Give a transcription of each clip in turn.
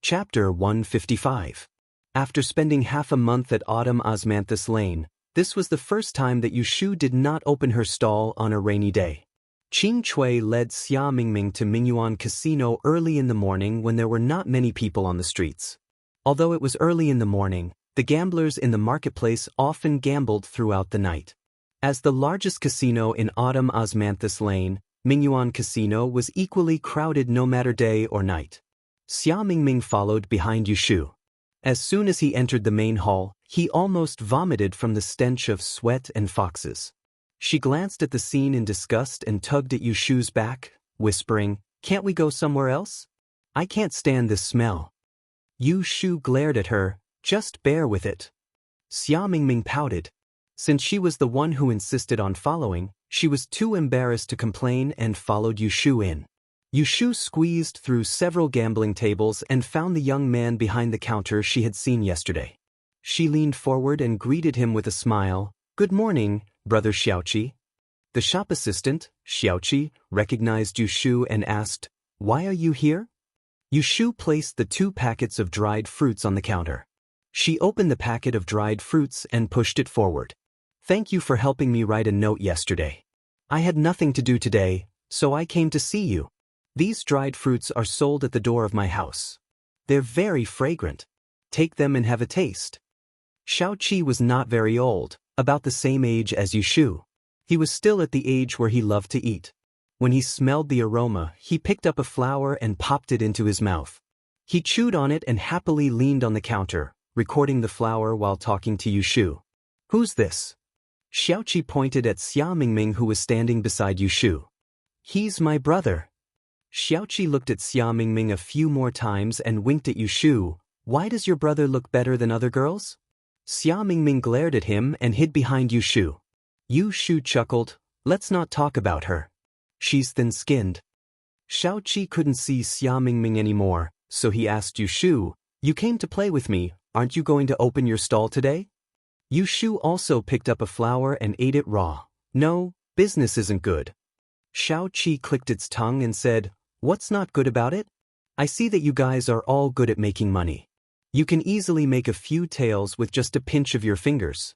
Chapter 155. After spending half a month at Autumn Osmanthus Lane, this was the first time that Yushu did not open her stall on a rainy day. Qing Chui led Xia Mingming to Mingyuan Casino early in the morning when there were not many people on the streets. Although it was early in the morning, the gamblers in the marketplace often gambled throughout the night. As the largest casino in Autumn Osmanthus Lane, Mingyuan Casino was equally crowded no matter day or night. Xia Mingming followed behind Yushu. As soon as he entered the main hall, he almost vomited from the stench of sweat and foxes. She glanced at the scene in disgust and tugged at Yushu's back, whispering, "Can't we go somewhere else? I can't stand this smell." Yushu glared at her, "Just bear with it." Xia Mingming pouted. Since she was the one who insisted on following, she was too embarrassed to complain and followed Yushu in. Yushu squeezed through several gambling tables and found the young man behind the counter she had seen yesterday. She leaned forward and greeted him with a smile. "Good morning, Brother Xiaoqi." The shop assistant, Xiaoqi, recognized Yushu and asked, "Why are you here?" Yushu placed the 2 packets of dried fruits on the counter. She opened the packet of dried fruits and pushed it forward. "Thank you for helping me write a note yesterday. I had nothing to do today, so I came to see you. These dried fruits are sold at the door of my house. They're very fragrant. Take them and have a taste." Xiaoqi was not very old, about the same age as Yushu. He was still at the age where he loved to eat. When he smelled the aroma, he picked up a flower and popped it into his mouth. He chewed on it and happily leaned on the counter, recording the flower while talking to Yushu. "Who's this?" Xiaoqi pointed at Xia Mingming, who was standing beside Yushu. "He's my brother." Xiaoqi looked at Xia Mingming a few more times and winked at Yushu. "Why does your brother look better than other girls?" Xia Mingming glared at him and hid behind Yushu. Yushu chuckled, "Let's not talk about her. She's thin-skinned." Xiaoqi couldn't see Xia Mingming anymore, so he asked Yushu, "You came to play with me, aren't you going to open your stall today?" Yushu also picked up a flower and ate it raw. "No, business isn't good." Xiaoqi clicked its tongue and said, "What's not good about it? I see that you guys are all good at making money. You can easily make a few taels with just a pinch of your fingers."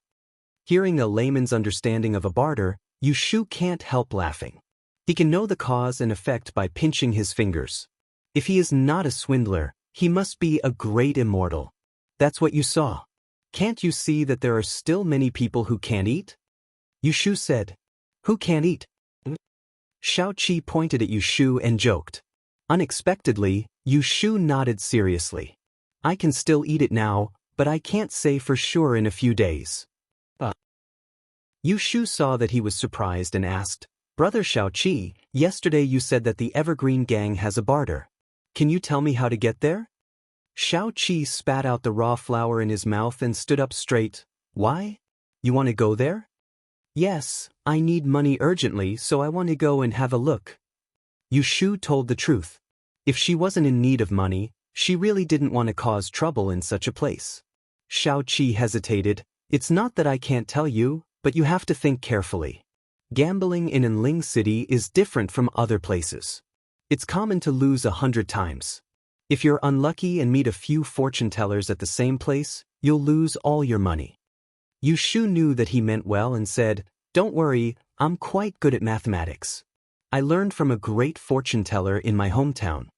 Hearing a layman's understanding of a barter, Yushu can't help laughing. He can know the cause and effect by pinching his fingers. If he is not a swindler, he must be a great immortal. That's what you saw. Can't you see that there are still many people who can't eat? Yushu said. "Who can't eat?" Xiaoqi pointed at Yushu and joked. Unexpectedly, Yushu nodded seriously. "I can still eat it now, but I can't say for sure in a few days." Yushu saw that he was surprised and asked, "Brother Xiaoqi, yesterday you said that the Evergreen Gang has a barter. Can you tell me how to get there?" Xiaoqi spat out the raw flour in his mouth and stood up straight. "Why? You want to go there?" "Yes, I need money urgently, so I want to go and have a look." Yushu told the truth. If she wasn't in need of money, she really didn't want to cause trouble in such a place. Xiaoqi hesitated. "It's not that I can't tell you, but you have to think carefully. Gambling in Enling City is different from other places. It's common to lose 100 times. If you're unlucky and meet a few fortune tellers at the same place, you'll lose all your money." Yushu knew that he meant well and said, "Don't worry, I'm quite good at mathematics. I learned from a great fortune teller in my hometown."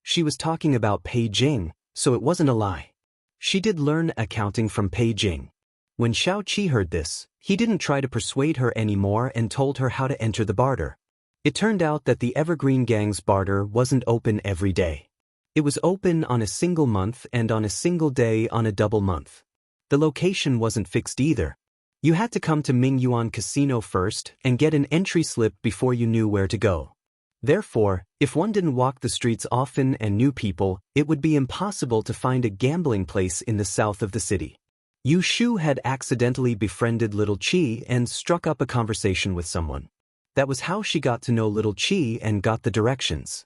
She was talking about Pei Jing, so it wasn't a lie. She did learn accounting from Pei Jing. When Xiaoqi heard this, he didn't try to persuade her anymore and told her how to enter the barter. It turned out that the Evergreen Gang's barter wasn't open every day. It was open on a single month and on a single day on a double month. The location wasn't fixed either. You had to come to Mingyuan Casino first and get an entry slip before you knew where to go. Therefore, if one didn't walk the streets often and knew people, it would be impossible to find a gambling place in the south of the city. Yushu had accidentally befriended Little Chi and struck up a conversation with someone. That was how she got to know Little Chi and got the directions.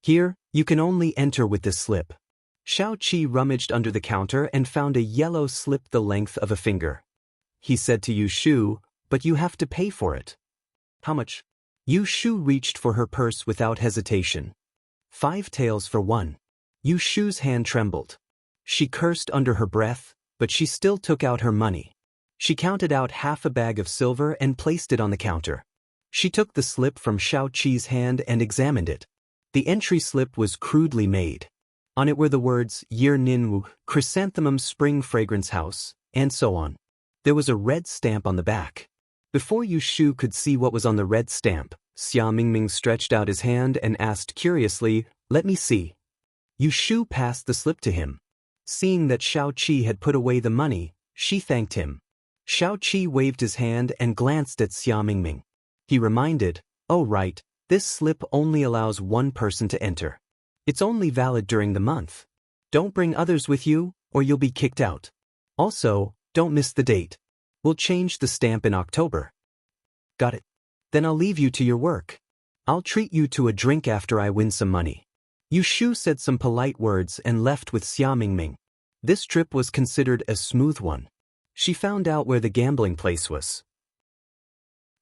"Here, you can only enter with this slip." Xiaoqi rummaged under the counter and found a yellow slip the length of a finger. He said to Yushu, "But you have to pay for it." "How much?" Yushu reached for her purse without hesitation. 5 taels for one. Yu Shu's hand trembled. She cursed under her breath, but she still took out her money. She counted out half a bag of silver and placed it on the counter. She took the slip from Xiao Qi's hand and examined it. The entry slip was crudely made. On it were the words Year Ninwu, Chrysanthemum Spring Fragrance House, and so on. There was a red stamp on the back. Before Yu Shu could see what was on the red stamp, Xia Mingming stretched out his hand and asked curiously, "Let me see." Yu Shu passed the slip to him. Seeing that Xiao Qi had put away the money, she thanked him. Xiao Qi waved his hand and glanced at Xia Mingming. He reminded, "Oh right, this slip only allows one person to enter. It's only valid during the month. Don't bring others with you, or you'll be kicked out. Also, don't miss the date. We'll change the stamp in October." "Got it. Then I'll leave you to your work. I'll treat you to a drink after I win some money." Yu Shu said some polite words and left with Xia Mingming. This trip was considered a smooth one. She found out where the gambling place was.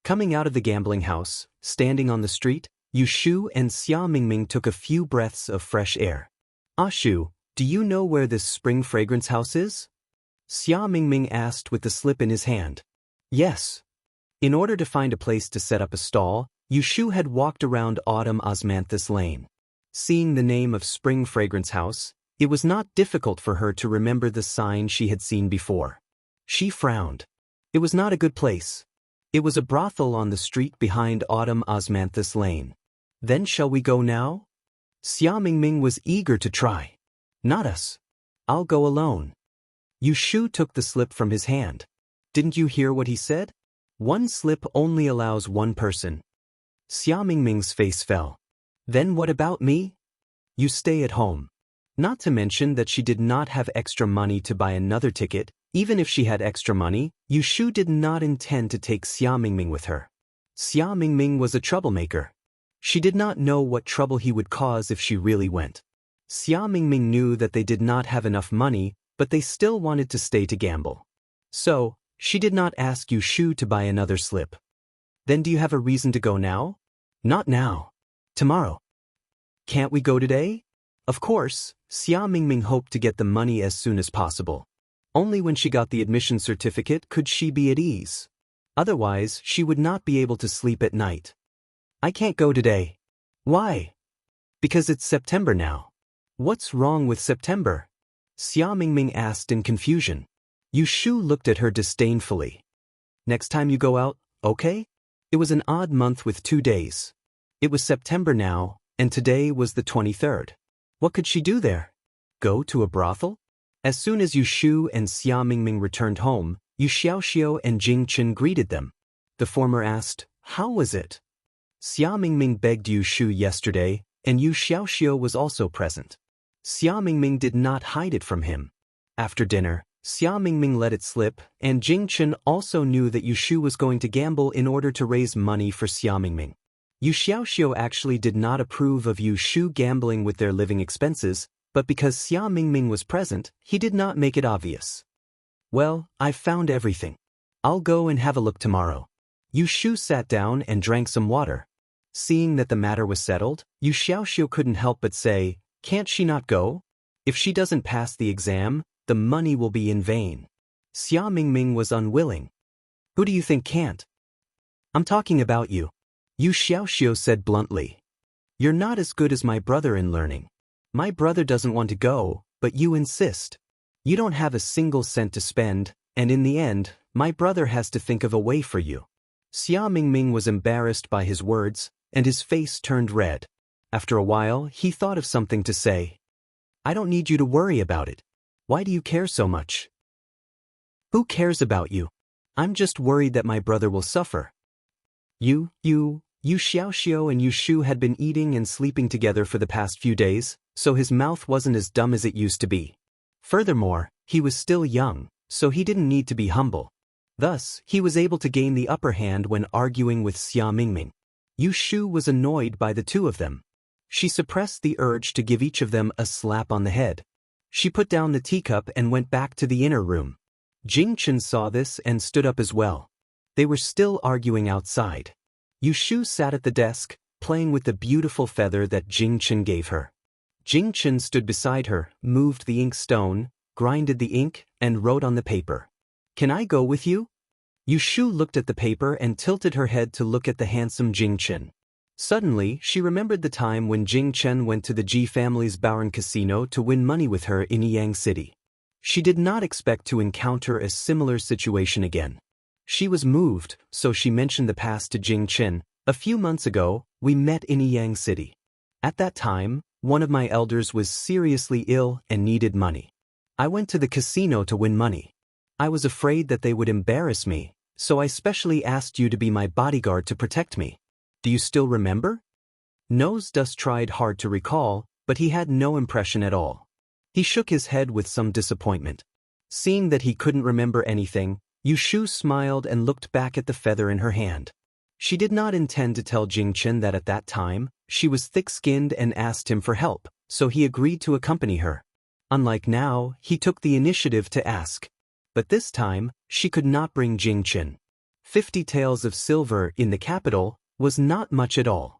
Coming out of the gambling house, standing on the street, Yu Shu and Xia Mingming took a few breaths of fresh air. "Ah Shu, do you know where this spring fragrance house is?" Xia Mingming asked with the slip in his hand. "Yes." In order to find a place to set up a stall, Yu Shu had walked around Autumn Osmanthus Lane. Seeing the name of Spring Fragrance House, it was not difficult for her to remember the sign she had seen before. She frowned. It was not a good place. It was a brothel on the street behind Autumn Osmanthus Lane. "Then shall we go now?" Xia Mingming was eager to try. "Not us. I'll go alone." Yu Shu took the slip from his hand. "Didn't you hear what he said? One slip only allows one person." Xia Mingming's face fell. "Then what about me?" "You stay at home." Not to mention that she did not have extra money to buy another ticket. Even if she had extra money, Yu Shu did not intend to take Xia Mingming with her. Xia Mingming was a troublemaker. She did not know what trouble he would cause if she really went. Xia Mingming knew that they did not have enough money, but they still wanted to stay to gamble. So, she did not ask Yu Shu to buy another slip. "Then do you have a reason to go now?" "Not now. Tomorrow." "Can't we go today?" Of course, Xia Mingming hoped to get the money as soon as possible. Only when she got the admission certificate could she be at ease. Otherwise, she would not be able to sleep at night. "I can't go today." "Why?" "Because it's September now." "What's wrong with September?" Xia Mingming asked in confusion. Yu Shu looked at her disdainfully. "Next time you go out, okay?" It was an odd month with 2 days. It was September now, and today was the 23rd. What could she do there? Go to a brothel? As soon as Yu Shu and Xia Mingming returned home, Yu Xiaoxiu and Jing Chen greeted them. The former asked, "How was it?" Xia Mingming begged Yu Shu yesterday, and Yu Xiaoxiu was also present. Xia Mingming did not hide it from him. After dinner, Xia Mingming let it slip, and Jing Chen also knew that Yu Shu was going to gamble in order to raise money for Xia Mingming. Yu Xiaoxiu actually did not approve of Yu Shu gambling with their living expenses, but because Xia Mingming was present, he did not make it obvious. "Well, I've found everything. I'll go and have a look tomorrow." Yu Shu sat down and drank some water. Seeing that the matter was settled, Yu Xiaoxiu couldn't help but say, "Can't she not go? If she doesn't pass the exam, the money will be in vain." Xia Mingming was unwilling. "Who do you think can't?" "I'm talking about you," Yu Xiaoxiu said bluntly. "You're not as good as my brother in learning. My brother doesn't want to go, but you insist. You don't have a single cent to spend, and in the end, my brother has to think of a way for you." Xia Mingming was embarrassed by his words, and his face turned red. After a while, he thought of something to say. "I don't need you to worry about it. Why do you care so much?" "Who cares about you? I'm just worried that my brother will suffer." Yu Xiaoxiu and Yu Shu had been eating and sleeping together for the past few days, so his mouth wasn't as dumb as it used to be. Furthermore, he was still young, so he didn't need to be humble. Thus, he was able to gain the upper hand when arguing with Xia Mingming. Yu Shu was annoyed by the two of them. She suppressed the urge to give each of them a slap on the head. She put down the teacup and went back to the inner room. Jing Chen saw this and stood up as well. They were still arguing outside. Yu Shu sat at the desk, playing with the beautiful feather that Jing Chen gave her. Jing Chen stood beside her, moved the ink stone, grinded the ink, and wrote on the paper. Can I go with you? Yu Shu looked at the paper and tilted her head to look at the handsome Jing Chen. Suddenly, she remembered the time when Jing Chen went to the Ji family's Baron Casino to win money with her in Yang City. She did not expect to encounter a similar situation again. She was moved, so she mentioned the past to Jing Chen. A few months ago, we met in Yang City. At that time, one of my elders was seriously ill and needed money. I went to the casino to win money. I was afraid that they would embarrass me, so I specially asked you to be my bodyguard to protect me. Do you still remember? Nose Dust tried hard to recall, but he had no impression at all. He shook his head with some disappointment. Seeing that he couldn't remember anything, Yu Shu smiled and looked back at the feather in her hand. She did not intend to tell Jing Chen that at that time, she was thick-skinned and asked him for help, so he agreed to accompany her. Unlike now, he took the initiative to ask. But this time, she could not bring Jing Chen. 50 taels of silver in the capital was not much at all.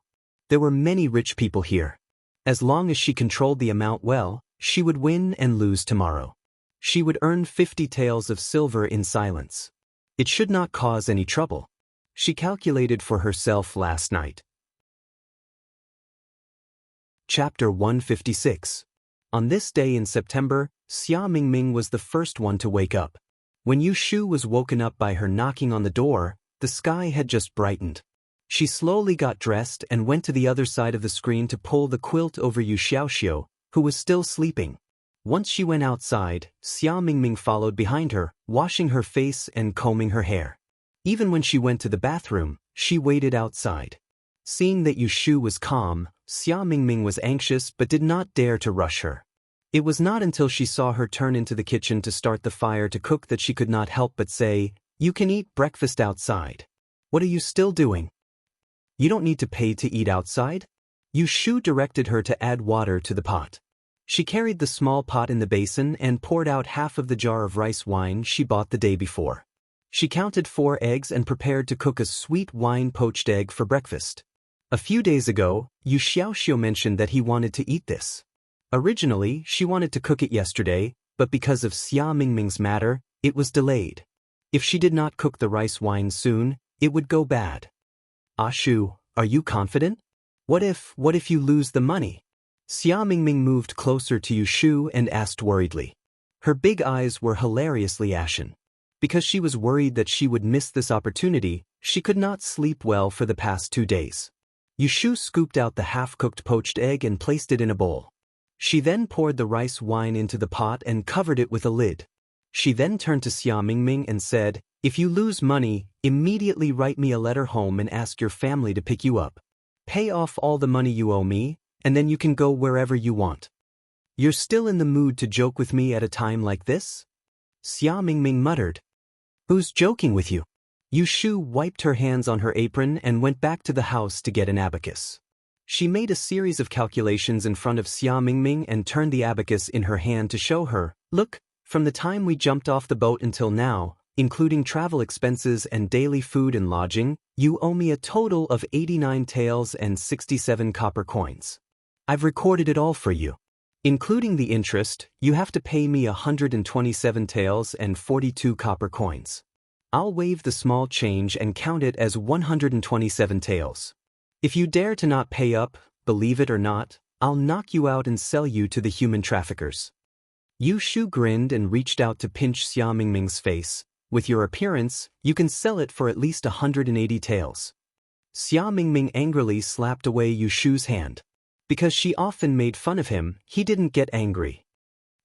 There were many rich people here. As long as she controlled the amount well, she would win and lose tomorrow. She would earn 50 taels of silver in silence. It should not cause any trouble. She calculated for herself last night. Chapter 156. On this day in September, Xia Mingming was the first one to wake up. When Yu Shu was woken up by her knocking on the door, the sky had just brightened. She slowly got dressed and went to the other side of the screen to pull the quilt over Yu Xiaoxiu, who was still sleeping. Once she went outside, Xia Mingming followed behind her, washing her face and combing her hair. Even when she went to the bathroom, she waited outside. Seeing that Yu Shu was calm, Xia Mingming was anxious but did not dare to rush her. It was not until she saw her turn into the kitchen to start the fire to cook that she could not help but say, "You can eat breakfast outside. What are you still doing? You don't need to pay to eat outside?" Yu Shu directed her to add water to the pot. She carried the small pot in the basin and poured out half of the jar of rice wine she bought the day before. She counted 4 eggs and prepared to cook a sweet wine poached egg for breakfast. A few days ago, Yu Xiaoxiu mentioned that he wanted to eat this. Originally, she wanted to cook it yesterday, but because of Xia Mingming's matter, it was delayed. If she did not cook the rice wine soon, it would go bad. "Ah Shu, are you confident? What if you lose the money?" Xia Mingming moved closer to Yu Shu and asked worriedly. Her big eyes were hilariously ashen. Because she was worried that she would miss this opportunity, she could not sleep well for the past 2 days. Yu Shu scooped out the half-cooked poached egg and placed it in a bowl. She then poured the rice wine into the pot and covered it with a lid. She then turned to Xia Mingming and said, "If you lose money, immediately write me a letter home and ask your family to pick you up. Pay off all the money you owe me, and then you can go wherever you want." "You're still in the mood to joke with me at a time like this?" Xia Mingming muttered. "Who's joking with you?" Yu Shu wiped her hands on her apron and went back to the house to get an abacus. She made a series of calculations in front of Xia Mingming and turned the abacus in her hand to show her, "Look, from the time we jumped off the boat until now, including travel expenses and daily food and lodging, you owe me a total of 89 taels and 67 copper coins. I've recorded it all for you. Including the interest, you have to pay me 127 taels and 42 copper coins. I'll waive the small change and count it as 127 taels. If you dare to not pay up, believe it or not, I'll knock you out and sell you to the human traffickers." Yu Shu grinned and reached out to pinch Xia Mingming's face. "With your appearance, you can sell it for at least 180 taels. Xia Mingming angrily slapped away Yu Shu's hand. Because she often made fun of him, he didn't get angry.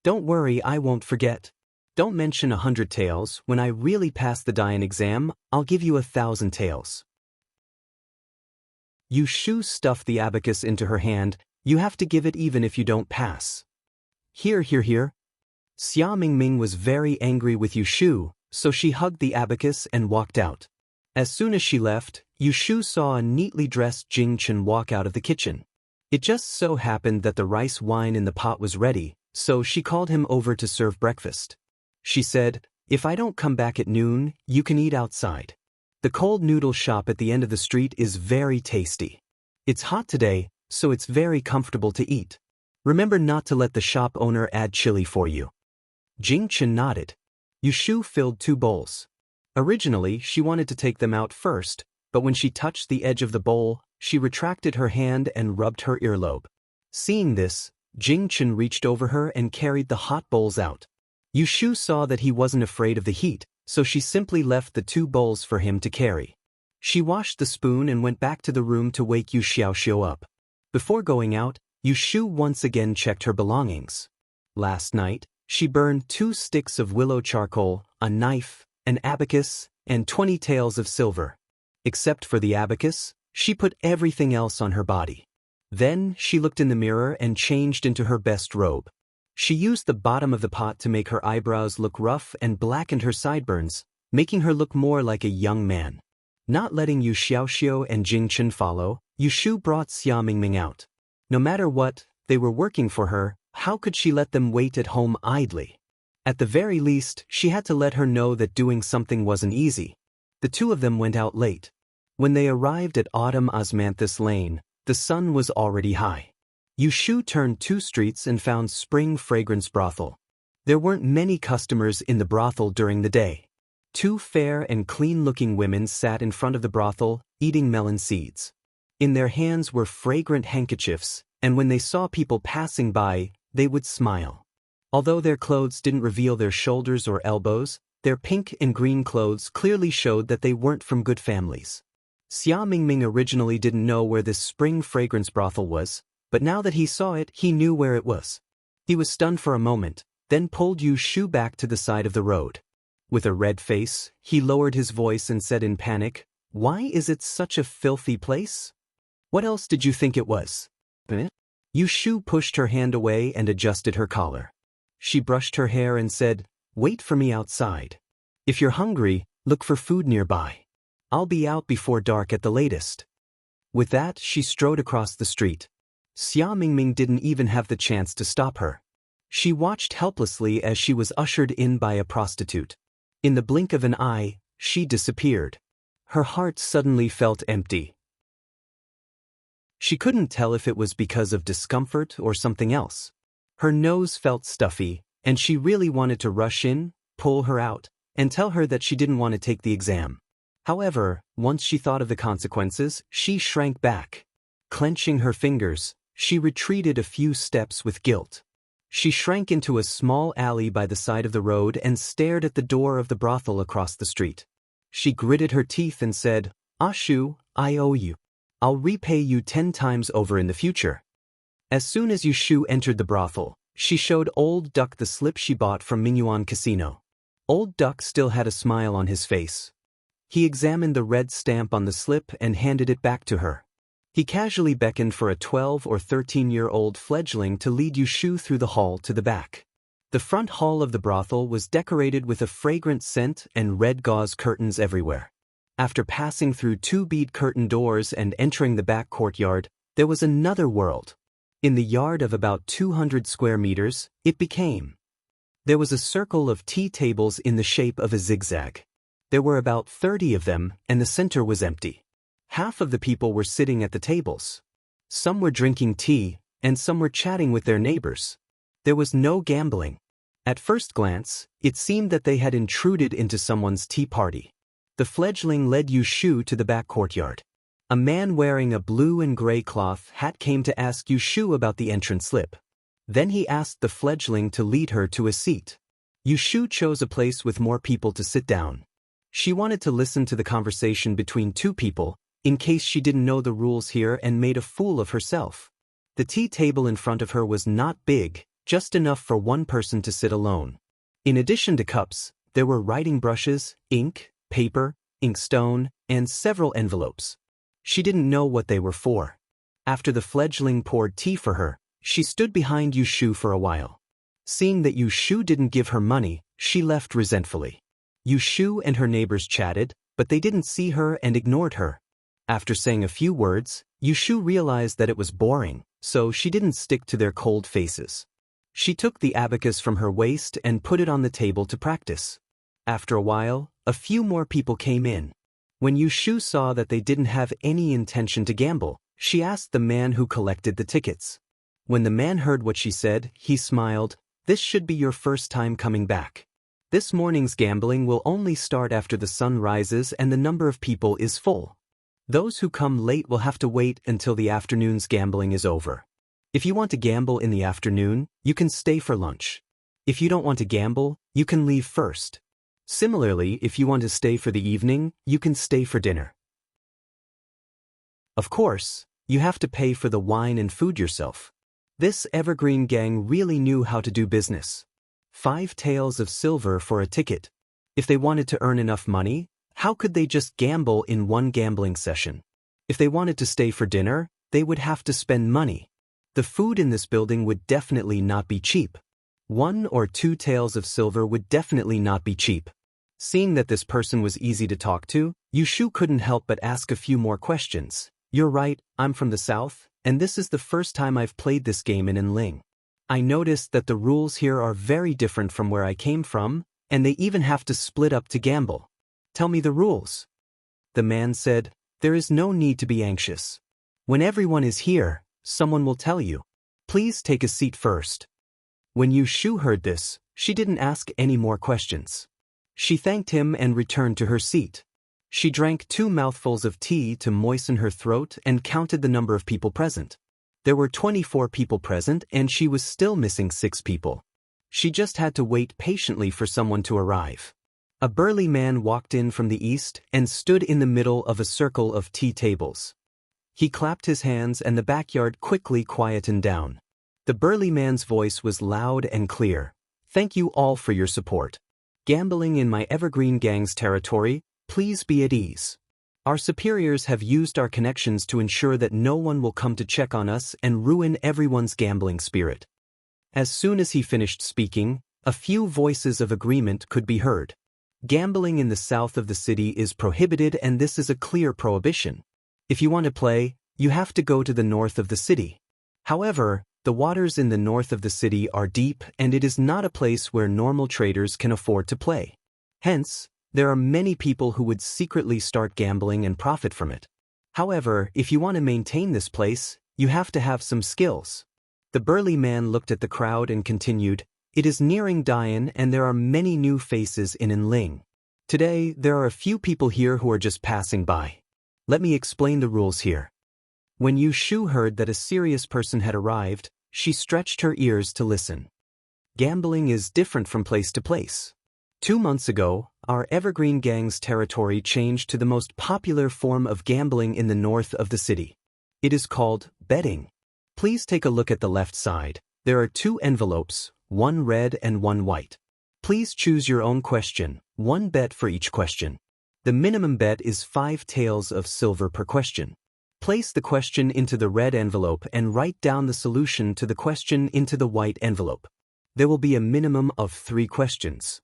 "Don't worry, I won't forget. Don't mention 100 taels. When I really pass the Dian exam, I'll give you 1,000 taels." Yu Shu stuffed the abacus into her hand. "You have to give it even if you don't pass." Here. Xia Mingming was very angry with Yu Shu, so she hugged the abacus and walked out. As soon as she left, Yu Shu saw a neatly dressed Jing Chen walk out of the kitchen. It just so happened that the rice wine in the pot was ready, so she called him over to serve breakfast. She said, "If I don't come back at noon, you can eat outside. The cold noodle shop at the end of the street is very tasty. It's hot today, so it's very comfortable to eat. Remember not to let the shop owner add chili for you. Jing Chen nodded. Yushu filled 2 bowls. Originally, she wanted to take them out first, but when she touched the edge of the bowl, she retracted her hand and rubbed her earlobe. Seeing this, Jing Chen reached over her and carried the hot bowls out. Yushu saw that he wasn't afraid of the heat, so she simply left the 2 bowls for him to carry. She washed the spoon and went back to the room to wake Yu Xiaoxiu up. Before going out, Yushu once again checked her belongings. Last night, she burned 2 sticks of willow charcoal, a knife, an abacus, and 20 taels of silver. Except for the abacus, she put everything else on her body. Then, she looked in the mirror and changed into her best robe. She used the bottom of the pot to make her eyebrows look rough and blackened her sideburns, making her look more like a young man. Not letting Yu Xiaoxiu and Jing Chen follow, Yushu brought Xia Mingming out. No matter what, they were working for her, how could she let them wait at home idly? At the very least, she had to let her know that doing something wasn't easy. The 2 of them went out late. When they arrived at Autumn Osmanthus Lane, the sun was already high. Yushu turned 2 streets and found Spring Fragrance Brothel. There weren't many customers in the brothel during the day. 2 fair and clean-looking women sat in front of the brothel, eating melon seeds. In their hands were fragrant handkerchiefs, and when they saw people passing by, they would smile. Although their clothes didn't reveal their shoulders or elbows, their pink and green clothes clearly showed that they weren't from good families. Xia Mingming originally didn't know where this Spring Fragrance Brothel was, but now that he saw it, he knew where it was. He was stunned for a moment, then pulled Yushu back to the side of the road. With a red face, he lowered his voice and said in panic, "Why is it such a filthy place? What else did you think it was?" Yushu pushed her hand away and adjusted her collar. She brushed her hair and said, "Wait for me outside. If you're hungry, look for food nearby. I'll be out before dark at the latest." With that, she strode across the street. Xia Mingming didn't even have the chance to stop her. She watched helplessly as she was ushered in by a prostitute. In the blink of an eye, she disappeared. Her heart suddenly felt empty. She couldn't tell if it was because of discomfort or something else. Her nose felt stuffy, and she really wanted to rush in, pull her out, and tell her that she didn't want to take the exam. However, once she thought of the consequences, she shrank back. Clenching her fingers, she retreated a few steps with guilt. She shrank into a small alley by the side of the road and stared at the door of the brothel across the street. She gritted her teeth and said, "Ashu, I owe you. I'll repay you 10 times over in the future." As soon as Yushu entered the brothel, she showed Old Duck the slip she bought from Mingyuan Casino. Old Duck still had a smile on his face. He examined the red stamp on the slip and handed it back to her. He casually beckoned for a 12 or 13-year-old fledgling to lead Yushu through the hall to the back. The front hall of the brothel was decorated with a fragrant scent and red gauze curtains everywhere. After passing through 2 bead curtain doors and entering the back courtyard, there was another world. In the yard of about 200 square meters, it became. There was a circle of tea tables in the shape of a zigzag. There were about 30 of them, and the center was empty. Half of the people were sitting at the tables. Some were drinking tea, and some were chatting with their neighbors. There was no gambling. At first glance, it seemed that they had intruded into someone's tea party. The fledgling led Yushu to the back courtyard. A man wearing a blue and gray cloth hat came to ask Yushu about the entrance slip. Then he asked the fledgling to lead her to a seat. Yushu chose a place with more people to sit down. She wanted to listen to the conversation between 2 people, in case she didn't know the rules here and made a fool of herself. The tea table in front of her was not big, just enough for 1 person to sit alone. In addition to cups, there were writing brushes, ink, paper, inkstone, and several envelopes. She didn't know what they were for. After the fledgling poured tea for her, she stood behind Yushu for a while. Seeing that Yushu didn't give her money, she left resentfully. Yushu and her neighbors chatted, but they didn't see her and ignored her. After saying a few words, Yushu realized that it was boring, so she didn't stick to their cold faces. She took the abacus from her waist and put it on the table to practice. After a while, a few more people came in. When Yushu saw that they didn't have any intention to gamble, she asked the man who collected the tickets, When the man heard what she said, he smiled. This should be your first time coming back. This morning's gambling will only start after the sun rises and the number of people is full. Those who come late will have to wait until the afternoon's gambling is over. If you want to gamble in the afternoon, you can stay for lunch. If you don't want to gamble, you can leave first. Similarly, if you want to stay for the evening, you can stay for dinner. Of course, you have to pay for the wine and food yourself. This evergreen gang really knew how to do business. 5 taels of silver for a ticket. If they wanted to earn enough money, how could they just gamble in one gambling session? If they wanted to stay for dinner, they would have to spend money. The food in this building would definitely not be cheap. 1 or 2 taels of silver would definitely not be cheap. Seeing that this person was easy to talk to, Yushu couldn't help but ask a few more questions. You're right, I'm from the south, and this is the first time I've played this game in Enling. I noticed that the rules here are very different from where I came from, and they even have to split up to gamble. Tell me the rules. The man said, there is no need to be anxious. When everyone is here, someone will tell you. Please take a seat first. When Yushu heard this, she didn't ask any more questions. She thanked him and returned to her seat. She drank 2 mouthfuls of tea to moisten her throat and counted the number of people present. There were 24 people present and she was still missing 6 people. She just had to wait patiently for someone to arrive. A burly man walked in from the east and stood in the middle of a circle of tea tables. He clapped his hands and the backyard quickly quietened down. The burly man's voice was loud and clear. Thank you all for your support. Gambling in my evergreen gang's territory, please be at ease. Our superiors have used our connections to ensure that no one will come to check on us and ruin everyone's gambling spirit. As soon as he finished speaking, a few voices of agreement could be heard. Gambling in the south of the city is prohibited and this is a clear prohibition. If you want to play, you have to go to the north of the city. However, the waters in the north of the city are deep and it is not a place where normal traders can afford to play. Hence, there are many people who would secretly start gambling and profit from it. However, if you want to maintain this place, you have to have some skills. The burly man looked at the crowd and continued, it is nearing Dian and there are many new faces in Enling. Today, there are a few people here who are just passing by. Let me explain the rules here. When Yushu heard that a serious person had arrived, she stretched her ears to listen. Gambling is different from place to place. 2 months ago, our evergreen gang's territory changed to the most popular form of gambling in the north of the city. It is called betting. Please take a look at the left side. There are 2 envelopes, 1 red and 1 white. Please choose your own question, 1 bet for each question. The minimum bet is 5 taels of silver per question. Place the question into the red envelope and write down the solution to the question into the white envelope. There will be a minimum of 3 questions.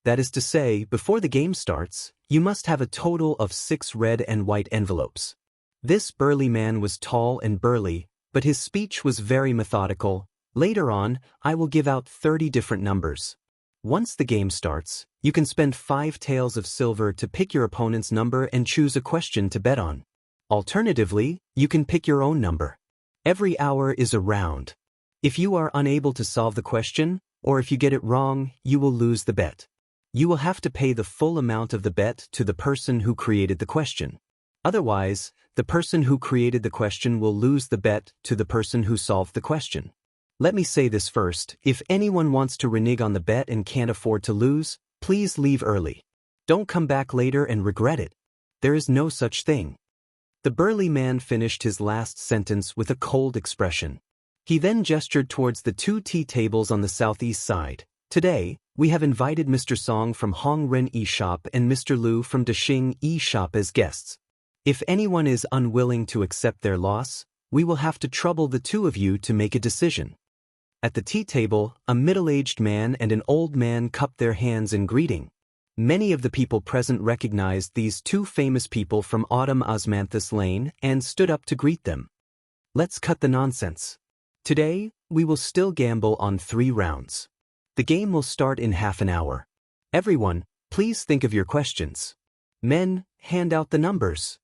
That is to say, before the game starts, you must have a total of 6 red and white envelopes. This burly man was tall and burly, but his speech was very methodical. Later on, I will give out 30 different numbers. Once the game starts, you can spend 5 taels of silver to pick your opponent's number and choose a question to bet on. Alternatively, you can pick your own number. Every hour is a round. If you are unable to solve the question, or if you get it wrong, you will lose the bet. You will have to pay the full amount of the bet to the person who created the question. Otherwise, the person who created the question will lose the bet to the person who solved the question. Let me say this first, if anyone wants to renege on the bet and can't afford to lose, please leave early. Don't come back later and regret it. There is no such thing. The burly man finished his last sentence with a cold expression. He then gestured towards the 2 tea tables on the southeast side. Today, we have invited Mr. Song from Hong Ren E-Shop and Mr. Liu from Dexing E-Shop as guests. If anyone is unwilling to accept their loss, we will have to trouble the 2 of you to make a decision. At the tea table, a middle-aged man and an old man cupped their hands in greeting. Many of the people present recognized these 2 famous people from Autumn Osmanthus Lane and stood up to greet them. Let's cut the nonsense. Today, we will still gamble on 3 rounds. The game will start in half an hour. Everyone, please think of your questions. Men, hand out the numbers.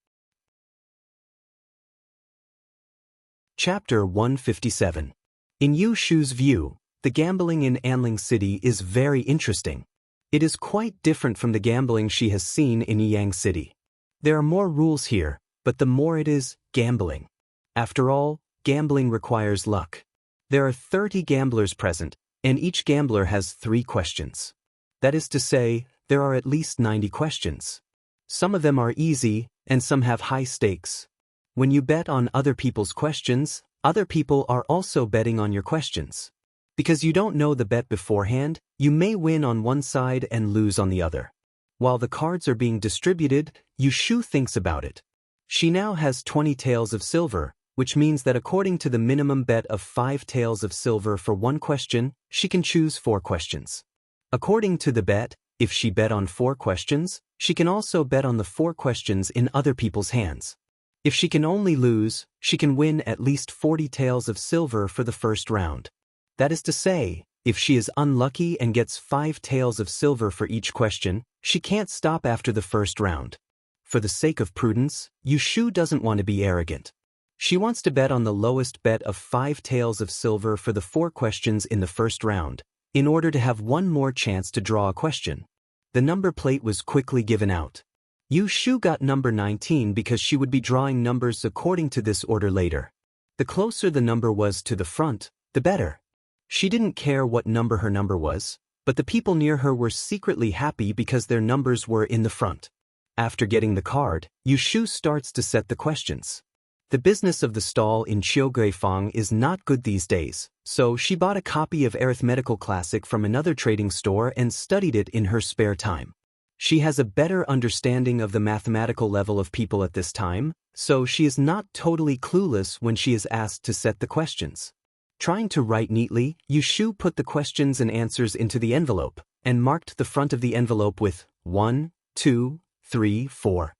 Chapter 157. In Yu Shu's view, the gambling in Anling City is very interesting. It is quite different from the gambling she has seen in Yang City. There are more rules here, but the more it is gambling. After all, gambling requires luck. There are 30 gamblers present, and each gambler has 3 questions. That is to say, there are at least 90 questions. Some of them are easy, and some have high stakes. When you bet on other people's questions, other people are also betting on your questions. Because you don't know the bet beforehand, you may win on one side and lose on the other. While the cards are being distributed, Yu Shu thinks about it. She now has 20 taels of silver, which means that according to the minimum bet of 5 taels of silver for one question, she can choose 4 questions. According to the bet, if she bet on 4 questions, she can also bet on the 4 questions in other people's hands. If she can only lose, she can win at least 40 taels of silver for the first round. That is to say, if she is unlucky and gets 5 taels of silver for each question, she can't stop after the first round. For the sake of prudence, Yu Shu doesn't want to be arrogant. She wants to bet on the lowest bet of 5 taels of silver for the 4 questions in the first round, in order to have one more chance to draw a question. The number plate was quickly given out. Yu Shu got number 19 because she would be drawing numbers according to this order later. The closer the number was to the front, the better. She didn't care what number her number was, but the people near her were secretly happy because their numbers were in the front. After getting the card, Yu Shu starts to set the questions. The business of the stall in Qiuguifang is not good these days, so she bought a copy of Arithmetical Classic from another trading store and studied it in her spare time. She has a better understanding of the mathematical level of people at this time, so she is not totally clueless when she is asked to set the questions. Trying to write neatly, Yu Shu put the questions and answers into the envelope, and marked the front of the envelope with 1, 2, 3, 4.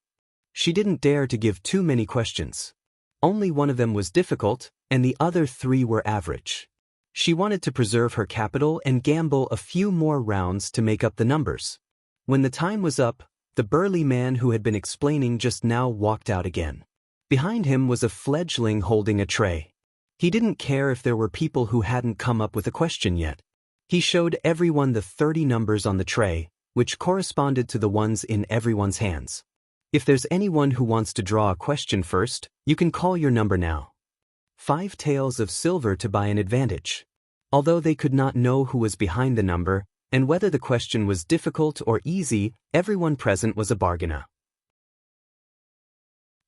She didn't dare to give too many questions. Only one of them was difficult, and the other 3 were average. She wanted to preserve her capital and gamble a few more rounds to make up the numbers. When the time was up, the burly man who had been explaining just now walked out again. Behind him was a fledgling holding a tray. He didn't care if there were people who hadn't come up with a question yet. He showed everyone the 30 numbers on the tray, which corresponded to the ones in everyone's hands. If there's anyone who wants to draw a question first, you can call your number now. 5 taels of silver to buy an advantage. Although they could not know who was behind the number, and whether the question was difficult or easy, everyone present was a bargainer.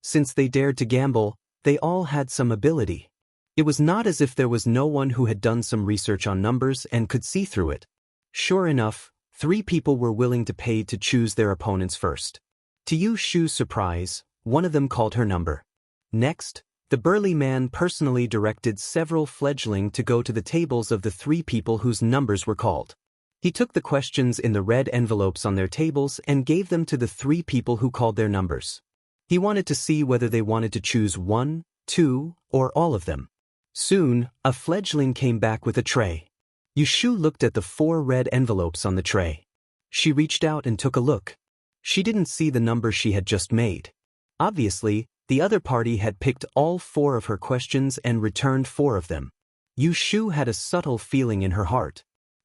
Since they dared to gamble, they all had some ability. It was not as if there was no one who had done some research on numbers and could see through it. Sure enough, 3 people were willing to pay to choose their opponents first. To Yu Shu's surprise, one of them called her number. Next, the burly man personally directed several fledgling to go to the tables of the 3 people whose numbers were called. He took the questions in the red envelopes on their tables and gave them to the 3 people who called their numbers. He wanted to see whether they wanted to choose 1, 2, or all of them. Soon, a fledgling came back with a tray. Yu Shu looked at the 4 red envelopes on the tray. She reached out and took a look. She didn't see the number she had just made. Obviously, the other party had picked all 4 of her questions and returned 4 of them. Yu Shu had a subtle feeling in her heart.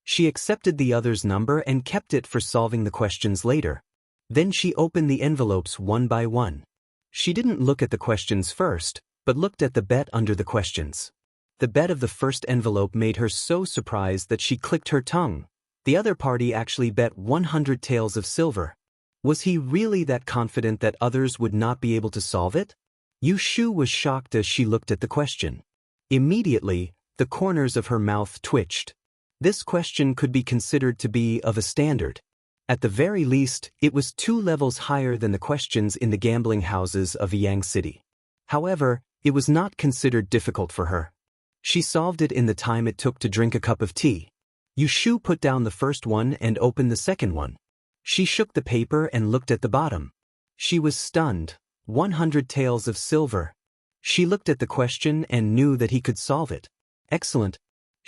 She accepted the other's number and kept it for solving the questions later. Then she opened the envelopes one by one. She didn't look at the questions first, but looked at the bet under the questions. The bet of the first envelope made her so surprised that she clicked her tongue. The other party actually bet 100 taels of silver. Was he really that confident that others would not be able to solve it? Yu Shu was shocked as she looked at the question. Immediately, the corners of her mouth twitched. This question could be considered to be of a standard. At the very least, it was 2 levels higher than the questions in the gambling houses of Yang City. However, it was not considered difficult for her. She solved it in the time it took to drink a cup of tea. Yu Shu put down the first one and opened the second one. She shook the paper and looked at the bottom. She was stunned. 100 taels of silver. She looked at the question and knew that he could solve it. Excellent.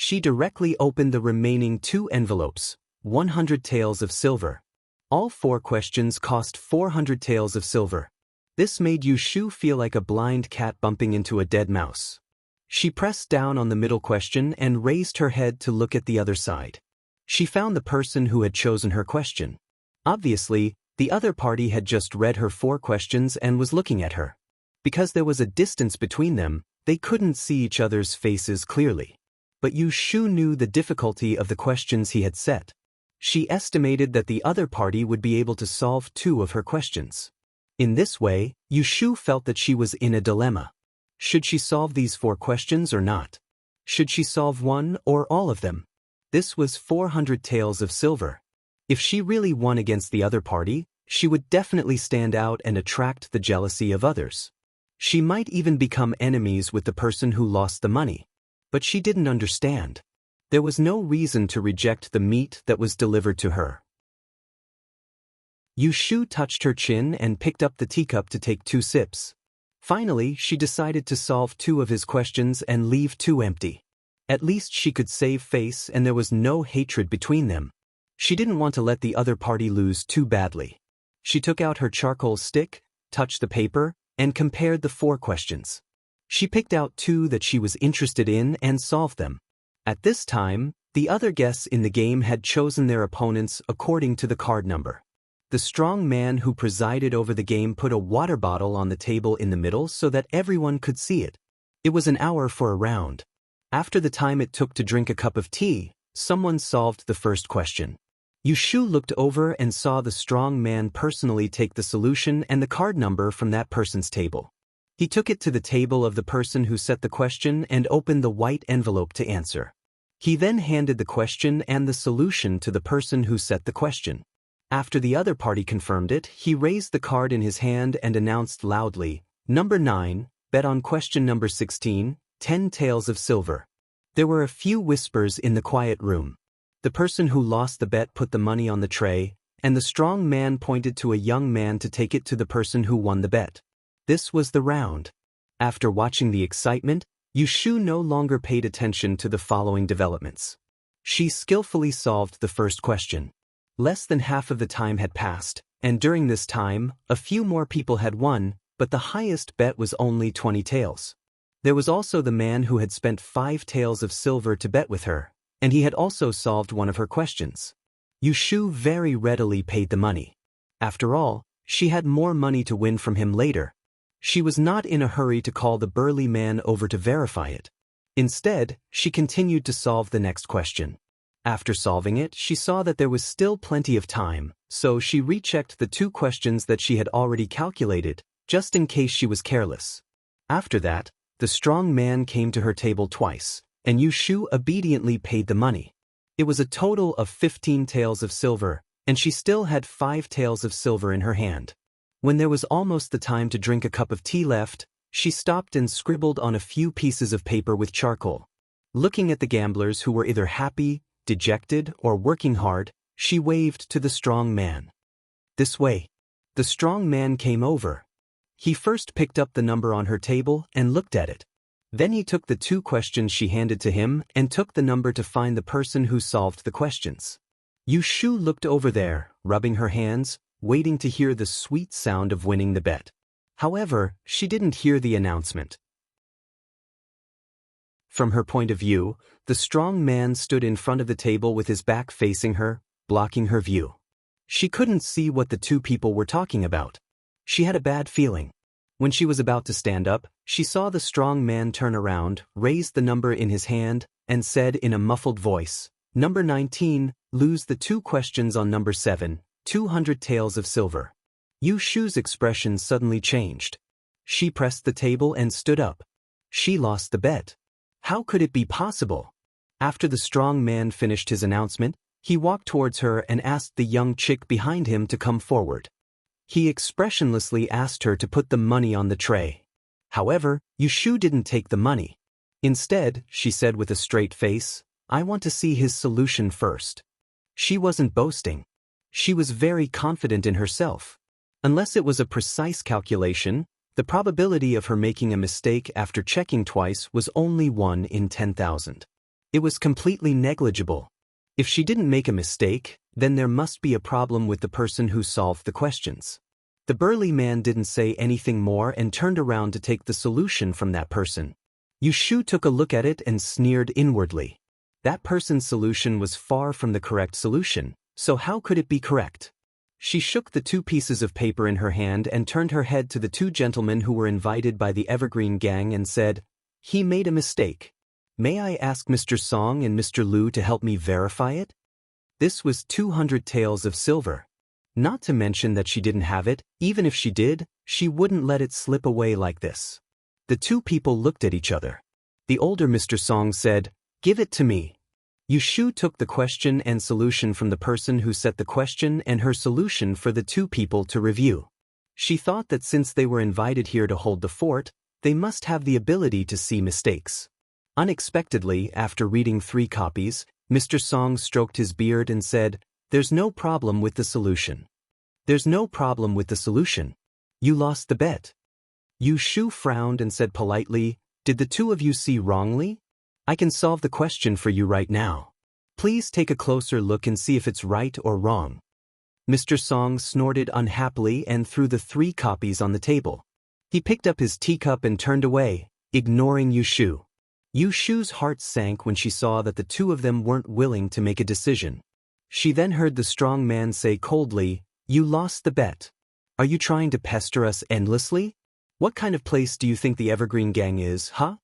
She directly opened the remaining 2 envelopes, 100 taels of silver. All 4 questions cost 400 taels of silver. This made Yu Shu feel like a blind cat bumping into a dead mouse. She pressed down on the middle question and raised her head to look at the other side. She found the person who had chosen her question. Obviously, the other party had just read her 4 questions and was looking at her. Because there was a distance between them, they couldn't see each other's faces clearly. But Yu Shu knew the difficulty of the questions he had set. She estimated that the other party would be able to solve 2 of her questions. In this way, Yu Shu felt that she was in a dilemma. Should she solve these 4 questions or not? Should she solve one or all of them? This was 400 taels of silver. If she really won against the other party, she would definitely stand out and attract the jealousy of others. She might even become enemies with the person who lost the money. But she didn't understand. There was no reason to reject the meat that was delivered to her. Yu Shu touched her chin and picked up the teacup to take 2 sips. Finally, she decided to solve 2 of his questions and leave 2 empty. At least she could save face and there was no hatred between them. She didn't want to let the other party lose too badly. She took out her charcoal stick, touched the paper, and compared the 4 questions. She picked out 2 that she was interested in and solved them. At this time, the other guests in the game had chosen their opponents according to the card number. The strong man who presided over the game put a water bottle on the table in the middle so that everyone could see it. It was an hour for a round. After the time it took to drink a cup of tea, someone solved the first question. Yu Shu looked over and saw the strong man personally take the solution and the card number from that person's table. He took it to the table of the person who set the question and opened the white envelope to answer. He then handed the question and the solution to the person who set the question. After the other party confirmed it, he raised the card in his hand and announced loudly, "Number 9, bet on question number 16, 10 taels of silver." There were a few whispers in the quiet room. The person who lost the bet put the money on the tray, and the strong man pointed to a young man to take it to the person who won the bet. This was the round. After watching the excitement, Yu Shu no longer paid attention to the following developments. She skillfully solved the first question. Less than half of the time had passed, and during this time, a few more people had won, but the highest bet was only 20 taels. There was also the man who had spent 5 taels of silver to bet with her, and he had also solved one of her questions. Yu Shu very readily paid the money. After all, she had more money to win from him later. She was not in a hurry to call the burly man over to verify it. Instead, she continued to solve the next question. After solving it, she saw that there was still plenty of time, so she rechecked the 2 questions that she had already calculated, just in case she was careless. After that, the strong man came to her table twice, and Yu Shu obediently paid the money. It was a total of 15 taels of silver, and she still had 5 taels of silver in her hand. When there was almost the time to drink a cup of tea left, she stopped and scribbled on a few pieces of paper with charcoal. Looking at the gamblers who were either happy, dejected, or working hard, she waved to the strong man. "This way." The strong man came over. He first picked up the number on her table and looked at it. Then he took the 2 questions she handed to him and took the number to find the person who solved the questions. Yu Shu looked over there, rubbing her hands, waiting to hear the sweet sound of winning the bet. However, she didn't hear the announcement. From her point of view, the strong man stood in front of the table with his back facing her, blocking her view. She couldn't see what the 2 people were talking about. She had a bad feeling. When she was about to stand up, she saw the strong man turn around, raised the number in his hand, and said in a muffled voice, "Number 19, lose the 2 questions on number 7, 200 taels of silver." Yu Shu's expression suddenly changed. She pressed the table and stood up. She lost the bet. How could it be possible? After the strong man finished his announcement, he walked towards her and asked the young chick behind him to come forward. He expressionlessly asked her to put the money on the tray. However, Yu Shu didn't take the money. Instead, she said with a straight face, "I want to see his solution first." She wasn't boasting. She was very confident in herself. Unless it was a precise calculation, the probability of her making a mistake after checking twice was only 1 in 10,000. It was completely negligible. If she didn't make a mistake, then there must be a problem with the person who solved the questions. The burly man didn't say anything more and turned around to take the solution from that person. Yushu took a look at it and sneered inwardly. That person's solution was far from the correct solution, so how could it be correct? She shook the 2 pieces of paper in her hand and turned her head to the 2 gentlemen who were invited by the Evergreen Gang and said, "He made a mistake. May I ask Mr. Song and Mr. Liu to help me verify it?" This was 200 taels of silver. Not to mention that she didn't have it. Even if she did, she wouldn't let it slip away like this. The 2 people looked at each other. The older Mr. Song said, "Give it to me." Yushu took the question and solution from the person who set the question and her solution for the 2 people to review. She thought that since they were invited here to hold the fort, they must have the ability to see mistakes. Unexpectedly, after reading 3 copies, Mr. Song stroked his beard and said, "There's no problem with the solution. There's no problem with the solution. You lost the bet." Yushu frowned and said politely, "Did the 2 of you see wrongly? I can solve the question for you right now. Please take a closer look and see if it's right or wrong." Mr. Song snorted unhappily and threw the 3 copies on the table. He picked up his teacup and turned away, ignoring Yushu. Yushu's heart sank when she saw that the 2 of them weren't willing to make a decision. She then heard the strong man say coldly, "You lost the bet. Are you trying to pester us endlessly? What kind of place do you think the Evergreen Gang is, huh?"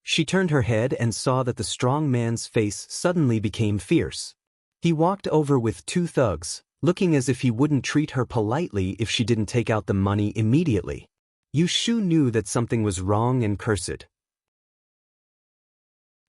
She turned her head and saw that the strong man's face suddenly became fierce. He walked over with 2 thugs, looking as if he wouldn't treat her politely if she didn't take out the money immediately. Yushu knew that something was wrong and cursed.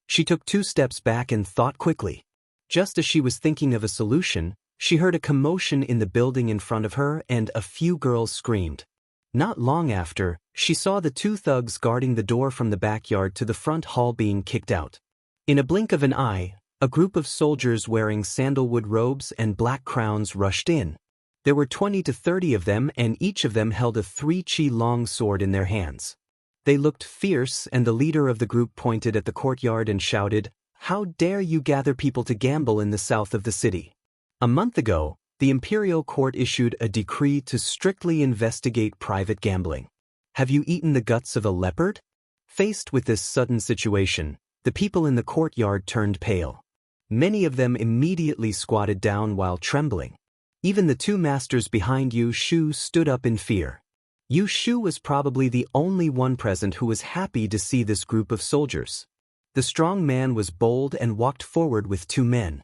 She took 2 steps back and thought quickly. Just as she was thinking of a solution, she heard a commotion in the building in front of her and a few girls screamed. Not long after, she saw the 2 thugs guarding the door from the backyard to the front hall being kicked out. In a blink of an eye, a group of soldiers wearing sandalwood robes and black crowns rushed in. There were 20 to 30 of them, and each of them held a 3-chi-long sword in their hands. They looked fierce, and the leader of the group pointed at the courtyard and shouted, "How dare you gather people to gamble in the south of the city?" A month ago, the Imperial Court issued a decree to strictly investigate private gambling. Have you eaten the guts of a leopard? Faced with this sudden situation, the people in the courtyard turned pale. Many of them immediately squatted down while trembling. Even the 2 masters behind Yushu stood up in fear. Yushu was probably the only one present who was happy to see this group of soldiers. The strong man was bold and walked forward with 2 men.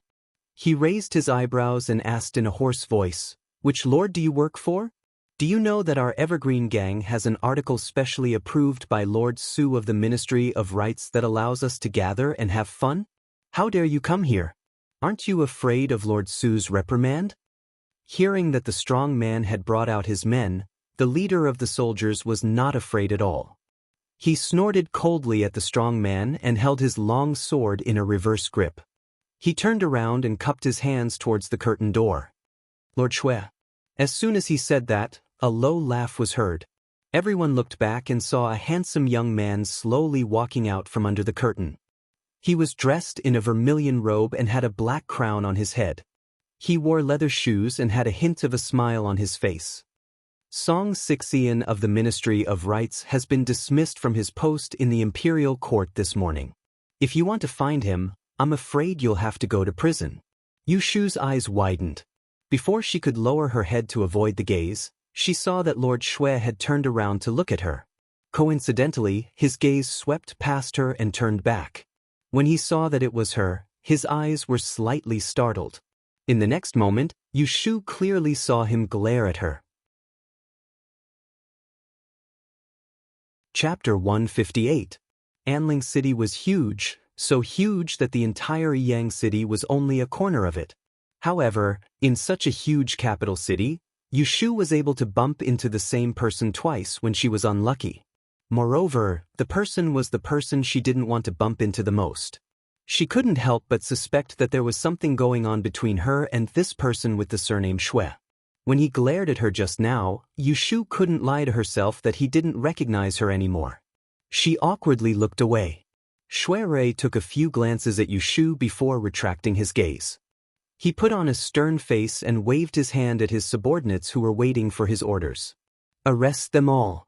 He raised his eyebrows and asked in a hoarse voice, "Which lord do you work for? Do you know that our Evergreen Gang has an article specially approved by Lord Su of the Ministry of Rights that allows us to gather and have fun? How dare you come here? Aren't you afraid of Lord Su's reprimand?" Hearing that the strong man had brought out his men, the leader of the soldiers was not afraid at all. He snorted coldly at the strong man and held his long sword in a reverse grip. He turned around and cupped his hands towards the curtain door. "Lord Shui." As soon as he said that, a low laugh was heard. Everyone looked back and saw a handsome young man slowly walking out from under the curtain. He was dressed in a vermilion robe and had a black crown on his head. He wore leather shoes and had a hint of a smile on his face. Song Sixian of the Ministry of Rights has been dismissed from his post in the Imperial Court this morning. If you want to find him, I'm afraid you'll have to go to prison. Yushu's eyes widened. Before she could lower her head to avoid the gaze, she saw that Lord Shui had turned around to look at her. Coincidentally, his gaze swept past her and turned back. When he saw that it was her, his eyes were slightly startled. In the next moment, Yushu clearly saw him glare at her. Chapter 158. Anling City was huge, so huge that the entire Yang City was only a corner of it. However, in such a huge capital city, Yushu was able to bump into the same person twice when she was unlucky. Moreover, the person was the person she didn't want to bump into the most. She couldn't help but suspect that there was something going on between her and this person with the surname Shui. When he glared at her just now, Yushu couldn't lie to herself that he didn't recognize her anymore. She awkwardly looked away. Shui Rei took a few glances at Yushu before retracting his gaze. He put on a stern face and waved his hand at his subordinates who were waiting for his orders. "Arrest them all."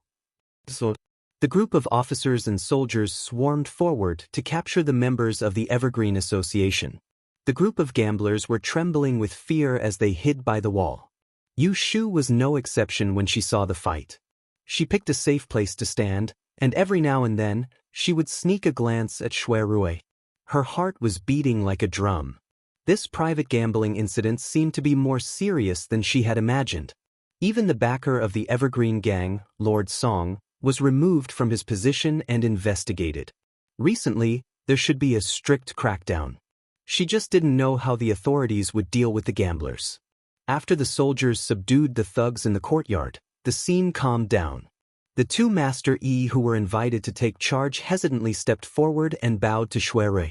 The The group of officers and soldiers swarmed forward to capture the members of the Evergreen Association. The group of gamblers were trembling with fear as they hid by the wall. Yu Shu was no exception when she saw the fight. She picked a safe place to stand, and every now and then, she would sneak a glance at Shui Rui. Her heart was beating like a drum. This private gambling incident seemed to be more serious than she had imagined. Even the backer of the Evergreen gang, Lord Song, was removed from his position and investigated. Recently, there should be a strict crackdown. She just didn't know how the authorities would deal with the gamblers. After the soldiers subdued the thugs in the courtyard, the scene calmed down. The two Master Yi who were invited to take charge hesitantly stepped forward and bowed to Shui Rui.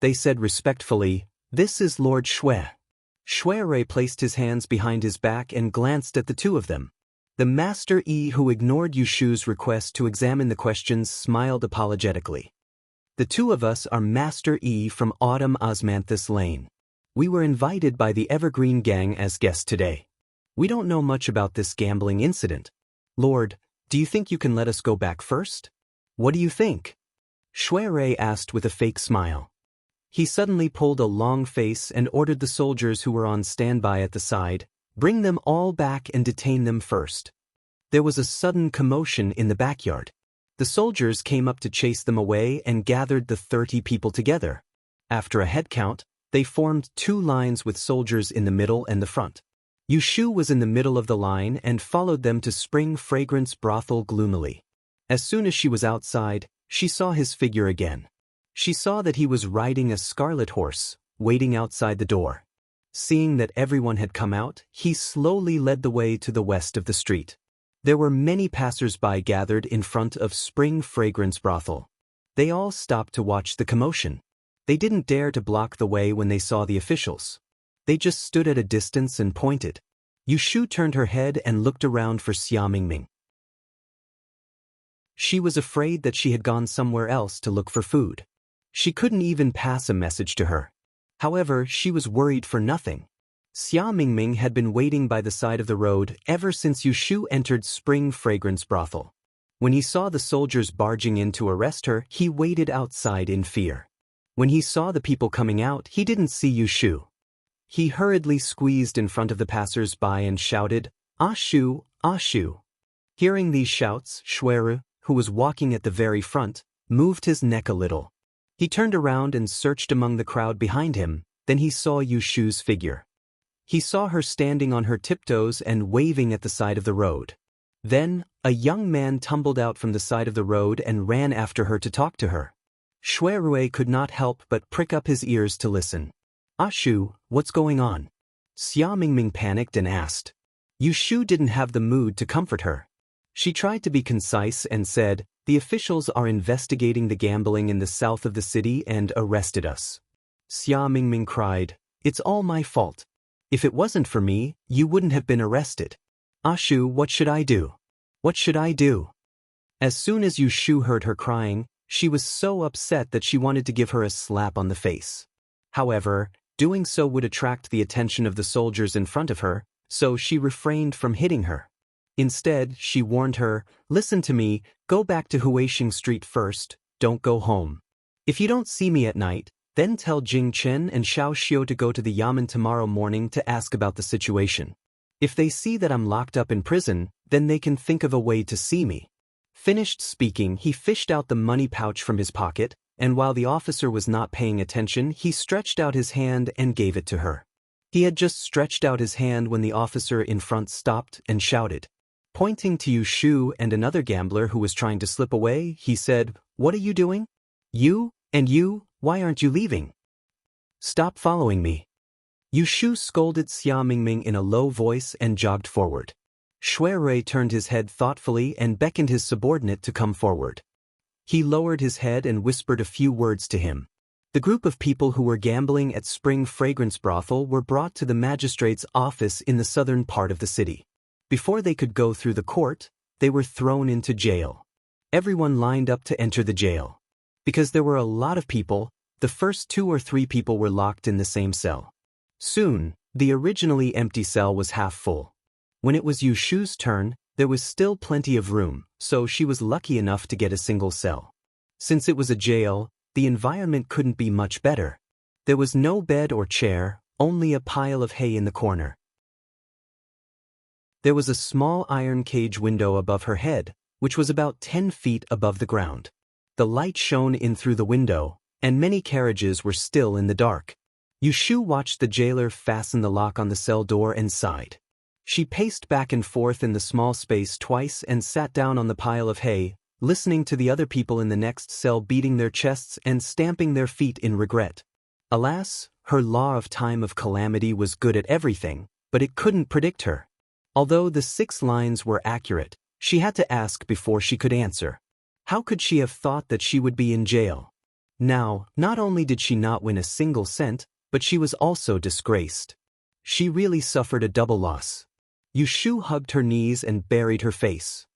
They said respectfully, "This is Lord Shui." Shui Rui placed his hands behind his back and glanced at the two of them. The Master Yi who ignored Yu Shu's request to examine the questions smiled apologetically. "The two of us are Master Yi from Autumn Osmanthus Lane. We were invited by the Evergreen gang as guests today. We don't know much about this gambling incident. Lord, do you think you can let us go back first? What do you think?" Shui Rui asked with a fake smile. He suddenly pulled a long face and ordered the soldiers who were on standby at the side, "Bring them all back and detain them first." There was a sudden commotion in the backyard. The soldiers came up to chase them away and gathered the 30 people together. After a head count, they formed two lines with soldiers in the middle and the front. Yu Shu was in the middle of the line and followed them to Spring Fragrance Brothel gloomily. As soon as she was outside, she saw his figure again. She saw that he was riding a scarlet horse, waiting outside the door. Seeing that everyone had come out, he slowly led the way to the west of the street. There were many passers-by gathered in front of Spring Fragrance Brothel. They all stopped to watch the commotion. They didn't dare to block the way when they saw the officials. They just stood at a distance and pointed. Yu Shu turned her head and looked around for Xia Mingming. She was afraid that she had gone somewhere else to look for food. She couldn't even pass a message to her. However, she was worried for nothing. Xia Mingming had been waiting by the side of the road ever since Yu Shu entered Spring Fragrance Brothel. When he saw the soldiers barging in to arrest her, he waited outside in fear. When he saw the people coming out, he didn't see Yu Shu. He hurriedly squeezed in front of the passers-by and shouted, "Ah Shu, Ah Shu." Hearing these shouts, Shui Rui, who was walking at the very front, moved his neck a little. He turned around and searched among the crowd behind him, then he saw Yu Shu's figure. He saw her standing on her tiptoes and waving at the side of the road. Then, a young man tumbled out from the side of the road and ran after her to talk to her. Shui Rui could not help but prick up his ears to listen. "Ah Shu, what's going on?" Xia Mingming panicked and asked. Yu Shu didn't have the mood to comfort her. She tried to be concise and said, "The officials are investigating the gambling in the south of the city and arrested us." Xia Mingming cried, "It's all my fault. If it wasn't for me, you wouldn't have been arrested. Ah Shu, what should I do? What should I do?" As soon as Yu Shu heard her crying, she was so upset that she wanted to give her a slap on the face. However, doing so would attract the attention of the soldiers in front of her, so she refrained from hitting her. Instead, she warned her, "Listen to me, go back to Huaxing Street first, don't go home. If you don't see me at night, then tell Jing Chen and Xiao Xiu to go to the Yamen tomorrow morning to ask about the situation. If they see that I'm locked up in prison, then they can think of a way to see me." Finished speaking, he fished out the money pouch from his pocket, and while the officer was not paying attention, he stretched out his hand and gave it to her. He had just stretched out his hand when the officer in front stopped and shouted. Pointing to Yu Shu and another gambler who was trying to slip away, he said, "What are you doing? You, and you, why aren't you leaving? Stop following me." Yu Shu scolded Xia Mingming in a low voice and jogged forward. Shui Rui turned his head thoughtfully and beckoned his subordinate to come forward. He lowered his head and whispered a few words to him. The group of people who were gambling at Spring Fragrance Brothel were brought to the magistrate's office in the southern part of the city. Before they could go through the court, they were thrown into jail. Everyone lined up to enter the jail. Because there were a lot of people, the first 2 or 3 people were locked in the same cell. Soon, the originally empty cell was half full. When it was Yu Shu's turn, there was still plenty of room, so she was lucky enough to get a single cell. Since it was a jail, the environment couldn't be much better. There was no bed or chair, only a pile of hay in the corner. There was a small iron cage window above her head, which was about 10 feet above the ground. The light shone in through the window, and many carriages were still in the dark. Yushu watched the jailer fasten the lock on the cell door and sighed. She paced back and forth in the small space twice and sat down on the pile of hay, listening to the other people in the next cell beating their chests and stamping their feet in regret. Alas, her law of time of calamity was good at everything, but it couldn't predict her. Although the 6 lines were accurate, she had to ask before she could answer. How could she have thought that she would be in jail? Now, not only did she not win a single cent, but she was also disgraced. She really suffered a double loss. Yushu hugged her knees and buried her face.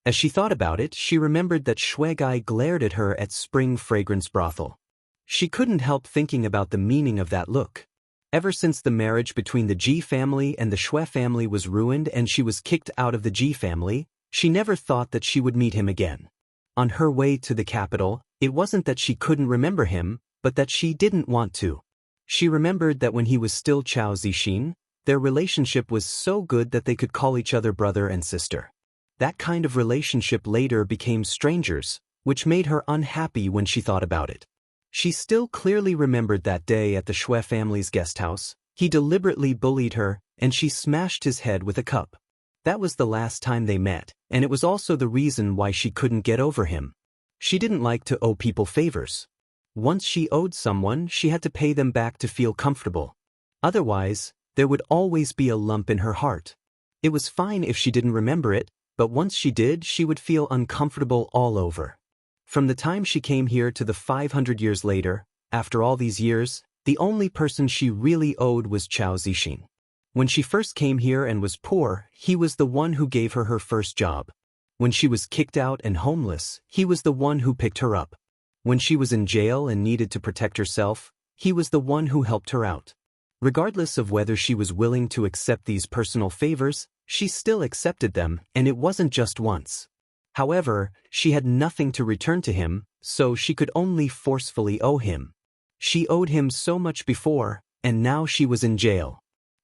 As she thought about it, she remembered that Shuegai glared at her at Spring Fragrance Brothel. She couldn't help thinking about the meaning of that look. Ever since the marriage between the Ji family and the Shui family was ruined and she was kicked out of the Ji family, she never thought that she would meet him again. On her way to the capital, it wasn't that she couldn't remember him, but that she didn't want to. She remembered that when he was still Chao Zixin, their relationship was so good that they could call each other brother and sister. That kind of relationship later became strangers, which made her unhappy when she thought about it. She still clearly remembered that day at the Shui family's guest house. He deliberately bullied her, and she smashed his head with a cup. That was the last time they met, and it was also the reason why she couldn't get over him. She didn't like to owe people favors. Once she owed someone, she had to pay them back to feel comfortable. Otherwise, there would always be a lump in her heart. It was fine if she didn't remember it, but once she did, she would feel uncomfortable all over. From the time she came here to the 500 years later, after all these years, the only person she really owed was Chao Zixin. When she first came here and was poor, he was the one who gave her her first job. When she was kicked out and homeless, he was the one who picked her up. When she was in jail and needed to protect herself, he was the one who helped her out. Regardless of whether she was willing to accept these personal favors, she still accepted them, and it wasn't just once. However, she had nothing to return to him, so she could only forcefully owe him. She owed him so much before, and now she was in jail.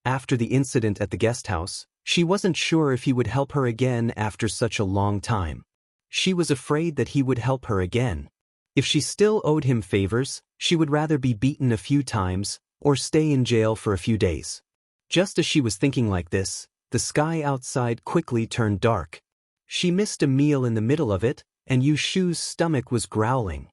After the incident at the guest house, she wasn't sure if he would help her again after such a long time. She was afraid that he would help her again. If she still owed him favors, she would rather be beaten a few times, or stay in jail for a few days. Just as she was thinking like this, the sky outside quickly turned dark. She missed a meal in the middle of it, and Yushu's stomach was growling.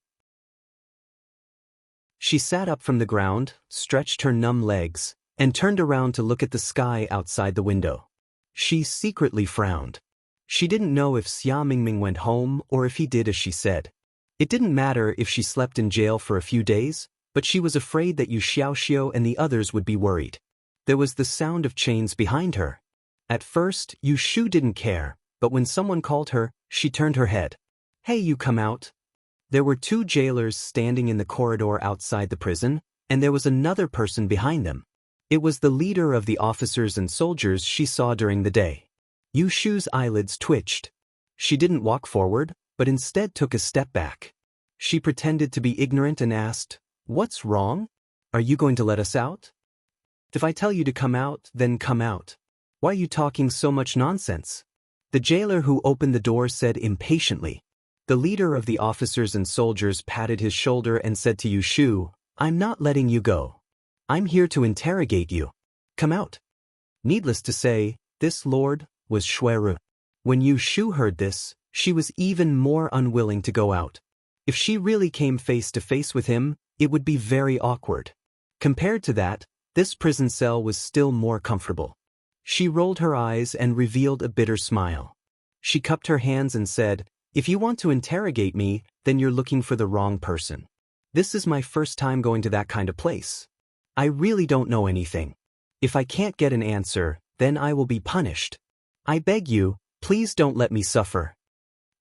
She sat up from the ground, stretched her numb legs, and turned around to look at the sky outside the window. She secretly frowned. She didn't know if Xia Mingming went home or if he did as she said. It didn't matter if she slept in jail for a few days, but she was afraid that Yu Xiaoxiu and the others would be worried. There was the sound of chains behind her. At first, Yu Shu didn't care, but when someone called her, she turned her head. "Hey, you come out." There were 2 jailers standing in the corridor outside the prison, and there was another person behind them. It was the leader of the officers and soldiers she saw during the day. Yu Shu's eyelids twitched. She didn't walk forward, but instead took a step back. She pretended to be ignorant and asked, "What's wrong? Are you going to let us out? If I tell you to come out, then come out. Why are you talking so much nonsense?" The jailer who opened the door said impatiently. The leader of the officers and soldiers patted his shoulder and said to Yu Shu, "I'm not letting you go. I'm here to interrogate you. Come out." Needless to say, this lord was Shuiru. When Yu Shu heard this, she was even more unwilling to go out. If she really came face to face with him, it would be very awkward. Compared to that, this prison cell was still more comfortable. She rolled her eyes and revealed a bitter smile. She cupped her hands and said, "If you want to interrogate me, then you're looking for the wrong person. This is my first time going to that kind of place. I really don't know anything. If I can't get an answer, then I will be punished. I beg you, please don't let me suffer."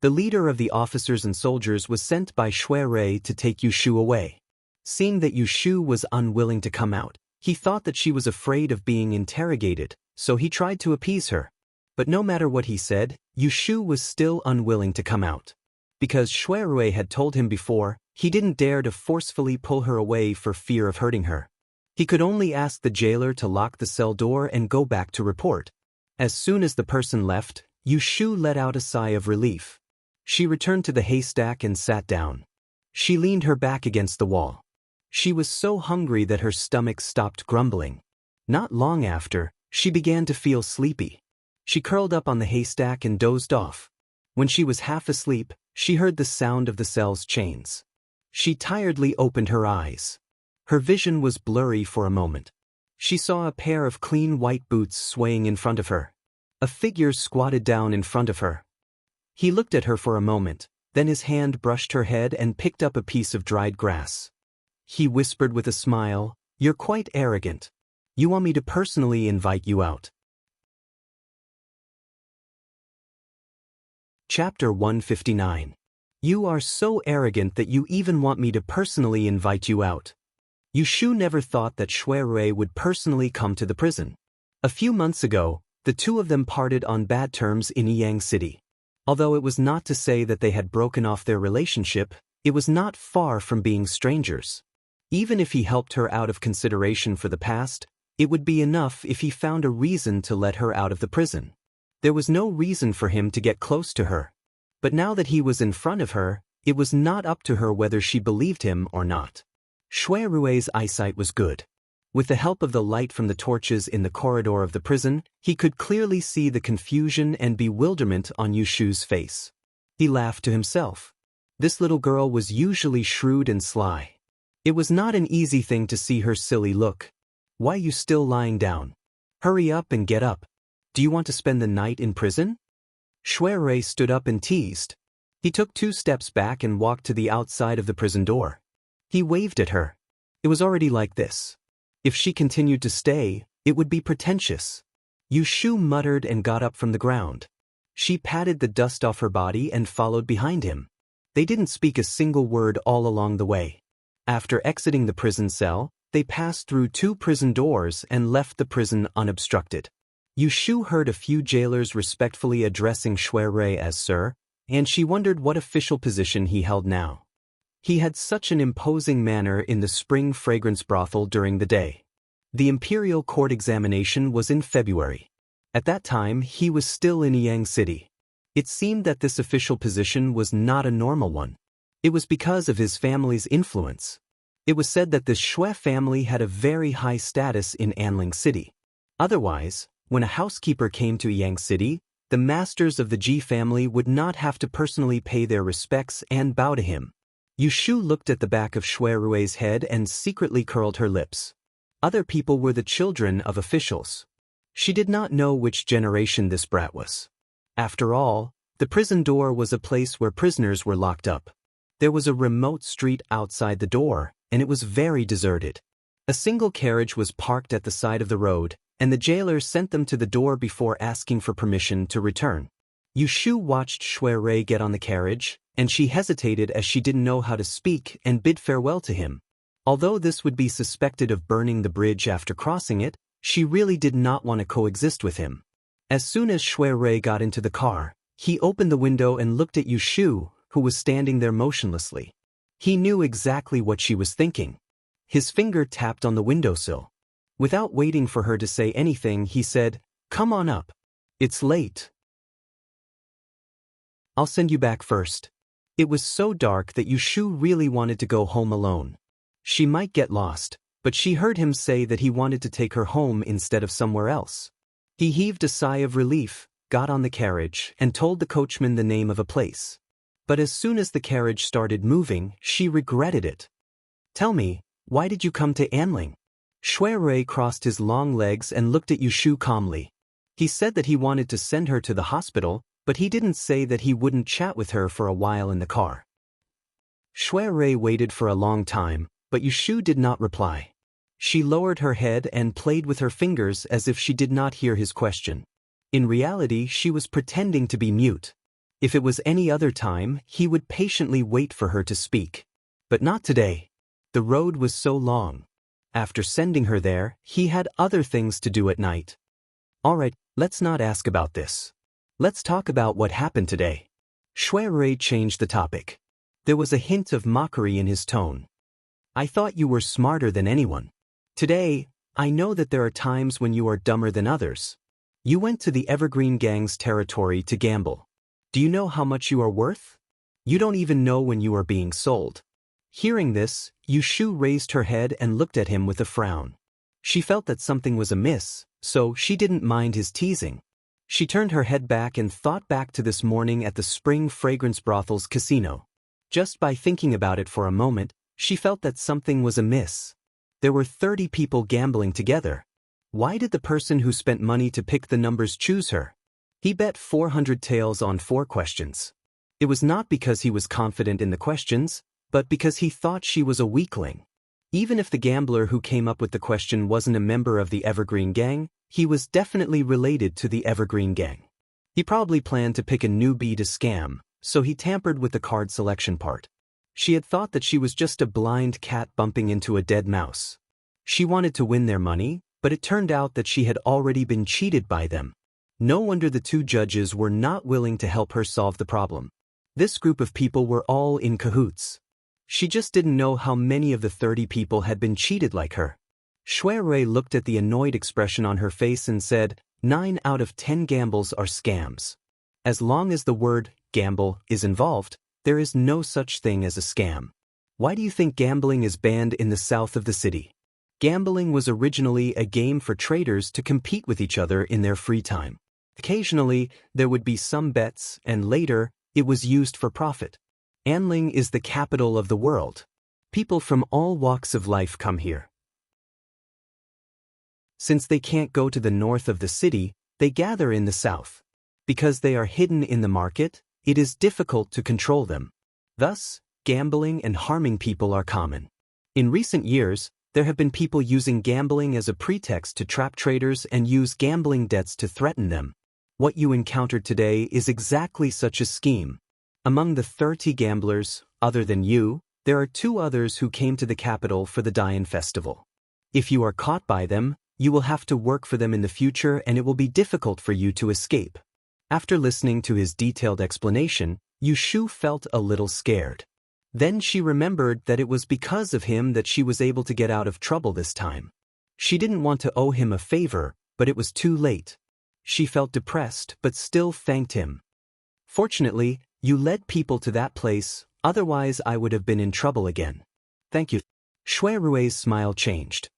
The leader of the officers and soldiers was sent by Shui Rei to take Yu Shu away. Seeing that Yu Shu was unwilling to come out, he thought that she was afraid of being interrogated, so he tried to appease her. But no matter what he said, Yushu was still unwilling to come out. Because Shuirui had told him before, he didn't dare to forcefully pull her away for fear of hurting her. He could only ask the jailer to lock the cell door and go back to report. As soon as the person left, Yushu let out a sigh of relief. She returned to the haystack and sat down. She leaned her back against the wall. She was so hungry that her stomach stopped grumbling. Not long after, she began to feel sleepy. She curled up on the haystack and dozed off. When she was half asleep, she heard the sound of the cell's chains. She tiredly opened her eyes. Her vision was blurry for a moment. She saw a pair of clean white boots swaying in front of her. A figure squatted down in front of her. He looked at her for a moment, then his hand brushed her head and picked up a piece of dried grass. He whispered with a smile, "You're quite arrogant. You want me to personally invite you out." Chapter 159. You are so arrogant that you even want me to personally invite you out. Yushu never thought that Shuirui would personally come to the prison. A few months ago, the two of them parted on bad terms in Yang City. Although it was not to say that they had broken off their relationship, it was not far from being strangers. Even if he helped her out of consideration for the past, it would be enough if he found a reason to let her out of the prison. There was no reason for him to get close to her. But now that he was in front of her, it was not up to her whether she believed him or not. Shuirui's eyesight was good. With the help of the light from the torches in the corridor of the prison, he could clearly see the confusion and bewilderment on Yushu's face. He laughed to himself. This little girl was usually shrewd and sly. It was not an easy thing to see her silly look. "Why are you still lying down? Hurry up and get up. Do you want to spend the night in prison?" Shuirui stood up and teased. He took 2 steps back and walked to the outside of the prison door. He waved at her. It was already like this. If she continued to stay, it would be pretentious. Yushu muttered and got up from the ground. She patted the dust off her body and followed behind him. They didn't speak a single word all along the way. After exiting the prison cell, they passed through 2 prison doors and left the prison unobstructed. Yushu heard a few jailers respectfully addressing Shuirui as Sir, and she wondered what official position he held now. He had such an imposing manner in the spring fragrance brothel during the day. The imperial court examination was in February. At that time, he was still in Yang City. It seemed that this official position was not a normal one. It was because of his family's influence. It was said that the Shui family had a very high status in Anling City. Otherwise, when a housekeeper came to Yang City, the masters of the Ji family would not have to personally pay their respects and bow to him. Yushu looked at the back of Shuirui's head and secretly curled her lips. Other people were the children of officials. She did not know which generation this brat was. After all, the prison door was a place where prisoners were locked up. There was a remote street outside the door, and it was very deserted. A single carriage was parked at the side of the road, and the jailer sent them to the door before asking for permission to return. Yushu watched Shuirui get on the carriage, and she hesitated as she didn't know how to speak and bid farewell to him. Although this would be suspected of burning the bridge after crossing it, she really did not want to coexist with him. As soon as Shuirui got into the car, he opened the window and looked at Yushu, who was standing there motionlessly. He knew exactly what she was thinking. His finger tapped on the windowsill. Without waiting for her to say anything, he said, "Come on up. It's late. I'll send you back first." It was so dark that Yushu really wanted to go home alone. She might get lost, but she heard him say that he wanted to take her home instead of somewhere else. He heaved a sigh of relief, got on the carriage, and told the coachman the name of a place. But as soon as the carriage started moving, she regretted it. "Tell me, why did you come to Anling?" Shuirui crossed his long legs and looked at Yushu calmly. He said that he wanted to send her to the hospital, but he didn't say that he wouldn't chat with her for a while in the car. Shuirui waited for a long time, but Yushu did not reply. She lowered her head and played with her fingers as if she did not hear his question. In reality, she was pretending to be mute. If it was any other time, he would patiently wait for her to speak. But not today. The road was so long. After sending her there, he had other things to do at night. "All right, Let's not ask about this. Let's talk about what happened today. Shui Rui changed the topic. There was a hint of mockery in his tone. I thought you were smarter than anyone. Today, I know that there are times when you are dumber than others. You went to the Evergreen Gang's territory to gamble. Do you know how much you are worth? You don't even know when you are being sold. Hearing this, Yushu raised her head and looked at him with a frown. She felt that something was amiss, so she didn't mind his teasing. She turned her head back and thought back to this morning at the Spring Fragrance Brothels casino. Just by thinking about it for a moment, she felt that something was amiss. There were 30 people gambling together. Why did the person who spent money to pick the numbers choose her? He bet 400 taels on 4 questions. It was not because he was confident in the questions, but because he thought she was a weakling. Even if the gambler who came up with the question wasn't a member of the Evergreen Gang, he was definitely related to the Evergreen Gang. He probably planned to pick a newbie to scam, so he tampered with the card selection part. She had thought that she was just a blind cat bumping into a dead mouse. She wanted to win their money, but it turned out that she had already been cheated by them. No wonder the 2 judges were not willing to help her solve the problem. This group of people were all in cahoots. She just didn't know how many of the 30 people had been cheated like her. Shui Rui looked at the annoyed expression on her face and said, 9 out of 10 gambles are scams. As long as the word gamble is involved, there is no such thing as a scam. Why do you think gambling is banned in the south of the city? Gambling was originally a game for traders to compete with each other in their free time. Occasionally, there would be some bets, and later, it was used for profit. Anling is the capital of the world. People from all walks of life come here. Since they can't go to the north of the city, they gather in the south. Because they are hidden in the market, it is difficult to control them. Thus, gambling and harming people are common. In recent years, there have been people using gambling as a pretext to trap traders and use gambling debts to threaten them. What you encountered today is exactly such a scheme. Among the 30 gamblers, other than you, there are 2 others who came to the capital for the Dian festival. If you are caught by them, you will have to work for them in the future and it will be difficult for you to escape. After listening to his detailed explanation, Yushu felt a little scared. Then she remembered that it was because of him that she was able to get out of trouble this time. She didn't want to owe him a favor, but it was too late. She felt depressed but still thanked him. Fortunately, you led people to that place, otherwise I would have been in trouble again. Thank you. Shui Rui's smile changed.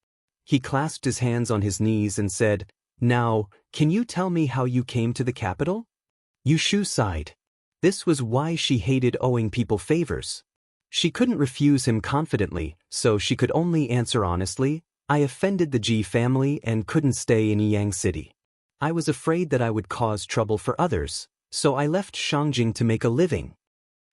He clasped his hands on his knees and said, Now, can you tell me how you came to the capital? Yushu sighed. This was why she hated owing people favors. She couldn't refuse him confidently, so she could only answer honestly, I offended the Ji family and couldn't stay in Yang City. I was afraid that I would cause trouble for others, so I left Shangjing to make a living.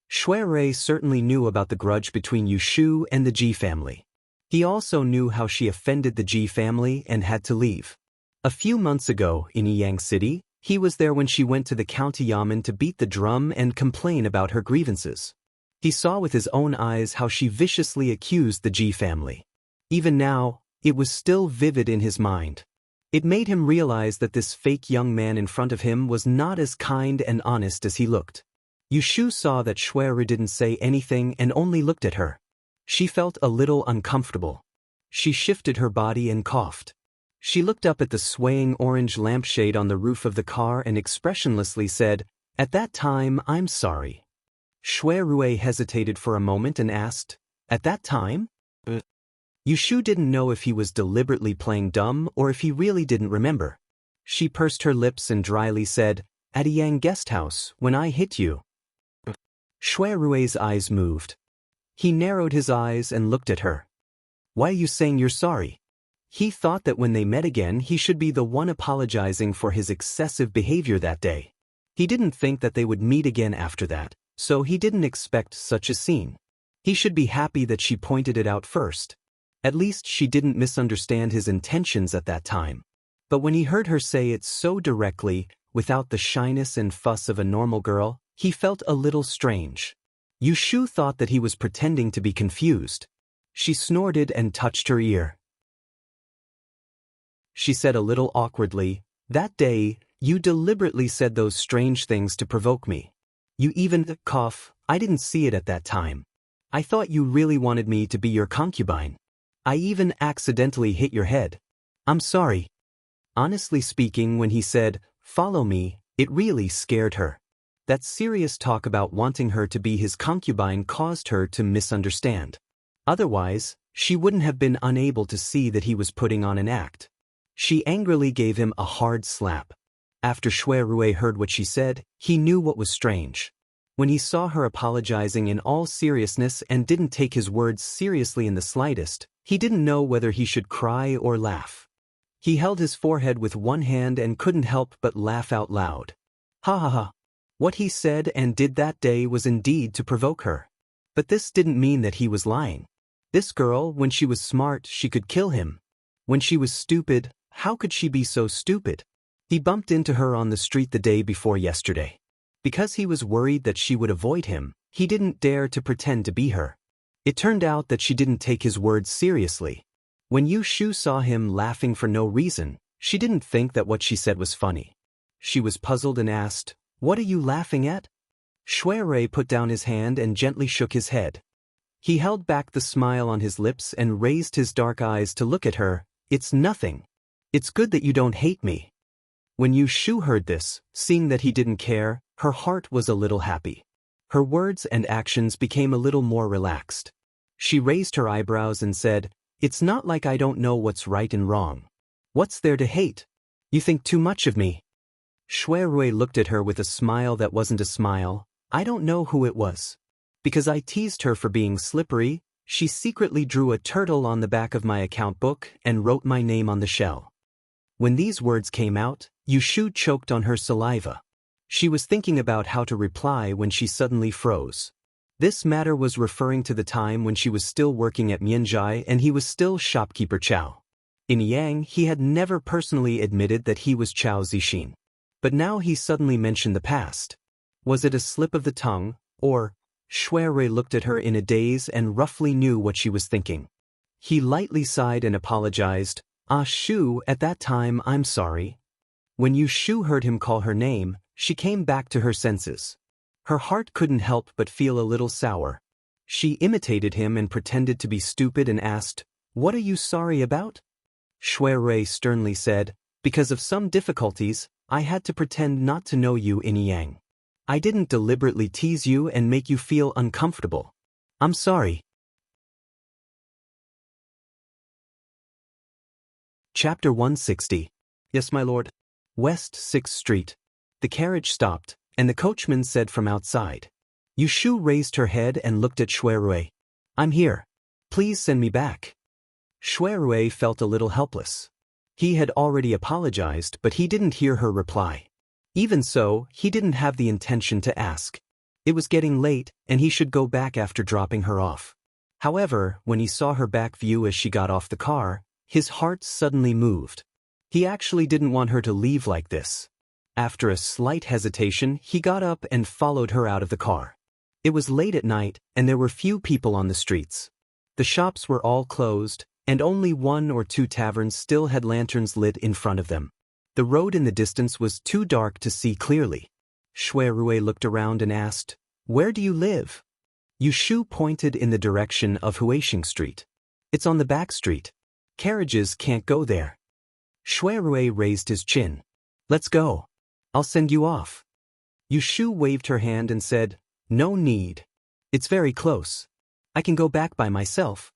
Shui Rui certainly knew about the grudge between Yushu and the Ji family. He also knew how she offended the Ji family and had to leave. A few months ago, in Yang City, he was there when she went to the county yamen to beat the drum and complain about her grievances. He saw with his own eyes how she viciously accused the Ji family. Even now, it was still vivid in his mind. It made him realize that this fake young man in front of him was not as kind and honest as he looked. Yushu saw that Shui Rui didn't say anything and only looked at her. She felt a little uncomfortable. She shifted her body and coughed. She looked up at the swaying orange lampshade on the roof of the car and expressionlessly said, At that time, I'm sorry. Shui Rui hesitated for a moment and asked, At that time? Yushu didn't know if he was deliberately playing dumb or if he really didn't remember. She pursed her lips and dryly said, At a Yang guest house, when I hit you. Shui Rui's eyes moved. He narrowed his eyes and looked at her. Why are you saying you're sorry? He thought that when they met again he should be the one apologizing for his excessive behavior that day. He didn't think that they would meet again after that, so he didn't expect such a scene. He should be happy that she pointed it out first. At least she didn't misunderstand his intentions at that time. But when he heard her say it so directly, without the shyness and fuss of a normal girl, he felt a little strange. Yushu thought that he was pretending to be confused. She snorted and touched her ear. She said a little awkwardly, That day, You deliberately said those strange things to provoke me. You even cough. I didn't see it at that time. I thought you really wanted me to be your concubine. I even accidentally hit your head. I'm sorry. Honestly speaking, when he said, "Follow me," it really scared her. That serious talk about wanting her to be his concubine caused her to misunderstand. Otherwise, she wouldn't have been unable to see that he was putting on an act. She angrily gave him a hard slap. After Shui Rui heard what she said, he knew what was strange. When he saw her apologizing in all seriousness and didn't take his words seriously in the slightest, he didn't know whether he should cry or laugh. He held his forehead with one hand and couldn't help but laugh out loud. Ha ha ha. What he said and did that day was indeed to provoke her. But this didn't mean that he was lying. This girl, when she was smart, she could kill him. When she was stupid, how could she be so stupid? He bumped into her on the street the day before yesterday. Because he was worried that she would avoid him, he didn't dare to pretend to be her. It turned out that she didn't take his words seriously. When Yu Shu saw him laughing for no reason, she didn't think that what she said was funny. She was puzzled and asked, "What are you laughing at?" Shui Rui put down his hand and gently shook his head. He held back the smile on his lips and raised his dark eyes to look at her. "It's nothing. It's good that you don't hate me." When Yu Shu heard this, seeing that he didn't care, her heart was a little happy. Her words and actions became a little more relaxed. She raised her eyebrows and said, "It's not like I don't know what's right and wrong. What's there to hate? You think too much of me." Shui Rui looked at her with a smile that wasn't a smile. "I don't know who it was. Because I teased her for being slippery, she secretly drew a turtle on the back of my account book and wrote my name on the shell." When these words came out, Yu Shu choked on her saliva. She was thinking about how to reply when she suddenly froze. This matter was referring to the time when she was still working at Mianzhai and he was still shopkeeper Chao. In Yang, he had never personally admitted that he was Chao Zixin. But now he suddenly mentioned the past. Was it a slip of the tongue, or? Shui Rui looked at her in a daze and roughly knew what she was thinking. He lightly sighed and apologized. "Ah Shu, at that time I'm sorry." When Yu Shu heard him call her name, she came back to her senses. Her heart couldn't help but feel a little sour. She imitated him and pretended to be stupid and asked, "What are you sorry about?" Shui Rui sternly said, "Because of some difficulties, I had to pretend not to know you in Yang. I didn't deliberately tease you and make you feel uncomfortable. I'm sorry." Chapter 160. Yes, my lord. West 6th Street. The carriage stopped, and the coachman said from outside. Yu Shu raised her head and looked at Shui Rui. "I'm here. Please send me back." Shui Rui felt a little helpless. He had already apologized, but he didn't hear her reply. Even so, he didn't have the intention to ask. It was getting late, and he should go back after dropping her off. However, when he saw her back view as she got off the car, his heart suddenly moved. He actually didn't want her to leave like this. After a slight hesitation, he got up and followed her out of the car. It was late at night, and there were few people on the streets. The shops were all closed, and only 1 or 2 taverns still had lanterns lit in front of them. The road in the distance was too dark to see clearly. Shui Rui looked around and asked, "Where do you live?" Yu Shu pointed in the direction of Huixing Street. "It's on the back street. Carriages can't go there." Shui Rui raised his chin. "Let's go. I'll send you off." Yu Shu waved her hand and said, "No need. It's very close. I can go back by myself."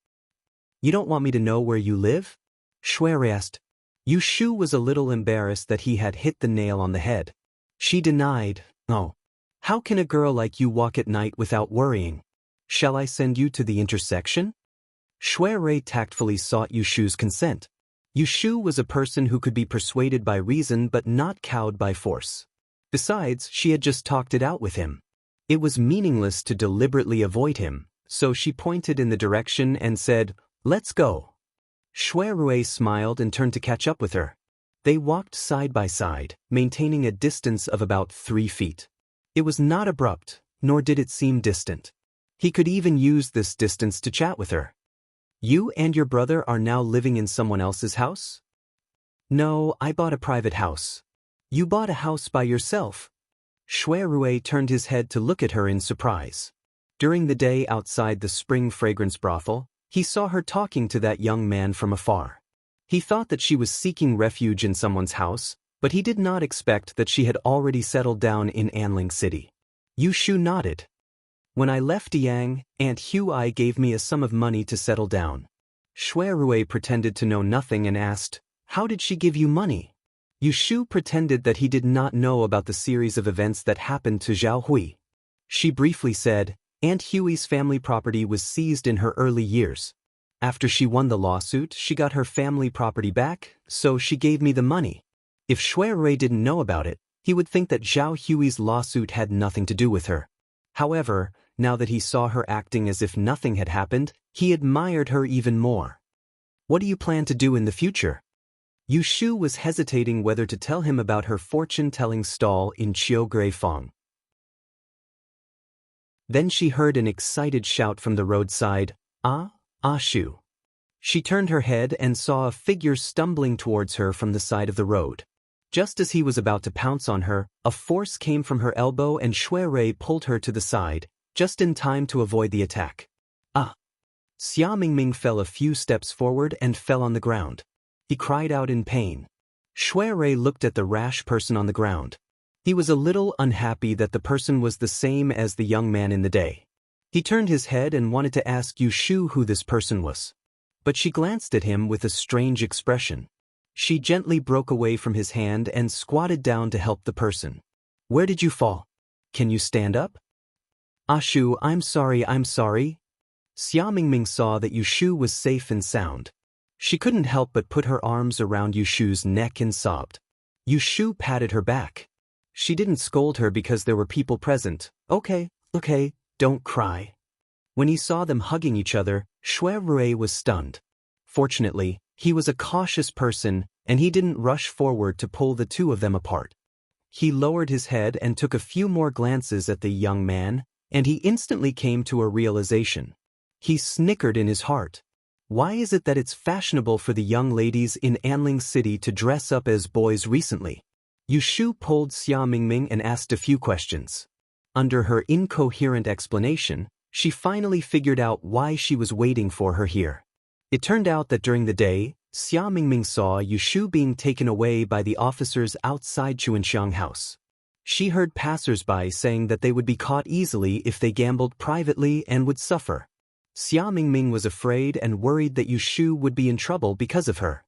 "You don't want me to know where you live?" Shui Rui asked. Yu Shu was a little embarrassed that he had hit the nail on the head. She denied, "Oh. How can a girl like you walk at night without worrying? Shall I send you to the intersection?" Shui Rui tactfully sought Yu Shu's consent. Yu Shu was a person who could be persuaded by reason but not cowed by force. Besides, she had just talked it out with him. It was meaningless to deliberately avoid him, so she pointed in the direction and said, "Let's go." Shui Rui smiled and turned to catch up with her. They walked side by side, maintaining a distance of about 3 feet. It was not abrupt, nor did it seem distant. He could even use this distance to chat with her. "You and your brother are now living in someone else's house?" "No, I bought a private house." You bought a house by yourself. Shui Rui turned his head to look at her in surprise. During the day outside the spring fragrance brothel, he saw her talking to that young man from afar. He thought that she was seeking refuge in someone's house, but he did not expect that she had already settled down in Anling City. Yu Shu nodded. When I left Yang, Aunt Hui gave me a sum of money to settle down. Shui Rui pretended to know nothing and asked, "How did she give you money?" Yu Shu pretended that he did not know about the series of events that happened to Zhao Hui. She briefly said, Aunt Hui's family property was seized in her early years. After she won the lawsuit, she got her family property back, so she gave me the money. If Shui Rui didn't know about it, he would think that Zhao Hui's lawsuit had nothing to do with her. However, now that he saw her acting as if nothing had happened, he admired her even more. What do you plan to do in the future? Yu Shu was hesitating whether to tell him about her fortune-telling stall in Chiugreifeng. Then she heard an excited shout from the roadside, "Ah, Ah Shu." She turned her head and saw a figure stumbling towards her from the side of the road. Just as he was about to pounce on her, a force came from her elbow and Shui Rui pulled her to the side, just in time to avoid the attack. Ah! Xia Mingming fell a few steps forward and fell on the ground. He cried out in pain. Shui Rui looked at the rash person on the ground. He was a little unhappy that the person was the same as the young man in the day. He turned his head and wanted to ask Yu Shu who this person was. But she glanced at him with a strange expression. She gently broke away from his hand and squatted down to help the person. "Where did you fall? Can you stand up?" "Ah Shu, I'm sorry. Xia Mingming saw that Yu Shu was safe and sound. She couldn't help but put her arms around Yu Shu's neck and sobbed. Yu Shu patted her back. She didn't scold her because there were people present. Okay, don't cry." When he saw them hugging each other, Shui Rui was stunned. Fortunately, he was a cautious person, and he didn't rush forward to pull the two of them apart. He lowered his head and took a few more glances at the young man, and he instantly came to a realization. He snickered in his heart. Why is it that it's fashionable for the young ladies in Anling City to dress up as boys recently? Yu Shu pulled Xia Mingming and asked a few questions. Under her incoherent explanation, she finally figured out why she was waiting for her here. It turned out that during the day, Xia Mingming saw Yu Shu being taken away by the officers outside Chuanxiang House. She heard passers-by saying that they would be caught easily if they gambled privately and would suffer. Xia Mingming was afraid and worried that Yu Shu would be in trouble because of her.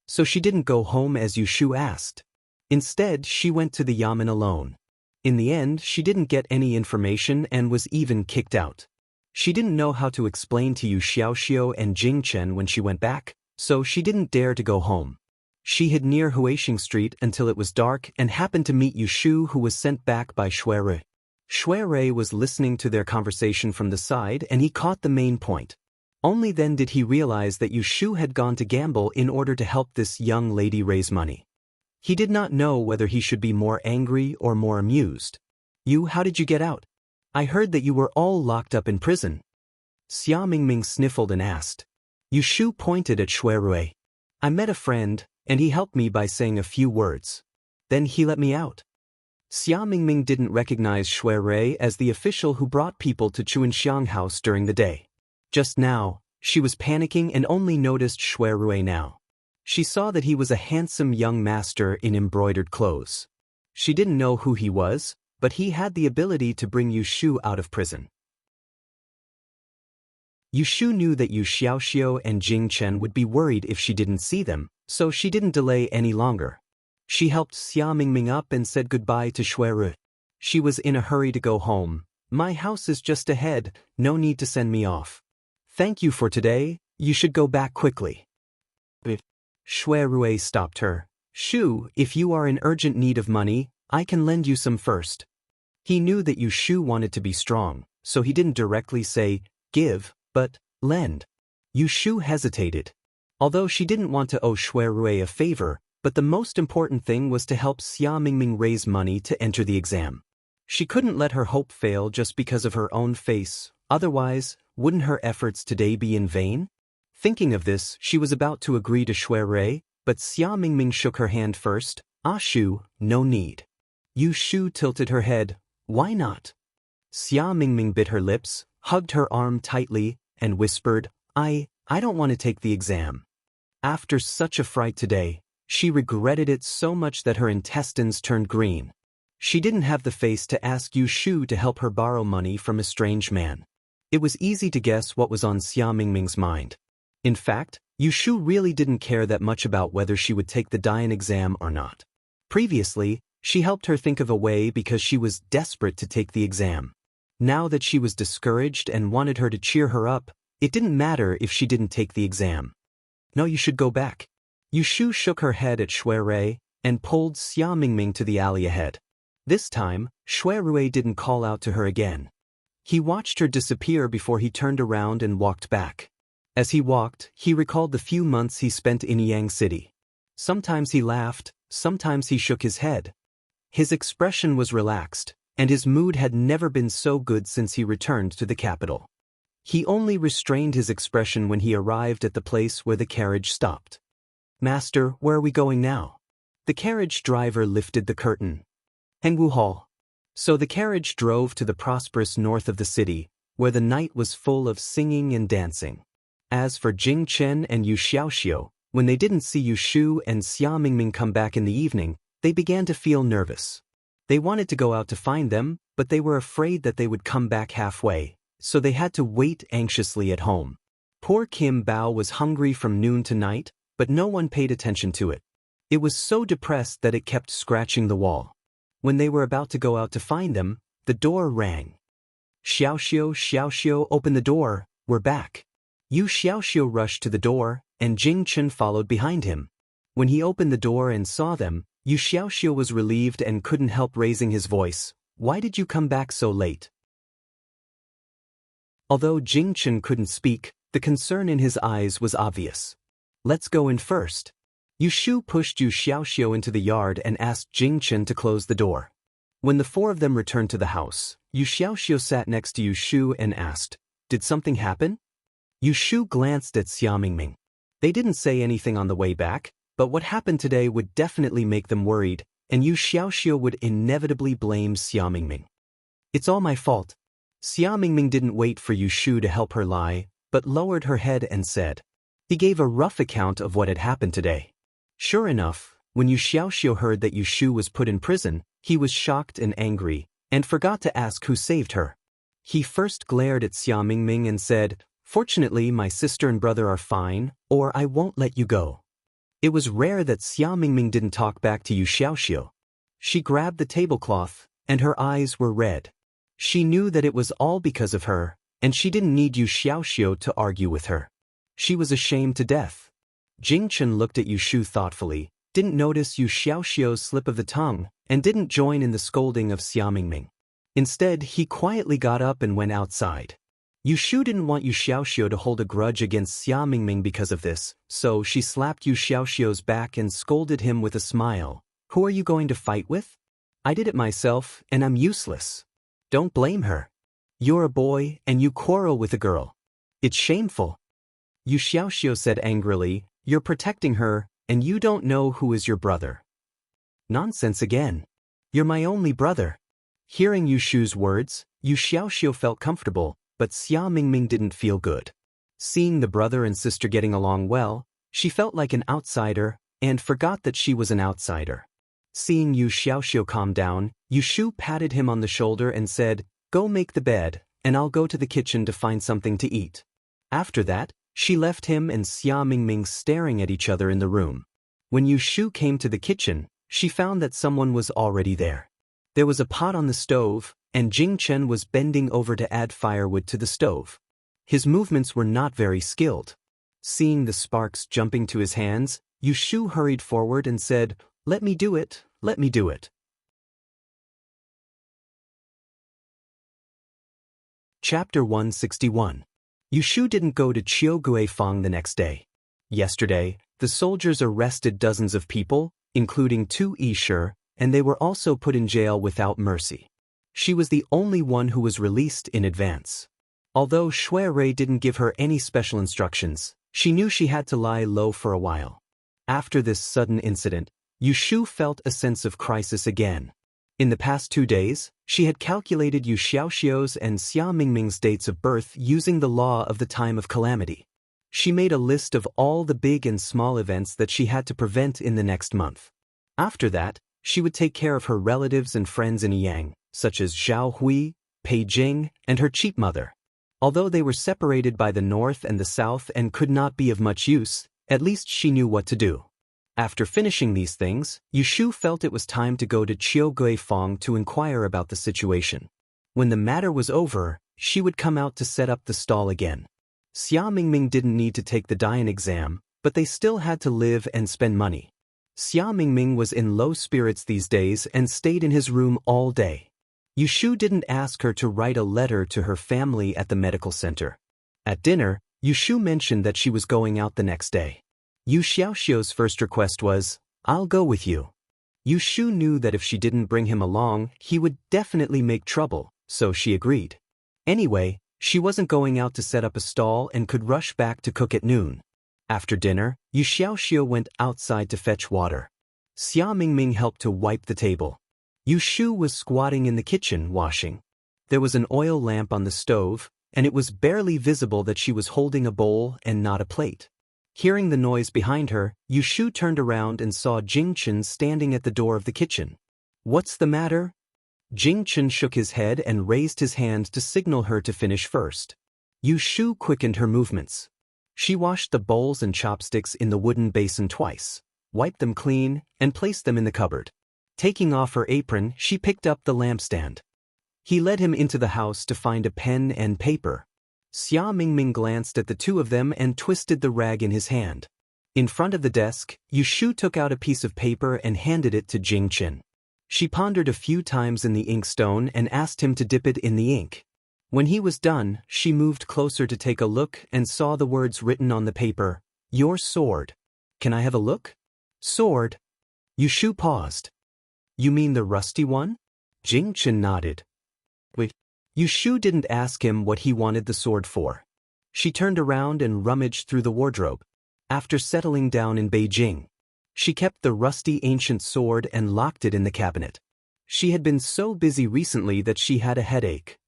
So she didn't go home as Yu Shu asked. Instead, she went to the yamen alone. In the end, she didn't get any information and was even kicked out. She didn't know how to explain to Yu Xiaoxiu and Jing Chen when she went back, so she didn't dare to go home. She hid near Huixing Street until it was dark and happened to meet Yu Shu, who was sent back by Shui Rui. Shui Rui was listening to their conversation from the side and he caught the main point. Only then did he realize that Yu Shu had gone to gamble in order to help this young lady raise money. He did not know whether he should be more angry or more amused. "You, how did you get out? I heard that you were all locked up in prison." Xia Mingming sniffled and asked. Yu Shu pointed at Shui Rui. "I met a friend, and he helped me by saying a few words. Then he let me out." Xia Mingming didn't recognize Shui Rui as the official who brought people to Chuanxiang House during the day. Just now, she was panicking and only noticed Shui Rui now. She saw that he was a handsome young master in embroidered clothes. She didn't know who he was, but he had the ability to bring Yu Shu out of prison. Yu Shu knew that Yu Xiaoxiu and Jing Chen would be worried if she didn't see them, so she didn't delay any longer. She helped Xia Mingming up and said goodbye to Shui Rui. She was in a hurry to go home. "My house is just ahead, no need to send me off. Thank you for today, you should go back quickly." Shui Rui stopped her. "Shu, if you are in urgent need of money, I can lend you some first." He knew that Yu Shu wanted to be strong, so he didn't directly say, "Give," but "lend." Yu Shu hesitated. Although she didn't want to owe Shui Rui a favor, but the most important thing was to help Xia Mingming raise money to enter the exam. She couldn't let her hope fail just because of her own face, otherwise, wouldn't her efforts today be in vain? Thinking of this, she was about to agree to Shui Rui, but Xia Mingming shook her hand first. Ah Shu, no need. Yu Shu tilted her head. Why not? Xia Mingming bit her lips, hugged her arm tightly, and whispered, I don't want to take the exam. After such a fright today, she regretted it so much that her intestines turned green. She didn't have the face to ask Yu Shu to help her borrow money from a strange man. It was easy to guess what was on Xia Mingming's mind. In fact, Yu Shu really didn't care that much about whether she would take the Dian exam or not. Previously, she helped her think of a way because she was desperate to take the exam. Now that she was discouraged and wanted her to cheer her up, it didn't matter if she didn't take the exam. No, you should go back. Yu Shu shook her head at Shui Rui and pulled Xia Mingming to the alley ahead. This time, Shui Rui didn't call out to her again. He watched her disappear before he turned around and walked back. As he walked, he recalled the few months he spent in Yang City. Sometimes he laughed, sometimes he shook his head. His expression was relaxed, and his mood had never been so good since he returned to the capital. He only restrained his expression when he arrived at the place where the carriage stopped. Master, where are we going now? The carriage driver lifted the curtain. Hengwu Hall. So the carriage drove to the prosperous north of the city, where the night was full of singing and dancing. As for Jing Chen and Yu Xiaoxiu, when they didn't see Yu Shu and Xia Mingming come back in the evening, they began to feel nervous. They wanted to go out to find them, but they were afraid that they would come back halfway, so they had to wait anxiously at home. Poor Kim Bao was hungry from noon to night, but no one paid attention to it. It was so depressed that it kept scratching the wall. When they were about to go out to find them, the door rang. Xiaoxiu, open the door, we're back. Yu Xiaoxiu rushed to the door, and Jing Chen followed behind him. When he opened the door and saw them, Yu Xiaoxiu was relieved and couldn't help raising his voice. Why did you come back so late? Although Jing Chen couldn't speak, the concern in his eyes was obvious. Let's go in first. Yu Shu pushed Yu Xiaoxiu into the yard and asked Jing Chen to close the door. When the four of them returned to the house, Yu Xiaoxiu sat next to Yu Shu and asked, Did something happen? Yu Shu glanced at Xia Mingming. They didn't say anything on the way back, but what happened today would definitely make them worried, and Yu Xiaoxiu would inevitably blame Xia Mingming. It's all my fault. Xia Mingming didn't wait for Yu Shu to help her lie, but lowered her head and said. He gave a rough account of what had happened today. Sure enough, when Yu Xiaoxiu heard that Yu Shu was put in prison, he was shocked and angry, and forgot to ask who saved her. He first glared at Xia Mingming and said, Fortunately, my sister and brother are fine, or I won't let you go. It was rare that Xia Mingming didn't talk back to Yu Xiaoxiu. She grabbed the tablecloth, and her eyes were red. She knew that it was all because of her, and she didn't need Yu Xiaoxiu to argue with her. She was ashamed to death. Jing Chen looked at Yu Shu thoughtfully, didn't notice Yu Xiaoxiu's slip of the tongue, and didn't join in the scolding of Xia Mingming. Instead, he quietly got up and went outside. Yu Shu didn't want Yu Xiaoxiu to hold a grudge against Xia Mingming because of this, so she slapped Yu Xiaoxiu's back and scolded him with a smile. Who are you going to fight with? I did it myself, and I'm useless. Don't blame her. You're a boy, and you quarrel with a girl. It's shameful. Yu Xiaoxiu said angrily, You're protecting her, and you don't know who is your brother. Nonsense again. You're my only brother. Hearing Yu Shu's words, Yu Xiaoxiu felt comfortable, but Xia Mingming didn't feel good. Seeing the brother and sister getting along well, she felt like an outsider, and forgot that she was an outsider. Seeing Yu Xiaoxiu calm down, Yu Shu patted him on the shoulder and said, Go make the bed, and I'll go to the kitchen to find something to eat. After that, she left him and Xia Mingming staring at each other in the room. When Yu Shu came to the kitchen, she found that someone was already there. There was a pot on the stove, and Jing Chen was bending over to add firewood to the stove. His movements were not very skilled. Seeing the sparks jumping to his hands, Yu Shu hurried forward and said, Let me do it, let me do it. Chapter 161. Yu Shu didn't go to Qiuguifang the next day. Yesterday, the soldiers arrested dozens of people, including 2 Yishur, and they were also put in jail without mercy. She was the only one who was released in advance. Although Shui Rui didn't give her any special instructions, she knew she had to lie low for a while. After this sudden incident, Yushu felt a sense of crisis again. In the past 2 days, she had calculated Yu Xiaoxiu's and Xia Mingming's dates of birth using the law of the time of calamity. She made a list of all the big and small events that she had to prevent in the next month. After that, she would take care of her relatives and friends in Yang, such as Zhao Hui, Pei Jing, and her cheap mother. Although they were separated by the north and the south and could not be of much use, at least she knew what to do. After finishing these things, Yushu felt it was time to go to Qiuguifang to inquire about the situation. When the matter was over, she would come out to set up the stall again. Xia Mingming didn't need to take the Dian exam, but they still had to live and spend money. Xia Mingming was in low spirits these days and stayed in his room all day. Yushu didn't ask her to write a letter to her family at the medical center. At dinner, Yushu mentioned that she was going out the next day. Yu Xiaoxiu's first request was, "I'll go with you." Yushu knew that if she didn't bring him along, he would definitely make trouble, so she agreed. Anyway, she wasn't going out to set up a stall and could rush back to cook at noon. After dinner, Yu Xiaoxiu went outside to fetch water. Xia Mingming helped to wipe the table. Yushu was squatting in the kitchen washing. There was an oil lamp on the stove, and it was barely visible that she was holding a bowl and not a plate. Hearing the noise behind her, Yushu turned around and saw Jingchen standing at the door of the kitchen. "What's the matter?" Jingchen shook his head and raised his hand to signal her to finish first. Yushu quickened her movements. She washed the bowls and chopsticks in the wooden basin twice, wiped them clean, and placed them in the cupboard. Taking off her apron, she picked up the lampstand. He led him into the house to find a pen and paper. Xia Mingming glanced at the two of them and twisted the rag in his hand. In front of the desk, Yushu took out a piece of paper and handed it to Jingchen. She pondered a few times in the inkstone and asked him to dip it in the ink. When he was done, she moved closer to take a look and saw the words written on the paper, "Your sword." "Can I have a look?" "Sword?" Yushu paused. "You mean the rusty one?" Jingchen nodded. "Wait." Yushu didn't ask him what he wanted the sword for. She turned around and rummaged through the wardrobe. After settling down in Beijing, she kept the rusty ancient sword and locked it in the cabinet. She had been so busy recently that she had a headache.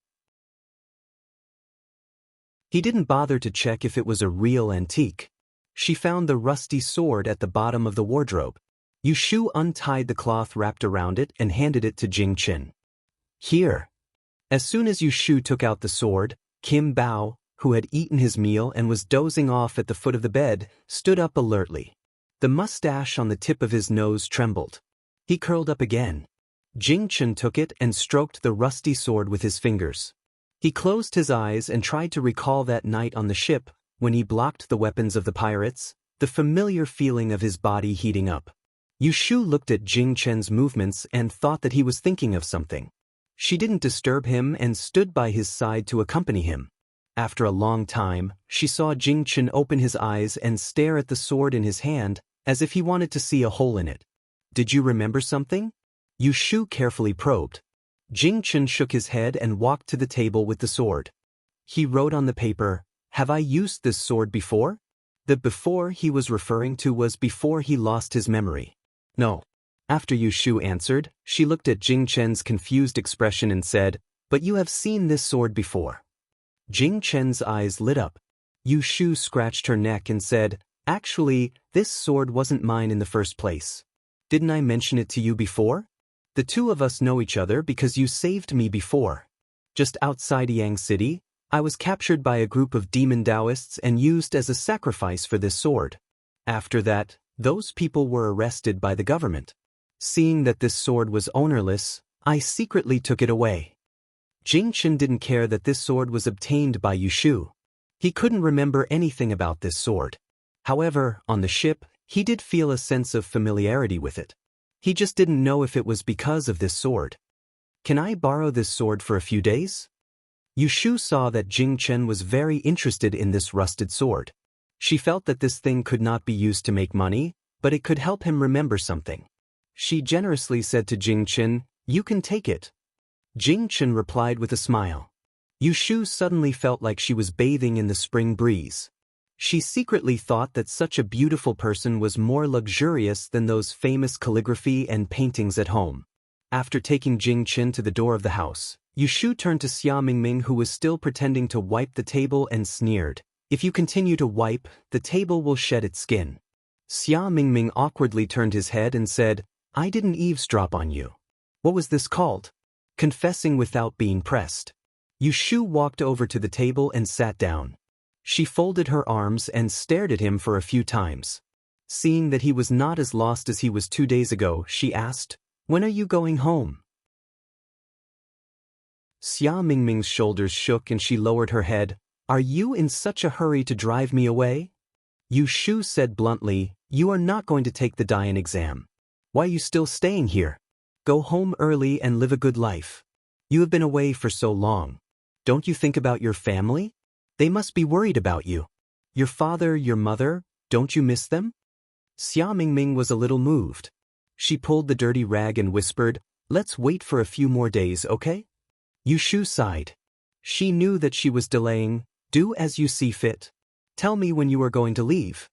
He didn't bother to check if it was a real antique. She found the rusty sword at the bottom of the wardrobe. Yushu untied the cloth wrapped around it and handed it to Jingchen. "Here." As soon as Yushu took out the sword, Kim Bao, who had eaten his meal and was dozing off at the foot of the bed, stood up alertly. The mustache on the tip of his nose trembled. He curled up again. Jingchen took it and stroked the rusty sword with his fingers. He closed his eyes and tried to recall that night on the ship, when he blocked the weapons of the pirates, the familiar feeling of his body heating up. Yushu looked at Jingchen's movements and thought that he was thinking of something. She didn't disturb him and stood by his side to accompany him. After a long time, she saw Jingchen open his eyes and stare at the sword in his hand, as if he wanted to see a hole in it. "Did you remember something?" Yushu carefully probed. Jingchen shook his head and walked to the table with the sword. He wrote on the paper, "Have I used this sword before?" The before he was referring to was before he lost his memory. "No." After Yushu answered, she looked at Jingchen's confused expression and said, "But you have seen this sword before." Jingchen's eyes lit up. Yushu scratched her neck and said, "Actually, this sword wasn't mine in the first place. Didn't I mention it to you before? The two of us know each other because you saved me before. Just outside Yang City, I was captured by a group of demon Taoists and used as a sacrifice for this sword. After that, those people were arrested by the government. Seeing that this sword was ownerless, I secretly took it away." Jingchen didn't care that this sword was obtained by Yushu. He couldn't remember anything about this sword. However, on the ship, he did feel a sense of familiarity with it. He just didn't know if it was because of this sword. "Can I borrow this sword for a few days?" Yushu saw that Jingchen was very interested in this rusted sword. She felt that this thing could not be used to make money, but it could help him remember something. She generously said to Jingchen, "You can take it." Jingchen replied with a smile. Yushu suddenly felt like she was bathing in the spring breeze. She secretly thought that such a beautiful person was more luxurious than those famous calligraphy and paintings at home. After taking Jing Qin to the door of the house, Yushu turned to Xia Mingming, who was still pretending to wipe the table, and sneered, "If you continue to wipe, the table will shed its skin." Xia Mingming awkwardly turned his head and said, "I didn't eavesdrop on you." What was this called? Confessing without being pressed. Yushu walked over to the table and sat down. She folded her arms and stared at him for a few times. Seeing that he was not as lost as he was 2 days ago, she asked, "When are you going home?" Xia Mingming's shoulders shook and she lowered her head. "Are you in such a hurry to drive me away?" Yushu said bluntly, "You are not going to take the Dian exam. Why are you still staying here? Go home early and live a good life. You have been away for so long. Don't you think about your family? They must be worried about you. Your father, your mother, don't you miss them?" Xia Mingming was a little moved. She pulled the dirty rag and whispered, "Let's wait for a few more days, okay?" Yushu sighed. She knew that she was delaying. "Do as you see fit. Tell me when you are going to leave."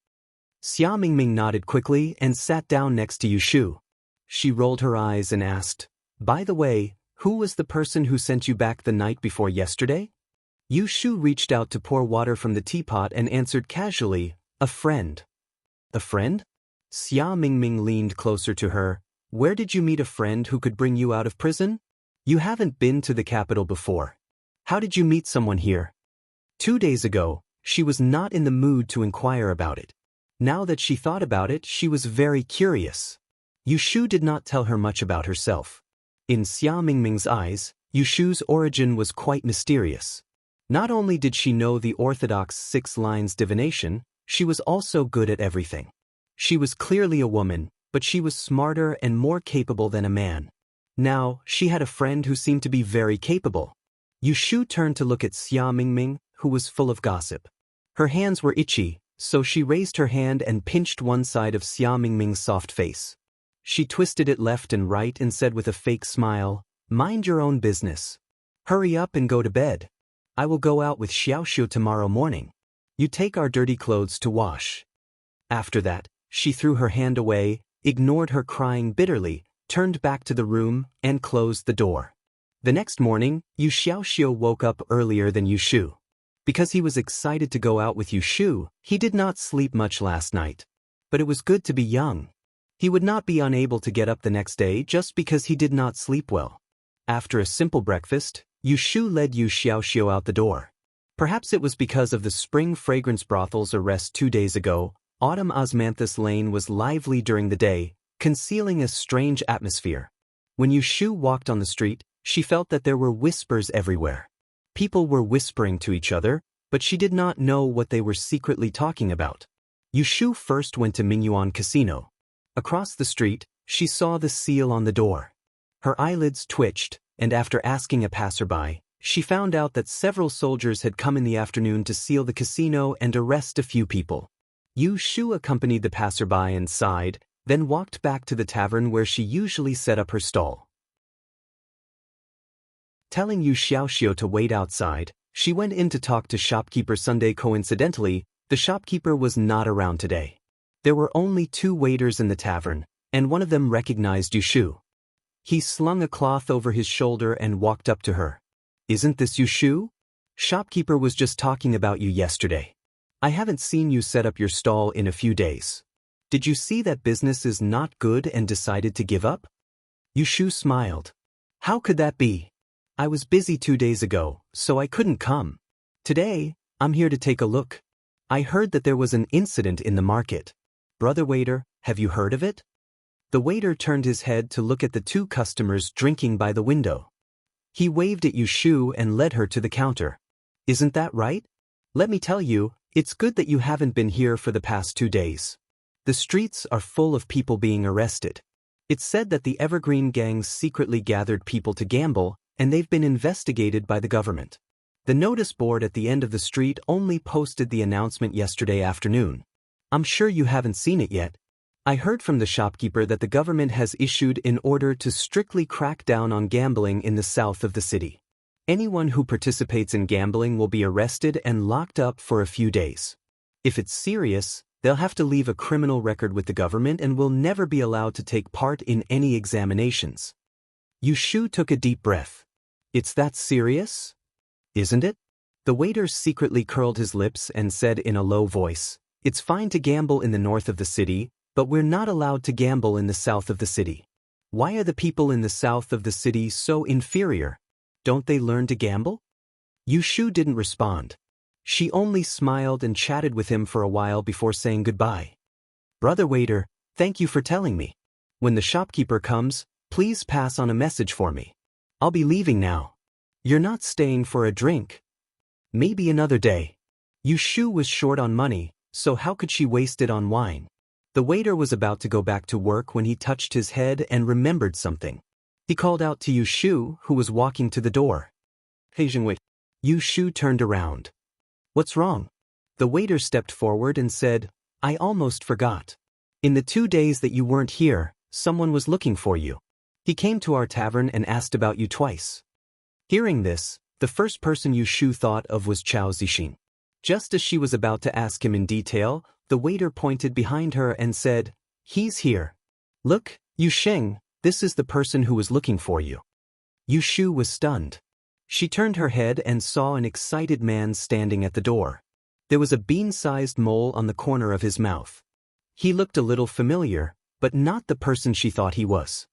Xia Mingming nodded quickly and sat down next to Yushu. She rolled her eyes and asked, "By the way, who was the person who sent you back the night before yesterday?" Yushu reached out to pour water from the teapot and answered casually, "A friend." "A friend?" Xia Mingming leaned closer to her. "Where did you meet a friend who could bring you out of prison? You haven't been to the capital before. How did you meet someone here?" 2 days ago, she was not in the mood to inquire about it. Now that she thought about it, she was very curious. Yushu did not tell her much about herself. In Xia Mingming's eyes, Yushu's origin was quite mysterious. Not only did she know the orthodox 6 lines divination, she was also good at everything. She was clearly a woman, but she was smarter and more capable than a man. Now, she had a friend who seemed to be very capable. Yushu turned to look at Xia Mingming, who was full of gossip. Her hands were itchy, so she raised her hand and pinched one side of Xia Mingming's soft face. She twisted it left and right and said with a fake smile, "Mind your own business. Hurry up and go to bed. I will go out with Xiaoxiu tomorrow morning. You take our dirty clothes to wash." After that, she threw her hand away, ignored her crying bitterly, turned back to the room, and closed the door. The next morning, Yu Xiaoxiu woke up earlier than Yushu. Because he was excited to go out with Yushu, he did not sleep much last night. But it was good to be young. He would not be unable to get up the next day just because he did not sleep well. After a simple breakfast, Yushu led Yu Xiaoxiu out the door. Perhaps it was because of the spring fragrance brothel's arrest 2 days ago. Autumn Osmanthus Lane was lively during the day, concealing a strange atmosphere. When Yushu walked on the street, she felt that there were whispers everywhere. People were whispering to each other, but she did not know what they were secretly talking about. Yushu first went to Mingyuan Casino. Across the street, she saw the seal on the door. Her eyelids twitched, and after asking a passerby, she found out that several soldiers had come in the afternoon to seal the casino and arrest a few people. Yushu accompanied the passerby and sighed, then walked back to the tavern where she usually set up her stall. Telling Yu Xiaoxiu to wait outside, she went in to talk to shopkeeper Sunday. Coincidentally, the shopkeeper was not around today. There were only 2 waiters in the tavern, and one of them recognized Yushu. He slung a cloth over his shoulder and walked up to her. "Isn't this Yushu? Shopkeeper was just talking about you yesterday. I haven't seen you set up your stall in a few days. Did you see that business is not good and decided to give up?" Yushu smiled. "How could that be? I was busy 2 days ago, so I couldn't come. Today, I'm here to take a look. I heard that there was an incident in the market. Brother waiter, have you heard of it?" The waiter turned his head to look at the 2 customers drinking by the window. He waved at Yushu and led her to the counter. "Isn't that right? Let me tell you, it's good that you haven't been here for the past 2 days. The streets are full of people being arrested. It's said that the Evergreen gangs secretly gathered people to gamble, and they've been investigated by the government. The notice board at the end of the street only posted the announcement yesterday afternoon. I'm sure you haven't seen it yet. I heard from the shopkeeper that the government has issued an order to strictly crack down on gambling in the south of the city. Anyone who participates in gambling will be arrested and locked up for a few days. If it's serious, they'll have to leave a criminal record with the government and will never be allowed to take part in any examinations. Yushu took a deep breath. It's that serious? Isn't it? The waiter secretly curled his lips and said in a low voice, "It's fine to gamble in the north of the city, but we're not allowed to gamble in the south of the city. Why are the people in the south of the city so inferior? Don't they learn to gamble?" Yushu didn't respond. She only smiled and chatted with him for a while before saying goodbye. "Brother waiter, thank you for telling me. When the shopkeeper comes, please pass on a message for me. I'll be leaving now." "You're not staying for a drink?" "Maybe another day." Yushu was short on money, so how could she waste it on wine? The waiter was about to go back to work when he touched his head and remembered something. He called out to Yushu, who was walking to the door. "Hey, Jingwei." Yushu turned around. "What's wrong?" The waiter stepped forward and said, "I almost forgot. In the 2 days that you weren't here, someone was looking for you. He came to our tavern and asked about you twice." Hearing this, the first person Yushu thought of was Chao Zixin. Just as she was about to ask him in detail, the waiter pointed behind her and said, "He's here. Look, Yusheng, this is the person who was looking for you." Yushu was stunned. She turned her head and saw an excited man standing at the door. There was a bean-sized mole on the corner of his mouth. He looked a little familiar, but not the person she thought he was.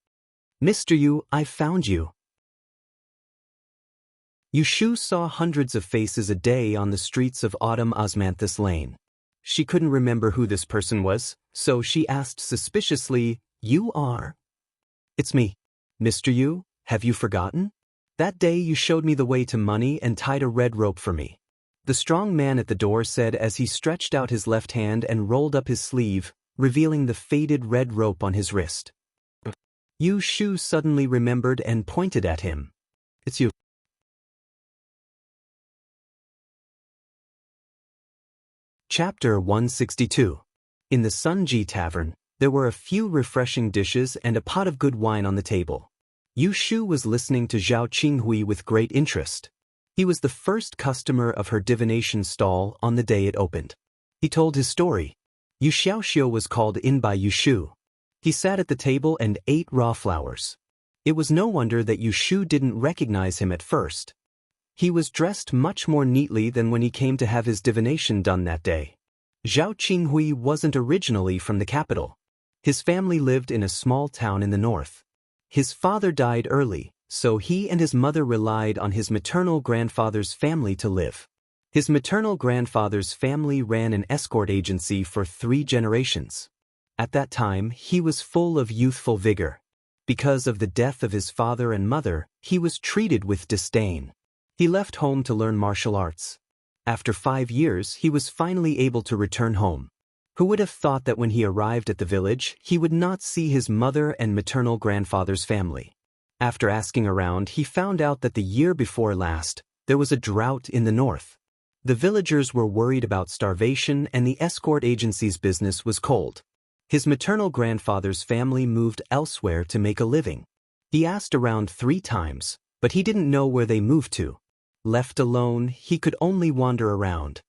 "Mr. Yu, I found you." Yushu saw hundreds of faces a day on the streets of Autumn Osmanthus Lane. She couldn't remember who this person was, so she asked suspiciously, "You are?" "It's me. Mr. Yu, have you forgotten? That day you showed me the way to money and tied a red rope for me," the strong man at the door said as he stretched out his left hand and rolled up his sleeve, revealing the faded red rope on his wrist. Yushu suddenly remembered and pointed at him. "It's you." Chapter 162. In the Sunji Tavern, there were a few refreshing dishes and a pot of good wine on the table. Yushu was listening to Zhao Qinghui with great interest. He was the first customer of her divination stall on the day it opened. He told his story. Yu Xiaoxiu was called in by Yushu. He sat at the table and ate raw flowers. It was no wonder that Yushu didn't recognize him at first. He was dressed much more neatly than when he came to have his divination done that day. Zhao Qinghui wasn't originally from the capital. His family lived in a small town in the north. His father died early, so he and his mother relied on his maternal grandfather's family to live. His maternal grandfather's family ran an escort agency for 3 generations. At that time, he was full of youthful vigor. Because of the death of his father and mother, he was treated with disdain. He left home to learn martial arts. After 5 years, he was finally able to return home. Who would have thought that when he arrived at the village, he would not see his mother and maternal grandfather's family? After asking around, he found out that the year before last, there was a drought in the north. The villagers were worried about starvation and the escort agency's business was cold. His maternal grandfather's family moved elsewhere to make a living. He asked around 3 times, but he didn't know where they moved to. Left alone, he could only wander around.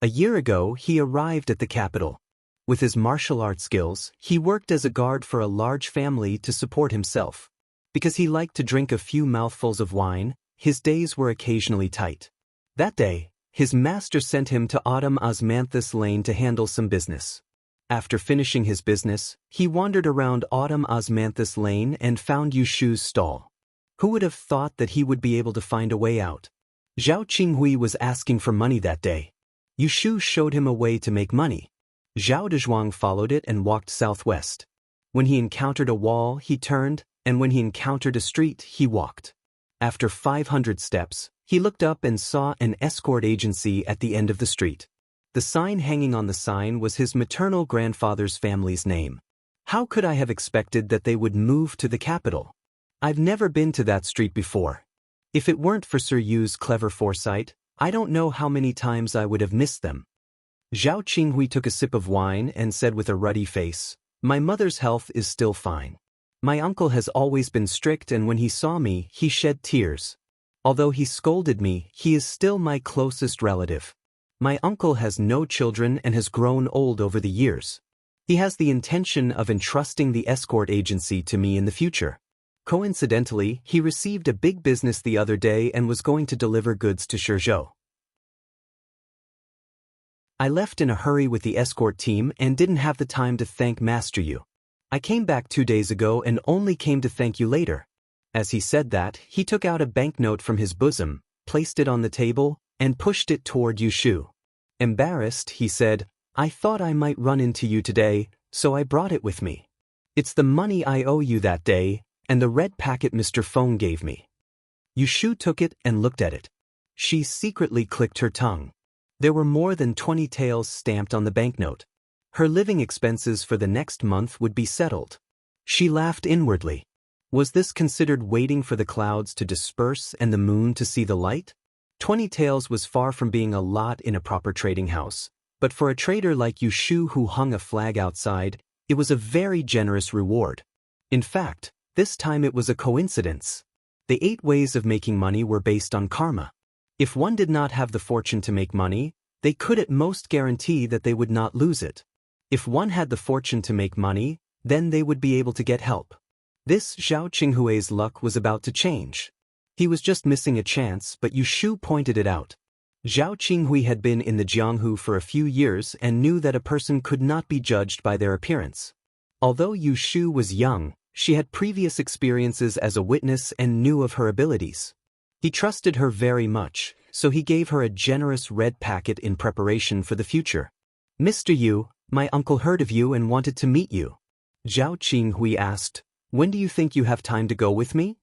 A year ago, he arrived at the capital. With his martial arts skills, he worked as a guard for a large family to support himself. Because he liked to drink a few mouthfuls of wine, his days were occasionally tight. That day, his master sent him to Autumn Osmanthus Lane to handle some business. After finishing his business, he wandered around Autumn Osmanthus Lane and found Yushu's stall. Who would have thought that he would be able to find a way out? Zhao Qinghui was asking for money that day. Yushu showed him a way to make money. Zhao Dezhuang followed it and walked southwest. When he encountered a wall, he turned, and when he encountered a street, he walked. After 500 steps, he looked up and saw an escort agency at the end of the street. The sign hanging on the sign was his maternal grandfather's family's name. How could I have expected that they would move to the capital? I've never been to that street before. If it weren't for Sir Yu's clever foresight, I don't know how many times I would have missed them. Zhao Qinghui took a sip of wine and said with a ruddy face, "My mother's health is still fine. My uncle has always been strict and when he saw me, he shed tears. Although he scolded me, he is still my closest relative. My uncle has no children and has grown old over the years. He has the intention of entrusting the escort agency to me in the future. Coincidentally, he received a big business the other day and was going to deliver goods to Shenzhou. I left in a hurry with the escort team and didn't have the time to thank Master Yu. I came back 2 days ago and only came to thank you later. As he said that, he took out a banknote from his bosom, placed it on the table, and pushed it toward Yu Shu. Embarrassed, he said, I thought I might run into you today, so I brought it with me. It's the money I owe you that day, and the red packet Mr. Feng gave me. Yu Shu took it and looked at it. She secretly clicked her tongue. There were more than 20 taels stamped on the banknote. Her living expenses for the next month would be settled. She laughed inwardly. Was this considered waiting for the clouds to disperse and the moon to see the light? 20 taels was far from being a lot in a proper trading house, but for a trader like Yu Shu who hung a flag outside, it was a very generous reward. In fact, this time it was a coincidence. The 8 ways of making money were based on karma. If one did not have the fortune to make money, they could at most guarantee that they would not lose it. If one had the fortune to make money, then they would be able to get help. This Zhao Qinghui's luck was about to change. He was just missing a chance, but Yu Shu pointed it out. Zhao Qinghui had been in the Jianghu for a few years and knew that a person could not be judged by their appearance. Although Yu Shu was young, she had previous experiences as a witness and knew of her abilities. He trusted her very much, so he gave her a generous red packet in preparation for the future. Mr. Yu, my uncle heard of you and wanted to meet you. Zhao Qinghui asked, when do you think you have time to go with me?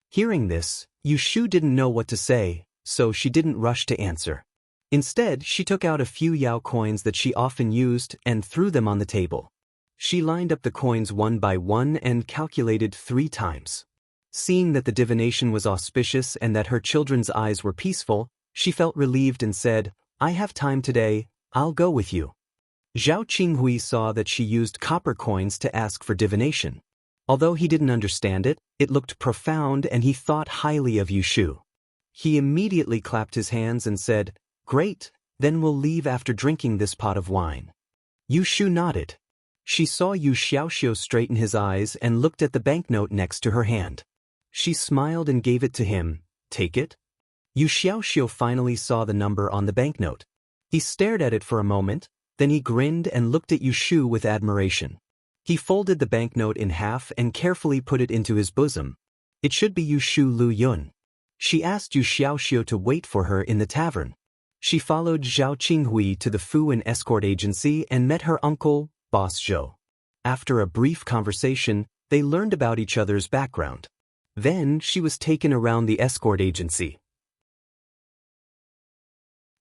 Hearing this, Yu Shu didn't know what to say, so she didn't rush to answer. Instead, she took out a few Yao coins that she often used and threw them on the table. She lined up the coins one by one and calculated 3 times. Seeing that the divination was auspicious and that her children's eyes were peaceful, she felt relieved and said, I have time today, I'll go with you. Zhao Qinghui saw that she used copper coins to ask for divination. Although he didn't understand it, it looked profound and he thought highly of Yu Shu. He immediately clapped his hands and said, Great, then we'll leave after drinking this pot of wine. Yu Shu nodded. She saw Yu Xiaoxiu straighten his eyes and looked at the banknote next to her hand. She smiled and gave it to him. Take it? Yu Xiaoxiu finally saw the number on the banknote. He stared at it for a moment, then he grinned and looked at Yu Shu with admiration. He folded the banknote in half and carefully put it into his bosom. It should be Yu Shu Lu Yun. She asked Yu Xiaoxiu to wait for her in the tavern. She followed Zhao Qinghui to the Fu and escort agency and met her uncle, Boss Zhou. After a brief conversation, they learned about each other's background. Then she was taken around the escort agency.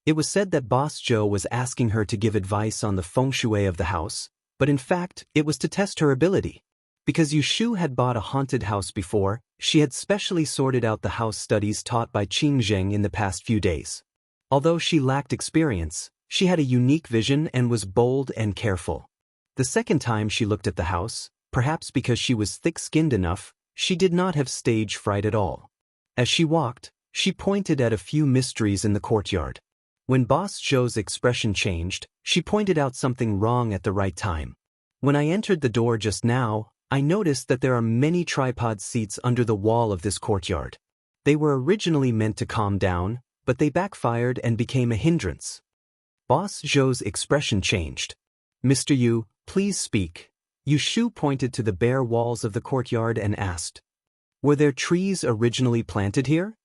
It was said that Boss Zhou was asking her to give advice on the feng shui of the house, but in fact, it was to test her ability. Because Yu Shu had bought a haunted house before, she had specially sorted out the house studies taught by Qing Zheng in the past few days. Although she lacked experience, she had a unique vision and was bold and careful. The second time she looked at the house, perhaps because she was thick-skinned enough, she did not have stage fright at all. As she walked, she pointed at a few mysteries in the courtyard. When Boss Zhou's expression changed, she pointed out something wrong at the right time. When I entered the door just now, I noticed that there are many tripod seats under the wall of this courtyard. They were originally meant to calm down, but they backfired and became a hindrance. Boss Zhou's expression changed. Mr. Yu, please speak. Yu Shu pointed to the bare walls of the courtyard and asked, were there trees originally planted here?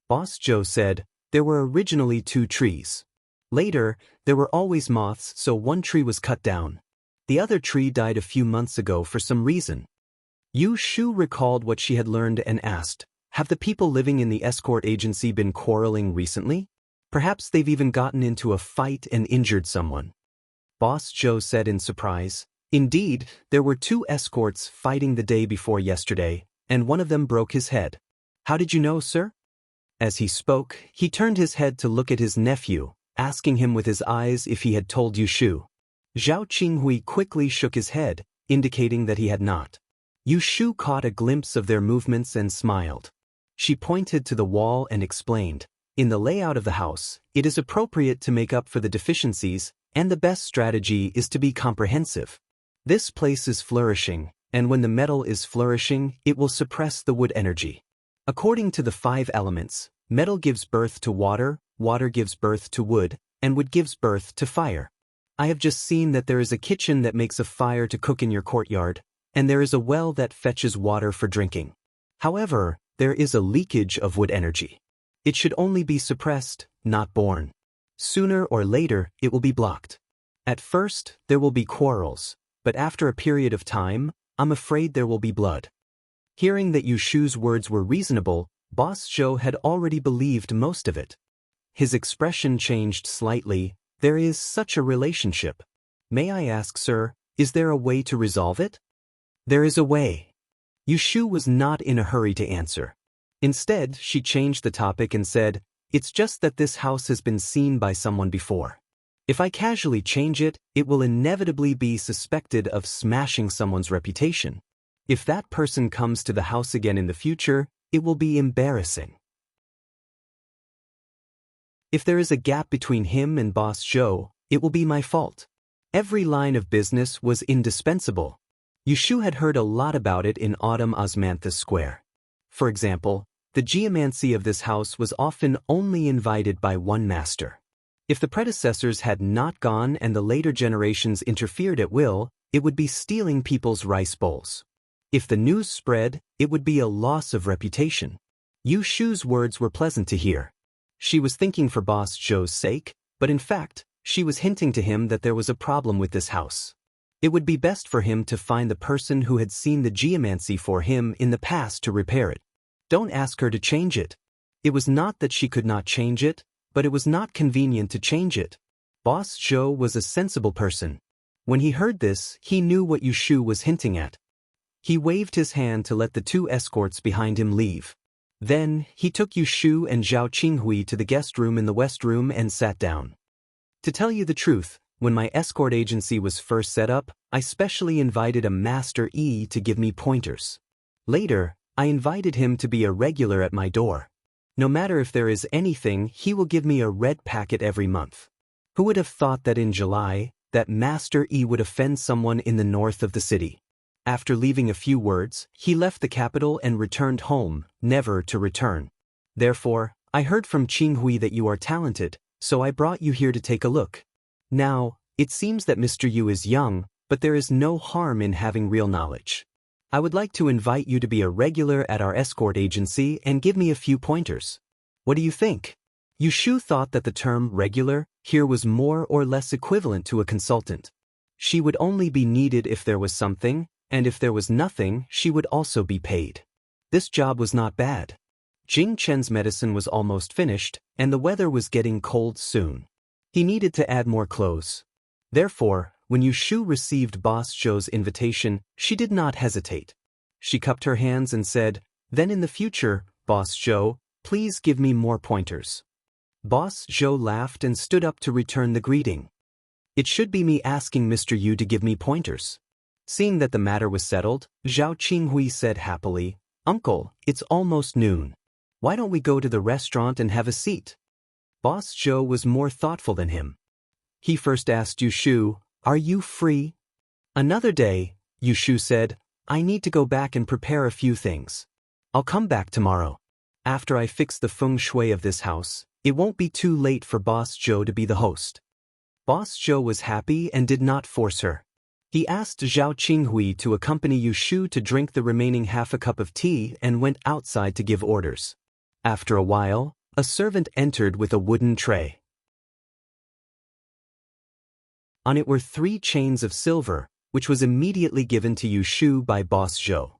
Boss Zhou said, there were originally 2 trees. Later, there were always moths, so one tree was cut down. The other tree died a few months ago for some reason. Yu Shu recalled what she had learned and asked, have the people living in the escort agency been quarreling recently? Perhaps they've even gotten into a fight and injured someone. Boss Zhou said in surprise, indeed, there were 2 escorts fighting the day before yesterday, and one of them broke his head. How did you know, sir? As he spoke, he turned his head to look at his nephew, asking him with his eyes if he had told Yu Shu. Zhao Qinghui quickly shook his head, indicating that he had not. Yu Shu caught a glimpse of their movements and smiled. She pointed to the wall and explained, In the layout of the house, it is appropriate to make up for the deficiencies, and the best strategy is to be comprehensive. This place is flourishing, and when the metal is flourishing, it will suppress the wood energy. According to the 5 elements, metal gives birth to water, water gives birth to wood, and wood gives birth to fire. I have just seen that there is a kitchen that makes a fire to cook in your courtyard, and there is a well that fetches water for drinking. However, there is a leakage of wood energy. It should only be suppressed, not born. Sooner or later, it will be blocked. At first, there will be quarrels, but after a period of time, I'm afraid there will be blood. Hearing that Yushu's words were reasonable, Boss Zhou had already believed most of it. His expression changed slightly. There is such a relationship. May I ask, sir, is there a way to resolve it? There is a way. Yushu was not in a hurry to answer. Instead, she changed the topic and said, "It's just that this house has been seen by someone before. If I casually change it, it will inevitably be suspected of smashing someone's reputation. If that person comes to the house again in the future, it will be embarrassing. If there is a gap between him and Boss Zhou, it will be my fault." Every line of business was indispensable. Yushu had heard a lot about it in Autumn Osmanthus Square. For example, the geomancy of this house was often only invited by one master. If the predecessors had not gone and the later generations interfered at will, it would be stealing people's rice bowls. If the news spread, it would be a loss of reputation. Yushu's words were pleasant to hear. She was thinking for Boss Zhou's sake, but in fact, she was hinting to him that there was a problem with this house. It would be best for him to find the person who had seen the geomancy for him in the past to repair it. Don't ask her to change it. It was not that she could not change it, but it was not convenient to change it. Boss Zhou was a sensible person. When he heard this, he knew what Yushu was hinting at. He waved his hand to let the 2 escorts behind him leave. Then, he took Yushu and Zhao Qinghui to the guest room in the west room and sat down. To tell you the truth, when my escort agency was first set up, I specially invited a Master E to give me pointers. Later, I invited him to be a regular at my door. No matter if there is anything, he will give me a red packet every month. Who would have thought that in July, that Master E would offend someone in the north of the city? After leaving a few words, he left the capital and returned home, never to return. Therefore, I heard from Qinghui that you are talented, so I brought you here to take a look. Now, it seems that Mr. Yu is young, but there is no harm in having real knowledge. I would like to invite you to be a regular at our escort agency and give me a few pointers. What do you think? Yushu thought that the term regular here was more or less equivalent to a consultant. She would only be needed if there was something, and if there was nothing, she would also be paid. This job was not bad. Jing Chen's medicine was almost finished, and the weather was getting cold soon. He needed to add more clothes. Therefore, when Yushu received Boss Zhou's invitation, she did not hesitate. She cupped her hands and said, "Then in the future, Boss Zhou, please give me more pointers." Boss Zhou laughed and stood up to return the greeting. "It should be me asking Mr. Yu to give me pointers." Seeing that the matter was settled, Zhao Qinghui said happily, "Uncle, it's almost noon. Why don't we go to the restaurant and have a seat?" Boss Zhou was more thoughtful than him. He first asked Yushu, "Are you free?" Another day, Yushu said, "I need to go back and prepare a few things. I'll come back tomorrow. After I fix the feng shui of this house, it won't be too late for Boss Zhou to be the host." Boss Zhou was happy and did not force her. He asked Zhao Qinghui to accompany Yushu to drink the remaining half a cup of tea and went outside to give orders. After a while, a servant entered with a wooden tray. On it were 3 chains of silver, which was immediately given to Yushu by Boss Zhou.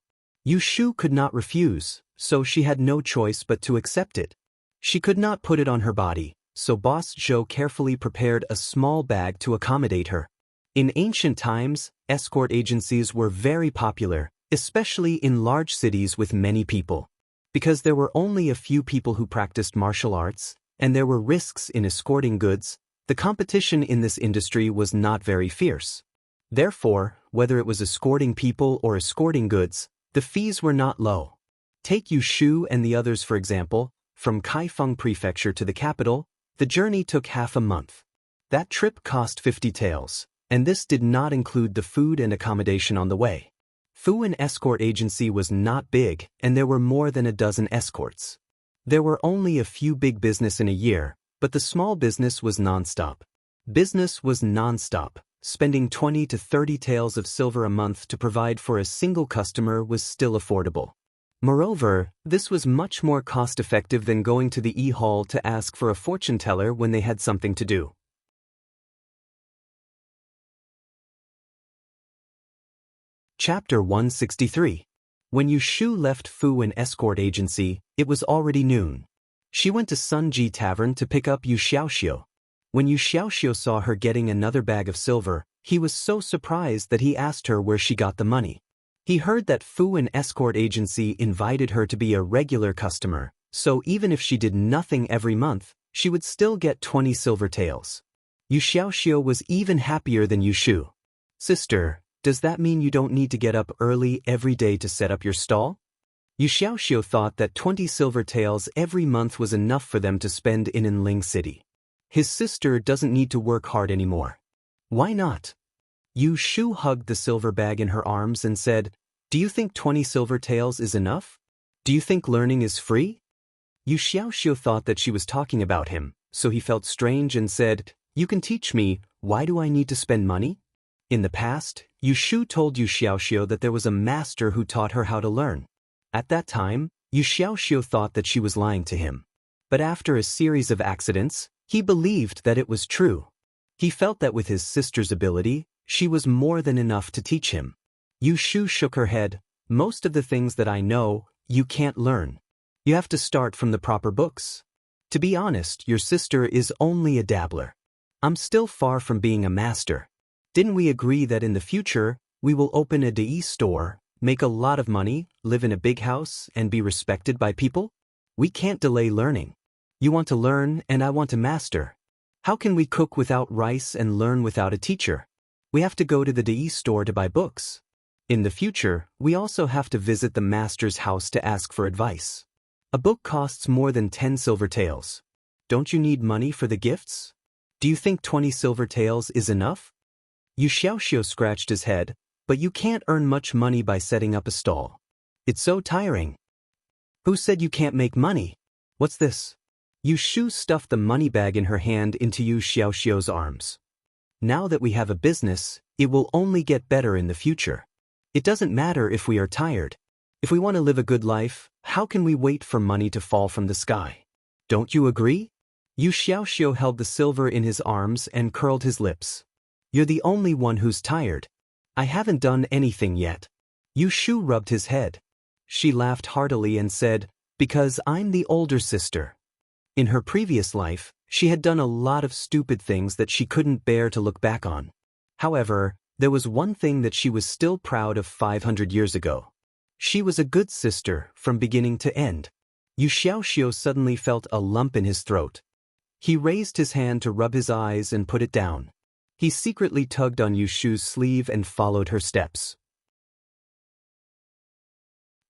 Yushu could not refuse, so she had no choice but to accept it. She could not put it on her body, so Boss Zhou carefully prepared a small bag to accommodate her. In ancient times, escort agencies were very popular, especially in large cities with many people. Because there were only a few people who practiced martial arts, and there were risks in escorting goods, the competition in this industry was not very fierce. Therefore, whether it was escorting people or escorting goods, the fees were not low. Take Yushu and the others for example. from Kaifeng Prefecture to the capital, the journey took half a month. That trip cost 50 taels, and this did not include the food and accommodation on the way. Fuan escort agency was not big, and there were more than a dozen escorts. There were only a few big business in a year, but the small business was non-stop. Business was non-stop. Spending 20 to 30 taels of silver a month to provide for a single customer was still affordable. Moreover, this was much more cost-effective than going to the e-hall to ask for a fortune teller when they had something to do. Chapter 163. When Yu Shu left Fuan escort agency, it was already noon. She went to Sunji Tavern to pick up Yu Xiaoxiu. When Yu Xiaoxiu saw her getting another bag of silver, he was so surprised that he asked her where she got the money. He heard that Fuan escort agency invited her to be a regular customer, so even if she did nothing every month, she would still get 20 silver taels. Yu Xiaoxiu was even happier than Yu Shu. Sister, does that mean you don't need to get up early every day to set up your stall? Yu Xiaoxiu thought that 20 silver taels every month was enough for them to spend in Enling City. His sister doesn't need to work hard anymore. Why not? Yu Shu hugged the silver bag in her arms and said, "Do you think 20 silver taels is enough? Do you think learning is free?" Yu Xiaoxiu thought that she was talking about him, so he felt strange and said, "You can teach me, why do I need to spend money?" In the past, Yu Shu told Yu Xiaoxiu that there was a master who taught her how to learn. At that time, Yu Xiaoxiu thought that she was lying to him. But after a series of accidents, he believed that it was true. He felt that with his sister's ability, she was more than enough to teach him. Yu Shu shook her head. "Most of the things that I know, you can't learn. You have to start from the proper books. To be honest, your sister is only a dabbler. I'm still far from being a master. Didn't we agree that in the future, we will open a DE store, make a lot of money, live in a big house, and be respected by people? We can't delay learning. You want to learn, and I want to master. How can we cook without rice and learn without a teacher? We have to go to the DE store to buy books. In the future, we also have to visit the master's house to ask for advice. A book costs more than 10 silver taels. Don't you need money for the gifts? Do you think 20 silver taels is enough?" Yu Xiaoxiu scratched his head, "But you can't earn much money by setting up a stall. It's so tiring." "Who said you can't make money? What's this?" Yu Shu stuffed the money bag in her hand into Yu Xiaoxiu's arms. "Now that we have a business, it will only get better in the future. It doesn't matter if we are tired. If we want to live a good life, how can we wait for money to fall from the sky? Don't you agree?" Yu Xiaoxiu held the silver in his arms and curled his lips. "You're the only one who's tired. I haven't done anything yet." Yu Shu rubbed his head. She laughed heartily and said, "Because I'm the older sister." In her previous life, she had done a lot of stupid things that she couldn't bear to look back on. However, there was one thing that she was still proud of 500 years ago. She was a good sister from beginning to end. Yu Xiaoxiu suddenly felt a lump in his throat. He raised his hand to rub his eyes and put it down. He secretly tugged on Yu Shu's sleeve and followed her steps.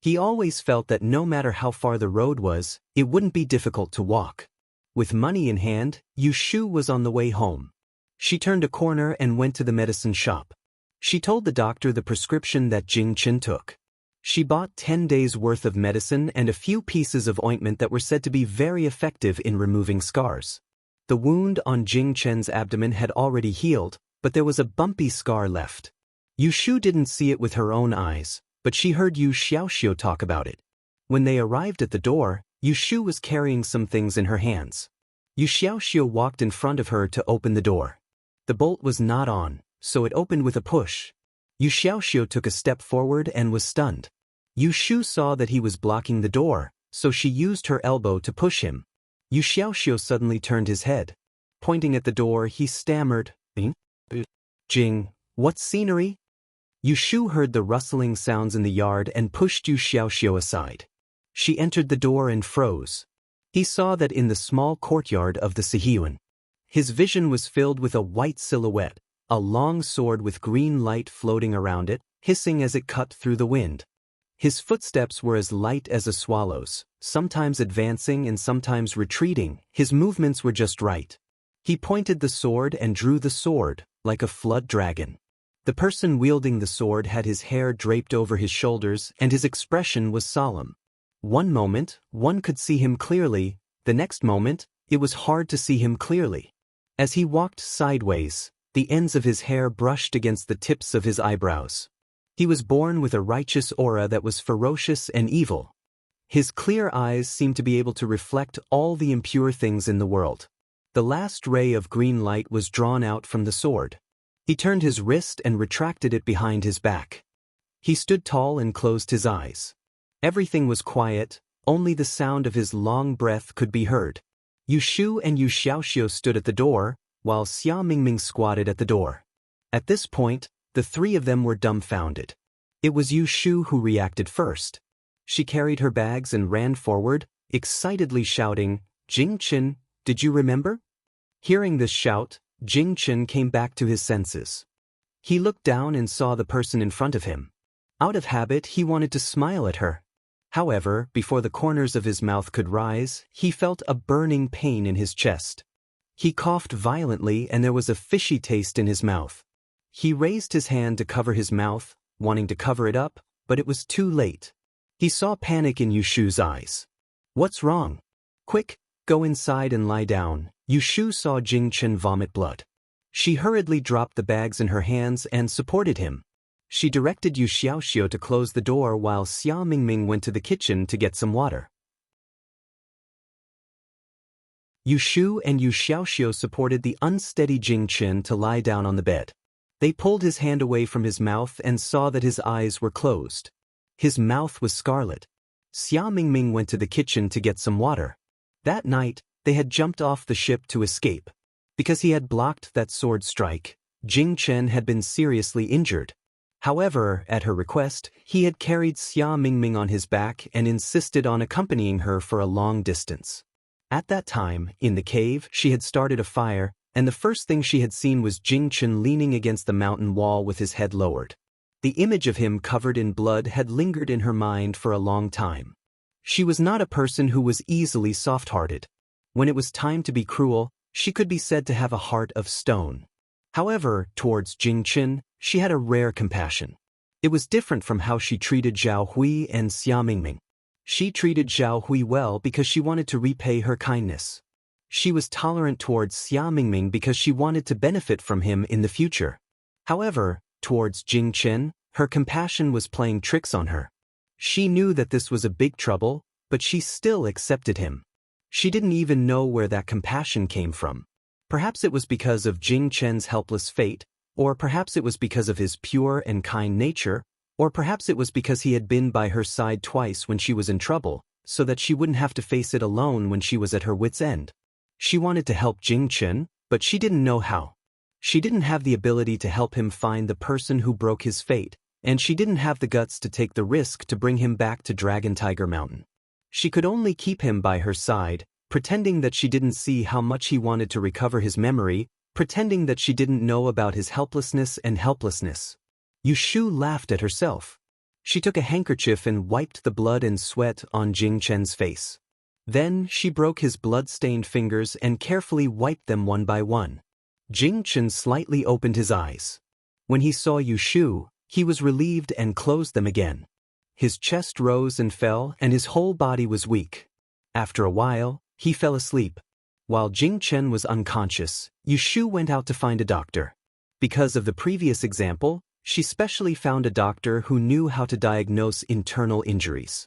He always felt that no matter how far the road was, it wouldn't be difficult to walk. With money in hand, Yu Shu was on the way home. She turned a corner and went to the medicine shop. She told the doctor the prescription that Jing Chen took. She bought 10 days' worth of medicine and a few pieces of ointment that were said to be very effective in removing scars. The wound on Jing Chen's abdomen had already healed, but there was a bumpy scar left. Yu Shu didn't see it with her own eyes, but she heard Yu Xiaoxiu talk about it. When they arrived at the door, Yu Shu was carrying some things in her hands. Yu Xiaoxiu walked in front of her to open the door. The bolt was not on, so it opened with a push. Yu Xiaoxiu took a step forward and was stunned. Yu Shu saw that he was blocking the door, so she used her elbow to push him. Yu Xiaoxiu suddenly turned his head. Pointing at the door, he stammered, "Jing, what scenery?" Yu Shu heard the rustling sounds in the yard and pushed Yu Xiaoxiu aside. She entered the door and froze. He saw that in the small courtyard of the Sihyuan. His vision was filled with a white silhouette, a long sword with green light floating around it, hissing as it cut through the wind. His footsteps were as light as a swallow's, sometimes advancing and sometimes retreating. His movements were just right. He pointed the sword and drew the sword, like a flood dragon. The person wielding the sword had his hair draped over his shoulders and his expression was solemn. One moment, one could see him clearly, the next moment, it was hard to see him clearly. As he walked sideways, the ends of his hair brushed against the tips of his eyebrows. He was born with a righteous aura that was ferocious and evil. His clear eyes seemed to be able to reflect all the impure things in the world. The last ray of green light was drawn out from the sword. He turned his wrist and retracted it behind his back. He stood tall and closed his eyes. Everything was quiet, only the sound of his long breath could be heard. Yu Shu and Yu Xiaoxiu stood at the door, while Xia Mingming squatted at the door. At this point, the three of them were dumbfounded. It was Yu Shu who reacted first. She carried her bags and ran forward, excitedly shouting, "Jing Chen, did you remember?" Hearing this shout, Jing Chen came back to his senses. He looked down and saw the person in front of him. Out of habit, he wanted to smile at her. However, before the corners of his mouth could rise, he felt a burning pain in his chest. He coughed violently and there was a fishy taste in his mouth. He raised his hand to cover his mouth, wanting to cover it up, but it was too late. He saw panic in Yu Shu's eyes. "What's wrong? Quick, go inside and lie down." Yu Shu saw Jing Chen vomit blood. She hurriedly dropped the bags in her hands and supported him. She directed Yu Xiaoxiu to close the door while Xia Mingming went to the kitchen to get some water. Yu Shu and Yu Xiaoxiu supported the unsteady Jing Chen to lie down on the bed. They pulled his hand away from his mouth and saw that his eyes were closed. His mouth was scarlet. Xia Mingming went to the kitchen to get some water. That night, they had jumped off the ship to escape. Because he had blocked that sword strike, Jing Chen had been seriously injured. However, at her request, he had carried Xia Mingming on his back and insisted on accompanying her for a long distance. At that time, in the cave, she had started a fire, and the first thing she had seen was Jing Chen leaning against the mountain wall with his head lowered. The image of him covered in blood had lingered in her mind for a long time. She was not a person who was easily soft-hearted. When it was time to be cruel, she could be said to have a heart of stone. However, towards Jing Chen, she had a rare compassion. It was different from how she treated Zhao Hui and Xia Mingming. She treated Zhao Hui well because she wanted to repay her kindness. She was tolerant towards Xia Mingming because she wanted to benefit from him in the future. However, towards Jing Chen, her compassion was playing tricks on her. She knew that this was a big trouble, but she still accepted him. She didn't even know where that compassion came from. Perhaps it was because of Jing Chen's helpless fate, or perhaps it was because of his pure and kind nature, or perhaps it was because he had been by her side twice when she was in trouble, so that she wouldn't have to face it alone when she was at her wit's end. She wanted to help Jing Chen, but she didn't know how. She didn't have the ability to help him find the person who broke his fate, and she didn't have the guts to take the risk to bring him back to Dragon Tiger Mountain. She could only keep him by her side, pretending that she didn't see how much he wanted to recover his memory, pretending that she didn't know about his helplessness and helplessness. Yu Shu laughed at herself. She took a handkerchief and wiped the blood and sweat on Jing Chen's face. Then she broke his blood-stained fingers and carefully wiped them one by one. Jing Chen slightly opened his eyes. When he saw Yu Shu, he was relieved and closed them again. His chest rose and fell, and his whole body was weak. After a while, he fell asleep. While Jing Chen was unconscious, Yu Shu went out to find a doctor. Because of the previous example, she specially found a doctor who knew how to diagnose internal injuries.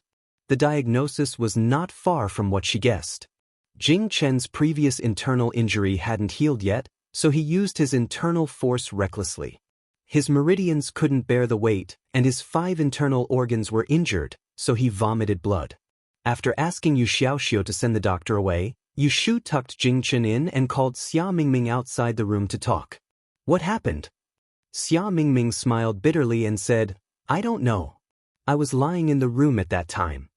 The diagnosis was not far from what she guessed. Jing Chen's previous internal injury hadn't healed yet, so he used his internal force recklessly. His meridians couldn't bear the weight, and his 5 internal organs were injured, so he vomited blood. After asking Yu Xiaoxiu to send the doctor away, Yu Shu tucked Jing Chen in and called Xia Mingming outside the room to talk. "What happened?" Xia Mingming smiled bitterly and said, "I don't know. I was lying in the room at that time.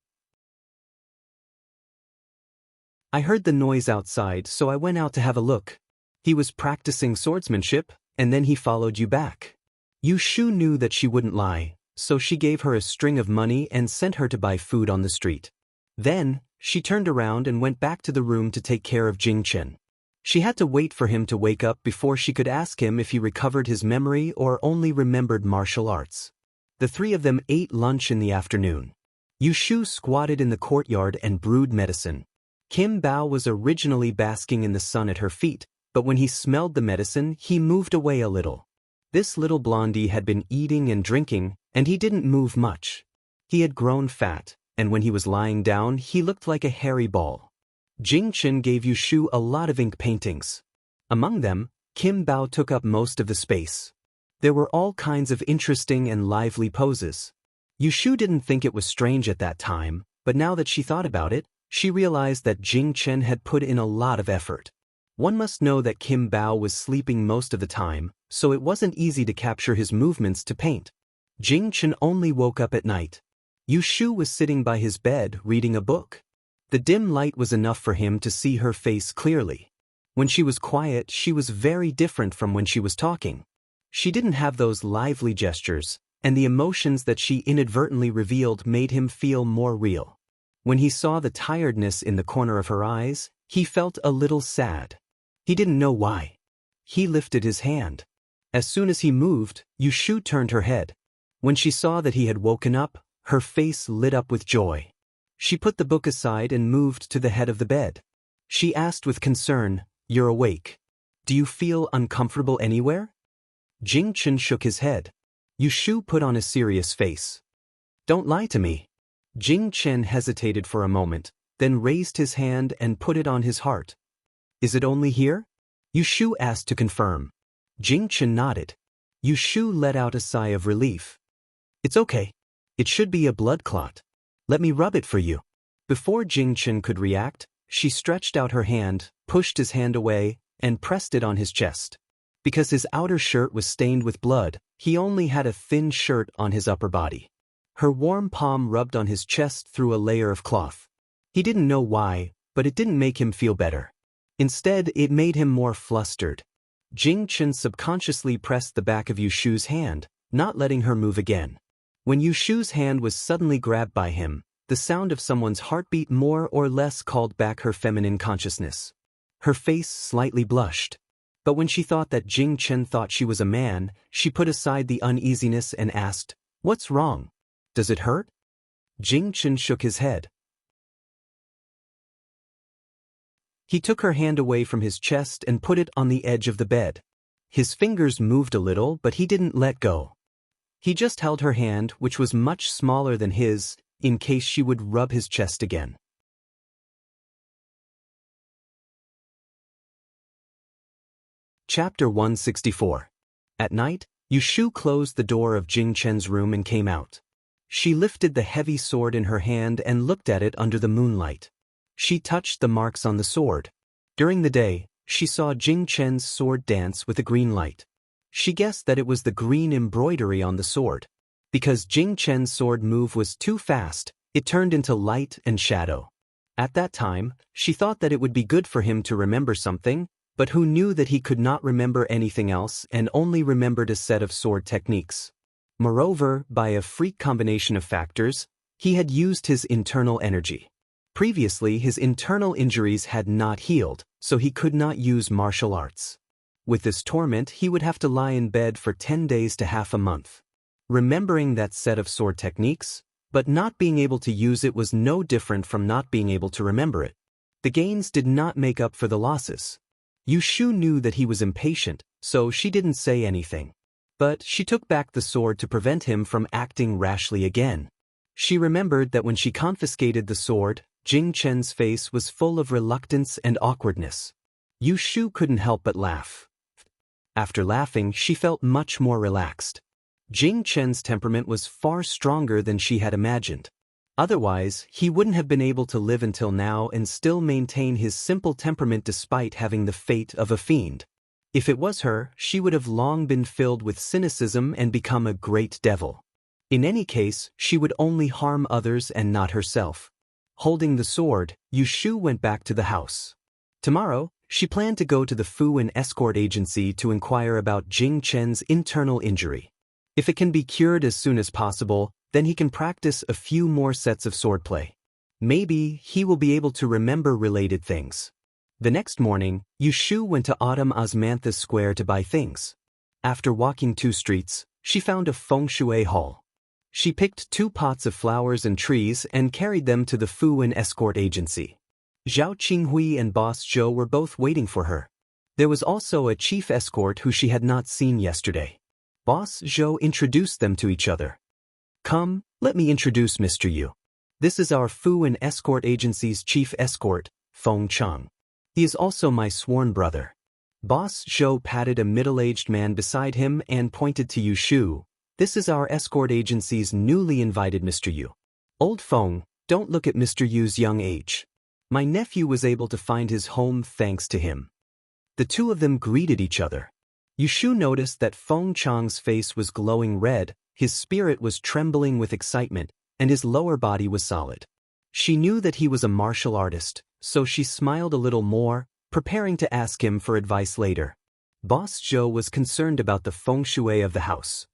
I heard the noise outside, so I went out to have a look. He was practicing swordsmanship, and then he followed you back." Yu Shu knew that she wouldn't lie, so she gave her a string of money and sent her to buy food on the street. Then, she turned around and went back to the room to take care of Jingchen. She had to wait for him to wake up before she could ask him if he recovered his memory or only remembered martial arts. The three of them ate lunch in the afternoon. Yushu squatted in the courtyard and brewed medicine. Kim Bao was originally basking in the sun at her feet, but when he smelled the medicine, he moved away a little. This little blondie had been eating and drinking, and he didn't move much. He had grown fat, and when he was lying down, he looked like a hairy ball. Jingchen gave Yushu a lot of ink paintings. Among them, Kim Bao took up most of the space. There were all kinds of interesting and lively poses. Yushu didn't think it was strange at that time, but now that she thought about it, she realized that Jingchen had put in a lot of effort. One must know that Kim Bao was sleeping most of the time, so it wasn't easy to capture his movements to paint. Jingchen only woke up at night. Yushu was sitting by his bed reading a book. The dim light was enough for him to see her face clearly. When she was quiet, she was very different from when she was talking. She didn't have those lively gestures, and the emotions that she inadvertently revealed made him feel more real. When he saw the tiredness in the corner of her eyes, he felt a little sad. He didn't know why. He lifted his hand. As soon as he moved, Yushu turned her head. When she saw that he had woken up, her face lit up with joy. She put the book aside and moved to the head of the bed. She asked with concern, "You're awake. Do you feel uncomfortable anywhere?" Jingchen shook his head. Yushu put on a serious face. "Don't lie to me." Jingchen hesitated for a moment, then raised his hand and put it on his heart. "Is it only here?" Yushu asked to confirm. Jingchen nodded. Yushu let out a sigh of relief. "It's okay. It should be a blood clot. Let me rub it for you." Before Jingchen could react, she stretched out her hand, pushed his hand away, and pressed it on his chest. Because his outer shirt was stained with blood, he only had a thin shirt on his upper body. Her warm palm rubbed on his chest through a layer of cloth. He didn't know why, but it didn't make him feel better. Instead, it made him more flustered. Jingchen subconsciously pressed the back of Yushu's hand, not letting her move again. When Yushu's hand was suddenly grabbed by him, the sound of someone's heartbeat more or less called back her feminine consciousness. Her face slightly blushed. But when she thought that Jingchen thought she was a man, she put aside the uneasiness and asked, "What's wrong? Does it hurt?" Jingchen shook his head. He took her hand away from his chest and put it on the edge of the bed. His fingers moved a little, but he didn't let go. He just held her hand, which was much smaller than his, in case she would rub his chest again. Chapter 164. At night, Yushu closed the door of Jingchen's room and came out. She lifted the heavy sword in her hand and looked at it under the moonlight. She touched the marks on the sword. During the day, she saw Jingchen's sword dance with a green light. She guessed that it was the green embroidery on the sword. Because Jingchen's sword move was too fast, it turned into light and shadow. At that time, she thought that it would be good for him to remember something, but who knew that he could not remember anything else and only remembered a set of sword techniques. Moreover, by a freak combination of factors, he had used his internal energy. Previously, his internal injuries had not healed, so he could not use martial arts. With this torment, he would have to lie in bed for 10 days to half a month. Remembering that set of sword techniques, but not being able to use it was no different from not being able to remember it. The gains did not make up for the losses. Yushu knew that he was impatient, so she didn't say anything. But she took back the sword to prevent him from acting rashly again. She remembered that when she confiscated the sword, Jingchen's face was full of reluctance and awkwardness. Yushu couldn't help but laugh. After laughing, she felt much more relaxed. Jingchen's temperament was far stronger than she had imagined. Otherwise, he wouldn't have been able to live until now and still maintain his simple temperament despite having the fate of a fiend. If it was her, she would have long been filled with cynicism and become a great devil. In any case, she would only harm others and not herself. Holding the sword, Yushu went back to the house. Tomorrow, she planned to go to the Fu and escort agency to inquire about Jingchen's internal injury. If it can be cured as soon as possible, then he can practice a few more sets of swordplay. Maybe he will be able to remember related things. The next morning, Yushu went to Autumn Osmanthus Square to buy things. After walking 2 streets, she found a feng shui hall. She picked 2 pots of flowers and trees and carried them to the Fu and escort agency. Zhao Qinghui and Boss Zhou were both waiting for her. There was also a chief escort who she had not seen yesterday. Boss Zhou introduced them to each other. "Come, let me introduce Mr. Yu. This is our Fu and escort agency's chief escort, Feng Chang. He is also my sworn brother." Boss Zhou patted a middle-aged man beside him and pointed to Yushu. "This is our escort agency's newly invited Mr. Yu. Old Feng, don't look at Mr. Yu's young age. My nephew was able to find his home thanks to him." The two of them greeted each other. Yushu noticed that Feng Chang's face was glowing red, his spirit was trembling with excitement, and his lower body was solid. She knew that he was a martial artist, so she smiled a little more, preparing to ask him for advice later. Boss Zhou was concerned about the feng shui of the house.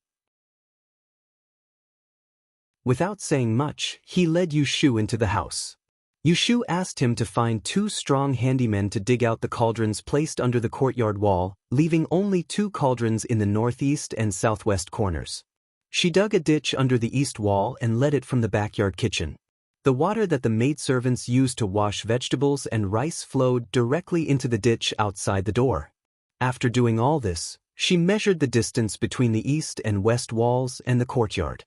Without saying much, he led Yushu into the house. Yushu asked him to find 2 strong handymen to dig out the cauldrons placed under the courtyard wall, leaving only 2 cauldrons in the northeast and southwest corners. She dug a ditch under the east wall and led it from the backyard kitchen. The water that the maidservants used to wash vegetables and rice flowed directly into the ditch outside the door. After doing all this, she measured the distance between the east and west walls and the courtyard.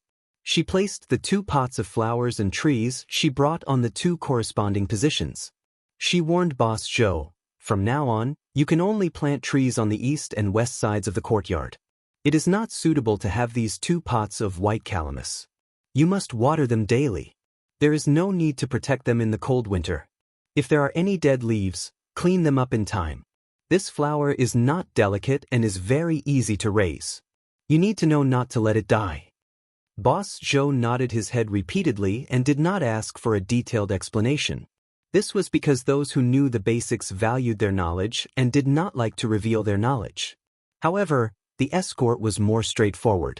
She placed the 2 pots of flowers and trees she brought on the 2 corresponding positions. She warned Boss Zhou, "From now on, you can only plant trees on the east and west sides of the courtyard. It is not suitable to have these 2 pots of white calamus. You must water them daily. There is no need to protect them in the cold winter. If there are any dead leaves, clean them up in time. This flower is not delicate and is very easy to raise. You need to know not to let it die." Boss Zhou nodded his head repeatedly and did not ask for a detailed explanation. This was because those who knew the basics valued their knowledge and did not like to reveal their knowledge. However, the escort was more straightforward.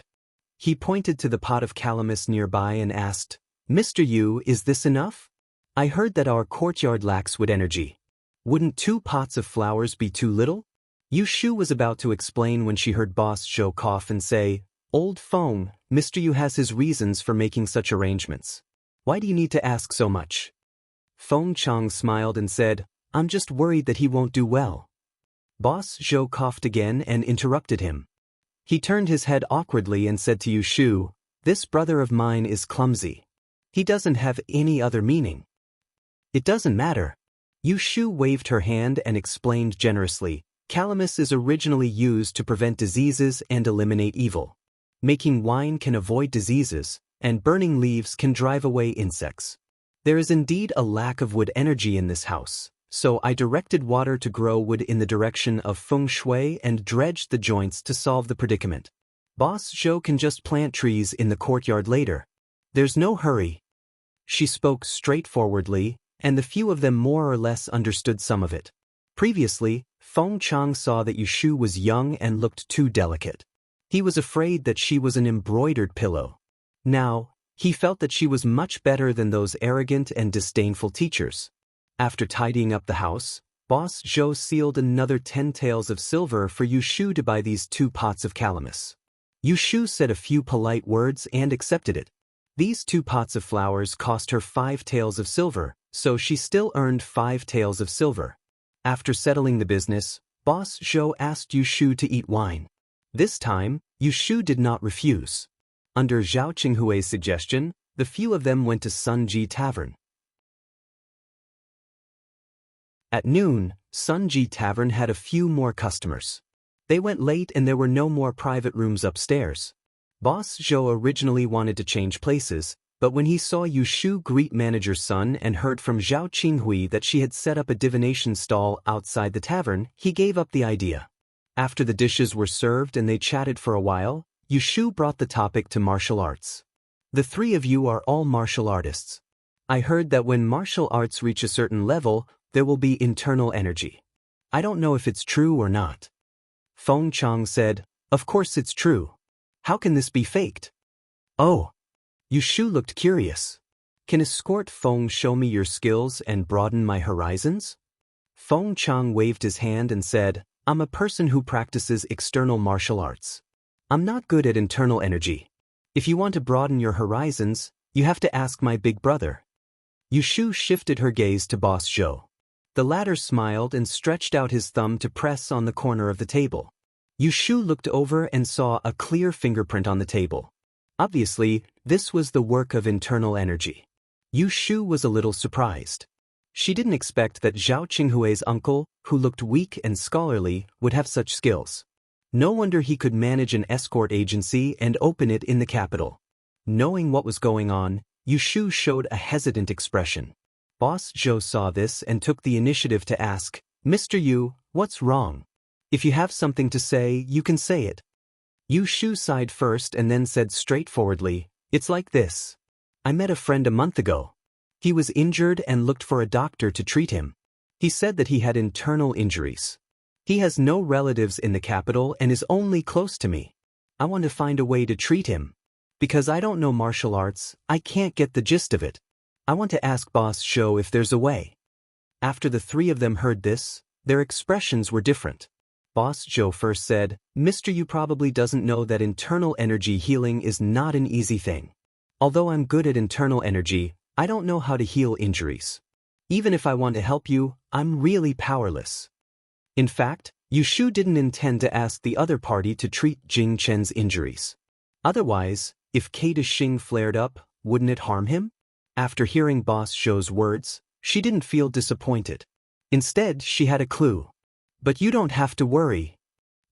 He pointed to the pot of calamus nearby and asked, "Mr. Yu, is this enough? I heard that our courtyard lacks wood energy. Wouldn't 2 pots of flowers be too little?" Yushu was about to explain when she heard Boss Zhou cough and say, "Old Feng, Mr. Yu has his reasons for making such arrangements. Why do you need to ask so much?" Feng Chang smiled and said, "I'm just worried that he won't do well." Boss Zhou coughed again and interrupted him. He turned his head awkwardly and said to Yushu, "This brother of mine is clumsy. He doesn't have any other meaning." "It doesn't matter." Yushu waved her hand and explained generously, "Calamus is originally used to prevent diseases and eliminate evil. Making wine can avoid diseases, and burning leaves can drive away insects. There is indeed a lack of wood energy in this house, so I directed water to grow wood in the direction of feng shui and dredged the joints to solve the predicament. Boss Zhou can just plant trees in the courtyard later. There's no hurry." She spoke straightforwardly, and the few of them more or less understood some of it. Previously, Feng Chang saw that Yushu was young and looked too delicate. He was afraid that she was an embroidered pillow. Now, he felt that she was much better than those arrogant and disdainful teachers. After tidying up the house, Boss Zhou sealed another 10 taels of silver for Yushu to buy these 2 pots of calamus. Yushu said a few polite words and accepted it. These 2 pots of flowers cost her 5 taels of silver, so she still earned 5 taels of silver. After settling the business, Boss Zhou asked Yushu to eat wine. This time, Yushu did not refuse. Under Zhao Qinghui's suggestion, the few of them went to Sunji Tavern. At noon, Sunji Tavern had a few more customers. They went late and there were no more private rooms upstairs. Boss Zhou originally wanted to change places, but when he saw Yushu greet manager's son and heard from Zhao Qinghui that she had set up a divination stall outside the tavern, he gave up the idea. After the dishes were served and they chatted for a while, Yushu brought the topic to martial arts. "The 3 of you are all martial artists. I heard that when martial arts reach a certain level, there will be internal energy. I don't know if it's true or not." Feng Chang said, "Of course it's true. How can this be faked? Oh. Yushu looked curious. Can escort Feng show me your skills and broaden my horizons? Feng Chang waved his hand and said, I'm a person who practices external martial arts. I'm not good at internal energy. If you want to broaden your horizons, you have to ask my big brother. Yushu shifted her gaze to Boss Zhou. The latter smiled and stretched out his thumb to press on the corner of the table. Yushu looked over and saw a clear fingerprint on the table. Obviously, this was the work of internal energy. Yushu was a little surprised. She didn't expect that Zhao Qinghui's uncle, who looked weak and scholarly, would have such skills. No wonder he could manage an escort agency and open it in the capital. Knowing what was going on, Yushu showed a hesitant expression. Boss Zhou saw this and took the initiative to ask, Mr. Yu, what's wrong? If you have something to say, you can say it. Yushu sighed first and then said straightforwardly, It's like this. I met a friend a month ago. He was injured and looked for a doctor to treat him. He said that he had internal injuries. He has no relatives in the capital and is only close to me. I want to find a way to treat him. Because I don't know martial arts, I can't get the gist of it. I want to ask Boss Zhou if there's a way. After the three of them heard this, their expressions were different. Boss Zhou first said, Mr. Yu probably doesn't know that internal energy healing is not an easy thing. Although I'm good at internal energy, I don't know how to heal injuries. Even if I want to help you, I'm really powerless. In fact, Yushu didn't intend to ask the other party to treat Jing Chen's injuries. Otherwise, if Kata Xing flared up, wouldn't it harm him? After hearing Boss Zhou's words, she didn't feel disappointed. Instead, she had a clue. But you don't have to worry.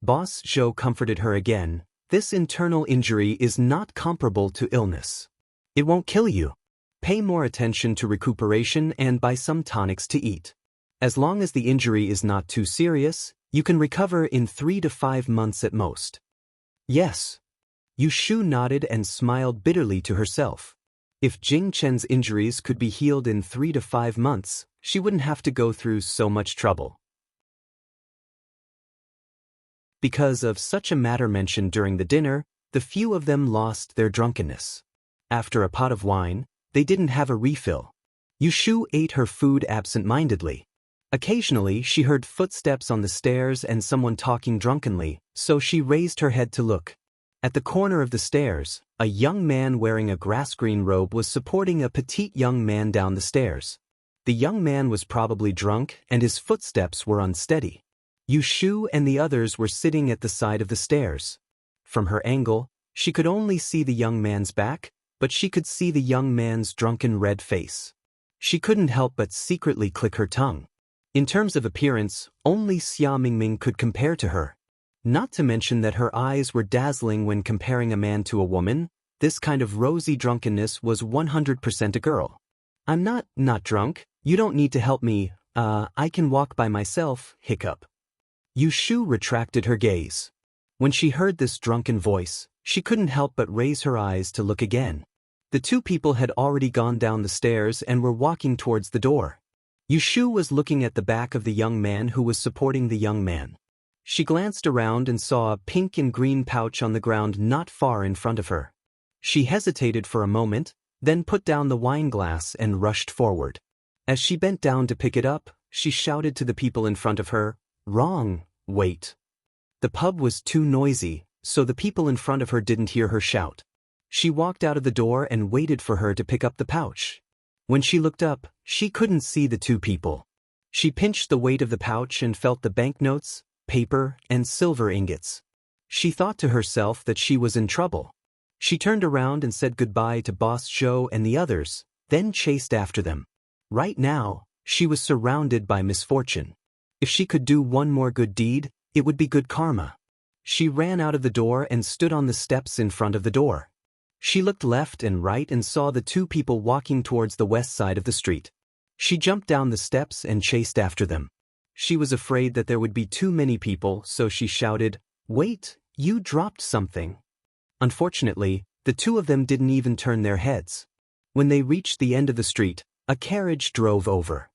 Boss Zhou comforted her again. This internal injury is not comparable to illness. It won't kill you. Pay more attention to recuperation and buy some tonics to eat. As long as the injury is not too serious, you can recover in 3 to 5 months at most. Yes. Yushu nodded and smiled bitterly to herself. If Jing Chen's injuries could be healed in 3 to 5 months, she wouldn't have to go through so much trouble. Because of such a matter mentioned during the dinner, the few of them lost their drunkenness. After a pot of wine, they didn't have a refill. Yushu ate her food absent-mindedly. Occasionally, she heard footsteps on the stairs and someone talking drunkenly, so she raised her head to look. At the corner of the stairs, a young man wearing a grass-green robe was supporting a petite young man down the stairs. The young man was probably drunk and his footsteps were unsteady. Yushu and the others were sitting at the side of the stairs. From her angle, she could only see the young man's back, but she could see the young man's drunken red face. She couldn't help but secretly click her tongue. In terms of appearance, only Xia Mingming could compare to her. Not to mention that her eyes were dazzling when comparing a man to a woman. This kind of rosy drunkenness was 100% a girl. I'm not drunk, you don't need to help me, I can walk by myself, hiccup. Yushu retracted her gaze. When she heard this drunken voice, she couldn't help but raise her eyes to look again. The two people had already gone down the stairs and were walking towards the door. Yushu was looking at the back of the young man who was supporting the young man. She glanced around and saw a pink and green pouch on the ground not far in front of her. She hesitated for a moment, then put down the wine glass and rushed forward. As she bent down to pick it up, she shouted to the people in front of her, "Wrong, wait." The pub was too noisy, so the people in front of her didn't hear her shout. She walked out of the door and waited for her to pick up the pouch. When she looked up, she couldn't see the two people. She pinched the weight of the pouch and felt the banknotes, paper, and silver ingots. She thought to herself that she was in trouble. She turned around and said goodbye to Boss Zhou and the others, then chased after them. Right now, she was surrounded by misfortune. If she could do one more good deed, it would be good karma. She ran out of the door and stood on the steps in front of the door. She looked left and right and saw the two people walking towards the west side of the street. She jumped down the steps and chased after them. She was afraid that there would be too many people, so she shouted, "Wait, you dropped something." Unfortunately, the two of them didn't even turn their heads. When they reached the end of the street, a carriage drove over.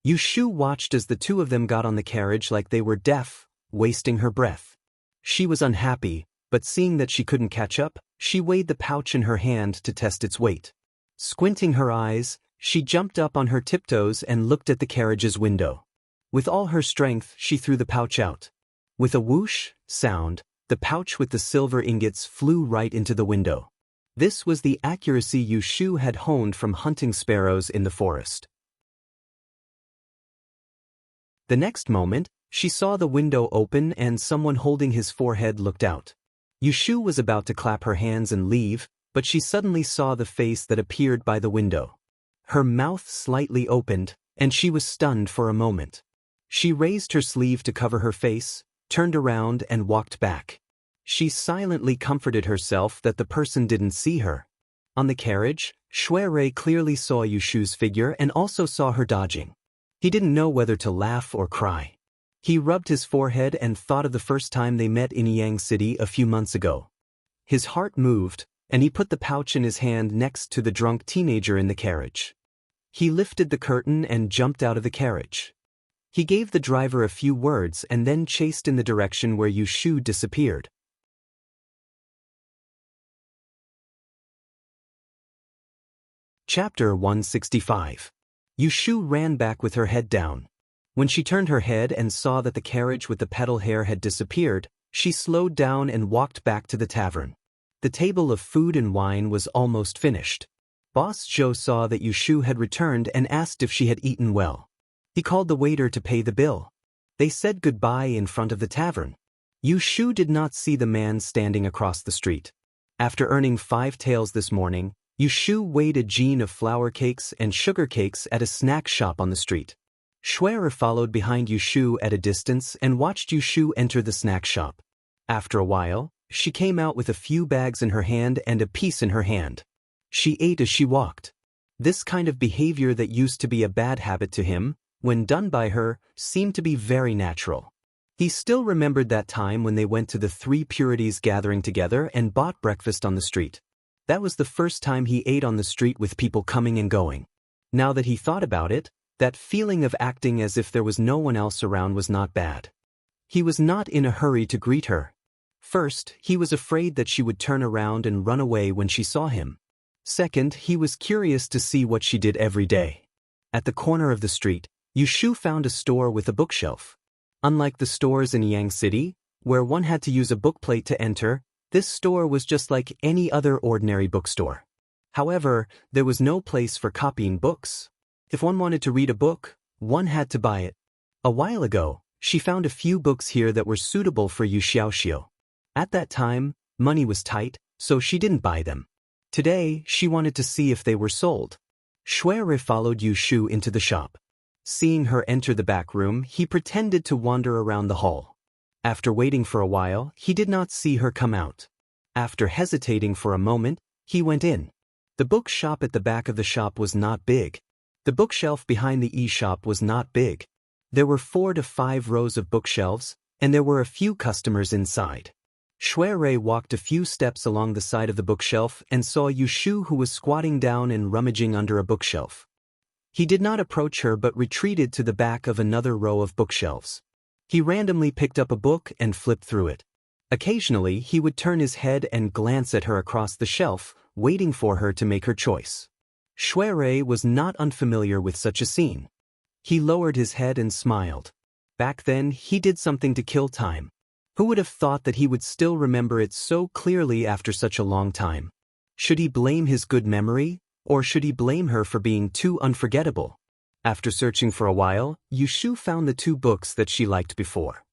Yushu watched as the two of them got on the carriage like they were deaf, wasting her breath. She was unhappy, but seeing that she couldn't catch up, she weighed the pouch in her hand to test its weight. Squinting her eyes, she jumped up on her tiptoes and looked at the carriage's window. With all her strength, she threw the pouch out. With a whoosh sound, the pouch with the silver ingots flew right into the window. This was the accuracy Yushu had honed from hunting sparrows in the forest. The next moment, she saw the window open and someone holding his forehead looked out. Yushu was about to clap her hands and leave, but she suddenly saw the face that appeared by the window. Her mouth slightly opened, and she was stunned for a moment. She raised her sleeve to cover her face, turned around and walked back. She silently comforted herself that the person didn't see her. On the carriage, Shuirei clearly saw Yushu's figure and also saw her dodging. He didn't know whether to laugh or cry. He rubbed his forehead and thought of the first time they met in Yang City a few months ago. His heart moved, and he put the pouch in his hand next to the drunk teenager in the carriage. He lifted the curtain and jumped out of the carriage. He gave the driver a few words and then chased in the direction where Yushu disappeared. Chapter 165. Yushu ran back with her head down. When she turned her head and saw that the carriage with the petal hair had disappeared, she slowed down and walked back to the tavern. The table of food and wine was almost finished. Boss Zhou saw that Yushu had returned and asked if she had eaten well. He called the waiter to pay the bill. They said goodbye in front of the tavern. Yushu did not see the man standing across the street. After earning 5 taels this morning, Yushu weighed a jean of flour cakes and sugar cakes at a snack shop on the street. Shuirei followed behind Yushu at a distance and watched Yushu enter the snack shop. After a while, she came out with a few bags in her hand and a piece in her hand. She ate as she walked. This kind of behavior that used to be a bad habit to him, when done by her, seemed to be very natural. He still remembered that time when they went to the 3 Purities gathering together and bought breakfast on the street. That was the first time he ate on the street with people coming and going. Now that he thought about it, that feeling of acting as if there was no one else around was not bad. He was not in a hurry to greet her. First, he was afraid that she would turn around and run away when she saw him. Second, he was curious to see what she did every day. At the corner of the street, Yushu found a store with a bookshelf. Unlike the stores in Yang City, where one had to use a bookplate to enter, this store was just like any other ordinary bookstore. However, there was no place for copying books. If one wanted to read a book, one had to buy it. A while ago, she found a few books here that were suitable for Yu Xiaoxiu. At that time, money was tight, so she didn't buy them. Today, she wanted to see if they were sold. Shuirei followed Yushu into the shop. Seeing her enter the back room, he pretended to wander around the hall. After waiting for a while, he did not see her come out. After hesitating for a moment, he went in. The bookshop at the back of the shop was not big. The bookshelf behind the e-shop was not big. There were 4 to 5 rows of bookshelves, and there were a few customers inside. Shuirei walked a few steps along the side of the bookshelf and saw Yushu, who was squatting down and rummaging under a bookshelf. He did not approach her but retreated to the back of another row of bookshelves. He randomly picked up a book and flipped through it. Occasionally, he would turn his head and glance at her across the shelf, waiting for her to make her choice. Shuirei was not unfamiliar with such a scene. He lowered his head and smiled. Back then, he did something to kill time. Who would have thought that he would still remember it so clearly after such a long time? Should he blame his good memory, or should he blame her for being too unforgettable? After searching for a while, Yushu found the 2 books that she liked before.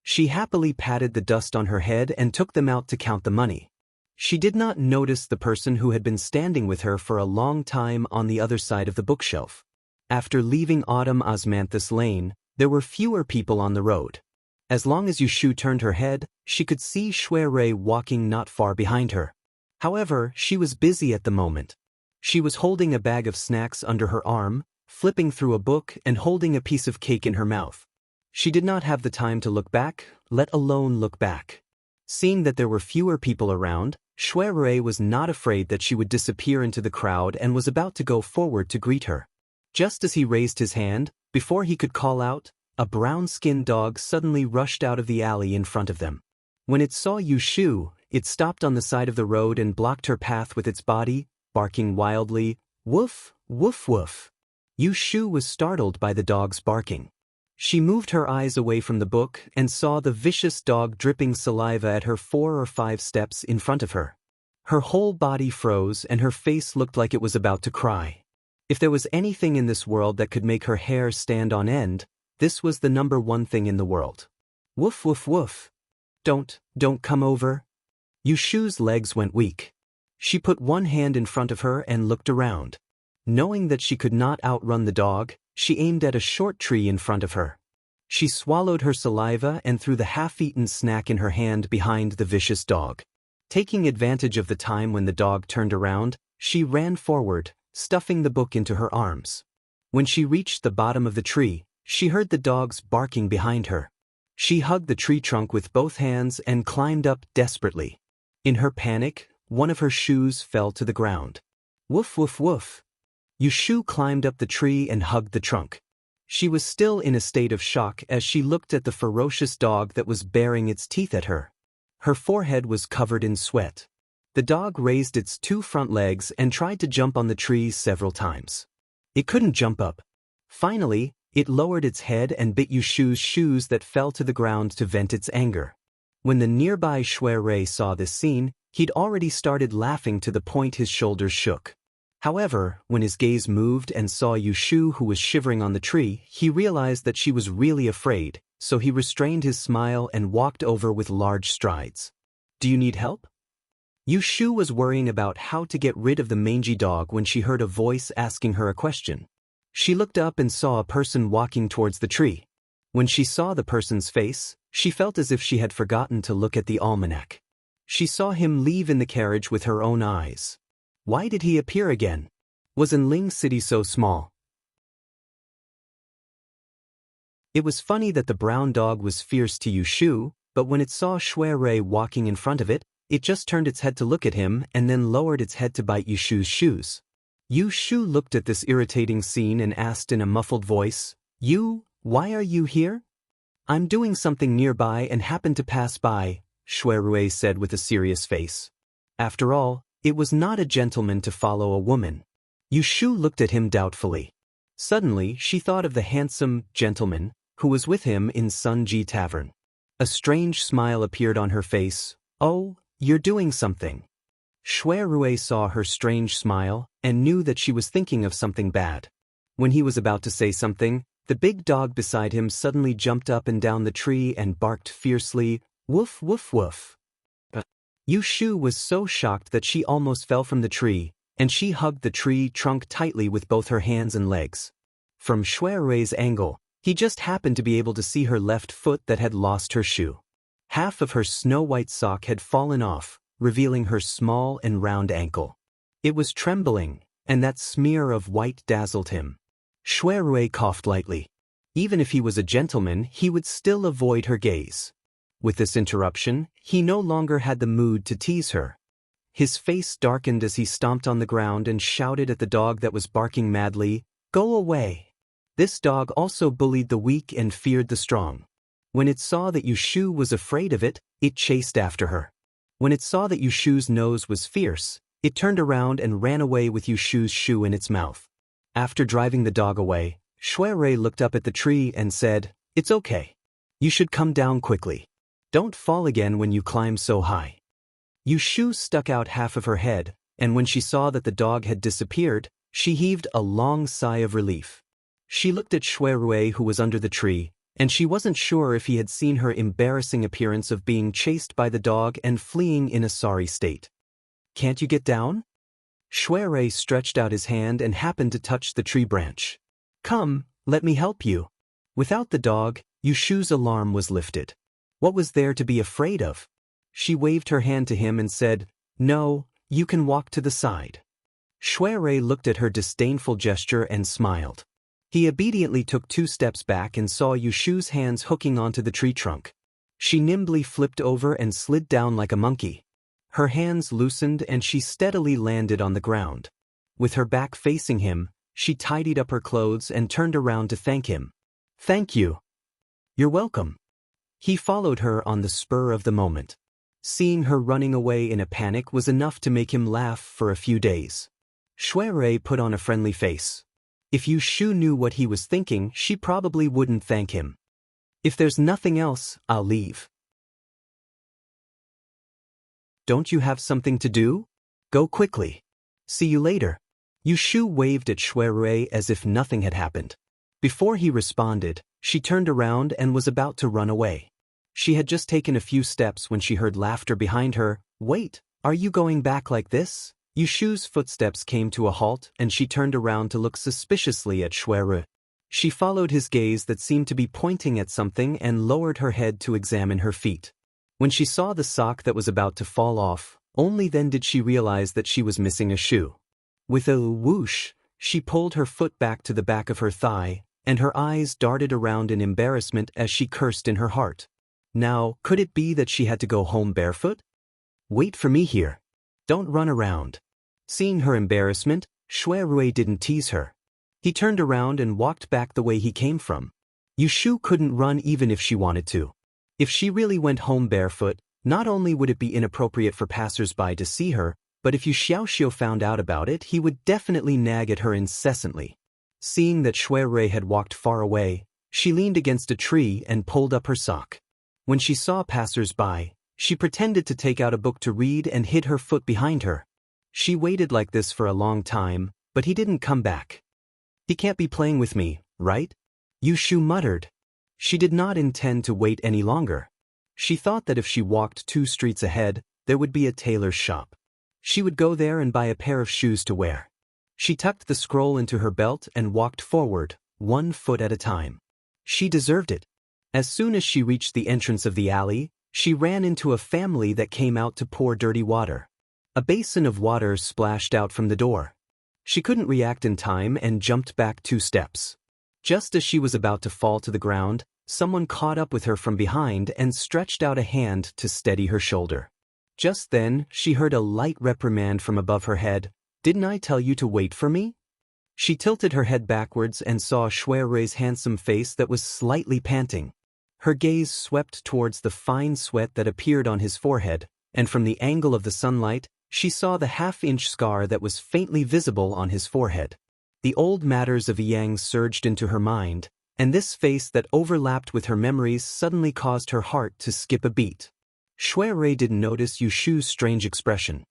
She happily patted the dust on her head and took them out to count the money. She did not notice the person who had been standing with her for a long time on the other side of the bookshelf. After leaving Autumn Osmanthus Lane, there were fewer people on the road. As long as Yushu turned her head, she could see Shuirei walking not far behind her. However, she was busy at the moment. She was holding a bag of snacks under her arm, flipping through a book and holding a piece of cake in her mouth. She did not have the time to look back, let alone look back. Seeing that there were fewer people around, Shuirei was not afraid that she would disappear into the crowd and was about to go forward to greet her. Just as he raised his hand, before he could call out, a brown-skinned dog suddenly rushed out of the alley in front of them. When it saw Yushu, it stopped on the side of the road and blocked her path with its body, barking wildly, "Woof, woof, woof." Yushu was startled by the dog's barking. She moved her eyes away from the book and saw the vicious dog dripping saliva at her 4 or 5 steps in front of her. Her whole body froze and her face looked like it was about to cry. If there was anything in this world that could make her hair stand on end, this was the #1 thing in the world. "Woof, woof, woof. Don't come over." Yushu's legs went weak. She put one hand in front of her and looked around. Knowing that she could not outrun the dog, she aimed at a short tree in front of her. She swallowed her saliva and threw the half-eaten snack in her hand behind the vicious dog. Taking advantage of the time when the dog turned around, she ran forward, stuffing the book into her arms. When she reached the bottom of the tree, she heard the dogs barking behind her. She hugged the tree trunk with both hands and climbed up desperately. In her panic, one of her shoes fell to the ground. "Woof, woof, woof." Yushu climbed up the tree and hugged the trunk. She was still in a state of shock as she looked at the ferocious dog that was baring its teeth at her. Her forehead was covered in sweat. The dog raised its 2 front legs and tried to jump on the tree several times. It couldn't jump up. Finally, it lowered its head and bit Yushu's shoes that fell to the ground to vent its anger. When the nearby Shui saw this scene, he'd already started laughing to the point his shoulders shook. However, when his gaze moved and saw Yushu who was shivering on the tree, he realized that she was really afraid, so he restrained his smile and walked over with large strides. "Do you need help?" Yushu was worrying about how to get rid of the mangy dog when she heard a voice asking her a question. She looked up and saw a person walking towards the tree. When she saw the person's face, she felt as if she had forgotten to look at the almanac. She saw him leave in the carriage with her own eyes. Why did he appear again? Was Enling City so small? It was funny that the brown dog was fierce to Yushu, but when it saw Shui walking in front of it, it just turned its head to look at him and then lowered its head to bite Yushu's shoes. Yushu looked at this irritating scene and asked in a muffled voice, Why are you here?" "I'm doing something nearby and happened to pass by," Shui said with a serious face. After all, it was not a gentleman to follow a woman. Yushu looked at him doubtfully. Suddenly, she thought of the handsome gentleman who was with him in Sunji Tavern. A strange smile appeared on her face. "Oh, you're doing something." Shui saw her strange smile and knew that she was thinking of something bad. When he was about to say something, the big dog beside him suddenly jumped up and down the tree and barked fiercely, "Woof, woof, woof." Yushu was so shocked that she almost fell from the tree, and she hugged the tree trunk tightly with both her hands and legs. From Shui's angle, he just happened to be able to see her left foot that had lost her shoe. Half of her snow-white sock had fallen off, revealing her small and round ankle. It was trembling, and that smear of white dazzled him. Shui coughed lightly. Even if he was a gentleman, he would still avoid her gaze. With this interruption, he no longer had the mood to tease her. His face darkened as he stomped on the ground and shouted at the dog that was barking madly, "Go away!" This dog also bullied the weak and feared the strong. When it saw that Yushu was afraid of it, it chased after her. When it saw that Yushu's nose was fierce, it turned around and ran away with Yushu's shoe in its mouth. After driving the dog away, Shui looked up at the tree and said, "It's okay. You should come down quickly. Don't fall again when you climb so high." Yushu stuck out half of her head, and when she saw that the dog had disappeared, she heaved a long sigh of relief. She looked at Shui who was under the tree, and she wasn't sure if he had seen her embarrassing appearance of being chased by the dog and fleeing in a sorry state. "Can't you get down?" Shui stretched out his hand and happened to touch the tree branch. "Come, let me help you." Without the dog, Yushu's alarm was lifted. What was there to be afraid of? She waved her hand to him and said, "No, you can walk to the side." Shui looked at her disdainful gesture and smiled. He obediently took 2 steps back and saw Yushu's hands hooking onto the tree trunk. She nimbly flipped over and slid down like a monkey. Her hands loosened and she steadily landed on the ground. With her back facing him, she tidied up her clothes and turned around to thank him. "Thank you." You're welcome. He followed her on the spur of the moment. Seeing her running away in a panic was enough to make him laugh for a few days. Shui put on a friendly face. If Yu Shu knew what he was thinking, she probably wouldn't thank him. If there's nothing else, I'll leave. Don't you have something to do? Go quickly. See you later. Yu Shu waved at Shui as if nothing had happened. Before he responded, she turned around and was about to run away. She had just taken a few steps when she heard laughter behind her. Wait, are you going back like this? Yu Shu's footsteps came to a halt and she turned around to look suspiciously at Shui. She followed his gaze that seemed to be pointing at something and lowered her head to examine her feet. When she saw the sock that was about to fall off, only then did she realize that she was missing a shoe. With a whoosh, she pulled her foot back to the back of her thigh, and her eyes darted around in embarrassment as she cursed in her heart. Now, could it be that she had to go home barefoot? Wait for me here. Don't run around. Seeing her embarrassment, Shui didn't tease her. He turned around and walked back the way he came from. Yu Shu couldn't run even if she wanted to. If she really went home barefoot, not only would it be inappropriate for passers-by to see her, but if Yu Xiaoxiu found out about it, he would definitely nag at her incessantly. Seeing that Shui had walked far away, she leaned against a tree and pulled up her sock. When she saw passers-by, she pretended to take out a book to read and hid her foot behind her. She waited like this for a long time, but he didn't come back. He can't be playing with me, right? Yu Shu muttered. She did not intend to wait any longer. She thought that if she walked 2 streets ahead, there would be a tailor's shop. She would go there and buy a pair of shoes to wear. She tucked the scroll into her belt and walked forward, 1 foot at a time. She deserved it. As soon as she reached the entrance of the alley, she ran into a family that came out to pour dirty water. A basin of water splashed out from the door. She couldn't react in time and jumped back 2 steps. Just as she was about to fall to the ground, someone caught up with her from behind and stretched out a hand to steady her shoulder. Just then, she heard a light reprimand from above her head. Didn't I tell you to wait for me? She tilted her head backwards and saw Shui's handsome face that was slightly panting. Her gaze swept towards the fine sweat that appeared on his forehead, and from the angle of the sunlight, she saw the half-inch scar that was faintly visible on his forehead. The old matters of Yang surged into her mind, and this face that overlapped with her memories suddenly caused her heart to skip a beat. Shui didn't notice Yu Shu's strange expression.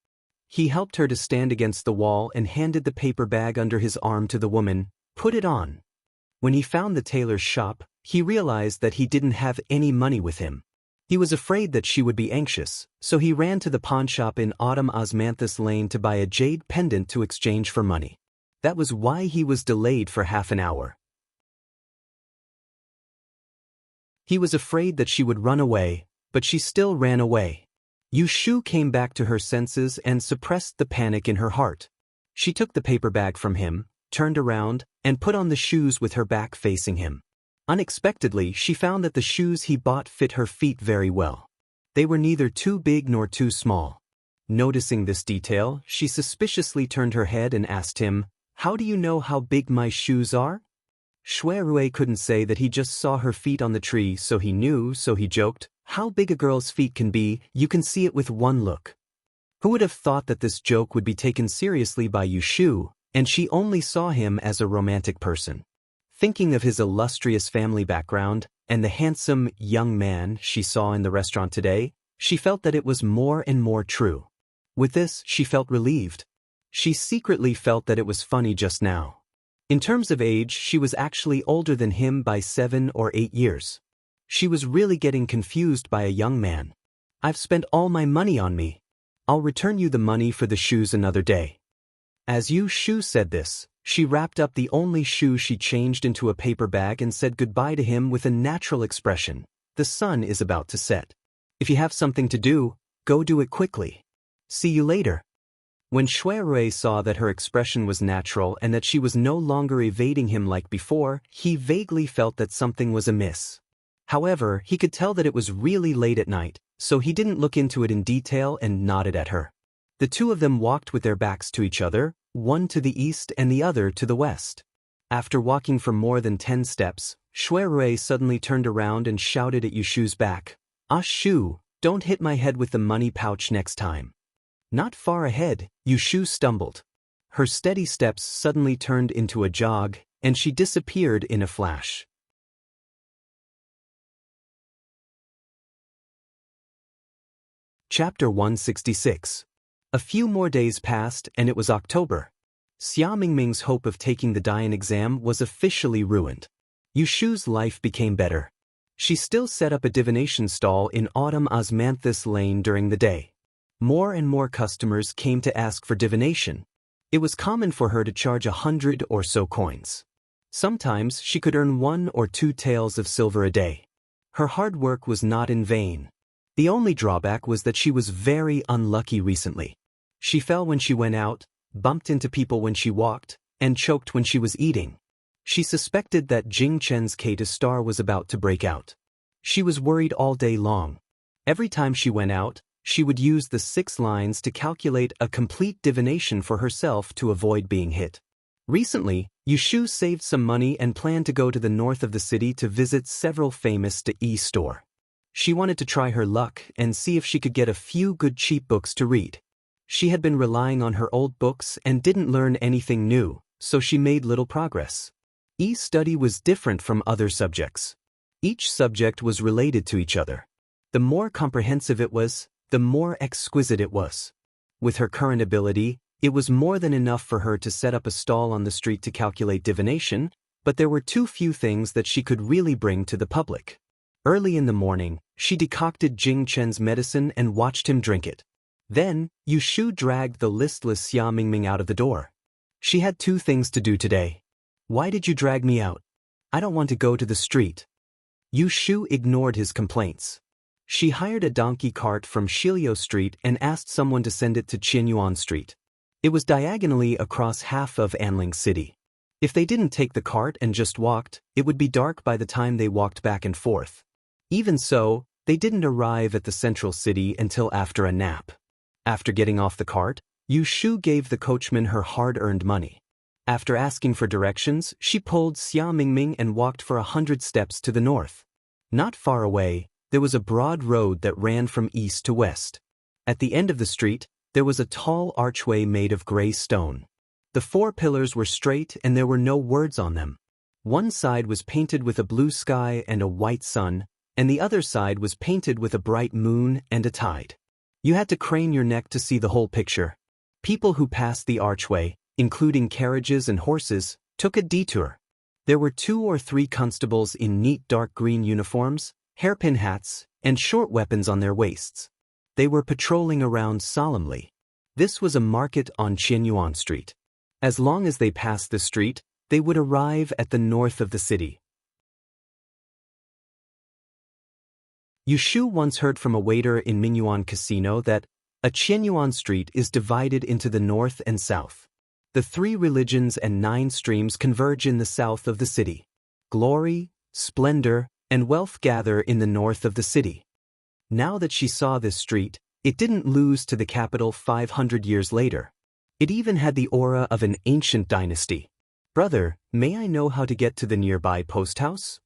He helped her to stand against the wall and handed the paper bag under his arm to the woman. Put it on. When he found the tailor's shop, he realized that he didn't have any money with him. He was afraid that she would be anxious, so he ran to the pawnshop in Autumn Osmanthus Lane to buy a jade pendant to exchange for money. That was why he was delayed for half an hour. He was afraid that she would run away, but she still ran away. Yu Shu came back to her senses and suppressed the panic in her heart. She took the paper bag from him, turned around, and put on the shoes with her back facing him. Unexpectedly, she found that the shoes he bought fit her feet very well. They were neither too big nor too small. Noticing this detail, she suspiciously turned her head and asked him, "How do you know how big my shoes are?" Shui couldn't say that he just saw her feet on the tree so he knew, so he joked, "How big a girl's feet can be, you can see it with one look." Who would have thought that this joke would be taken seriously by Yu Shu, and she only saw him as a romantic person. Thinking of his illustrious family background, and the handsome, young man she saw in the restaurant today, she felt that it was more and more true. With this, she felt relieved. She secretly felt that it was funny just now. In terms of age, she was actually older than him by 7 or 8 years. She was really getting confused by a young man. "I've spent all my money on me. I'll return you the money for the shoes another day." As Yu Shu said this, she wrapped up the only shoe she changed into a paper bag and said goodbye to him with a natural expression. "The sun is about to set. If you have something to do, go do it quickly. See you later." When Shui saw that her expression was natural and that she was no longer evading him like before, he vaguely felt that something was amiss. However, he could tell that it was really late at night, so he didn't look into it in detail and nodded at her. The two of them walked with their backs to each other, one to the east and the other to the west. After walking for more than 10 steps, Shui Rui suddenly turned around and shouted at Yushu's back. "Ah Shu, don't hit my head with the money pouch next time." Not far ahead, Yushu stumbled. Her steady steps suddenly turned into a jog, and she disappeared in a flash. Chapter 166. A few more days passed and it was October. Xia Mingming's hope of taking the Dian exam was officially ruined. Yushu's life became better. She still set up a divination stall in Autumn Osmanthus Lane during the day. More and more customers came to ask for divination. It was common for her to charge 100 or so coins. Sometimes she could earn 1 or 2 taels of silver a day. Her hard work was not in vain. The only drawback was that she was very unlucky recently. She fell when she went out, bumped into people when she walked, and choked when she was eating. She suspected that Jing Chen's Kata star was about to break out. She was worried all day long. Every time she went out, she would use the 6 lines to calculate a complete divination for herself to avoid being hit. Recently, Yushu saved some money and planned to go to the north of the city to visit several famous De stores. She wanted to try her luck and see if she could get a few good cheap books to read. She had been relying on her old books and didn't learn anything new, so she made little progress. E-study was different from other subjects. Each subject was related to each other. The more comprehensive it was, the more exquisite it was. With her current ability, it was more than enough for her to set up a stall on the street to calculate divination, but there were too few things that she could really bring to the public. Early in the morning, she decocted Jing Chen's medicine and watched him drink it. Then, Yushu dragged the listless Xia Mingming out of the door. She had 2 things to do today. "Why did you drag me out?" "I don't want to go to the street." Yushu ignored his complaints. She hired a donkey cart from Shiliu Street and asked someone to send it to Qianyuan Street. It was diagonally across half of Anling City. If they didn't take the cart and just walked, it would be dark by the time they walked back and forth. Even so, they didn't arrive at the central city until after a nap. After getting off the cart, Yushu gave the coachman her hard-earned money. After asking for directions, she pulled Xia Mingming and walked for 100 steps to the north. Not far away, there was a broad road that ran from east to west. At the end of the street, there was a tall archway made of gray stone. The 4 pillars were straight and there were no words on them. One side was painted with a blue sky and a white sun, and the other side was painted with a bright moon and a tide. You had to crane your neck to see the whole picture. People who passed the archway, including carriages and horses, took a detour. There were 2 or 3 constables in neat dark green uniforms, hairpin hats, and short weapons on their waists. They were patrolling around solemnly. This was a market on Qianyuan Street. As long as they passed the street, they would arrive at the north of the city. Yushu once heard from a waiter in Mingyuan Casino that a Qianyuan Street is divided into the north and south. The 3 religions and 9 streams converge in the south of the city. Glory, splendor, and wealth gather in the north of the city. Now that she saw this street, it didn't lose to the capital 500 years later. It even had the aura of an ancient dynasty. "Brother, may I know how to get to the nearby post house?"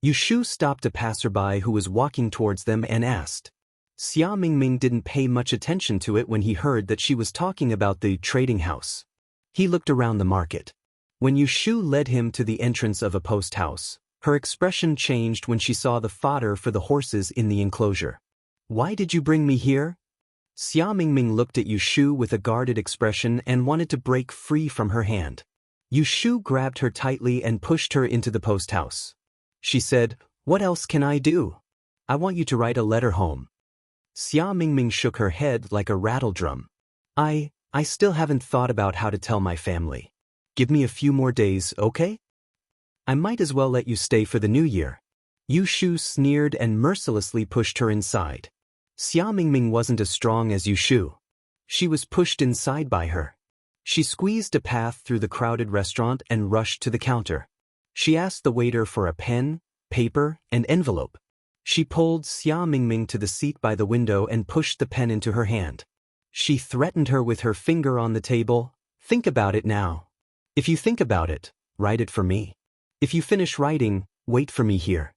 Yushu stopped a passerby who was walking towards them and asked. Xia Mingming didn't pay much attention to it when he heard that she was talking about the trading house. He looked around the market. When Yushu led him to the entrance of a post house, her expression changed when she saw the fodder for the horses in the enclosure. "Why did you bring me here?" Xia Mingming looked at Yushu with a guarded expression and wanted to break free from her hand. Yushu grabbed her tightly and pushed her into the post house. She said, "What else can I do? I want you to write a letter home." Xia Mingming shook her head like a rattledrum. I still haven't thought about how to tell my family. Give me a few more days, okay? I might as well let you stay for the new year." Yushu sneered and mercilessly pushed her inside. Xia Mingming wasn't as strong as Yushu. She was pushed inside by her. She squeezed a path through the crowded restaurant and rushed to the counter. She asked the waiter for a pen, paper, and envelope. She pulled Xia Mingming to the seat by the window and pushed the pen into her hand. She threatened her with her finger on the table. "Think about it now. If you think about it, write it for me. If you finish writing, wait for me here.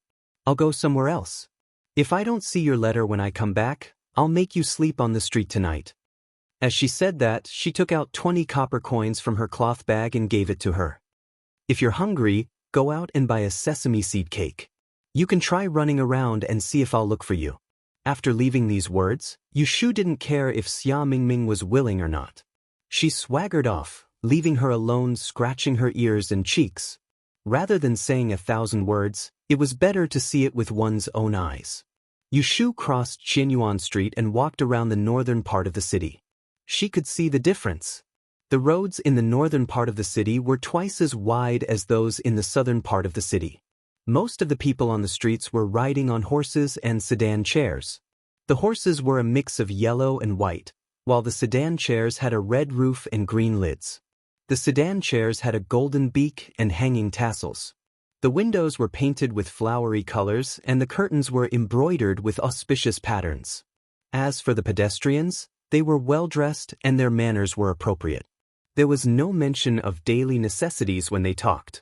I'll go somewhere else. If I don't see your letter when I come back, I'll make you sleep on the street tonight." As she said that, she took out 20 copper coins from her cloth bag and gave it to her. "If you're hungry, go out and buy a sesame seed cake. You can try running around and see if I'll look for you." After leaving these words, Yushu didn't care if Xia Mingming was willing or not. She swaggered off, leaving her alone scratching her ears and cheeks. Rather than saying 1,000 words, it was better to see it with one's own eyes. Yushu crossed Qianyuan Street and walked around the northern part of the city. She could see the difference. The roads in the northern part of the city were twice as wide as those in the southern part of the city. Most of the people on the streets were riding on horses and sedan chairs. The horses were a mix of yellow and white, while the sedan chairs had a red roof and green lids. The sedan chairs had a golden beak and hanging tassels. The windows were painted with flowery colors and the curtains were embroidered with auspicious patterns. As for the pedestrians, they were well-dressed and their manners were appropriate. There was no mention of daily necessities when they talked.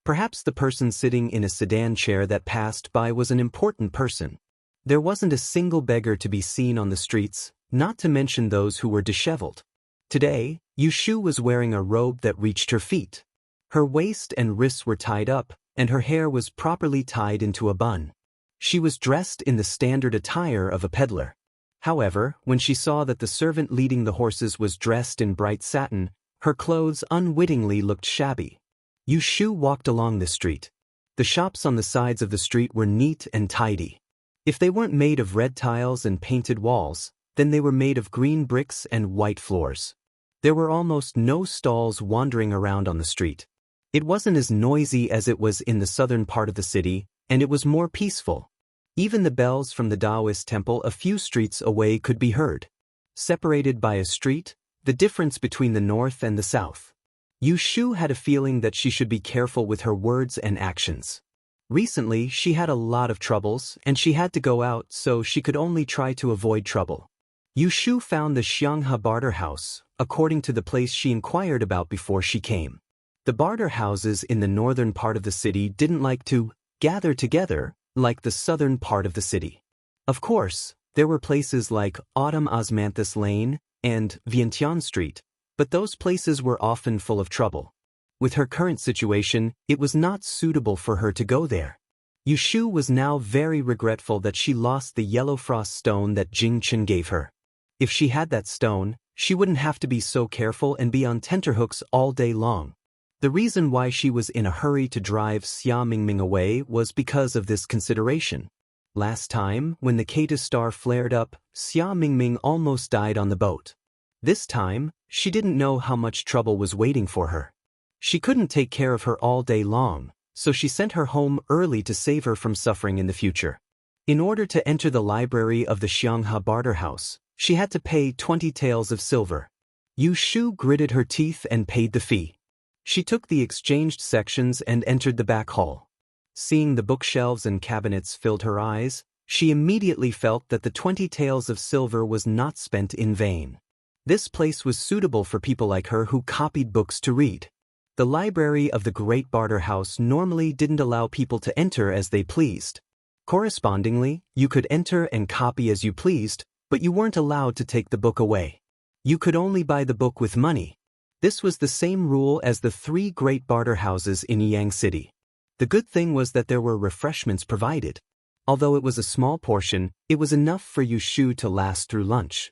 Perhaps the person sitting in a sedan chair that passed by was an important person. There wasn't a single beggar to be seen on the streets, not to mention those who were disheveled. Today, Yushu was wearing a robe that reached her feet. Her waist and wrists were tied up, and her hair was properly tied into a bun. She was dressed in the standard attire of a peddler. However, when she saw that the servant leading the horses was dressed in bright satin, her clothes unwittingly looked shabby. Yushu walked along the street. The shops on the sides of the street were neat and tidy. If they weren't made of red tiles and painted walls, then they were made of green bricks and white floors. There were almost no stalls wandering around on the street. It wasn't as noisy as it was in the southern part of the city, and it was more peaceful. Even the bells from the Taoist temple a few streets away could be heard. Separated by a street, the difference between the north and the south. Yushu had a feeling that she should be careful with her words and actions. Recently, she had a lot of troubles, and she had to go out so she could only try to avoid trouble. Yushu found the Xianghe barter house, according to the place she inquired about before she came. The barter houses in the northern part of the city didn't like to gather together like the southern part of the city. Of course, there were places like Autumn Osmanthus Lane and Vientiane Street, but those places were often full of trouble. With her current situation, it was not suitable for her to go there. Yushu was now very regretful that she lost the yellow frost stone that Jing Chen gave her. If she had that stone, she wouldn't have to be so careful and be on tenterhooks all day long. The reason why she was in a hurry to drive Xia Mingming away was because of this consideration. Last time, when the Kata star flared up, Xia Mingming almost died on the boat. This time, she didn't know how much trouble was waiting for her. She couldn't take care of her all day long, so she sent her home early to save her from suffering in the future. In order to enter the library of the Xianghe barter house, she had to pay 20 taels of silver. Yushu gritted her teeth and paid the fee. She took the exchanged sections and entered the back hall. Seeing the bookshelves and cabinets filled her eyes, she immediately felt that the 20 taels of silver was not spent in vain. This place was suitable for people like her who copied books to read. The library of the Great Barter House normally didn't allow people to enter as they pleased. Correspondingly, you could enter and copy as you pleased, but you weren't allowed to take the book away. You could only buy the book with money. This was the same rule as the 3 great barter houses in Yang City. The good thing was that there were refreshments provided. Although it was a small portion, it was enough for Yushu to last through lunch.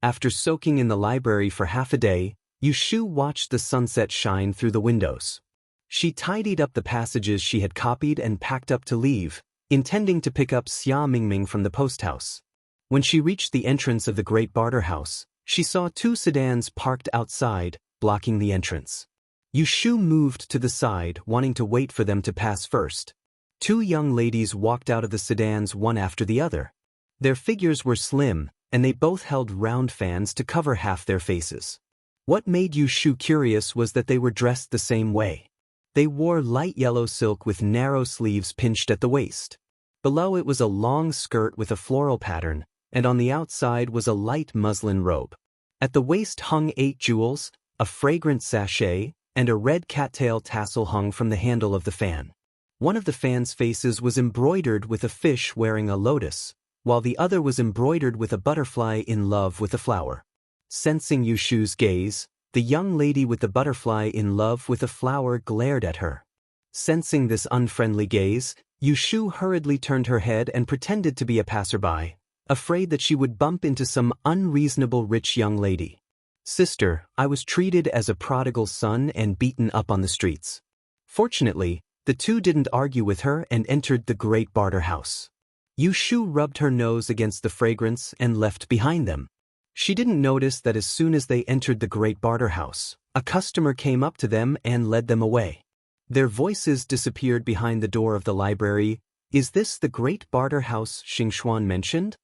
After soaking in the library for half a day, Yushu watched the sunset shine through the windows. She tidied up the passages she had copied and packed up to leave, intending to pick up Xia Mingming from the post house. When she reached the entrance of the Great Barter House, she saw 2 sedans parked outside, blocking the entrance. Yushu moved to the side, wanting to wait for them to pass first. 2 young ladies walked out of the sedans one after the other. Their figures were slim, and they both held round fans to cover half their faces. What made Yushu curious was that they were dressed the same way. They wore light yellow silk with narrow sleeves pinched at the waist. Below it was a long skirt with a floral pattern, and on the outside was a light muslin robe. At the waist hung 8 jewels, a fragrant sachet, and a red cattail tassel hung from the handle of the fan. One of the fan's faces was embroidered with a fish wearing a lotus, while the other was embroidered with a butterfly in love with a flower. Sensing Yushu's gaze, the young lady with the butterfly in love with a flower glared at her. Sensing this unfriendly gaze, Yushu hurriedly turned her head and pretended to be a passerby, afraid that she would bump into some unreasonable rich young lady. Sister, I was treated as a prodigal son and beaten up on the streets. Fortunately, the two didn't argue with her and entered the great barter house. Yushu rubbed her nose against the fragrance and left behind them. She didn't notice that as soon as they entered the great barter house, a customer came up to them and led them away. Their voices disappeared behind the door of the library. Is this the great barter house Xingxuan mentioned?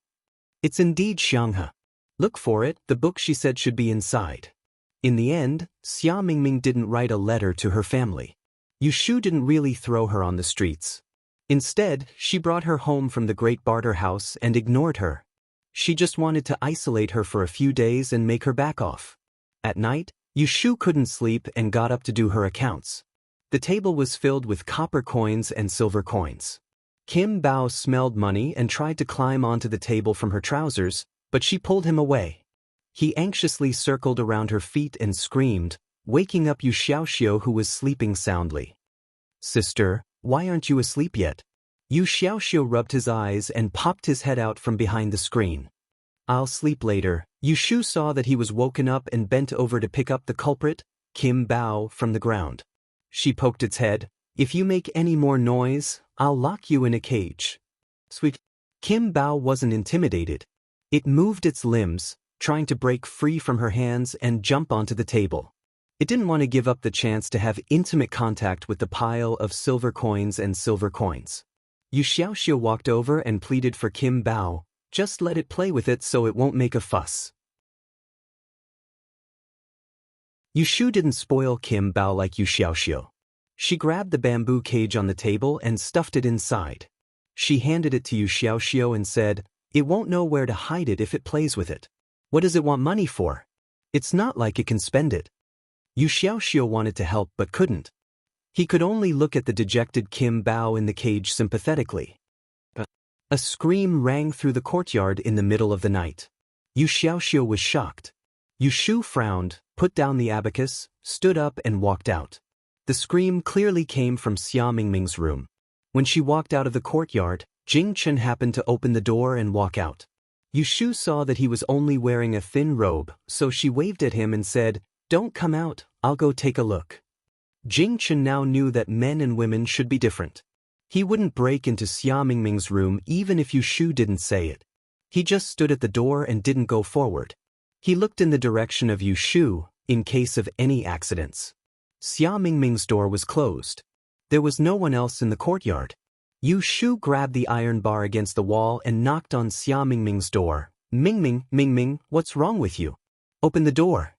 It's indeed Xianghe. Look for it, the book she said should be inside. In the end, Xia Mingming didn't write a letter to her family. Yushu didn't really throw her on the streets. Instead, she brought her home from the great barter house and ignored her. She just wanted to isolate her for a few days and make her back off. At night, Yushu couldn't sleep and got up to do her accounts. The table was filled with copper coins and silver coins. Kim Bao smelled money and tried to climb onto the table from her trousers, but she pulled him away. He anxiously circled around her feet and screamed, waking up Yu Xiaoxiu, who was sleeping soundly. Sister, why aren't you asleep yet? Yu Xiaoxiu rubbed his eyes and popped his head out from behind the screen. I'll sleep later. Yushu saw that he was woken up and bent over to pick up the culprit, Kim Bao, from the ground. She poked its head. If you make any more noise, I'll lock you in a cage. Sweet. Kim Bao wasn't intimidated. It moved its limbs, trying to break free from her hands and jump onto the table. It didn't want to give up the chance to have intimate contact with the pile of silver coins and silver coins. Yu Xiaoxiu walked over and pleaded for Kim Bao, just let it play with it so it won't make a fuss. Yushu didn't spoil Kim Bao like Yu Xiaoxiu. She grabbed the bamboo cage on the table and stuffed it inside. She handed it to Yu Xiaoxiu and said, it won't know where to hide it if it plays with it. What does it want money for? It's not like it can spend it. Yu Xiaoxiu wanted to help but couldn't. He could only look at the dejected Kim Bao in the cage sympathetically. A scream rang through the courtyard in the middle of the night. Yu Xiaoxiu was shocked. Yushu frowned, put down the abacus, stood up and walked out. The scream clearly came from Xia Mingming's room. When she walked out of the courtyard, Jing Chen happened to open the door and walk out. Yushu saw that he was only wearing a thin robe, so she waved at him and said, don't come out, I'll go take a look. Jing Chen now knew that men and women should be different. He wouldn't break into Xia Mingming's room even if Yushu didn't say it. He just stood at the door and didn't go forward. He looked in the direction of Yushu, in case of any accidents. Xia Mingming's door was closed. There was no one else in the courtyard. Yushu grabbed the iron bar against the wall and knocked on Xia Mingming's door. Mingming, what's wrong with you? Open the door.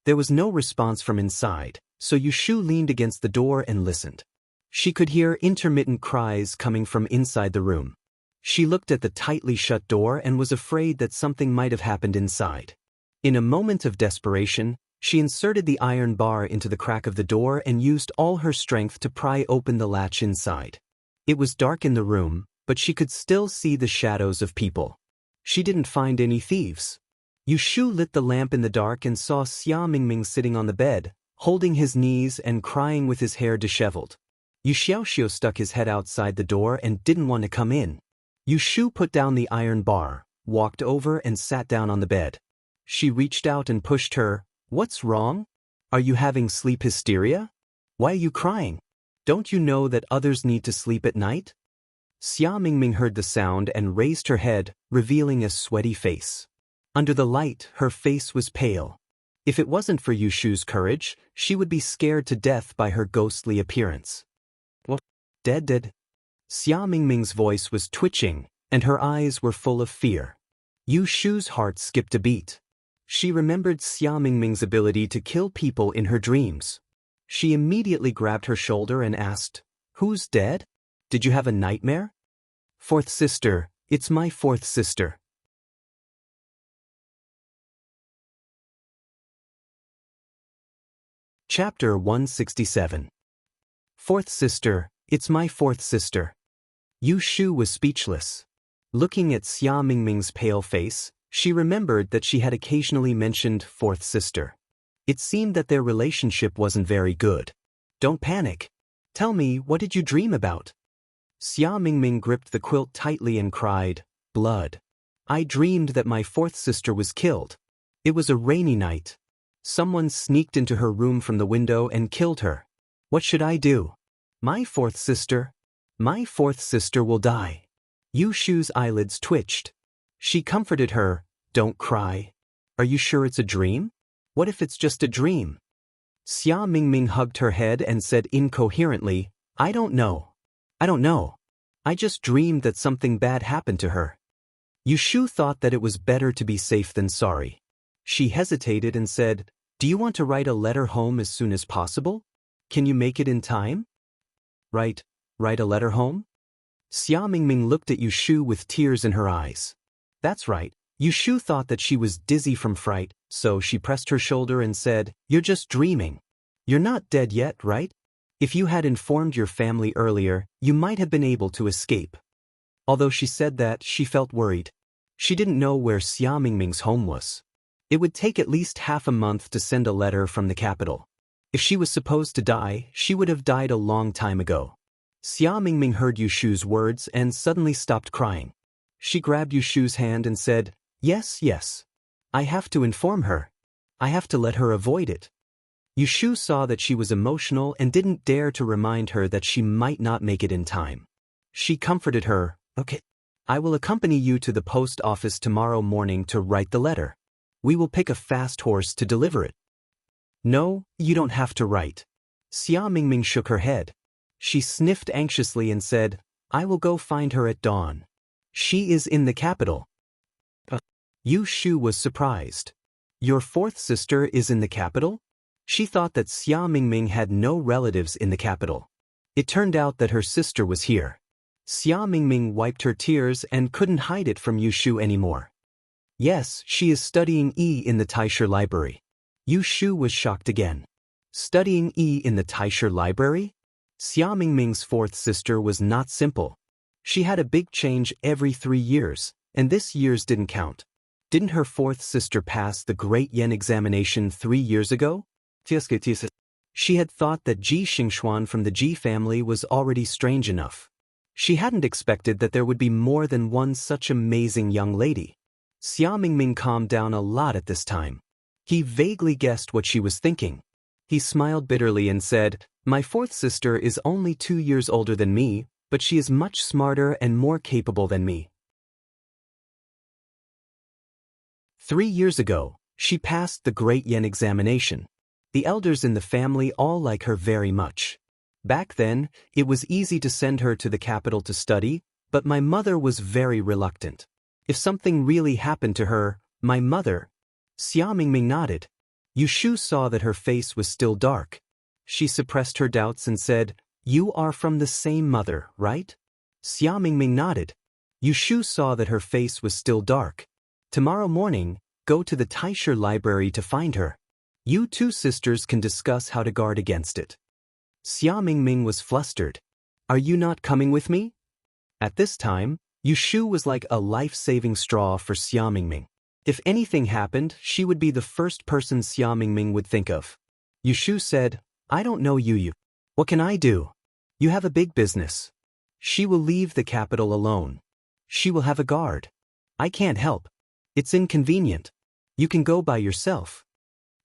There was no response from inside, so Yushu leaned against the door and listened. She could hear intermittent cries coming from inside the room. She looked at the tightly shut door and was afraid that something might have happened inside. In a moment of desperation, she inserted the iron bar into the crack of the door and used all her strength to pry open the latch inside. It was dark in the room, but she could still see the shadows of people. She didn't find any thieves. Yushu lit the lamp in the dark and saw Xia Mingming sitting on the bed, holding his knees and crying with his hair disheveled. Yu Xiaoxiu stuck his head outside the door and didn't want to come in. Yushu put down the iron bar, walked over and sat down on the bed. She reached out and pushed her. What's wrong? Are you having sleep hysteria? Why are you crying? Don't you know that others need to sleep at night? Xia Mingming heard the sound and raised her head, revealing a sweaty face. Under the light, her face was pale. If it wasn't for Yushu's courage, she would be scared to death by her ghostly appearance. What? Dead? Xia Mingming's voice was twitching, and her eyes were full of fear. Yushu's heart skipped a beat. She remembered Xia Mingming's ability to kill people in her dreams. She immediately grabbed her shoulder and asked, who's dead? Did you have a nightmare? Fourth sister, it's my fourth sister. Chapter 167. Fourth sister, it's my fourth sister. Yu Shu was speechless. Looking at Xia Mingming's pale face, she remembered that she had occasionally mentioned fourth sister. It seemed that their relationship wasn't very good. Don't panic. Tell me, what did you dream about? Xia Mingming gripped the quilt tightly and cried, blood. I dreamed that my fourth sister was killed. It was a rainy night. Someone sneaked into her room from the window and killed her. What should I do? My fourth sister? My fourth sister will die. Yu Shu's eyelids twitched. She comforted her, don't cry. Are you sure it's a dream? What if it's just a dream? Xia Mingming hugged her head and said incoherently, I don't know. I don't know. I just dreamed that something bad happened to her. Yu Shu thought that it was better to be safe than sorry. She hesitated and said, do you want to write a letter home as soon as possible? Can you make it in time? Write a letter home? Xia Mingming looked at Yu Shu with tears in her eyes. That's right. Yu Shu thought that she was dizzy from fright, so she pressed her shoulder and said, you're just dreaming. You're not dead yet, right? If you had informed your family earlier, you might have been able to escape. Although she said that, she felt worried. She didn't know where Xia Mingming's home was. It would take at least half a month to send a letter from the capital. If she was supposed to die, she would have died a long time ago. Xia Mingming heard Yu Shu's words and suddenly stopped crying. She grabbed Yu Shu's hand and said, yes, yes. I have to inform her. I have to let her avoid it. Yu Shu saw that she was emotional and didn't dare to remind her that she might not make it in time. She comforted her, okay. I will accompany you to the post office tomorrow morning to write the letter. We will pick a fast horse to deliver it. No, you don't have to write. Xia Mingming shook her head. She sniffed anxiously and said, I will go find her at dawn. She is in the capital. Yu Shu was surprised. Your fourth sister is in the capital? She thought that Xia Mingming had no relatives in the capital. It turned out that her sister was here. Xia Mingming wiped her tears and couldn't hide it from Yu Shu anymore. Yes, she is studying E in the Taisher Library. Yu Shu was shocked again. Studying E in the Taisher Library? Xia Mingming's fourth sister was not simple. She had a big change every 3 years, and this year's didn't count. Didn't her fourth sister pass the Great Yen examination 3 years ago? She had thought that Ji Xingxuan from the Ji family was already strange enough. She hadn't expected that there would be more than one such amazing young lady. Xia Mingming calmed down a lot at this time. He vaguely guessed what she was thinking. He smiled bitterly and said, my fourth sister is only 2 years older than me, but she is much smarter and more capable than me. 3 years ago, she passed the Great Yen examination. The elders in the family all like her very much. Back then, it was easy to send her to the capital to study, but my mother was very reluctant. If something really happened to her, my mother... Xia Mingming nodded. Yu Shu saw that her face was still dark. She suppressed her doubts and said, you are from the same mother, right? Xia Mingming nodded. Yu Shu saw that her face was still dark. Tomorrow morning, go to the Taisher Library to find her. You two sisters can discuss how to guard against it. Xia Mingming was flustered. Are you not coming with me? At this time, Yu Shu was like a life-saving straw for Xia Mingming. If anything happened, she would be the first person Xia Mingming would think of. Yu Shu said, I don't know you. What can I do? You have a big business. She will leave the capital alone. She will have a guard. I can't help. It's inconvenient. You can go by yourself.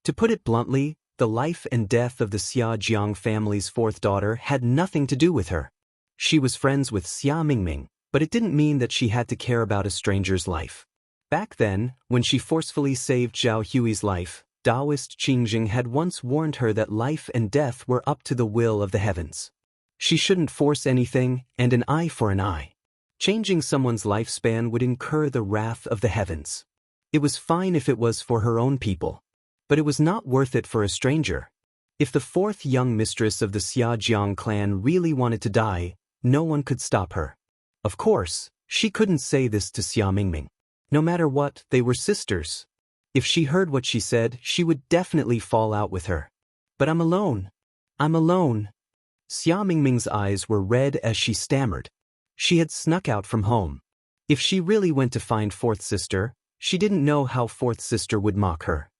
To put it bluntly, the life and death of the Xia Jiang family's fourth daughter had nothing to do with her. She was friends with Xia Mingming, but it didn't mean that she had to care about a stranger's life. Back then, when she forcefully saved Zhao Hui's life, Taoist Qingjing had once warned her that life and death were up to the will of the heavens. She shouldn't force anything, and an eye for an eye. Changing someone's lifespan would incur the wrath of the heavens. It was fine if it was for her own people, but it was not worth it for a stranger. If the fourth young mistress of the Xia Jiang clan really wanted to die, no one could stop her. Of course, she couldn't say this to Xia Mingming. No matter what, they were sisters. If she heard what she said, she would definitely fall out with her. But I'm alone. I'm alone. Xia Mingming's eyes were red as she stammered. She had snuck out from home. If she really went to find fourth sister, she didn't know how fourth sister would mock her.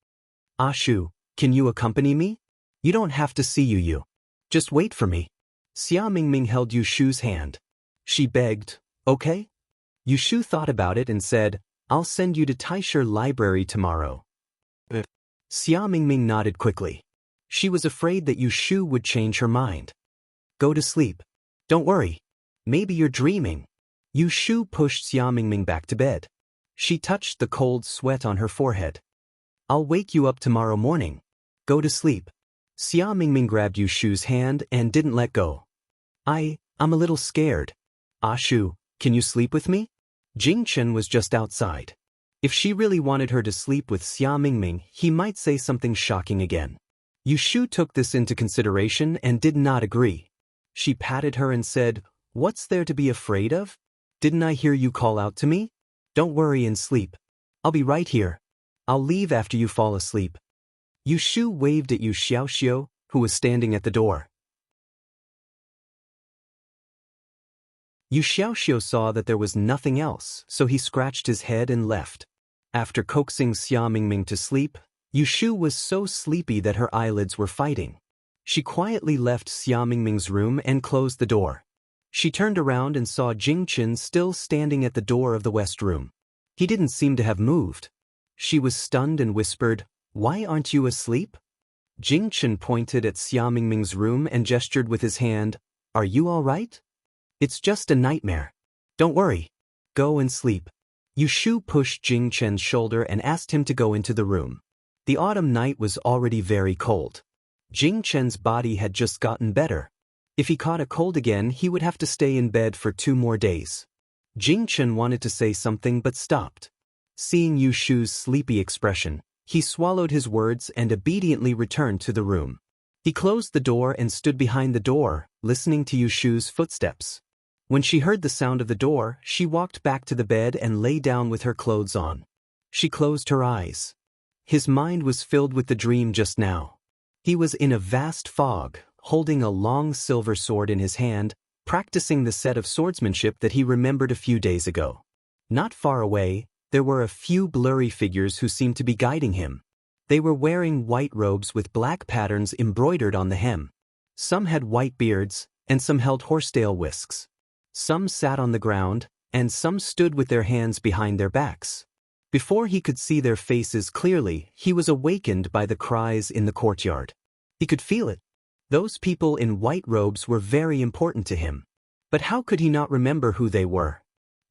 Shu, can you accompany me? You don't have to see you. Just wait for me. Xia Mingming held Yu Shu's hand. She begged, okay? Yu Shu thought about it and said, I'll send you to Taisher Library tomorrow. Xia Mingming nodded quickly. She was afraid that Yu Shu would change her mind. Go to sleep. Don't worry. Maybe you're dreaming. Yu Shu pushed Xia Mingming back to bed. She touched the cold sweat on her forehead. I'll wake you up tomorrow morning. Go to sleep. Xia Mingming grabbed Yu Shu's hand and didn't let go. I'm a little scared. Shu, can you sleep with me? Jing Chen was just outside. If she really wanted her to sleep with Xia Mingming, he might say something shocking again. Yu Shu took this into consideration and did not agree. She patted her and said, What's there to be afraid of? Didn't I hear you call out to me? Don't worry and sleep. I'll be right here. I'll leave after you fall asleep. Yu Shu waved at Yu Xiaoxiu, who was standing at the door. Yu Xiaoxiu saw that there was nothing else, so he scratched his head and left. After coaxing Xia Mingming to sleep, Yu Shu was so sleepy that her eyelids were fighting. She quietly left Xia Mingming's room and closed the door. She turned around and saw Jing Chen still standing at the door of the west room. He didn't seem to have moved. She was stunned and whispered, Why aren't you asleep? Jing Chen pointed at Xia Mingming's room and gestured with his hand, Are you all right? It's just a nightmare. Don't worry. Go and sleep. Yu Shu pushed Jing Chen's shoulder and asked him to go into the room. The autumn night was already very cold. Jing Chen's body had just gotten better. If he caught a cold again, he would have to stay in bed for 2 more days. Jing Chen wanted to say something but stopped. Seeing Yu Shu's sleepy expression, he swallowed his words and obediently returned to the room. He closed the door and stood behind the door, listening to Yu Shu's footsteps. When she heard the sound of the door, she walked back to the bed and lay down with her clothes on. She closed her eyes. His mind was filled with the dream just now. He was in a vast fog, holding a long silver sword in his hand, practicing the set of swordsmanship that he remembered a few days ago. Not far away, there were a few blurry figures who seemed to be guiding him. They were wearing white robes with black patterns embroidered on the hem. Some had white beards, and some held horsetail whisks. Some sat on the ground, and some stood with their hands behind their backs. Before he could see their faces clearly, he was awakened by the cries in the courtyard. He could feel it. Those people in white robes were very important to him. But how could he not remember who they were?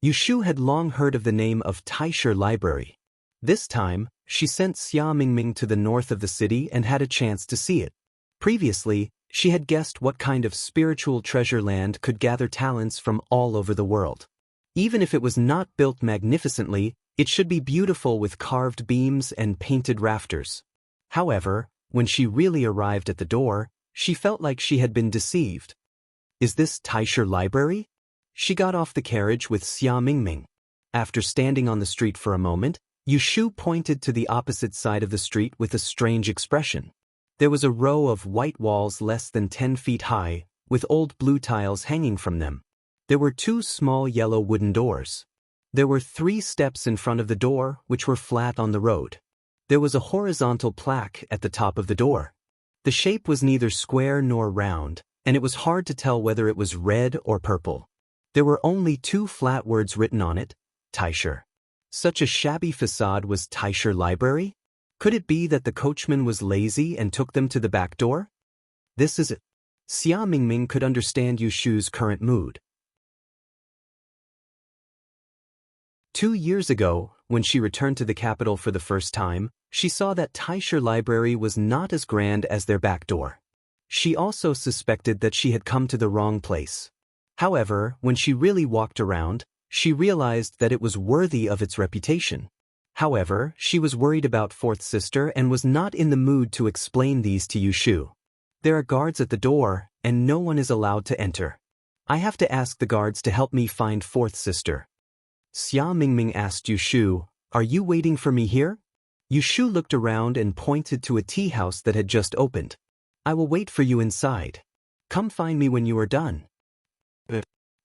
Yu Shu had long heard of the name of Taisher Library. This time, she sent Xia Mingming to the north of the city and had a chance to see it. Previously, she had guessed what kind of spiritual treasure land could gather talents from all over the world. Even if it was not built magnificently, it should be beautiful with carved beams and painted rafters. However, when she really arrived at the door, she felt like she had been deceived. Is this Taisher Library? She got off the carriage with Xia Mingming. After standing on the street for a moment, Yu Shu pointed to the opposite side of the street with a strange expression. There was a row of white walls less than 10 feet high, with old blue tiles hanging from them. There were 2 small yellow wooden doors. There were 3 steps in front of the door, which were flat on the road. There was a horizontal plaque at the top of the door. The shape was neither square nor round, and it was hard to tell whether it was red or purple. There were only 2 flat words written on it, Taisher. Such a shabby facade was Taisher Library? Could it be that the coachman was lazy and took them to the back door? This is it. Xia Mingming could understand Yu Shu's current mood. 2 years ago, when she returned to the capital for the first time, she saw that Taisher Library was not as grand as their back door. She also suspected that she had come to the wrong place. However, when she really walked around, she realized that it was worthy of its reputation. However, she was worried about fourth sister and was not in the mood to explain these to Yu Shu. There are guards at the door, and no one is allowed to enter. I have to ask the guards to help me find fourth sister. Xia Mingming asked Yu Shu, Are you waiting for me here? Yu Shu looked around and pointed to a tea house that had just opened. I will wait for you inside. Come find me when you are done.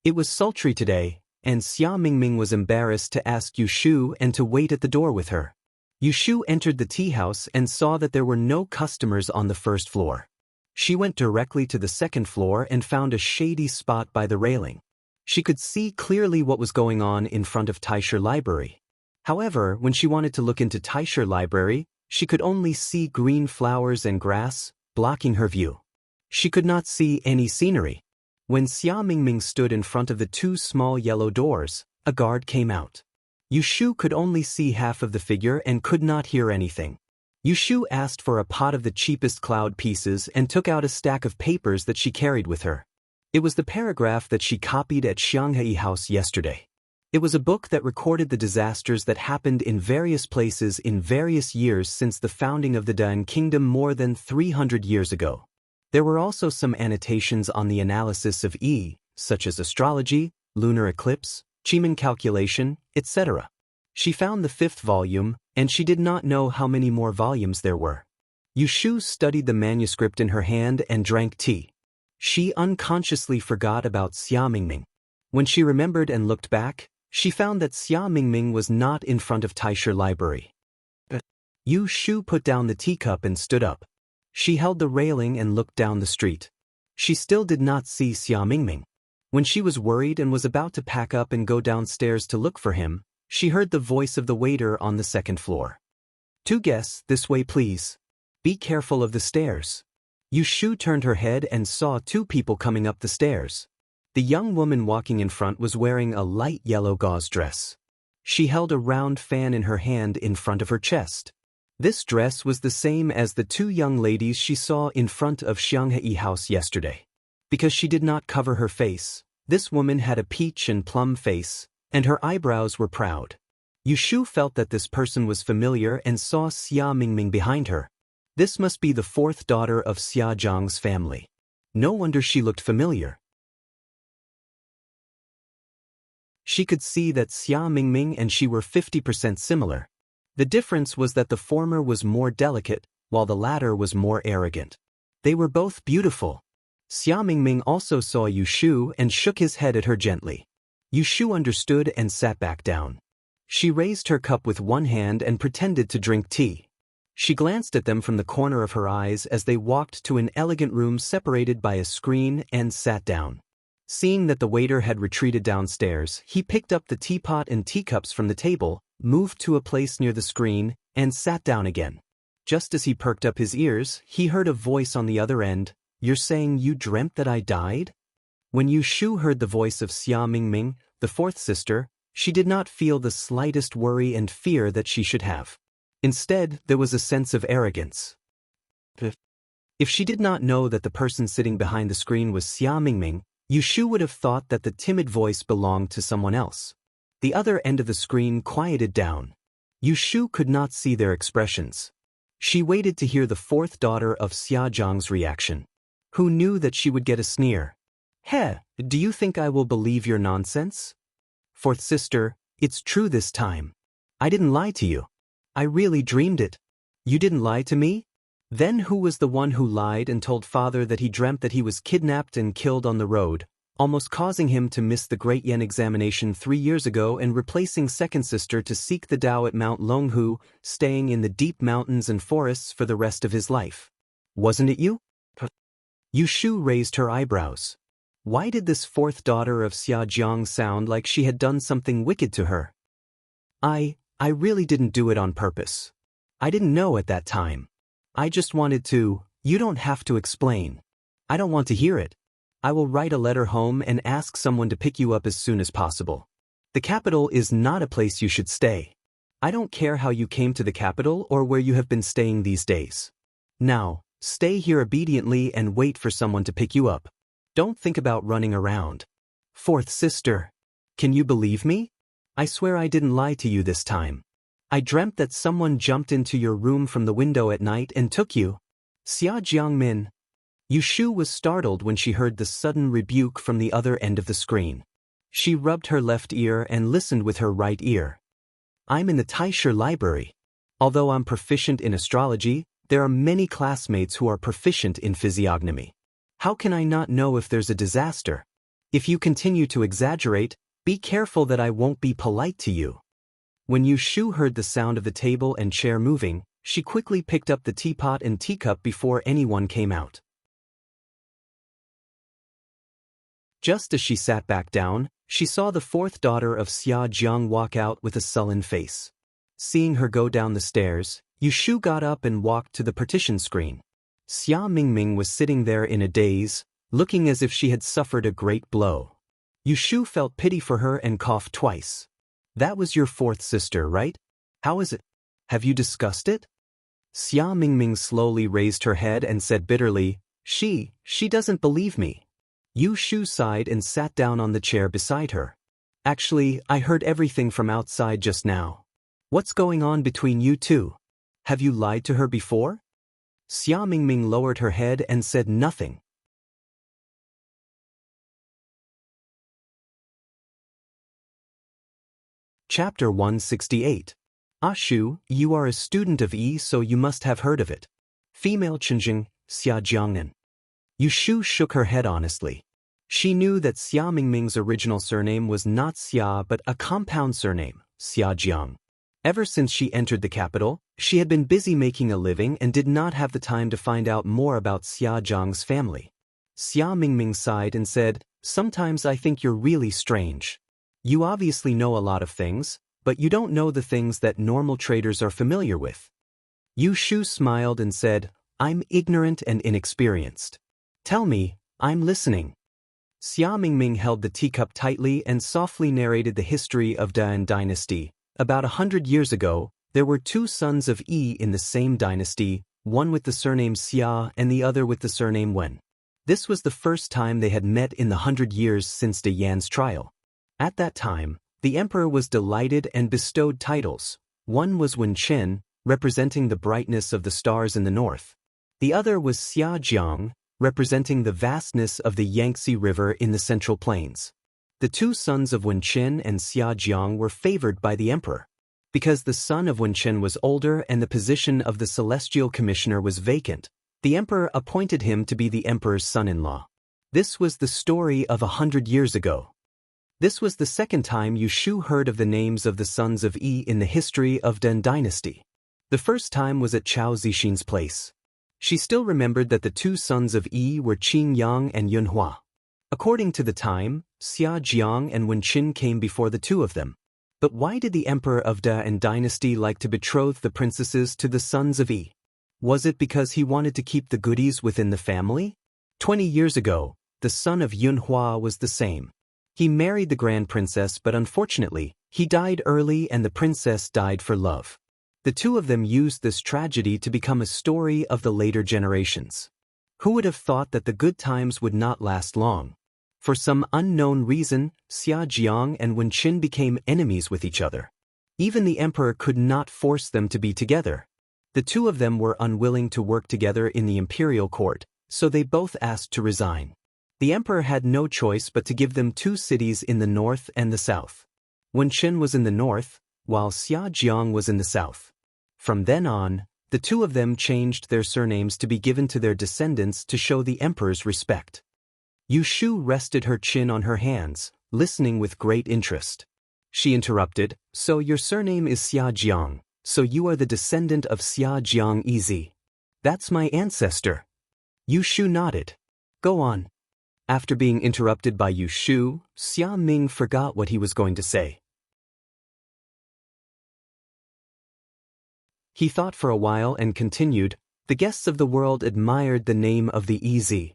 It was sultry today, and Xia Mingming was embarrassed to ask Yu Shu and to wait at the door with her. Yu Shu entered the tea house and saw that there were no customers on the first floor. She went directly to the second floor and found a shady spot by the railing. She could see clearly what was going on in front of Taisher Library. However, when she wanted to look into Taisher Library, she could only see green flowers and grass, blocking her view. She could not see any scenery. When Xia Mingming stood in front of the two small yellow doors, a guard came out. Yu Shu could only see half of the figure and could not hear anything. Yu Shu asked for a pot of the cheapest cloud pieces and took out a stack of papers that she carried with her. It was the paragraph that she copied at Xianghai House yesterday. It was a book that recorded the disasters that happened in various places in various years since the founding of the Dan Kingdom more than 300 years ago. There were also some annotations on the analysis of such as astrology, lunar eclipse, Chiman calculation, etc. She found the 5th volume, and she did not know how many more volumes there were. Yu Shu studied the manuscript in her hand and drank tea. She unconsciously forgot about Xia Mingming. When she remembered and looked back, she found that Xia Mingming was not in front of Taisher Library. Yu Shu put down the teacup and stood up. She held the railing and looked down the street. She still did not see Xia Mingming. When she was worried and was about to pack up and go downstairs to look for him, she heard the voice of the waiter on the second floor. "Two guests, this way please. Be careful of the stairs." Yu Shu turned her head and saw two people coming up the stairs. The young woman walking in front was wearing a light yellow gauze dress. She held a round fan in her hand in front of her chest. This dress was the same as the two young ladies she saw in front of Xianghai House yesterday. Because she did not cover her face, this woman had a peach and plum face, and her eyebrows were proud. Yu Shu felt that this person was familiar and saw Xia Mingming behind her. This must be the 4th daughter of Xia Zhang's family. No wonder she looked familiar. She could see that Xia Mingming and she were 50% similar. The difference was that the former was more delicate, while the latter was more arrogant. They were both beautiful. Xia Mingming also saw Yu Shu and shook his head at her gently. Yu Shu understood and sat back down. She raised her cup with one hand and pretended to drink tea. She glanced at them from the corner of her eyes as they walked to an elegant room separated by a screen and sat down. Seeing that the waiter had retreated downstairs, he picked up the teapot and teacups from the table, moved to a place near the screen, and sat down again. Just as he perked up his ears, he heard a voice on the other end. "You're saying you dreamt that I died?" When Yu Shu heard the voice of Xia Mingming, the 4th sister, she did not feel the slightest worry and fear that she should have. Instead, there was a sense of arrogance. If she did not know that the person sitting behind the screen was Xia Mingming, Yu Shu would have thought that the timid voice belonged to someone else. The other end of the screen quieted down. Yu Shu could not see their expressions. She waited to hear the 4th daughter of Xia Zhang's reaction. Who knew that she would get a sneer? "Heh, do you think I will believe your nonsense?" "4th sister, it's true this time. I didn't lie to you. I really dreamed it." "You didn't lie to me?" Then who was the one who lied and told father that he dreamt that he was kidnapped and killed on the road, almost causing him to miss the Great Yen examination 3 years ago and replacing 2nd sister to seek the Tao at Mount Longhu, staying in the deep mountains and forests for the rest of his life? Wasn't it you? Yu Shu raised her eyebrows. Why did this 4th daughter of Xia Jiang sound like she had done something wicked to her? I really didn't do it on purpose. I didn't know at that time. I just wanted to. You don't have to explain. I don't want to hear it. I will write a letter home and ask someone to pick you up as soon as possible. The capital is not a place you should stay. I don't care how you came to the capital or where you have been staying these days. Now, stay here obediently and wait for someone to pick you up. Don't think about running around. 4th sister. Can you believe me? I swear I didn't lie to you this time. I dreamt that someone jumped into your room from the window at night and took you. Xia Jiangmin. Yu Shu was startled when she heard the sudden rebuke from the other end of the screen. She rubbed her left ear and listened with her right ear. I'm in the Taisher Library. Although I'm proficient in astrology, There are many classmates who are proficient in physiognomy. How can I not know if there's a disaster? If you continue to exaggerate, be careful that I won't be polite to you. When Yu Shu heard the sound of the table and chair moving, she quickly picked up the teapot and teacup before anyone came out. Just as she sat back down, she saw the fourth daughter of Xia Jiang walk out with a sullen face. Seeing her go down the stairs, Yu Shu got up and walked to the partition screen. Xia Mingming was sitting there in a daze, looking as if she had suffered a great blow. Yu Shu felt pity for her and coughed twice. That was your fourth sister, right? How is it? Have you discussed it? Xia Mingming slowly raised her head and said bitterly, She doesn't believe me. Yu Shu sighed and sat down on the chair beside her. Actually, I heard everything from outside just now. What's going on between you two? Have you lied to her before? Xia Mingming lowered her head and said nothing. Chapter 168. Shu, you are a student of Yi, so you must have heard of it. Female Chenjing, Xia Jiangnan. Yu Shu shook her head honestly. She knew that Xia Mingming's original surname was not Xia but a compound surname, Xia Jiang. Ever since she entered the capital, she had been busy making a living and did not have the time to find out more about Xia Jiang's family. Xia Mingming sighed and said, Sometimes I think you're really strange. You obviously know a lot of things, but you don't know the things that normal traders are familiar with. Yu Shu smiled and said, I'm ignorant and inexperienced. Tell me, I'm listening. Xia Mingming held the teacup tightly and softly narrated the history of Dan dynasty. About 100 years ago, there were two sons of Yi in the same dynasty, one with the surname Xia and the other with the surname Wen. This was the first time they had met in the 100 years since De Yan's trial. At that time, the emperor was delighted and bestowed titles. One was Wen Qin, representing the brightness of the stars in the north. The other was Xia Jiang, representing the vastness of the Yangtze River in the Central Plains. The two sons of Wen Qin and Xia Jiang were favored by the emperor. Because the son of Wen Qin was older and the position of the celestial commissioner was vacant, the emperor appointed him to be the emperor's son-in-law. This was the story of 100 years ago. This was the second time Yu Shu heard of the names of the sons of Yi in the history of Dan dynasty. The first time was at Chao Zixin's place. She still remembered that the two sons of Yi were Qin Yang and Yun Hua. According to the time, Xia Jiang and Wen Qin came before the two of them. But why did the emperor of Dan dynasty like to betroth the princesses to the sons of Yi? Was it because he wanted to keep the goodies within the family? 20 years ago, the son of Yun Hua was the same. He married the grand princess, but unfortunately, he died early and the princess died for love. The two of them used this tragedy to become a story of the later generations. Who would have thought that the good times would not last long? For some unknown reason, Xia Jiang and Wen Qin became enemies with each other. Even the emperor could not force them to be together. The two of them were unwilling to work together in the imperial court, so they both asked to resign. The emperor had no choice but to give them two cities in the north and the south. Wen Qin was in the north, while Xia Jiang was in the south. From then on, the two of them changed their surnames to be given to their descendants to show the emperor's respect. Yu Shu rested her chin on her hands, listening with great interest. She interrupted, So your surname is Xia Jiang, so you are the descendant of Xia Jiang Yi. That's my ancestor. Yu Shu nodded. Go on. After being interrupted by Yu Shu, Xia Ming forgot what he was going to say. He thought for a while and continued, The guests of the world admired the name of the Yi.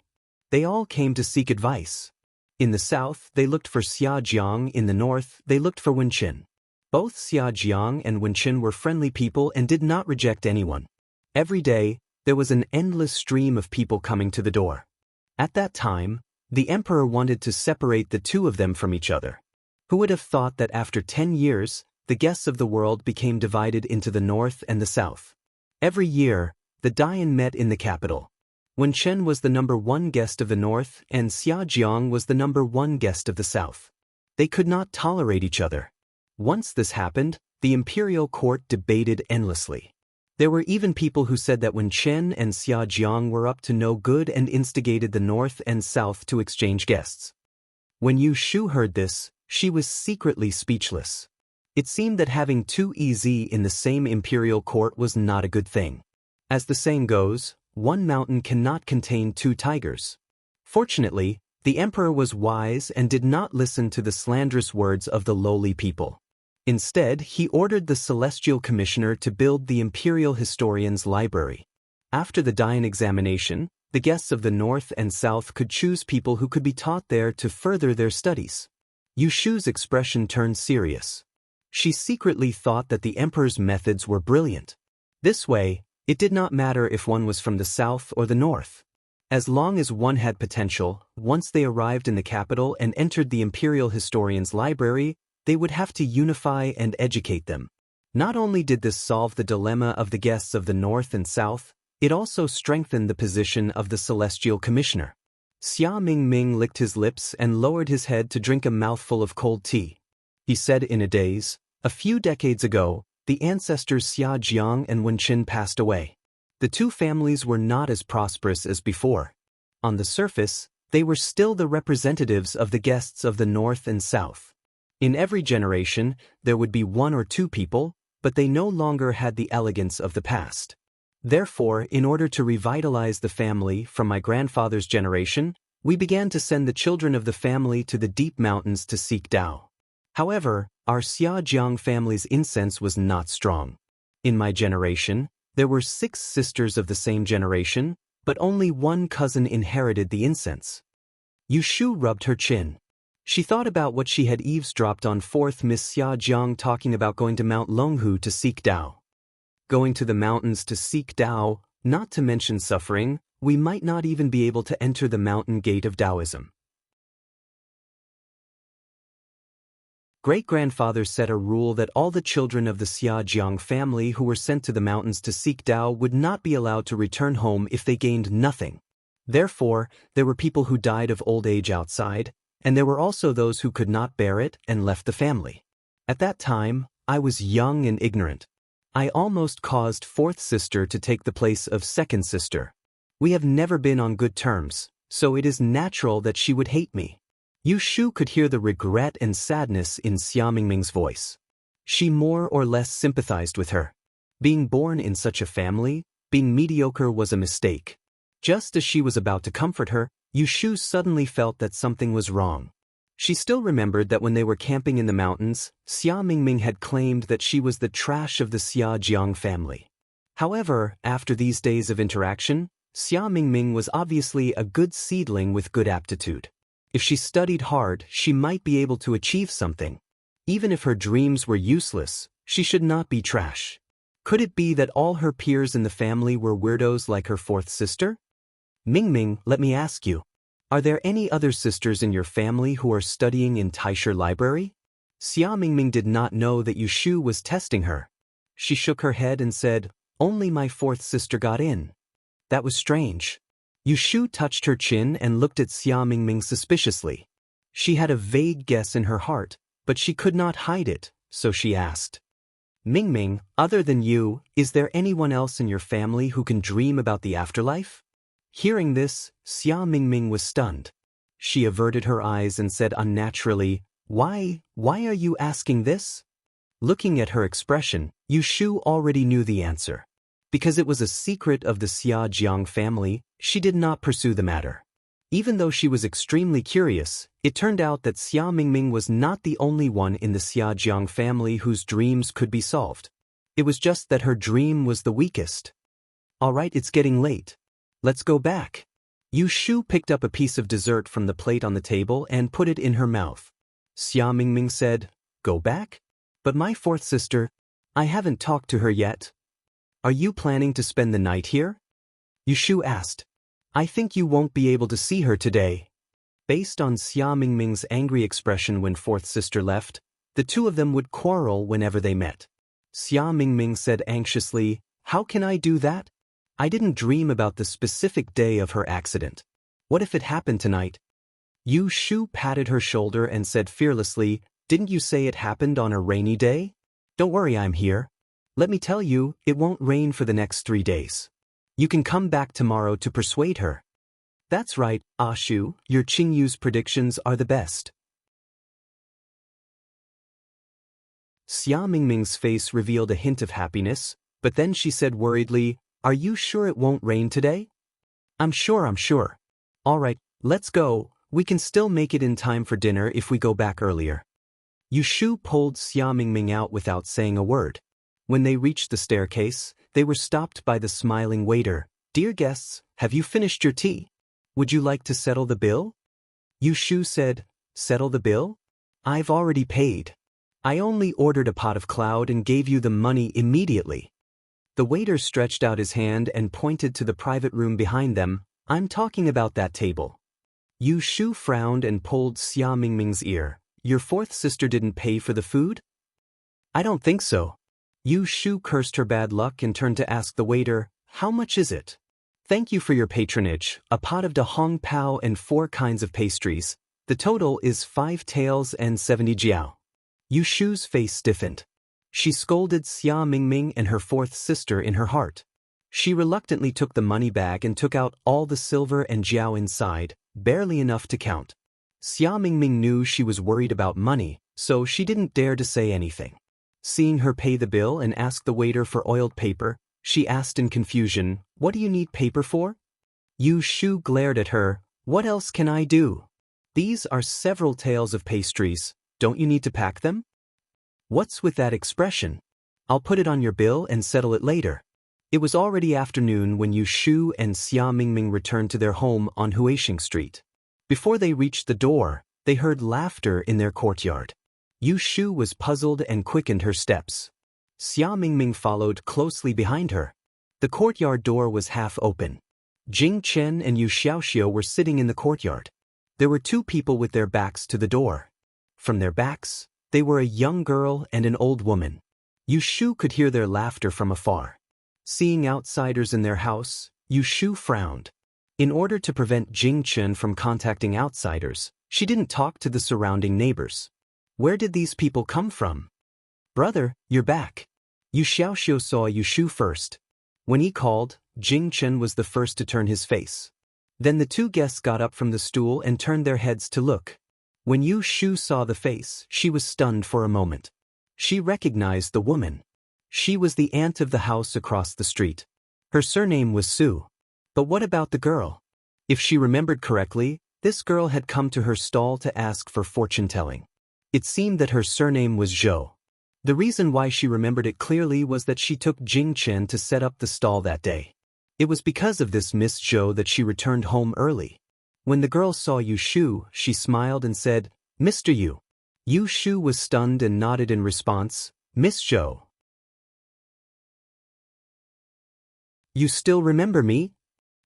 They all came to seek advice. In the south, they looked for Xia Jiang. In the north, they looked for Wen Qin. Both Xia Jiang and Wen Qin were friendly people and did not reject anyone. Every day, there was an endless stream of people coming to the door. At that time, the emperor wanted to separate the two of them from each other. Who would have thought that after 10 years, the guests of the world became divided into the north and the south? Every year, the Dayan met in the capital. Wen Qin was the number one guest of the north and Xia Jiang was the number one guest of the south. They could not tolerate each other. Once this happened, the imperial court debated endlessly. There were even people who said that when Chen and Xia Jiang were up to no good and instigated the north and south to exchange guests. When Yu Shu heard this, she was secretly speechless. It seemed that having two EZ in the same imperial court was not a good thing. As the saying goes, one mountain cannot contain two tigers. Fortunately, the emperor was wise and did not listen to the slanderous words of the lowly people. Instead, he ordered the celestial commissioner to build the imperial historian's library. After the Dayan examination, the guests of the north and south could choose people who could be taught there to further their studies. Yu Shu's expression turned serious. She secretly thought that the emperor's methods were brilliant. This way, it did not matter if one was from the south or the north. As long as one had potential, once they arrived in the capital and entered the imperial historian's library, they would have to unify and educate them. Not only did this solve the dilemma of the guests of the north and south, it also strengthened the position of the celestial commissioner. Xia Mingming licked his lips and lowered his head to drink a mouthful of cold tea. He said in a daze, "A few decades ago, the ancestors Xia Jiang and Wenqin passed away. The two families were not as prosperous as before. On the surface, they were still the representatives of the guests of the north and south. In every generation, there would be one or two people, but they no longer had the elegance of the past. Therefore, in order to revitalize the family from my grandfather's generation, we began to send the children of the family to the deep mountains to seek Tao. However, our Xia Jiang family's incense was not strong. In my generation, there were 6 sisters of the same generation, but only one cousin inherited the incense." Yu Shu rubbed her chin. She thought about what she had eavesdropped on 4th Miss Xia Jiang talking about going to Mount Longhu to seek Tao. Going to the mountains to seek Tao, not to mention suffering, we might not even be able to enter the mountain gate of Taoism. Great-grandfather set a rule that all the children of the Xia Jiang family who were sent to the mountains to seek Tao would not be allowed to return home if they gained nothing. Therefore, there were people who died of old age outside, and there were also those who could not bear it and left the family. At that time, I was young and ignorant. I almost caused 4th sister to take the place of 2nd sister. We have never been on good terms, so it is natural that she would hate me. Yu Shu could hear the regret and sadness in Xia Mingming's voice. She more or less sympathized with her. Being born in such a family, being mediocre was a mistake. Just as she was about to comfort her, Yu Shu suddenly felt that something was wrong. She still remembered that when they were camping in the mountains, Xia Mingming had claimed that she was the trash of the Xia Jiang family. However, after these days of interaction, Xia Mingming was obviously a good seedling with good aptitude. If she studied hard, she might be able to achieve something. Even if her dreams were useless, she should not be trash. Could it be that all her peers in the family were weirdos like her 4th sister? Mingming, let me ask you, are there any other sisters in your family who are studying in Taisher Library? Xia Mingming did not know that Yu Shu was testing her. She shook her head and said, "Only my 4th sister got in." That was strange. Yu Shu touched her chin and looked at Xia Mingming suspiciously. She had a vague guess in her heart, but she could not hide it, so she asked, "Mingming, other than you, is there anyone else in your family who can dream about the afterlife?" Hearing this, Xia Mingming was stunned. She averted her eyes and said unnaturally, Why are you asking this?" Looking at her expression, Yu Shu already knew the answer. Because it was a secret of the Xia Jiang family, she did not pursue the matter. Even though she was extremely curious, it turned out that Xia Mingming was not the only one in the Xia Jiang family whose dreams could be solved. It was just that her dream was the weakest. "All right, it's getting late. Let's go back." Yu Shu picked up a piece of dessert from the plate on the table and put it in her mouth. Xia Mingming said, "Go back? But my 4th sister, I haven't talked to her yet." "Are you planning to spend the night here?" Yu Shu asked. "I think you won't be able to see her today." Based on Xia Mingming's angry expression when 4th sister left, the two of them would quarrel whenever they met. Xia Mingming said anxiously, "How can I do that? I didn't dream about the specific day of her accident. What if it happened tonight?" Yu Shu patted her shoulder and said fearlessly, "Didn't you say it happened on a rainy day? Don't worry, I'm here." Let me tell you, it won't rain for the next 3 days. You can come back tomorrow to persuade her. That's right, Ashu, your Qingyu's predictions are the best. Xia Mingming's face revealed a hint of happiness, but then she said worriedly, "Are you sure it won't rain today?" I'm sure. All right, let's go. We can still make it in time for dinner if we go back earlier. Yushu pulled Xia Mingming out without saying a word. When they reached the staircase, they were stopped by the smiling waiter. "Dear guests, have you finished your tea? Would you like to settle the bill?" Yushu said, "Settle the bill? I've already paid. I only ordered a pot of cloud and gave you the money immediately." The waiter stretched out his hand and pointed to the private room behind them. "I'm talking about that table." Yushu frowned and pulled Xia Mingming's ear. "Your fourth sister didn't pay for the food?" "I don't think so." Yushu cursed her bad luck and turned to ask the waiter, "How much is it?" "Thank you for your patronage, a pot of da hong pao and 4 kinds of pastries. The total is 5 taels and 70 jiao." Yushu's face stiffened. She scolded Xia Mingming and her fourth sister in her heart. She reluctantly took the money bag and took out all the silver and jiao inside, barely enough to count. Xia Mingming knew she was worried about money, so she didn't dare to say anything. Seeing her pay the bill and ask the waiter for oiled paper, she asked in confusion, "What do you need paper for?" Yushu glared at her. "What else can I do? These are several taels of pastries. Don't you need to pack them?" "What's with that expression? I'll put it on your bill and settle it later." It was already afternoon when Yushu and Xia Mingming returned to their home on Huixing Street. Before they reached the door, they heard laughter in their courtyard. Yushu was puzzled and quickened her steps. Xia Mingming followed closely behind her. The courtyard door was half open. Jing Chen and Yu Xiaoxiu were sitting in the courtyard. There were 2 people with their backs to the door. From their backs, they were a young girl and an old woman. Yushu could hear their laughter from afar. Seeing outsiders in their house, Yushu frowned. In order to prevent Jing Chen from contacting outsiders, she didn't talk to the surrounding neighbors. Where did these people come from? "Brother, you're back." Yu Xiaoxiu saw Yushu first. When he called, Jing Chen was the first to turn his face. Then the 2 guests got up from the stool and turned their heads to look. When Yushu saw the face, she was stunned for a moment. She recognized the woman. She was the aunt of the house across the street. Her surname was Su. But what about the girl? If she remembered correctly, this girl had come to her stall to ask for fortune-telling. It seemed that her surname was Zhou. The reason why she remembered it clearly was that she took Jing Chen to set up the stall that day. It was because of this Miss Zhou that she returned home early. When the girl saw Yushu, she smiled and said, "Mr. Yu." Yushu was stunned and nodded in response, "Miss Zhou. You still remember me?"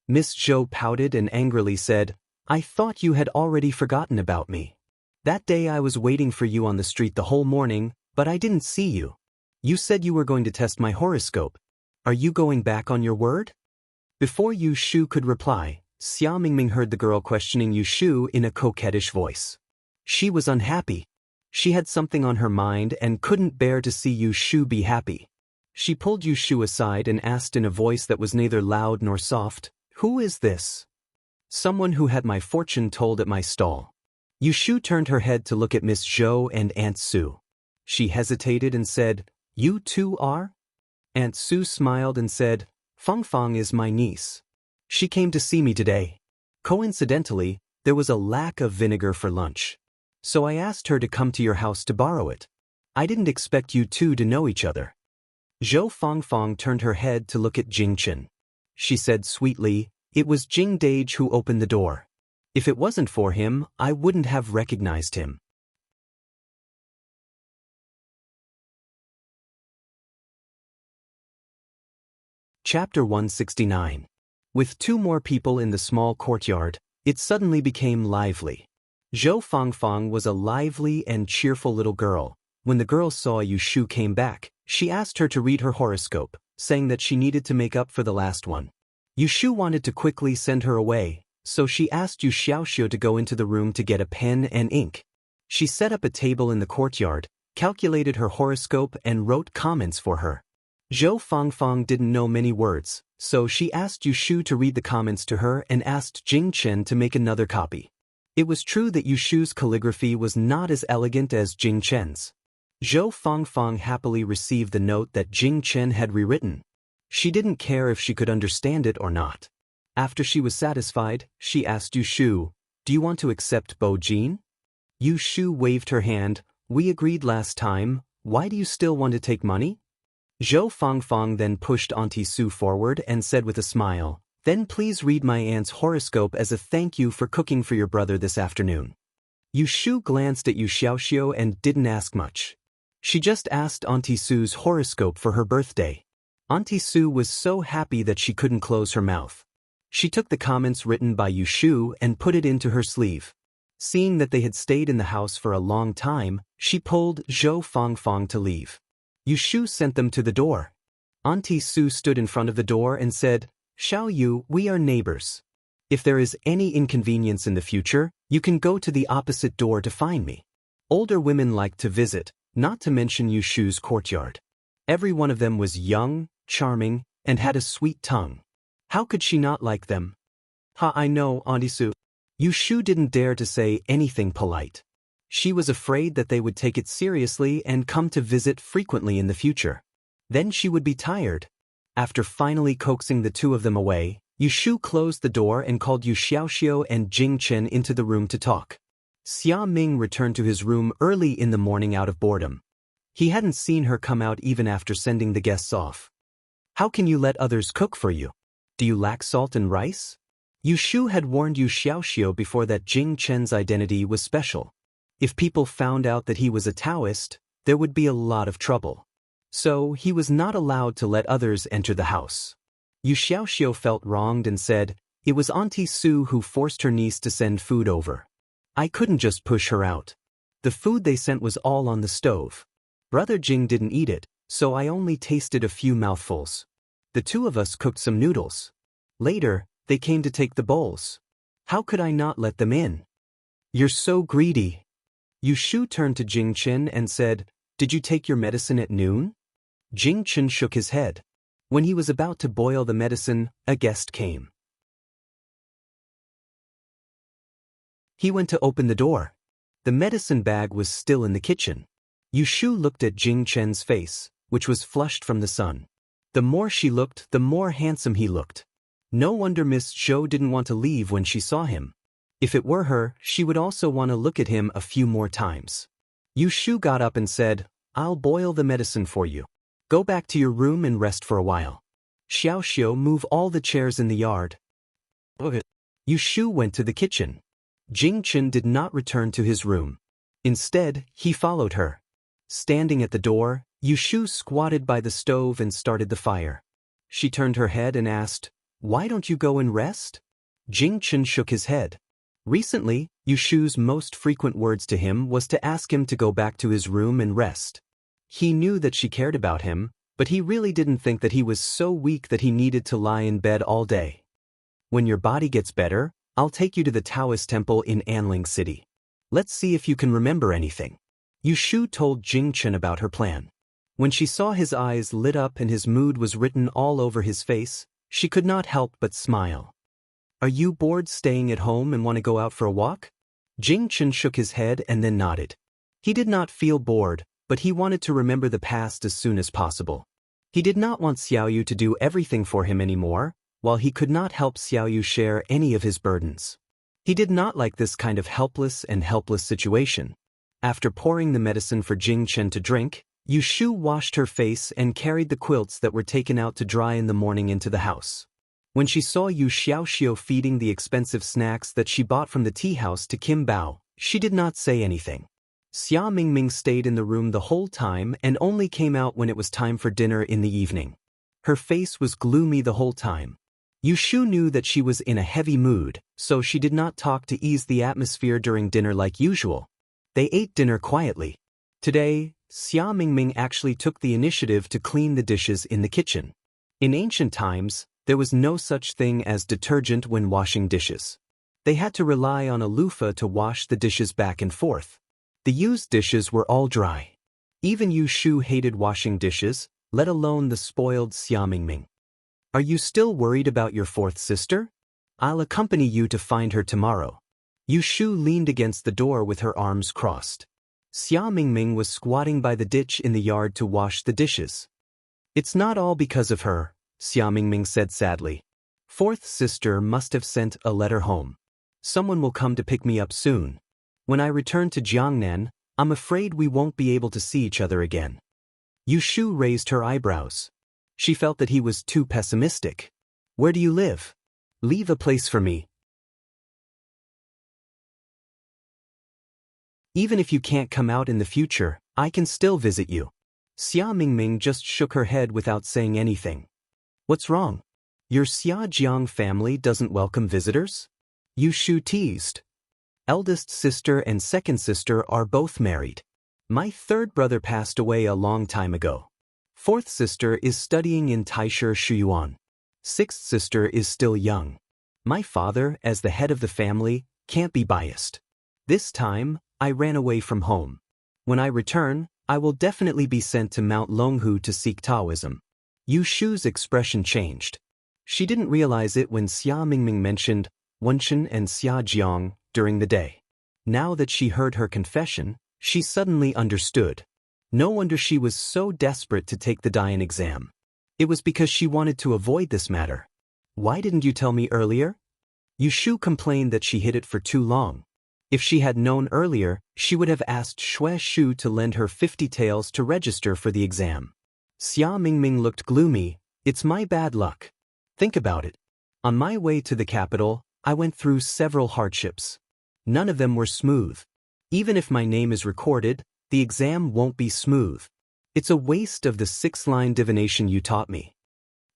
Miss Zhou pouted and angrily said, "I thought you had already forgotten about me. That day I was waiting for you on the street the whole morning, but I didn't see you. You said you were going to test my horoscope. Are you going back on your word?" Before Yushu could reply, Xia Mingming heard the girl questioning Yushu in a coquettish voice. She was unhappy. She had something on her mind and couldn't bear to see Yushu be happy. She pulled Yushu aside and asked in a voice that was neither loud nor soft, "Who is this?" "Someone who had my fortune told at my stall." Yushu turned her head to look at Miss Zhou and Aunt Su. She hesitated and said, "You two are?" Aunt Su smiled and said, "Feng Feng is my niece. She came to see me today. Coincidentally, there was a lack of vinegar for lunch. So I asked her to come to your house to borrow it. I didn't expect you two to know each other." Zhou Fengfeng turned her head to look at Jing Chen. She said sweetly, "It was Jing Dage who opened the door. If it wasn't for him, I wouldn't have recognized him." Chapter 169. With 2 more people in the small courtyard, it suddenly became lively. Zhou Fengfeng was a lively and cheerful little girl. When the girl saw Yushu came back, she asked her to read her horoscope, saying that she needed to make up for the last one. Yushu wanted to quickly send her away, so she asked Yu Xiaoxiu to go into the room to get a pen and ink. She set up a table in the courtyard, calculated her horoscope and wrote comments for her. Zhou Fangfang didn't know many words, so she asked Yu Shu to read the comments to her and asked Jing Chen to make another copy. It was true that Yu Shu's calligraphy was not as elegant as Jing Chen's. Zhou Fangfang happily received the note that Jing Chen had rewritten. She didn't care if she could understand it or not. After she was satisfied, she asked Yu Shu, "Do you want to accept Bo Jin?" Yu Shu waved her hand. "We agreed last time, why do you still want to take money?" Zhou Fangfang then pushed Auntie Su forward and said with a smile, "Then please read my aunt's horoscope as a thank you for cooking for your brother this afternoon." Yu Shu glanced at Yu Xiaoxiu and didn't ask much. She just asked Auntie Su's horoscope for her birthday. Auntie Su was so happy that she couldn't close her mouth. She took the comments written by Yu Shu and put it into her sleeve. Seeing that they had stayed in the house for a long time, she pulled Zhou Fangfang to leave. Yu Shu sent them to the door. Auntie Su stood in front of the door and said, "Xiao Yu, we are neighbors. If there is any inconvenience in the future, you can go to the opposite door to find me." Older women liked to visit, not to mention Yu Shu's courtyard. Every one of them was young, charming, and had a sweet tongue. How could she not like them? I know, Auntie Su." Yu Shu didn't dare to say anything polite. She was afraid that they would take it seriously and come to visit frequently in the future. Then she would be tired. After finally coaxing the two of them away, Yu Shu closed the door and called Yu Xiaoxiu and Jing Chen into the room to talk. Xia Ming returned to his room early in the morning out of boredom. He hadn't seen her come out even after sending the guests off. "How can you let others cook for you? Do you lack salt and rice?" Yu Shu had warned Yu Xiaoxiu before that Jing Chen's identity was special. If people found out that he was a Taoist, there would be a lot of trouble. So he was not allowed to let others enter the house. Yu Xiaoxiu felt wronged and said, "It was Auntie Su who forced her niece to send food over. I couldn't just push her out. The food they sent was all on the stove. Brother Jing didn't eat it, so I only tasted a few mouthfuls. The two of us cooked some noodles. Later, they came to take the bowls. How could I not let them in?" "You're so greedy." Yu Shu turned to Jing Chen and said, "Did you take your medicine at noon?" Jing Chen shook his head. When he was about to boil the medicine, a guest came. He went to open the door. The medicine bag was still in the kitchen. Yu Shu looked at Jing Chen's face, which was flushed from the sun. The more she looked, the more handsome he looked. No wonder Miss Zhou didn't want to leave when she saw him. If it were her, she would also want to look at him a few more times. Yu Shu got up and said, "I'll boil the medicine for you. Go back to your room and rest for a while. Xiaoxiu, move all the chairs in the yard." Okay. Yu Shu went to the kitchen. Jing Chen did not return to his room. Instead, he followed her. Standing at the door, Yu Shu squatted by the stove and started the fire. She turned her head and asked, "Why don't you go and rest?" Jing Chen shook his head. Recently, Yu Shu's most frequent words to him was to ask him to go back to his room and rest. He knew that she cared about him, but he really didn't think that he was so weak that he needed to lie in bed all day. "When your body gets better, I'll take you to the Taoist temple in Anling City. Let's see if you can remember anything." Yu Shu told Jing Chen about her plan. When she saw his eyes lit up and his mood was written all over his face, she could not help but smile. "Are you bored staying at home and want to go out for a walk?" Jing Chen shook his head and then nodded. He did not feel bored, but he wanted to remember the past as soon as possible. He did not want Xiaoyu to do everything for him anymore, while he could not help Xiaoyu share any of his burdens. He did not like this kind of helpless situation. After pouring the medicine for Jing Chen to drink, Yu Shu washed her face and carried the quilts that were taken out to dry in the morning into the house. When she saw Yu Xiaoxiu feeding the expensive snacks that she bought from the tea house to Kim Bao, she did not say anything. Xia Mingming stayed in the room the whole time and only came out when it was time for dinner in the evening. Her face was gloomy the whole time. Yu Shu knew that she was in a heavy mood, so she did not talk to ease the atmosphere during dinner like usual. They ate dinner quietly. Today, Xia Mingming actually took the initiative to clean the dishes in the kitchen. In ancient times, there was no such thing as detergent when washing dishes. They had to rely on a loofah to wash the dishes back and forth. The used dishes were all dry. Even Yu Shu hated washing dishes, let alone the spoiled Xia Mingming. Are you still worried about your fourth sister? I'll accompany you to find her tomorrow. Yu Shu leaned against the door with her arms crossed. Xia Mingming was squatting by the ditch in the yard to wash the dishes. It's not all because of her, Xia Mingming said sadly. Fourth sister must have sent a letter home. Someone will come to pick me up soon. When I return to Jiangnan, I'm afraid we won't be able to see each other again. Yu Shu raised her eyebrows. She felt that he was too pessimistic. Where do you live? Leave a place for me. Even if you can't come out in the future, I can still visit you. Xia Mingming just shook her head without saying anything. What's wrong? Your Xia Jiang family doesn't welcome visitors? Yu Shu teased. Eldest sister and second sister are both married. My third brother passed away a long time ago. Fourth sister is studying in Taisher Shuyuan. Sixth sister is still young. My father, as the head of the family, can't be biased. This time, I ran away from home. When I return, I will definitely be sent to Mount Longhu to seek Taoism. Yu Shu's expression changed. She didn't realize it when Xia Mingming mentioned Wenshan and Xia Jiang during the day. Now that she heard her confession, she suddenly understood. No wonder she was so desperate to take the Dian exam. It was because she wanted to avoid this matter. Why didn't you tell me earlier? Yu Shu complained that she hid it for too long. If she had known earlier, she would have asked Xue Shu to lend her 50 taels to register for the exam. Xia Mingming looked gloomy. It's my bad luck. Think about it. On my way to the capital, I went through several hardships. None of them were smooth. Even if my name is recorded, the exam won't be smooth. It's a waste of the 6-line divination you taught me.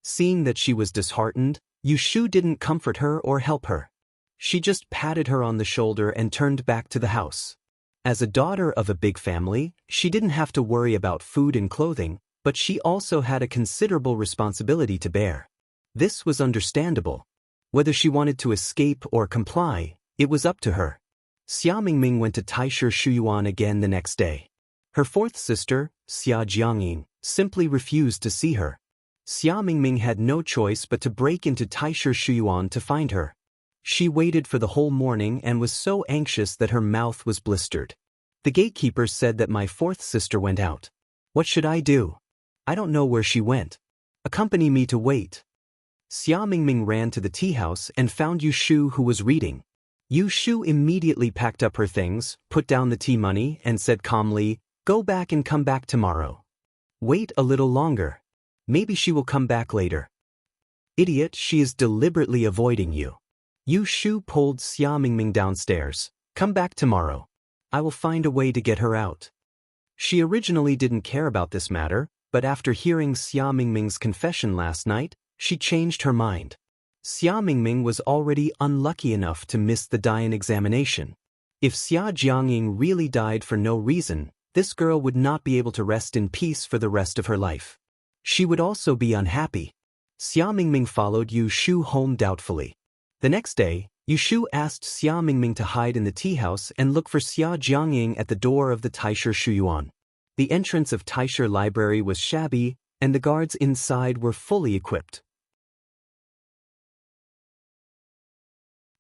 Seeing that she was disheartened, Yu Shu didn't comfort her or help her. She just patted her on the shoulder and turned back to the house. As a daughter of a big family, she didn't have to worry about food and clothing, but she also had a considerable responsibility to bear. This was understandable. Whether she wanted to escape or comply, it was up to her. Xia Mingming went to Taisher Shuyuan again the next day. Her fourth sister, Xia Jiangying, simply refused to see her. Xia Mingming had no choice but to break into Taisher Shuyuan to find her. She waited for the whole morning and was so anxious that her mouth was blistered. The gatekeeper said that my fourth sister went out. What should I do? I don't know where she went. Accompany me to wait. Xia Mingming ran to the tea house and found Yu Shu, who was reading. Yu Shu immediately packed up her things, put down the tea money, and said calmly, "Go back and come back tomorrow. Wait a little longer. Maybe she will come back later." Idiot, she is deliberately avoiding you. Yu Shu pulled Xia Mingming downstairs. Come back tomorrow. I will find a way to get her out. She originally didn't care about this matter, but after hearing Xia Mingming's confession last night, she changed her mind. Xia Mingming was already unlucky enough to miss the Dian examination. If Xia Jiangying really died for no reason, this girl would not be able to rest in peace for the rest of her life. She would also be unhappy. Xia Mingming followed Yu Shu home doubtfully. The next day, Yu Shu asked Xia Mingming to hide in the tea house and look for Xia Jiangying at the door of the Taisher Shuyuan. The entrance of Taisher Library was shabby, and the guards inside were fully equipped.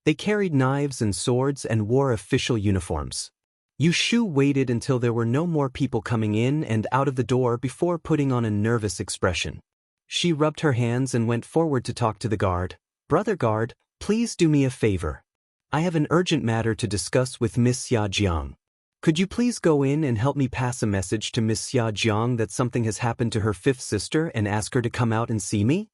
They carried knives and swords and wore official uniforms. Yu Shu waited until there were no more people coming in and out of the door before putting on a nervous expression. She rubbed her hands and went forward to talk to the guard. "Brother guard, please do me a favor. I have an urgent matter to discuss with Miss Xia Jiang. Could you please go in and help me pass a message to Miss Xia Jiang that something has happened to her fifth sister and ask her to come out and see me?"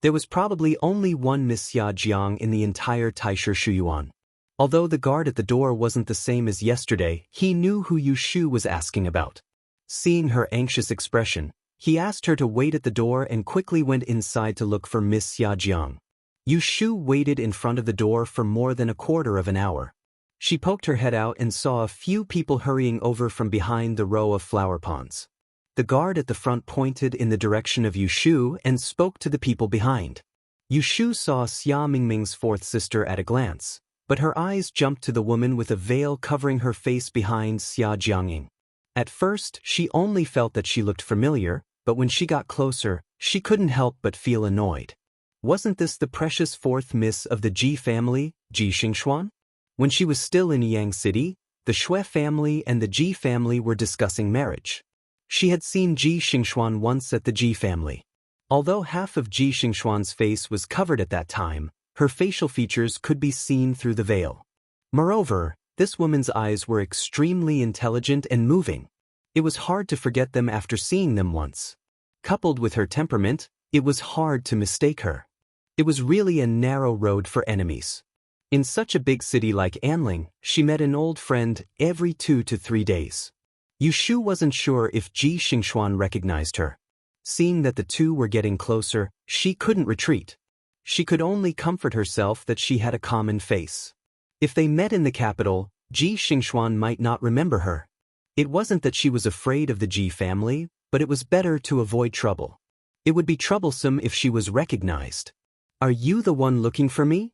There was probably only one Miss Xia Jiang in the entire Taisher Shuyuan. Although the guard at the door wasn't the same as yesterday, he knew who Yu Shu was asking about. Seeing her anxious expression, he asked her to wait at the door and quickly went inside to look for Miss Xia Jiang. Yu Shu waited in front of the door for more than a quarter of an hour. She poked her head out and saw a few people hurrying over from behind the row of flower ponds. The guard at the front pointed in the direction of Yu Shu and spoke to the people behind. Yu Shu saw Xia Mingming's fourth sister at a glance, but her eyes jumped to the woman with a veil covering her face behind Xia Jiangying. At first, she only felt that she looked familiar, but when she got closer, she couldn't help but feel annoyed. Wasn't this the precious fourth miss of the Ji family, Ji Xingxuan? When she was still in Yang City, the Shui family and the Ji family were discussing marriage. She had seen Ji Xingxuan once at the Ji family. Although half of Ji Xingxuan's face was covered at that time, her facial features could be seen through the veil. Moreover, this woman's eyes were extremely intelligent and moving. It was hard to forget them after seeing them once. Coupled with her temperament, it was hard to mistake her. It was really a narrow road for enemies. In such a big city like Anling, she met an old friend every 2 to 3 days. Yu Shu wasn't sure if Ji Xingxuan recognized her. Seeing that the two were getting closer, she couldn't retreat. She could only comfort herself that she had a common face. If they met in the capital, Ji Xingxuan might not remember her. It wasn't that she was afraid of the Ji family, but it was better to avoid trouble. It would be troublesome if she was recognized. "Are you the one looking for me?"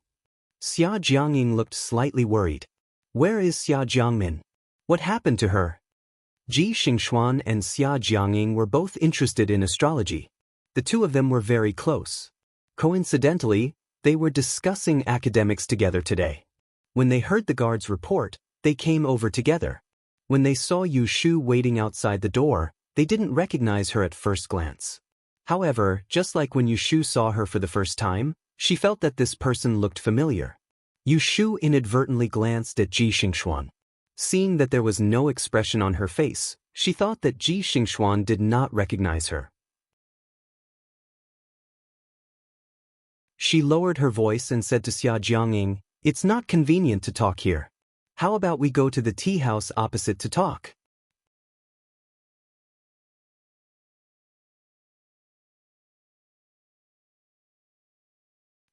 Xia Jiangying looked slightly worried. "Where is Xia Jiangmin? What happened to her?" Ji Xingxuan and Xia Jiangying were both interested in astrology. The two of them were very close. Coincidentally, they were discussing academics together today. When they heard the guard's report, they came over together. When they saw Yu Shu waiting outside the door, they didn't recognize her at first glance. However, just like when Yu Shu saw her for the first time, she felt that this person looked familiar. Yu Shu inadvertently glanced at Ji Xingxuan. Seeing that there was no expression on her face, she thought that Ji Xingxuan did not recognize her. She lowered her voice and said to Xia Jiangying, "It's not convenient to talk here. How about we go to the tea house opposite to talk?"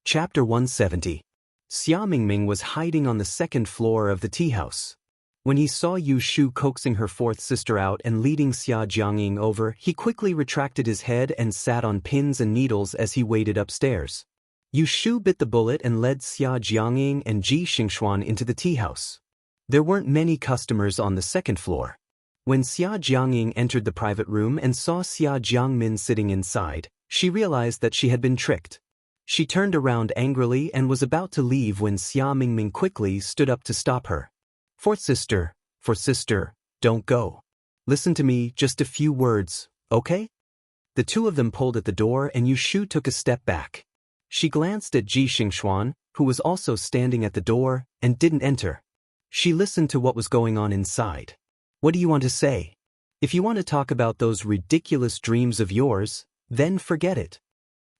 Chapter 170. Xia Mingming was hiding on the second floor of the tea house. When he saw Yu Shu coaxing her fourth sister out and leading Xia Jiangying over, he quickly retracted his head and sat on pins and needles as he waited upstairs. Yu Shu bit the bullet and led Xia Jiangying and Ji Xingxuan into the tea house. There weren't many customers on the second floor. When Xia Jiangying entered the private room and saw Xia Jiangmin sitting inside, she realized that she had been tricked. She turned around angrily and was about to leave when Xia Mingming quickly stood up to stop her. Fourth sister, don't go. Listen to me, just a few words, okay?" The two of them pulled at the door and Yu Shu took a step back. She glanced at Ji Xingxuan, who was also standing at the door, and didn't enter. She listened to what was going on inside. "What do you want to say? If you want to talk about those ridiculous dreams of yours, then forget it."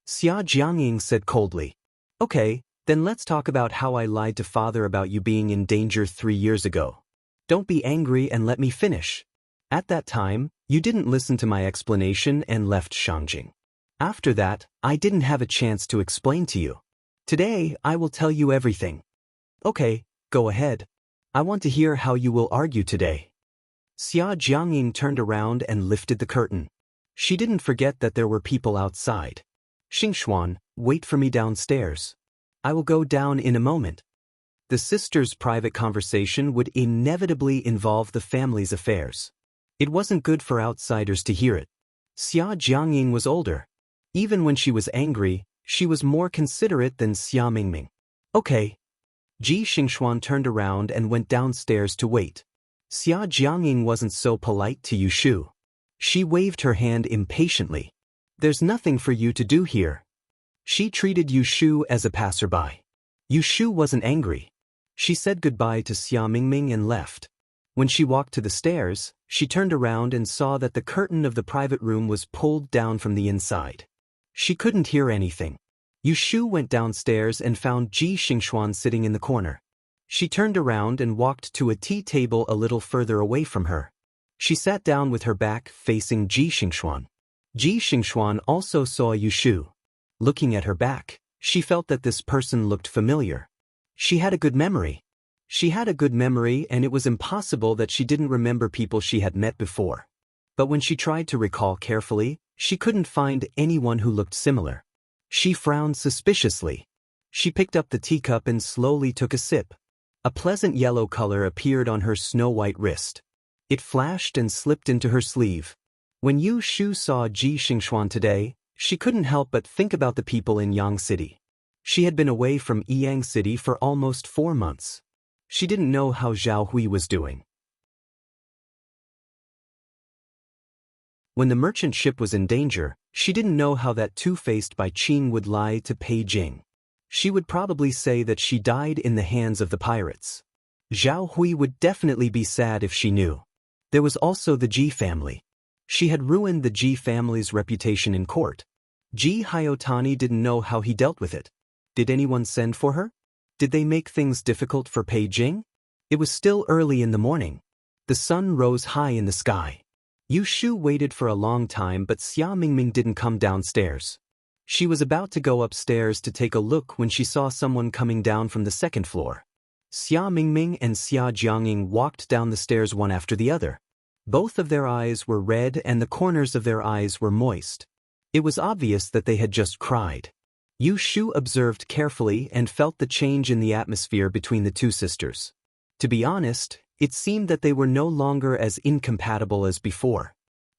Xia Jiangying said coldly. "Okay, then let's talk about how I lied to father about you being in danger 3 years ago. Don't be angry and let me finish. At that time, you didn't listen to my explanation and left Shangjing. After that, I didn't have a chance to explain to you. Today, I will tell you everything." "Okay, go ahead. I want to hear how you will argue today." Xia Jiangying turned around and lifted the curtain. She didn't forget that there were people outside. "Xingxuan, wait for me downstairs. I will go down in a moment." The sisters' private conversation would inevitably involve the family's affairs. It wasn't good for outsiders to hear it. Xia Jiangying was older. Even when she was angry, she was more considerate than Xia Mingming. "Okay." Ji Xingxuan turned around and went downstairs to wait. Xia Jiangying wasn't so polite to Yu Shu. She waved her hand impatiently. "There's nothing for you to do here." She treated Yu Shu as a passerby. Yu Shu wasn't angry. She said goodbye to Xia Mingming and left. When she walked to the stairs, she turned around and saw that the curtain of the private room was pulled down from the inside. She couldn't hear anything. Yu Shu went downstairs and found Ji Xingxuan sitting in the corner. She turned around and walked to a tea table a little further away from her. She sat down with her back facing Ji Xingxuan. Ji Xingxuan also saw Yu Shu. Looking at her back, she felt that this person looked familiar. She had a good memory. And it was impossible that she didn't remember people she had met before. But when she tried to recall carefully, she couldn't find anyone who looked similar. She frowned suspiciously. She picked up the teacup and slowly took a sip. A pleasant yellow color appeared on her snow-white wrist. It flashed and slipped into her sleeve. When Yu Shu saw Ji Xingxuan today, she couldn't help but think about the people in Yang City. She had been away from Yang City for almost 4 months. She didn't know how Zhao Hui was doing. When the merchant ship was in danger, she didn't know how that two-faced Bai Qing would lie to Pei Jing. She would probably say that she died in the hands of the pirates. Zhao Hui would definitely be sad if she knew. There was also the Ji family. She had ruined the Ji family's reputation in court. Ji Hyotani didn't know how he dealt with it. Did anyone send for her? Did they make things difficult for Pei Jing? It was still early in the morning. The sun rose high in the sky. Yu Shu waited for a long time, but Xia Mingming didn't come downstairs. She was about to go upstairs to take a look when she saw someone coming down from the second floor. Xia Mingming and Xia Jiangying walked down the stairs one after the other. Both of their eyes were red and the corners of their eyes were moist. It was obvious that they had just cried. Yu Shu observed carefully and felt the change in the atmosphere between the two sisters. To be honest, it seemed that they were no longer as incompatible as before.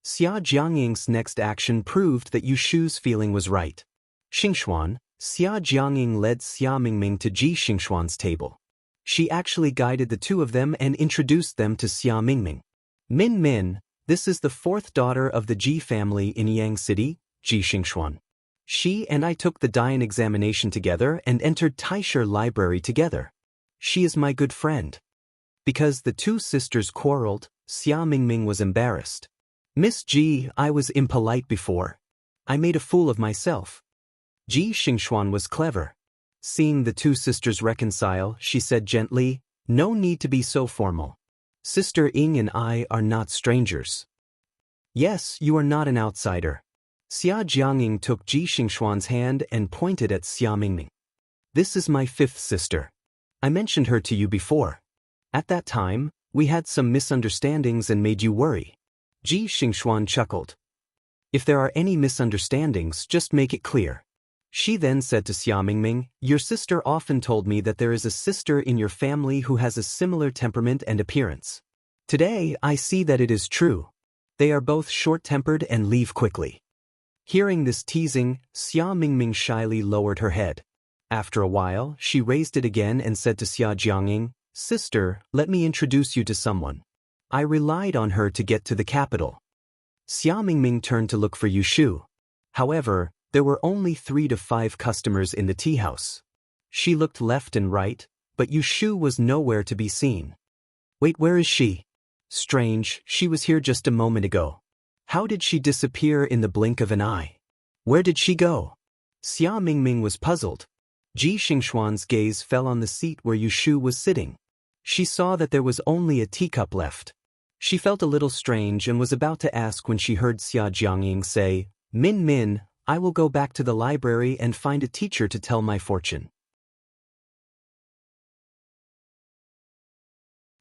Xia Jiangying's next action proved that Yu Shu's feeling was right. Xingxuan, Xia Jiangying led Xia Mingming to Ji Xingxuan's table. She actually guided the two of them and introduced them to Xia Mingming. Min Min, this is the fourth daughter of the Ji family in Yang City, Ji Xingxuan. She and I took the Dian examination together and entered Taisher Library together. She is my good friend. Because the two sisters quarreled, Xia Mingming was embarrassed. Miss Ji, I was impolite before. I made a fool of myself. Ji Xingxuan was clever. Seeing the two sisters reconcile, she said gently, no need to be so formal. Sister Ying and I are not strangers. Yes, you are not an outsider. Xia Jiangying took Ji Xingxuan's hand and pointed at Xia Mingming. This is my fifth sister. I mentioned her to you before. At that time, we had some misunderstandings and made you worry. Ji Xingxuan chuckled. If there are any misunderstandings, just make it clear. She then said to Xia Mingming, your sister often told me that there is a sister in your family who has a similar temperament and appearance. Today, I see that it is true. They are both short-tempered and leave quickly. Hearing this teasing, Xia Mingming shyly lowered her head. After a while, she raised it again and said to Xia Jiangying, sister, let me introduce you to someone. I relied on her to get to the capital. Xia Mingming turned to look for Yu Shu. However, there were only 3 to 5 customers in the tea house. She looked left and right, but Yu Shu was nowhere to be seen. Wait, where is she? Strange, she was here just a moment ago. How did she disappear in the blink of an eye? Where did she go? Xia Mingming was puzzled. Ji Xingxuan's gaze fell on the seat where Yu Shu was sitting. She saw that there was only a teacup left. She felt a little strange and was about to ask when she heard Xia Jiangying say, Min Min, I will go back to the library and find a teacher to tell my fortune.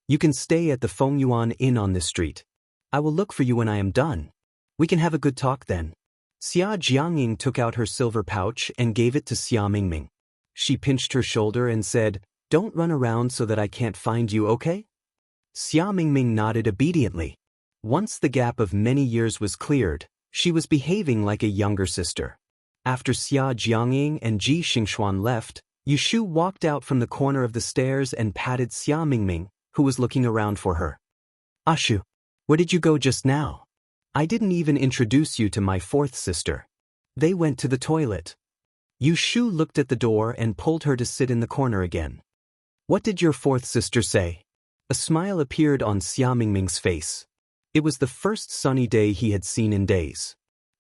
You can stay at the Fengyuan Inn on this street. I will look for you when I am done. We can have a good talk then. Xia Jiangying took out her silver pouch and gave it to Xia Mingming. She pinched her shoulder and said, don't run around so that I can't find you, okay? Xia Mingming nodded obediently. Once the gap of many years was cleared, she was behaving like a younger sister. After Xia Jiangying and Ji Xingxuan left, Yu Shu walked out from the corner of the stairs and patted Xia Mingming, who was looking around for her. Ashu, where did you go just now? I didn't even introduce you to my fourth sister. They went to the toilet. Yu Shu looked at the door and pulled her to sit in the corner again. What did your fourth sister say? A smile appeared on Xia Mingming's face. It was the first sunny day he had seen in days.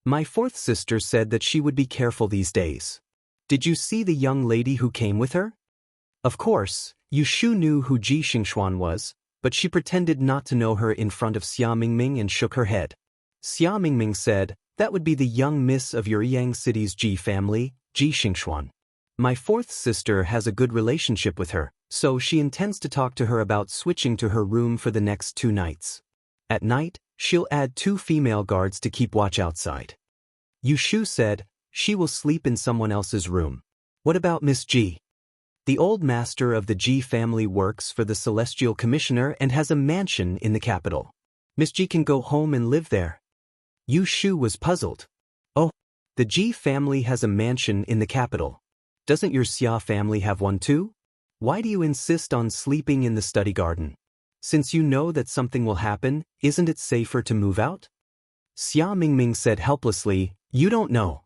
My fourth sister said that she would be careful these days. Did you see the young lady who came with her? Of course, Yu Shu knew who Ji Xingxuan was, but she pretended not to know her in front of Xia Mingming and shook her head. Xia Mingming said, that would be the young miss of your Yang City's Ji family, Ji Xingxuan. My fourth sister has a good relationship with her, so she intends to talk to her about switching to her room for the next 2 nights. At night, she'll add 2 female guards to keep watch outside. Yu Shu said, she will sleep in someone else's room. What about Miss Ji? The old master of the Ji family works for the Celestial Commissioner and has a mansion in the capital. Miss Ji can go home and live there. Yu Shu was puzzled. Oh, the Ji family has a mansion in the capital. Doesn't your Xia family have one too? Why do you insist on sleeping in the study garden? Since you know that something will happen, isn't it safer to move out? Xia Mingming said helplessly, you don't know.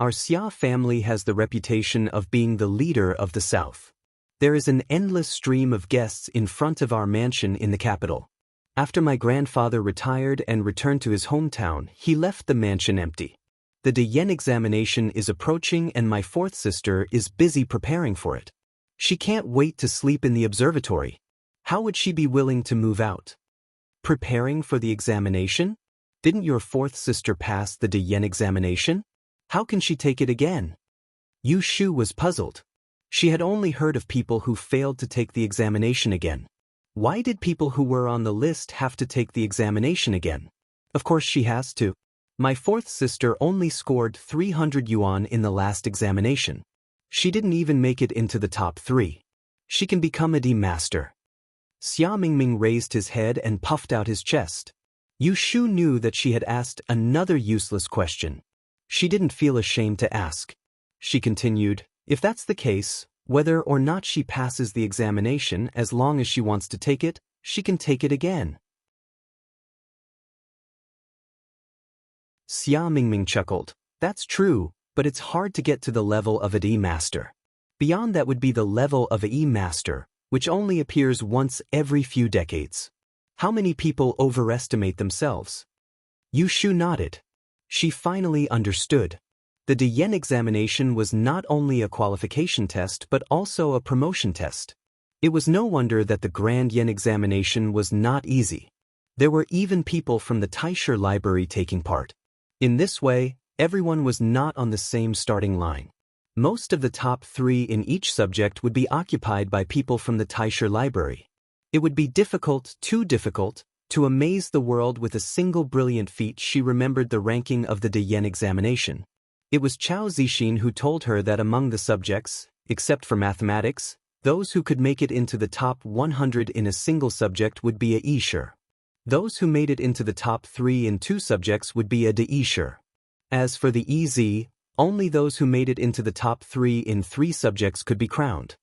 Our Xia family has the reputation of being the leader of the South. There is an endless stream of guests in front of our mansion in the capital. After my grandfather retired and returned to his hometown, he left the mansion empty. The Deyen examination is approaching and my fourth sister is busy preparing for it. She can't wait to sleep in the observatory. How would she be willing to move out? Preparing for the examination? Didn't your fourth sister pass the Deyen examination? How can she take it again? Yu Shu was puzzled. She had only heard of people who failed to take the examination again. Why did people who were on the list have to take the examination again? Of course she has to. My fourth sister only scored 300 yuan in the last examination. She didn't even make it into the top 3. She can become a D master. Xia Mingming raised his head and puffed out his chest. Yu Shu knew that she had asked another useless question. She didn't feel ashamed to ask. She continued, if that's the case, whether or not she passes the examination, as long as she wants to take it, she can take it again. Xia Mingming chuckled. That's true, but it's hard to get to the level of a D master. Beyond that would be the level of a E master, which only appears once every few decades. How many people overestimate themselves? Yu Shu nodded. She finally understood. The Deyen examination was not only a qualification test but also a promotion test. It was no wonder that the Grand Yen examination was not easy. There were even people from the Taisher library taking part. In this way, everyone was not on the same starting line. Most of the top 3 in each subject would be occupied by people from the Taisher library. It would be difficult, too difficult, to amaze the world with a single brilliant feat. She remembered the ranking of the Deyen examination. It was Chao Zixin who told her that among the subjects, except for mathematics, those who could make it into the top 100 in a single subject would be a Yisher. Those who made it into the top 3 in 2 subjects would be a Deisher. As for the EZ, only those who made it into the top 3 in 3 subjects could be crowned.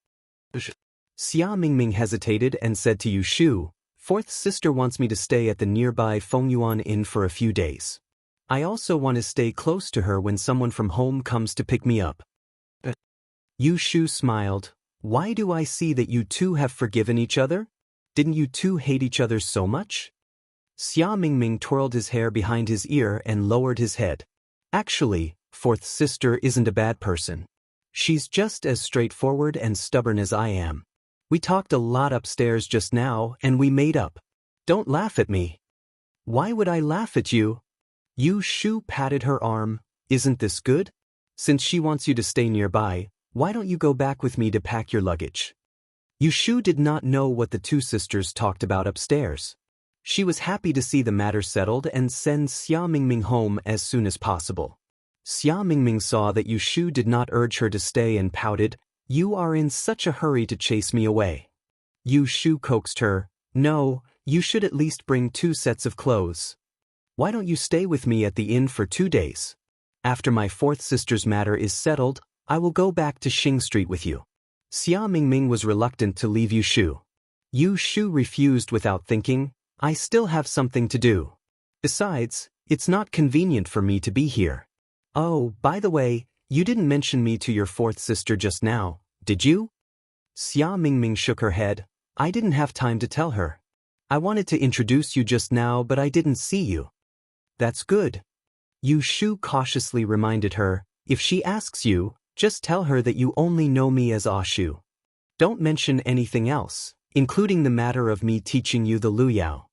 Xia Mingming hesitated and said to Yu Shu, fourth sister wants me to stay at the nearby Fengyuan Inn for a few days. I also want to stay close to her when someone from home comes to pick me up. Yu Shu smiled. Why do I see that you two have forgiven each other? Didn't you two hate each other so much? Xia Mingming twirled his hair behind his ear and lowered his head. Actually, fourth sister isn't a bad person. She's just as straightforward and stubborn as I am. We talked a lot upstairs just now and we made up. Don't laugh at me. Why would I laugh at you? Yu Shu patted her arm. Isn't this good? Since she wants you to stay nearby, why don't you go back with me to pack your luggage? Yu Shu did not know what the two sisters talked about upstairs. She was happy to see the matter settled and send Xia Mingming home as soon as possible. Xia Mingming saw that Yu Shu did not urge her to stay and pouted, You are in such a hurry to chase me away. Yu Shu coaxed her, No, you should at least bring 2 sets of clothes. Why don't you stay with me at the inn for 2 days? After my fourth sister's matter is settled, I will go back to Xing Street with you. Xia Mingming was reluctant to leave Yu Shu. Yu Shu refused without thinking, I still have something to do. Besides, it's not convenient for me to be here. Oh, by the way, you didn't mention me to your fourth sister just now, did you? Xia Mingming shook her head. I didn't have time to tell her. I wanted to introduce you just now, but I didn't see you. That's good. Yu Shu cautiously reminded her, if she asks you, just tell her that you only know me as Ah Shu. Don't mention anything else, including the matter of me teaching you the Luyao.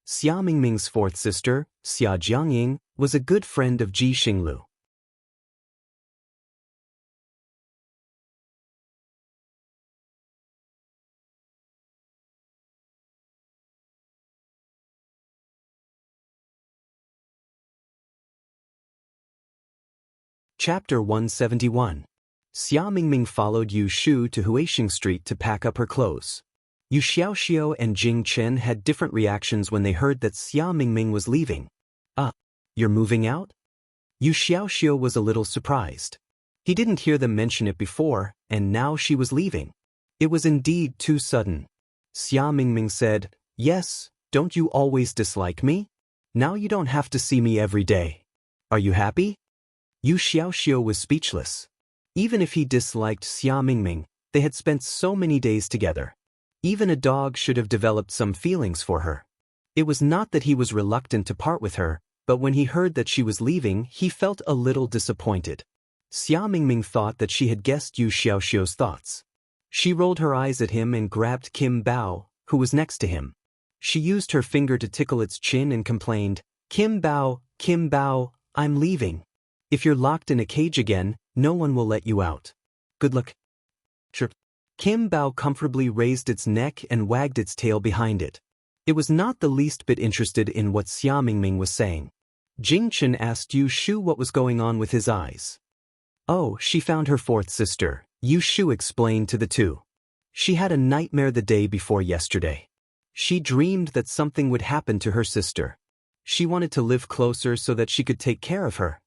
Xia Mingming's fourth sister, Xia Jiangying, was a good friend of Ji Xinglu. Chapter 171. Xia Mingming followed Yu Shu to Huixing Street to pack up her clothes. Yu Xiaoxiu and Jing Chen had different reactions when they heard that Xia Mingming was leaving. You're moving out? Yu Xiaoxiu was a little surprised. He didn't hear them mention it before, and now she was leaving. It was indeed too sudden. Xia Mingming said, "Yes, don't you always dislike me? Now you don't have to see me every day. Are you happy?" Yu Xiaoxiu was speechless. Even if he disliked Xia Mingming, they had spent so many days together. Even a dog should have developed some feelings for her. It was not that he was reluctant to part with her, but when he heard that she was leaving, he felt a little disappointed. Xia Mingming thought that she had guessed Yu Xiaoxiu's thoughts. She rolled her eyes at him and grabbed Kim Bao, who was next to him. She used her finger to tickle its chin and complained, Kim Bao, I'm leaving. If you're locked in a cage again, no one will let you out. Good luck." Chirp. Kim Bao comfortably raised its neck and wagged its tail behind it. It was not the least bit interested in what Xia Mingming was saying. Jing Chen asked Yu Shu what was going on with his eyes. "Oh, she found her fourth sister," Yu Shu explained to the two. "She had a nightmare the day before yesterday. She dreamed that something would happen to her sister. She wanted to live closer so that she could take care of her."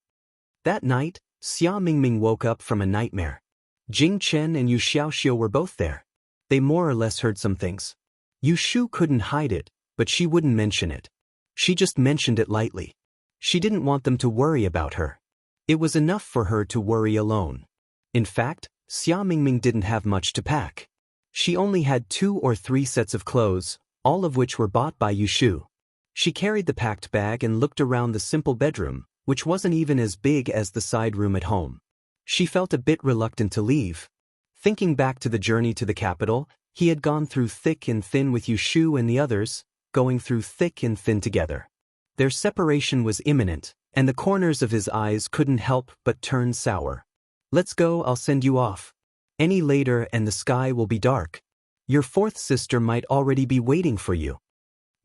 That night, Xia Mingming woke up from a nightmare. Jing Chen and Yu Xiaoxiu were both there. They more or less heard some things. Yu Shu couldn't hide it, but she wouldn't mention it. She just mentioned it lightly. She didn't want them to worry about her. It was enough for her to worry alone. In fact, Xia Mingming didn't have much to pack. She only had 2 or 3 sets of clothes, all of which were bought by Yu Shu. She carried the packed bag and looked around the simple bedroom, which wasn't even as big as the side room at home. She felt a bit reluctant to leave. Thinking back to the journey to the capital, he had gone through thick and thin with Yu Shu and the others, going through thick and thin together. Their separation was imminent, and the corners of his eyes couldn't help but turn sour. "Let's go, I'll send you off. Any later and the sky will be dark. Your fourth sister might already be waiting for you."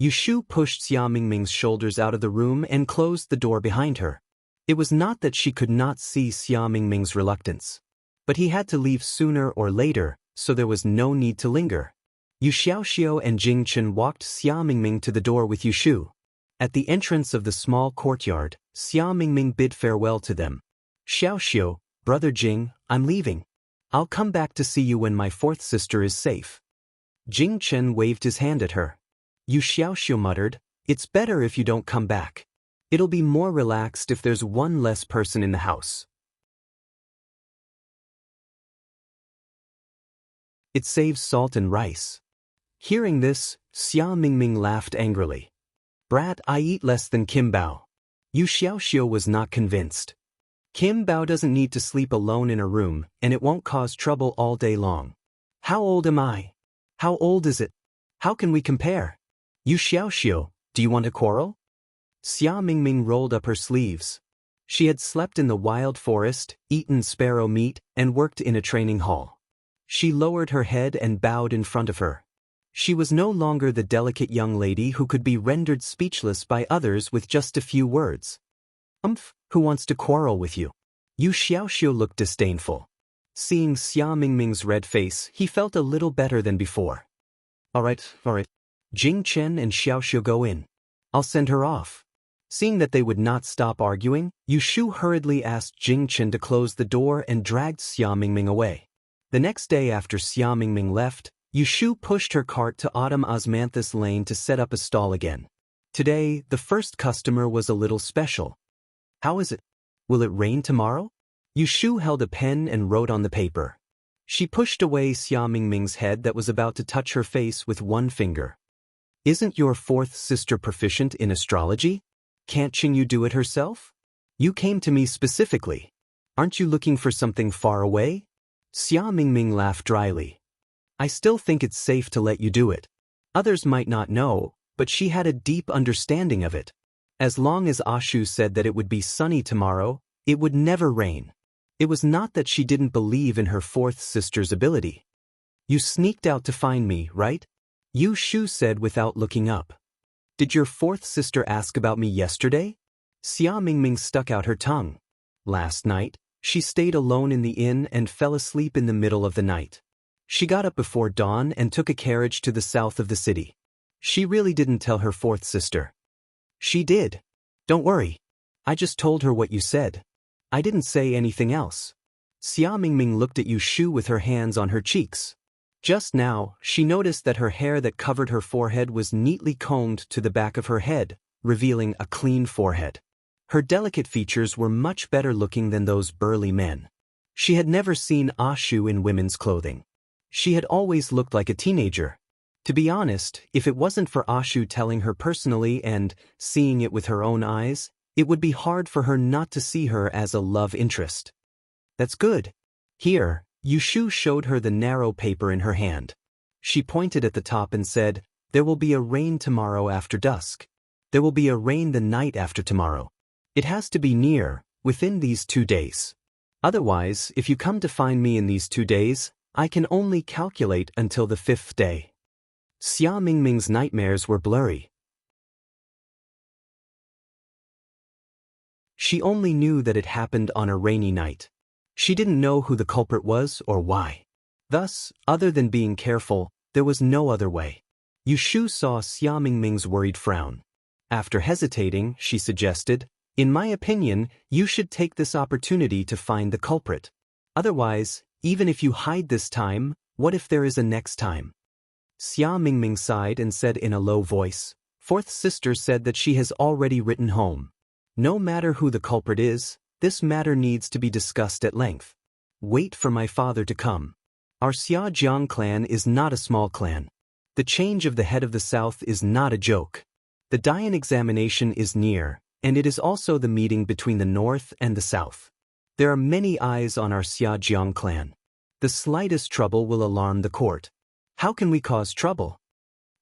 Yu Shu pushed Xia Mingming's shoulders out of the room and closed the door behind her. It was not that she could not see Xia Mingming's reluctance. But he had to leave sooner or later, so there was no need to linger. Yu Xiaoxiu and Jing Chen walked Xia Mingming to the door with Yu Shu. At the entrance of the small courtyard, Xia Mingming bid farewell to them. "Xiaoxiu, brother Jing, I'm leaving. I'll come back to see you when my fourth sister is safe." Jing Chen waved his hand at her. Yu Xiaoxiu muttered, "It's better if you don't come back. It'll be more relaxed if there's one less person in the house. It saves salt and rice." Hearing this, Xia Mingming laughed angrily. "Brat, I eat less than Kim Bao." Yu Xiaoxiu was not convinced. Kim Bao doesn't need to sleep alone in a room, and it won't cause trouble all day long. How old am I? How old is it? How can we compare? Yu Xiaoxiu, do you want to quarrel? Xia Mingming rolled up her sleeves. She had slept in the wild forest, eaten sparrow meat, and worked in a training hall. She lowered her head and bowed in front of her. She was no longer the delicate young lady who could be rendered speechless by others with just a few words. Who wants to quarrel with you?" Yu Xiaoxiu looked disdainful. Seeing Xia Mingming's red face, he felt a little better than before. All right. Jing Chen and Xiaoxiu go in. I'll send her off." Seeing that they would not stop arguing, Yu Shu hurriedly asked Jing Chen to close the door and dragged Xia Mingming away. The next day after Xia Mingming left, Yu Shu pushed her cart to Autumn Osmanthus Lane to set up a stall again. Today, the first customer was a little special. "How is it? Will it rain tomorrow?" Yu Shu held a pen and wrote on the paper. She pushed away Xia Mingming's head that was about to touch her face with one finger. "Isn't your fourth sister proficient in astrology? Can't Qingyu do it herself? You came to me specifically. Aren't you looking for something far away?" Xia Mingming laughed dryly. "I still think it's safe to let you do it. Others might not know, but she had a deep understanding of it. As long as Ashu said that it would be sunny tomorrow, it would never rain. It was not that she didn't believe in her fourth sister's ability." "You sneaked out to find me, right?" Yu Shu said without looking up. "Did your fourth sister ask about me yesterday?" Xia Mingming stuck out her tongue. "Last night, she stayed alone in the inn and fell asleep in the middle of the night. She got up before dawn and took a carriage to the south of the city. She really didn't tell her fourth sister." "She did. Don't worry. I just told her what you said. I didn't say anything else. Xia Mingming looked at Yu Shu with her hands on her cheeks. Just now, she noticed that her hair that covered her forehead was neatly combed to the back of her head, revealing a clean forehead. Her delicate features were much better looking than those burly men. She had never seen Ah Shu in women's clothing. She had always looked like a teenager. To be honest, if it wasn't for Ah Shu telling her personally and seeing it with her own eyes, it would be hard for her not to see her as a love interest. That's good. Here, Yu Shu showed her the narrow paper in her hand. She pointed at the top and said, "There will be a rain tomorrow after dusk. There will be a rain the night after tomorrow. It has to be near, within these 2 days. Otherwise, if you come to find me in these 2 days, I can only calculate until the 5th day." Xia Mingming's nightmares were blurry. She only knew that it happened on a rainy night. She didn't know who the culprit was or why. Thus, other than being careful, there was no other way. Yu Shu saw Xia Mingming's worried frown. After hesitating, she suggested, "In my opinion, you should take this opportunity to find the culprit. Otherwise, even if you hide this time, what if there is a next time?" Xia Mingming sighed and said in a low voice, "Fourth sister said that she has already written home. No matter who the culprit is, this matter needs to be discussed at length. Wait for my father to come. Our Xiajiang clan is not a small clan. The change of the head of the south is not a joke. The Dian examination is near, and it is also the meeting between the north and the south. There are many eyes on our Xiajiang clan. The slightest trouble will alarm the court. How can we cause trouble?"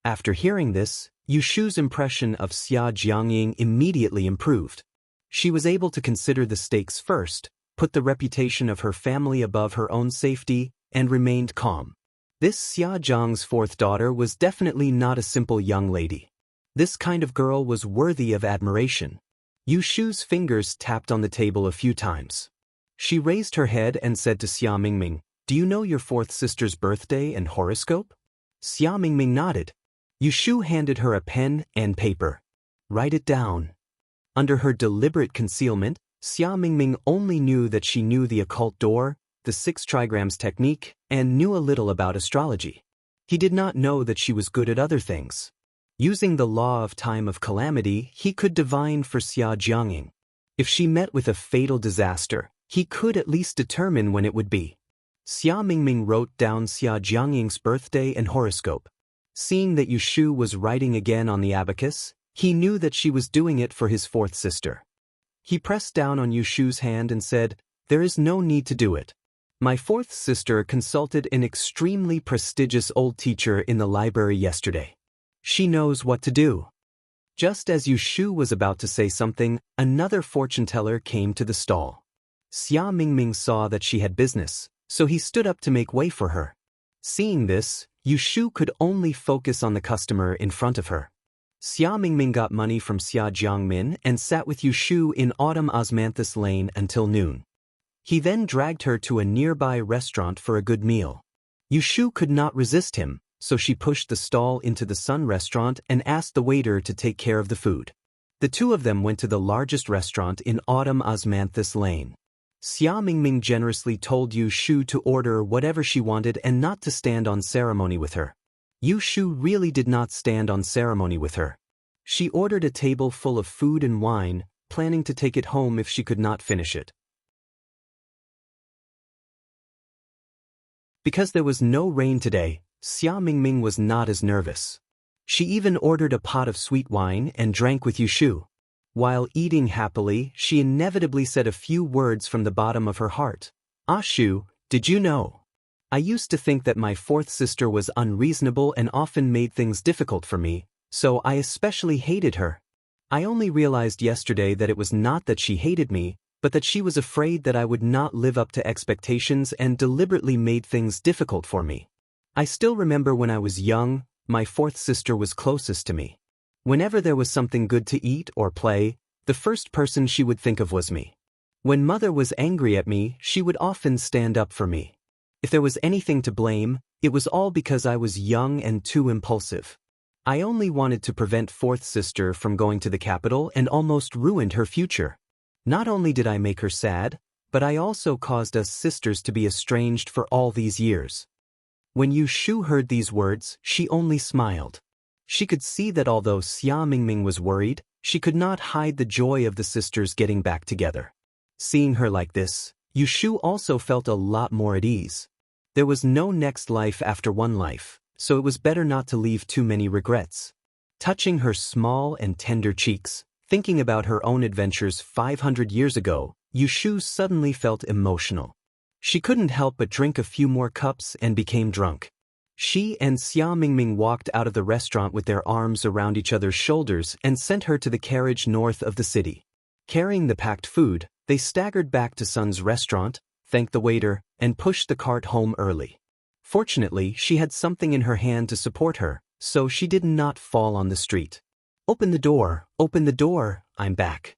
After hearing this, Yu Shu's impression of Xia Jiangying immediately improved. She was able to consider the stakes first, put the reputation of her family above her own safety, and remained calm. This Xia Jiang's fourth daughter was definitely not a simple young lady. This kind of girl was worthy of admiration. Yu Shu's fingers tapped on the table a few times. She raised her head and said to Xia Mingming, "Do you know your fourth sister's birthday and horoscope?" Xia Mingming nodded. Yu Shu handed her a pen and paper. "Write it down." Under her deliberate concealment, Xia Mingming only knew that she knew the occult door, the 6 trigrams technique, and knew a little about astrology. He did not know that she was good at other things. Using the law of time of calamity, he could divine for Xia Jiangying. If she met with a fatal disaster, he could at least determine when it would be. Xia Mingming wrote down Xia Jiangying's birthday and horoscope. Seeing that Yu Shu was writing again on the abacus, he knew that she was doing it for his fourth sister. He pressed down on Yu Shu's hand and said, "There is no need to do it. My fourth sister consulted an extremely prestigious old teacher in the library yesterday. She knows what to do." Just as Yu Shu was about to say something, another fortune teller came to the stall. Xia Mingming saw that she had business, so he stood up to make way for her. Seeing this, Yu Shu could only focus on the customer in front of her. Xia Mingming got money from Xia Jiangmin and sat with Yu Shu in Autumn Osmanthus Lane until noon. He then dragged her to a nearby restaurant for a good meal. Yu Shu could not resist him, so she pushed the stall into the Sun restaurant and asked the waiter to take care of the food. The two of them went to the largest restaurant in Autumn Osmanthus Lane. Xia Mingming generously told Yu Shu to order whatever she wanted and not to stand on ceremony with her. Yu Shu really did not stand on ceremony with her. She ordered a table full of food and wine, planning to take it home if she could not finish it. Because there was no rain today, Xia Mingming was not as nervous. She even ordered a pot of sweet wine and drank with Yu Shu. While eating happily, she inevitably said a few words from the bottom of her heart. "Ah Shu, did you know? I used to think that my fourth sister was unreasonable and often made things difficult for me, so I especially hated her. I only realized yesterday that it was not that she hated me, but that she was afraid that I would not live up to expectations and deliberately made things difficult for me. I still remember when I was young, my fourth sister was closest to me. Whenever there was something good to eat or play, the first person she would think of was me. When mother was angry at me, she would often stand up for me. If there was anything to blame, it was all because I was young and too impulsive. I only wanted to prevent fourth sister from going to the capital and almost ruined her future. Not only did I make her sad, but I also caused us sisters to be estranged for all these years." When Yu Shu heard these words, she only smiled. She could see that although Xia Mingming was worried, she could not hide the joy of the sisters getting back together. Seeing her like this, Yu Shu also felt a lot more at ease. There was no next life after one life, so it was better not to leave too many regrets. Touching her small and tender cheeks, thinking about her own adventures 500 years ago, Yu Shu suddenly felt emotional. She couldn't help but drink a few more cups and became drunk. She and Xia Mingming walked out of the restaurant with their arms around each other's shoulders and sent her to the carriage north of the city. Carrying the packed food, they staggered back to Sun's restaurant, thanked the waiter, and pushed the cart home early. Fortunately, she had something in her hand to support her, so she did not fall on the street. Open the door, I'm back."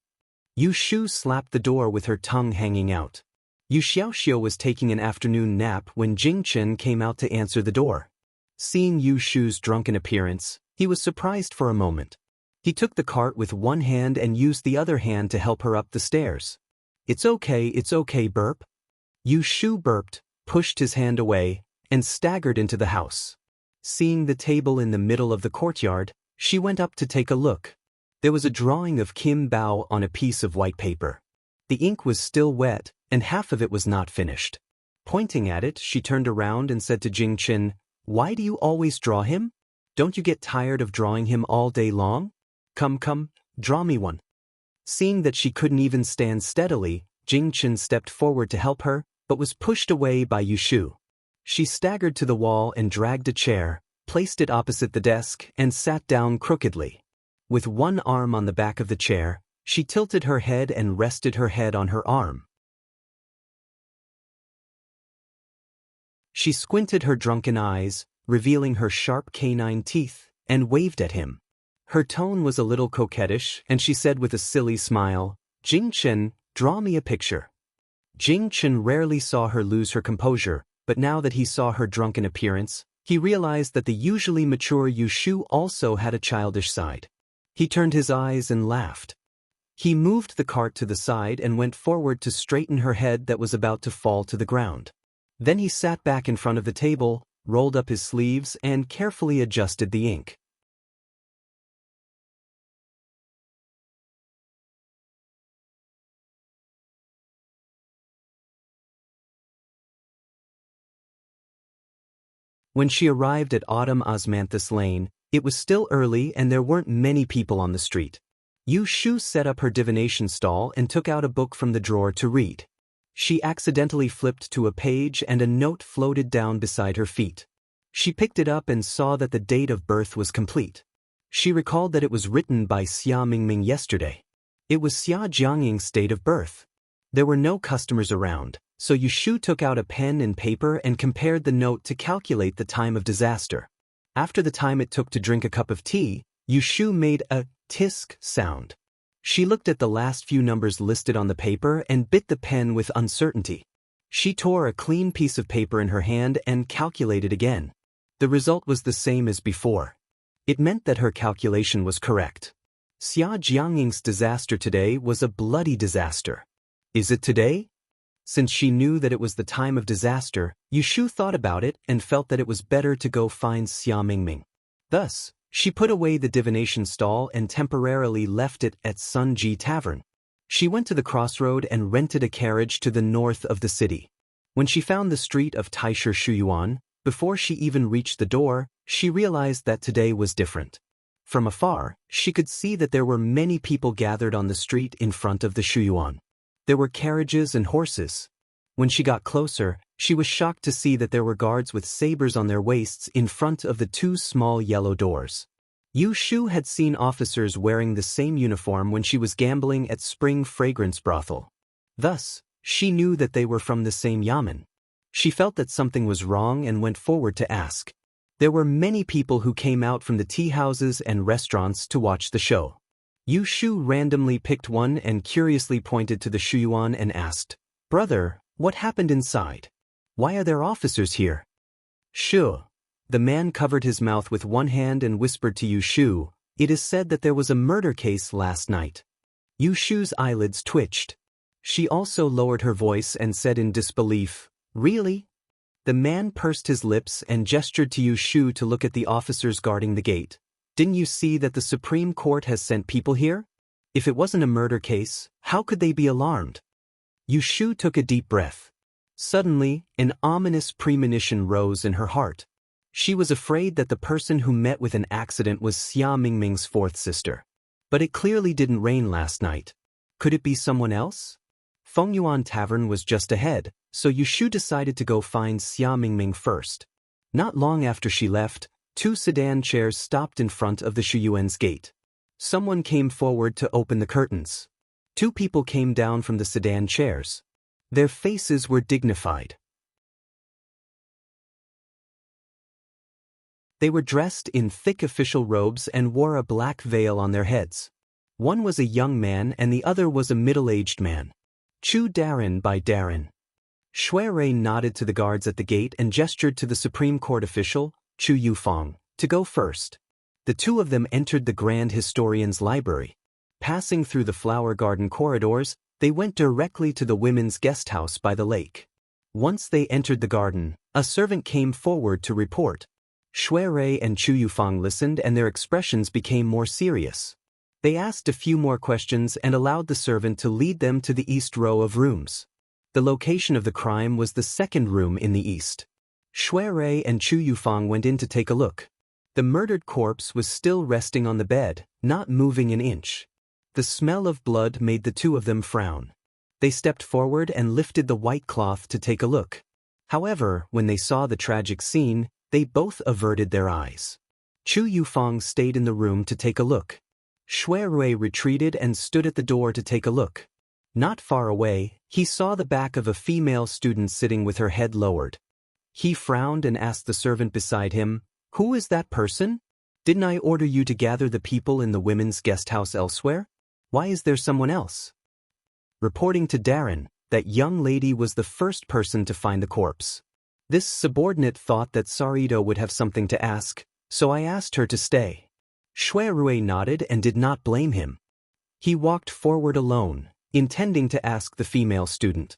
Yu Shu slapped the door with her tongue hanging out. Yu Xiaoxiu was taking an afternoon nap when Jing Chen came out to answer the door. Seeing Yu Shu's drunken appearance, he was surprised for a moment. He took the cart with one hand and used the other hand to help her up the stairs. It's okay, burp." Yu Shu burped, pushed his hand away, and staggered into the house. Seeing the table in the middle of the courtyard, she went up to take a look. There was a drawing of Kim Bao on a piece of white paper. The ink was still wet, and half of it was not finished. Pointing at it, she turned around and said to Jing Chen, "Why do you always draw him? Don't you get tired of drawing him all day long? Come, draw me one." Seeing that she couldn't even stand steadily, Jing Chen stepped forward to help her, but was pushed away by Yu Shu. She staggered to the wall and dragged a chair, placed it opposite the desk, and sat down crookedly. With one arm on the back of the chair, she tilted her head and rested her head on her arm. She squinted her drunken eyes, revealing her sharp canine teeth, and waved at him. Her tone was a little coquettish, and she said with a silly smile, "Jing Chen, draw me a picture." Jing Chen rarely saw her lose her composure, but now that he saw her drunken appearance, he realized that the usually mature Yu Shu also had a childish side. He turned his eyes and laughed. He moved the cart to the side and went forward to straighten her head that was about to fall to the ground. Then he sat back in front of the table, rolled up his sleeves, and carefully adjusted the ink. When she arrived at Autumn Osmanthus Lane, it was still early and there weren't many people on the street. Yu Shu set up her divination stall and took out a book from the drawer to read. She accidentally flipped to a page and a note floated down beside her feet. She picked it up and saw that the date of birth was complete. She recalled that it was written by Xia Mingming yesterday. It was Xia Jiangying's date of birth. There were no customers around, so Yu Shu took out a pen and paper and compared the note to calculate the time of disaster. After the time it took to drink a cup of tea, Yu Shu made a tisk sound. She looked at the last few numbers listed on the paper and bit the pen with uncertainty. She tore a clean piece of paper in her hand and calculated again. The result was the same as before. It meant that her calculation was correct. Xia Jiangying's disaster today was a bloody disaster. Is it today? Since she knew that it was the time of disaster, Yu Shu thought about it and felt that it was better to go find Xia Mingming. Thus, she put away the divination stall and temporarily left it at Sun Ji Tavern. She went to the crossroad and rented a carriage to the north of the city. When she found the street of Taisher Shuyuan, before she even reached the door, she realized that today was different. From afar, she could see that there were many people gathered on the street in front of the Shuyuan. There were carriages and horses. When she got closer, she was shocked to see that there were guards with sabers on their waists in front of the two small yellow doors. Yu Shu had seen officers wearing the same uniform when she was gambling at Spring Fragrance Brothel. Thus, she knew that they were from the same yamen. She felt that something was wrong and went forward to ask. There were many people who came out from the tea houses and restaurants to watch the show. Yu Shu randomly picked one and curiously pointed to the Shuyuan and asked, "Brother, what happened inside? Why are there officers here?" "Shu." The man covered his mouth with one hand and whispered to Yu Shu, "It is said that there was a murder case last night." Yu Shu's eyelids twitched. She also lowered her voice and said in disbelief, "Really?" The man pursed his lips and gestured to Yu Shu to look at the officers guarding the gate. "Didn't you see that the Supreme Court has sent people here? If it wasn't a murder case, how could they be alarmed?" Yu Shu took a deep breath. Suddenly, an ominous premonition rose in her heart. She was afraid that the person who met with an accident was Xia Mingming's fourth sister. But it clearly didn't rain last night. Could it be someone else? Fengyuan Tavern was just ahead, so Yu Shu decided to go find Xia Mingming first. Not long after she left, 2 sedan chairs stopped in front of the Shuyuan's gate. Someone came forward to open the curtains. 2 people came down from the sedan chairs. Their faces were dignified. They were dressed in thick official robes and wore a black veil on their heads. One was a young man and the other was a middle-aged man. "Chu Darren by Darren." Shui Rui nodded to the guards at the gate and gestured to the Supreme Court official, Chu Yufeng, to go first. The 2 of them entered the Grand Historian's library. Passing through the flower garden corridors, they went directly to the women's guest house by the lake. Once they entered the garden, a servant came forward to report. Shui Rui and Chu Yufeng listened and their expressions became more serious. They asked a few more questions and allowed the servant to lead them to the east row of rooms. The location of the crime was the second room in the east. Shui Rui and Chu Yufeng went in to take a look. The murdered corpse was still resting on the bed, not moving an inch. The smell of blood made the 2 of them frown. They stepped forward and lifted the white cloth to take a look. However, when they saw the tragic scene, they both averted their eyes. Chu Yufeng stayed in the room to take a look. Shui Rui retreated and stood at the door to take a look. Not far away, he saw the back of a female student sitting with her head lowered. He frowned and asked the servant beside him, "Who is that person? Didn't I order you to gather the people in the women's guest house elsewhere? Why is there someone else?" Reporting to Darren, that young lady was the first person to find the corpse. This subordinate thought that Sarito would have something to ask, so I asked her to stay. Shui Rui nodded and did not blame him. He walked forward alone, intending to ask the female student.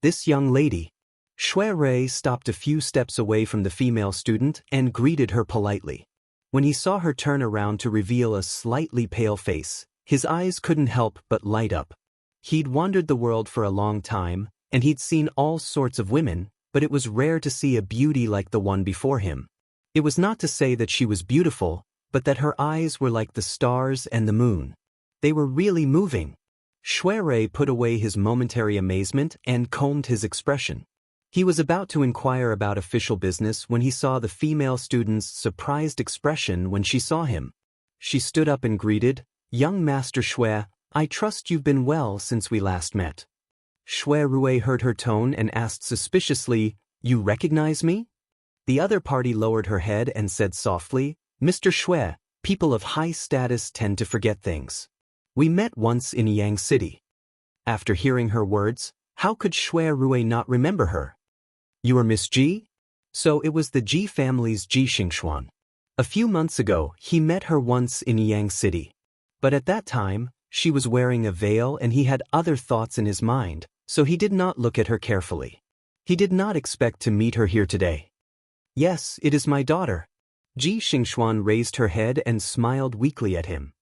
"This young lady." Shui Rui stopped a few steps away from the female student and greeted her politely. When he saw her turn around to reveal a slightly pale face, his eyes couldn't help but light up. He'd wandered the world for a long time, and he'd seen all sorts of women, but it was rare to see a beauty like the one before him. It was not to say that she was beautiful, but that her eyes were like the stars and the moon. They were really moving. Shui Rui put away his momentary amazement and combed his expression. He was about to inquire about official business when he saw the female student's surprised expression when she saw him. She stood up and greeted, "Young Master Shui, I trust you've been well since we last met." Shui Rui heard her tone and asked suspiciously, "You recognize me?" The other party lowered her head and said softly, "Mr. Shui, people of high status tend to forget things. We met once in Yang City." After hearing her words, how could Shui Rui not remember her? "You are Miss Ji?" So it was the Ji family's Ji Xingxuan. A few months ago, he met her once in Yang City. But at that time, she was wearing a veil and he had other thoughts in his mind, so he did not look at her carefully. He did not expect to meet her here today. "Yes, it is my daughter." Ji Xingxuan raised her head and smiled weakly at him.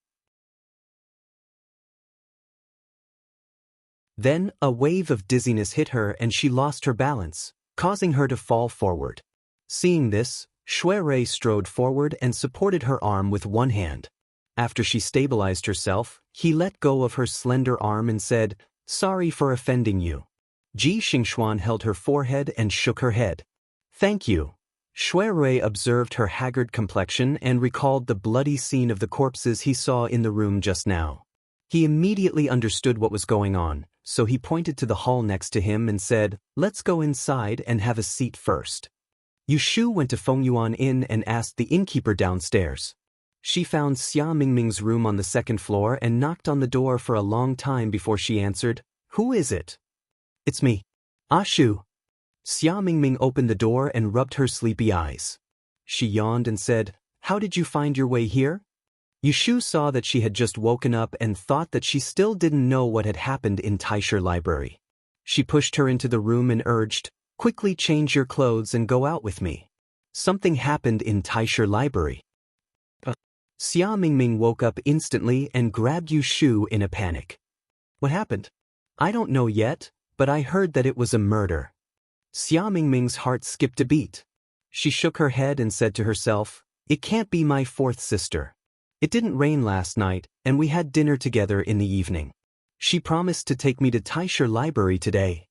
Then, a wave of dizziness hit her and she lost her balance, causing her to fall forward. Seeing this, Shui Rui strode forward and supported her arm with one hand. After she stabilized herself, he let go of her slender arm and said, "Sorry for offending you." Ji Xingxuan held her forehead and shook her head. "Thank you." Shui Rui observed her haggard complexion and recalled the bloody scene of the corpses he saw in the room just now. He immediately understood what was going on, so he pointed to the hall next to him and said, "Let's go inside and have a seat first." Yu Shu went to Fengyuan Inn and asked the innkeeper downstairs. She found Xia Mingming's room on the second floor and knocked on the door for a long time before she answered, "Who is it?" "It's me. Ah Shu." Xia Mingming opened the door and rubbed her sleepy eyes. She yawned and said, "How did you find your way here?" Yushu saw that she had just woken up and thought that she still didn't know what had happened in Taisher Library. She pushed her into the room and urged, "Quickly change your clothes and go out with me. Something happened in Taisher Library." Xia Mingming woke up instantly and grabbed Yushu in a panic. "What happened?" "I don't know yet, but I heard that it was a murder." Xia Mingming's heart skipped a beat. She shook her head and said to herself, "It can't be my fourth sister. It didn't rain last night, and we had dinner together in the evening. She promised to take me to Taisher Library today."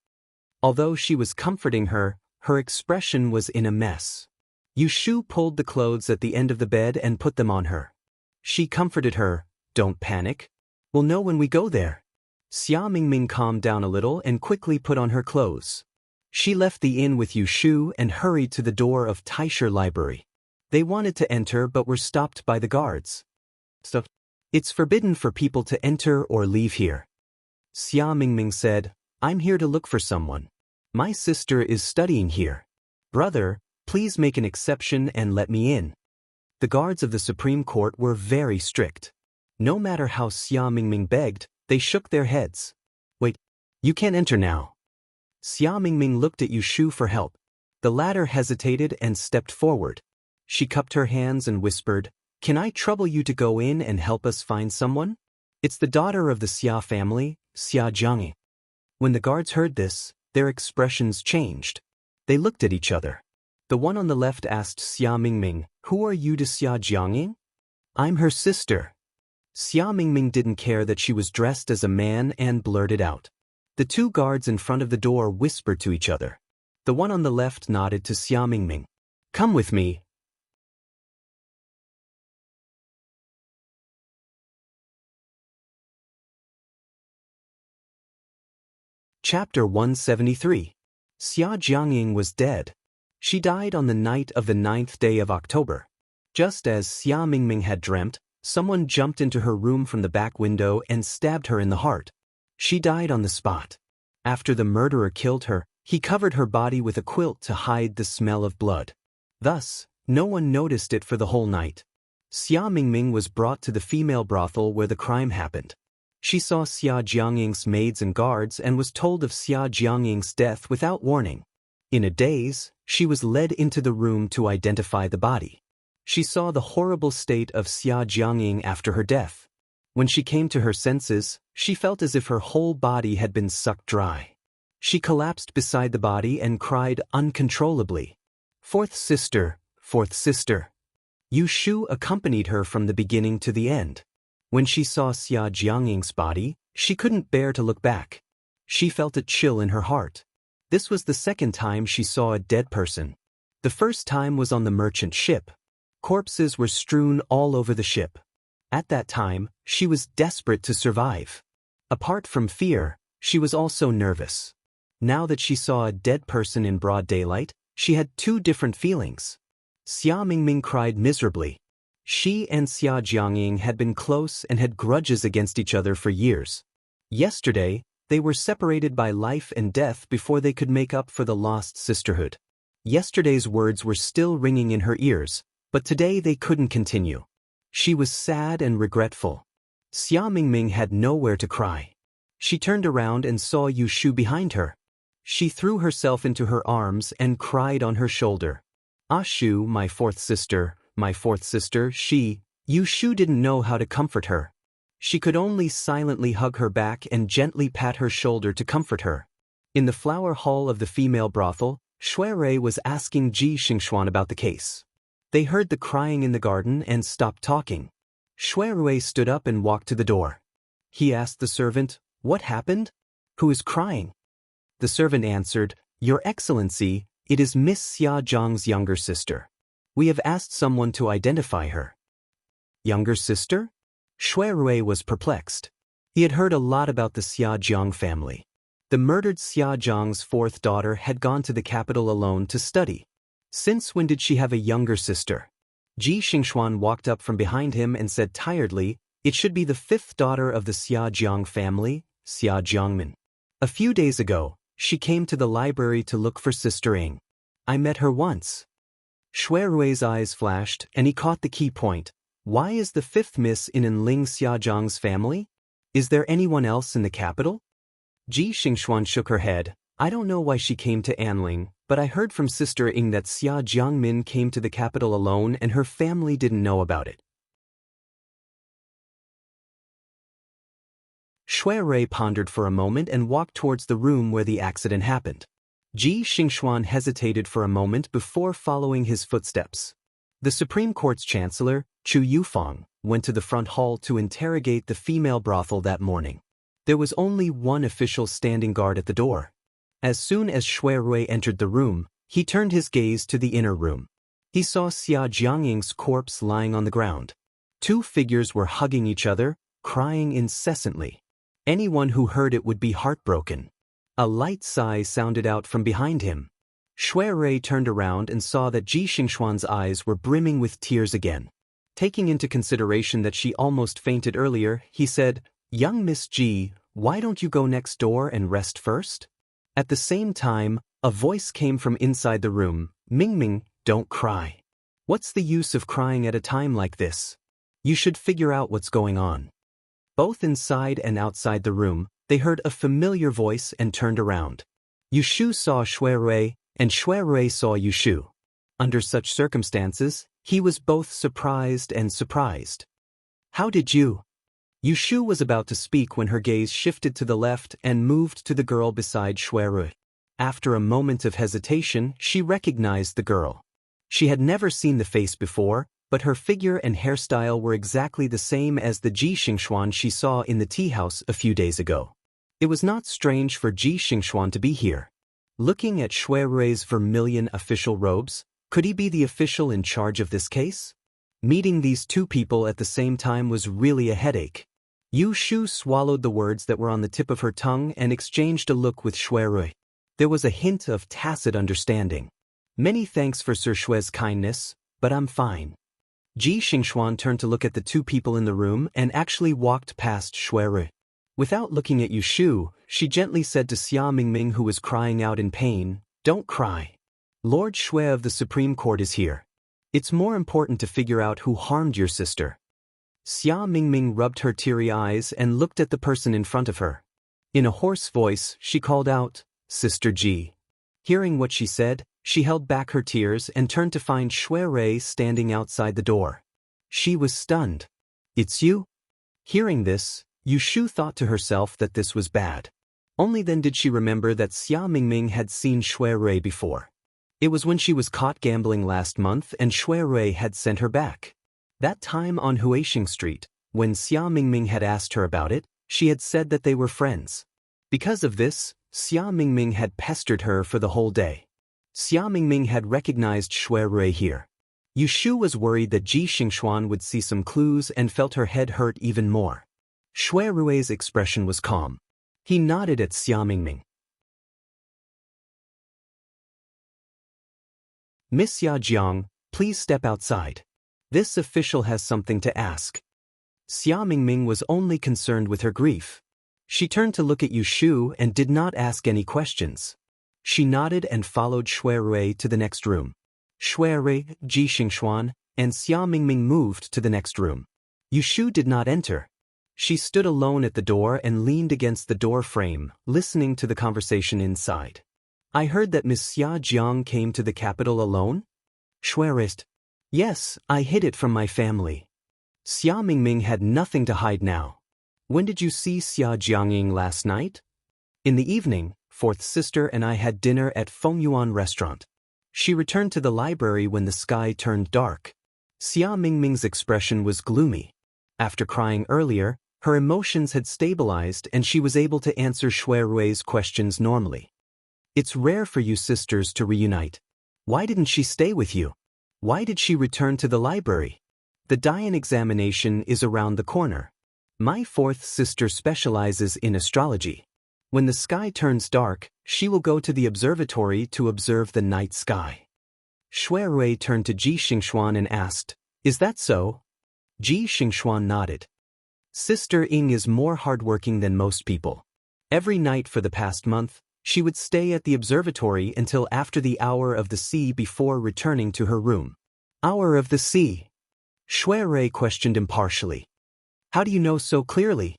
Although she was comforting her, her expression was in a mess. Yushu pulled the clothes at the end of the bed and put them on her. She comforted her, "Don't panic. We'll know when we go there." Xia Mingming calmed down a little and quickly put on her clothes. She left the inn with Yushu and hurried to the door of Taisher Library. They wanted to enter but were stopped by the guards. "It's forbidden for people to enter or leave here." Xia Mingming said, "I'm here to look for someone. My sister is studying here. Brother, please make an exception and let me in." The guards of the Supreme Court were very strict. No matter how Xia Mingming begged, they shook their heads. "Wait, you can't enter now." Xia Mingming looked at Yushu for help. The latter hesitated and stepped forward. She cupped her hands and whispered, "Can I trouble you to go in and help us find someone? It's the daughter of the Xia family, Xia Jiangyi." When the guards heard this, their expressions changed. They looked at each other. The one on the left asked Xia Mingming, "Who are you to Xia Jiangyi?" "I'm her sister." Xia Mingming didn't care that she was dressed as a man and blurted out. The two guards in front of the door whispered to each other. The one on the left nodded to Xia Mingming. "Come with me." Chapter 173. Xia Jiangying was dead. She died on the night of the 9th day of October. Just as Xia Mingming had dreamt, someone jumped into her room from the back window and stabbed her in the heart. She died on the spot. After the murderer killed her, he covered her body with a quilt to hide the smell of blood. Thus, no one noticed it for the whole night. Xia Mingming was brought to the female brothel where the crime happened. She saw Xia Jiangying's maids and guards and was told of Xia Jiangying's death without warning. In a daze, she was led into the room to identify the body. She saw the horrible state of Xia Jiangying after her death. When she came to her senses, she felt as if her whole body had been sucked dry. She collapsed beside the body and cried uncontrollably, "Fourth sister, fourth sister." Yushu accompanied her from the beginning to the end. When she saw Xia Jiangying's body, she couldn't bear to look back. She felt a chill in her heart. This was the second time she saw a dead person. The first time was on the merchant ship. Corpses were strewn all over the ship. At that time, she was desperate to survive. Apart from fear, she was also nervous. Now that she saw a dead person in broad daylight, she had two different feelings. Xia Mingming cried miserably. She and Xia Jiangying had been close and had grudges against each other for years. Yesterday, they were separated by life and death before they could make up for the lost sisterhood. Yesterday's words were still ringing in her ears, but today they couldn't continue. She was sad and regretful. Xia Mingming had nowhere to cry. She turned around and saw Yushu behind her. She threw herself into her arms and cried on her shoulder. "Ah Shu, my fourth sister, my fourth sister." Yushu didn't know how to comfort her. She could only silently hug her back and gently pat her shoulder to comfort her. In the flower hall of the female brothel, Shuirui was asking Ji Xingxuan about the case. They heard the crying in the garden and stopped talking. Shuirui stood up and walked to the door. He asked the servant, "What happened? Who is crying?" The servant answered, "Your Excellency, it is Miss Xia Zhang's younger sister. We have asked someone to identify her." Younger sister? Shuirui was perplexed. He had heard a lot about the Xia Jiang family. The murdered Xia Jiang's fourth daughter had gone to the capital alone to study. Since when did she have a younger sister? Ji Xingxuan walked up from behind him and said tiredly, "It should be the fifth daughter of the Xia Jiang family, Xia Jiangmin. A few days ago, she came to the library to look for Sister Ing. I met her once." Shuirui's eyes flashed, and he caught the key point. Why is the fifth miss in Enling Xiaozhang's family? Is there anyone else in the capital? Ji Xingxuan shook her head. I don't know why she came to Anling, but I heard from Sister Ying that Xia Jiangmin came to the capital alone and her family didn't know about it. Shui Rui pondered for a moment and walked towards the room where the accident happened. Ji Xingxuan hesitated for a moment before following his footsteps. The Supreme Court's Chancellor, Chu Yufeng, went to the front hall to interrogate the female brothel that morning. There was only one official standing guard at the door. As soon as Shui Rui entered the room, he turned his gaze to the inner room. He saw Xia Jiangying's corpse lying on the ground. Two figures were hugging each other, crying incessantly. Anyone who heard it would be heartbroken. A light sigh sounded out from behind him. Shui Rui turned around and saw that Ji Xingxuan's eyes were brimming with tears again. Taking into consideration that she almost fainted earlier, he said, "Young Miss Ji, why don't you go next door and rest first?" At the same time, a voice came from inside the room, "Mingming, don't cry. What's the use of crying at a time like this? You should figure out what's going on." Both inside and outside the room, they heard a familiar voice and turned around. Yushu saw Shui Rui, and Shui Rui saw Yushu. Under such circumstances, he was both surprised and surprised. "How did you?" Yushu was about to speak when her gaze shifted to the left and moved to the girl beside Shui Rui. After a moment of hesitation, she recognized the girl. She had never seen the face before, but her figure and hairstyle were exactly the same as the Ji Xingxuan she saw in the tea house a few days ago. It was not strange for Ji Xingxuan to be here. Looking at Shui Rui's vermilion official robes, could he be the official in charge of this case? Meeting these two people at the same time was really a headache. Yu Shu swallowed the words that were on the tip of her tongue and exchanged a look with Shui Rui. There was a hint of tacit understanding. "Many thanks for Sir Shui's kindness, but I'm fine." Ji Xingxuan turned to look at the two people in the room and actually walked past Shui Rui. Without looking at Yushu, she gently said to Xia Mingming, who was crying out in pain, "Don't cry. Lord Shui of the Supreme Court is here. It's more important to figure out who harmed your sister." Xia Mingming rubbed her teary eyes and looked at the person in front of her. In a hoarse voice, she called out, "Sister Ji." Hearing what she said, she held back her tears and turned to find Shui Rui standing outside the door. She was stunned. "It's you?" Hearing this, Yushu thought to herself that this was bad. Only then did she remember that Xia Mingming had seen Shui Rui before. It was when she was caught gambling last month and Shui Rui had sent her back. That time on Huixing Street, when Xia Mingming had asked her about it, she had said that they were friends. Because of this, Xia Mingming had pestered her for the whole day. Xia Mingming had recognized Shui Rui here. Yushu was worried that Ji Xingxuan would see some clues and felt her head hurt even more. Shui Rui's expression was calm. He nodded at Xia Mingming. "Miss Ya Jiang, please step outside. This official has something to ask." Xia Mingming was only concerned with her grief. She turned to look at Yushu and did not ask any questions. She nodded and followed Shui Rui to the next room. Shui Rui, Ji Xingxuan, and Xia Mingming moved to the next room. Yushu did not enter. She stood alone at the door and leaned against the door frame, listening to the conversation inside. "I heard that Miss Xia Jiang came to the capital alone?" Shui Rui. "Yes, I hid it from my family." Xia Mingming had nothing to hide now. "When did you see Xia Jiangying last night?" "In the evening, fourth sister and I had dinner at Fengyuan restaurant. She returned to the library when the sky turned dark." Xia Mingming's expression was gloomy. After crying earlier, her emotions had stabilized and she was able to answer Shui Rui's questions normally. "It's rare for you sisters to reunite. Why didn't she stay with you? Why did she return to the library? The Dian examination is around the corner. My fourth sister specializes in astrology. When the sky turns dark, she will go to the observatory to observe the night sky." Shui Rui turned to Ji Xingxuan and asked, "Is that so?" Ji Xingxuan nodded. "Sister Ying is more hardworking than most people. Every night for the past month, she would stay at the observatory until after the hour of the sea before returning to her room." "Hour of the sea." Shui Rui questioned impartially. How do you know so clearly?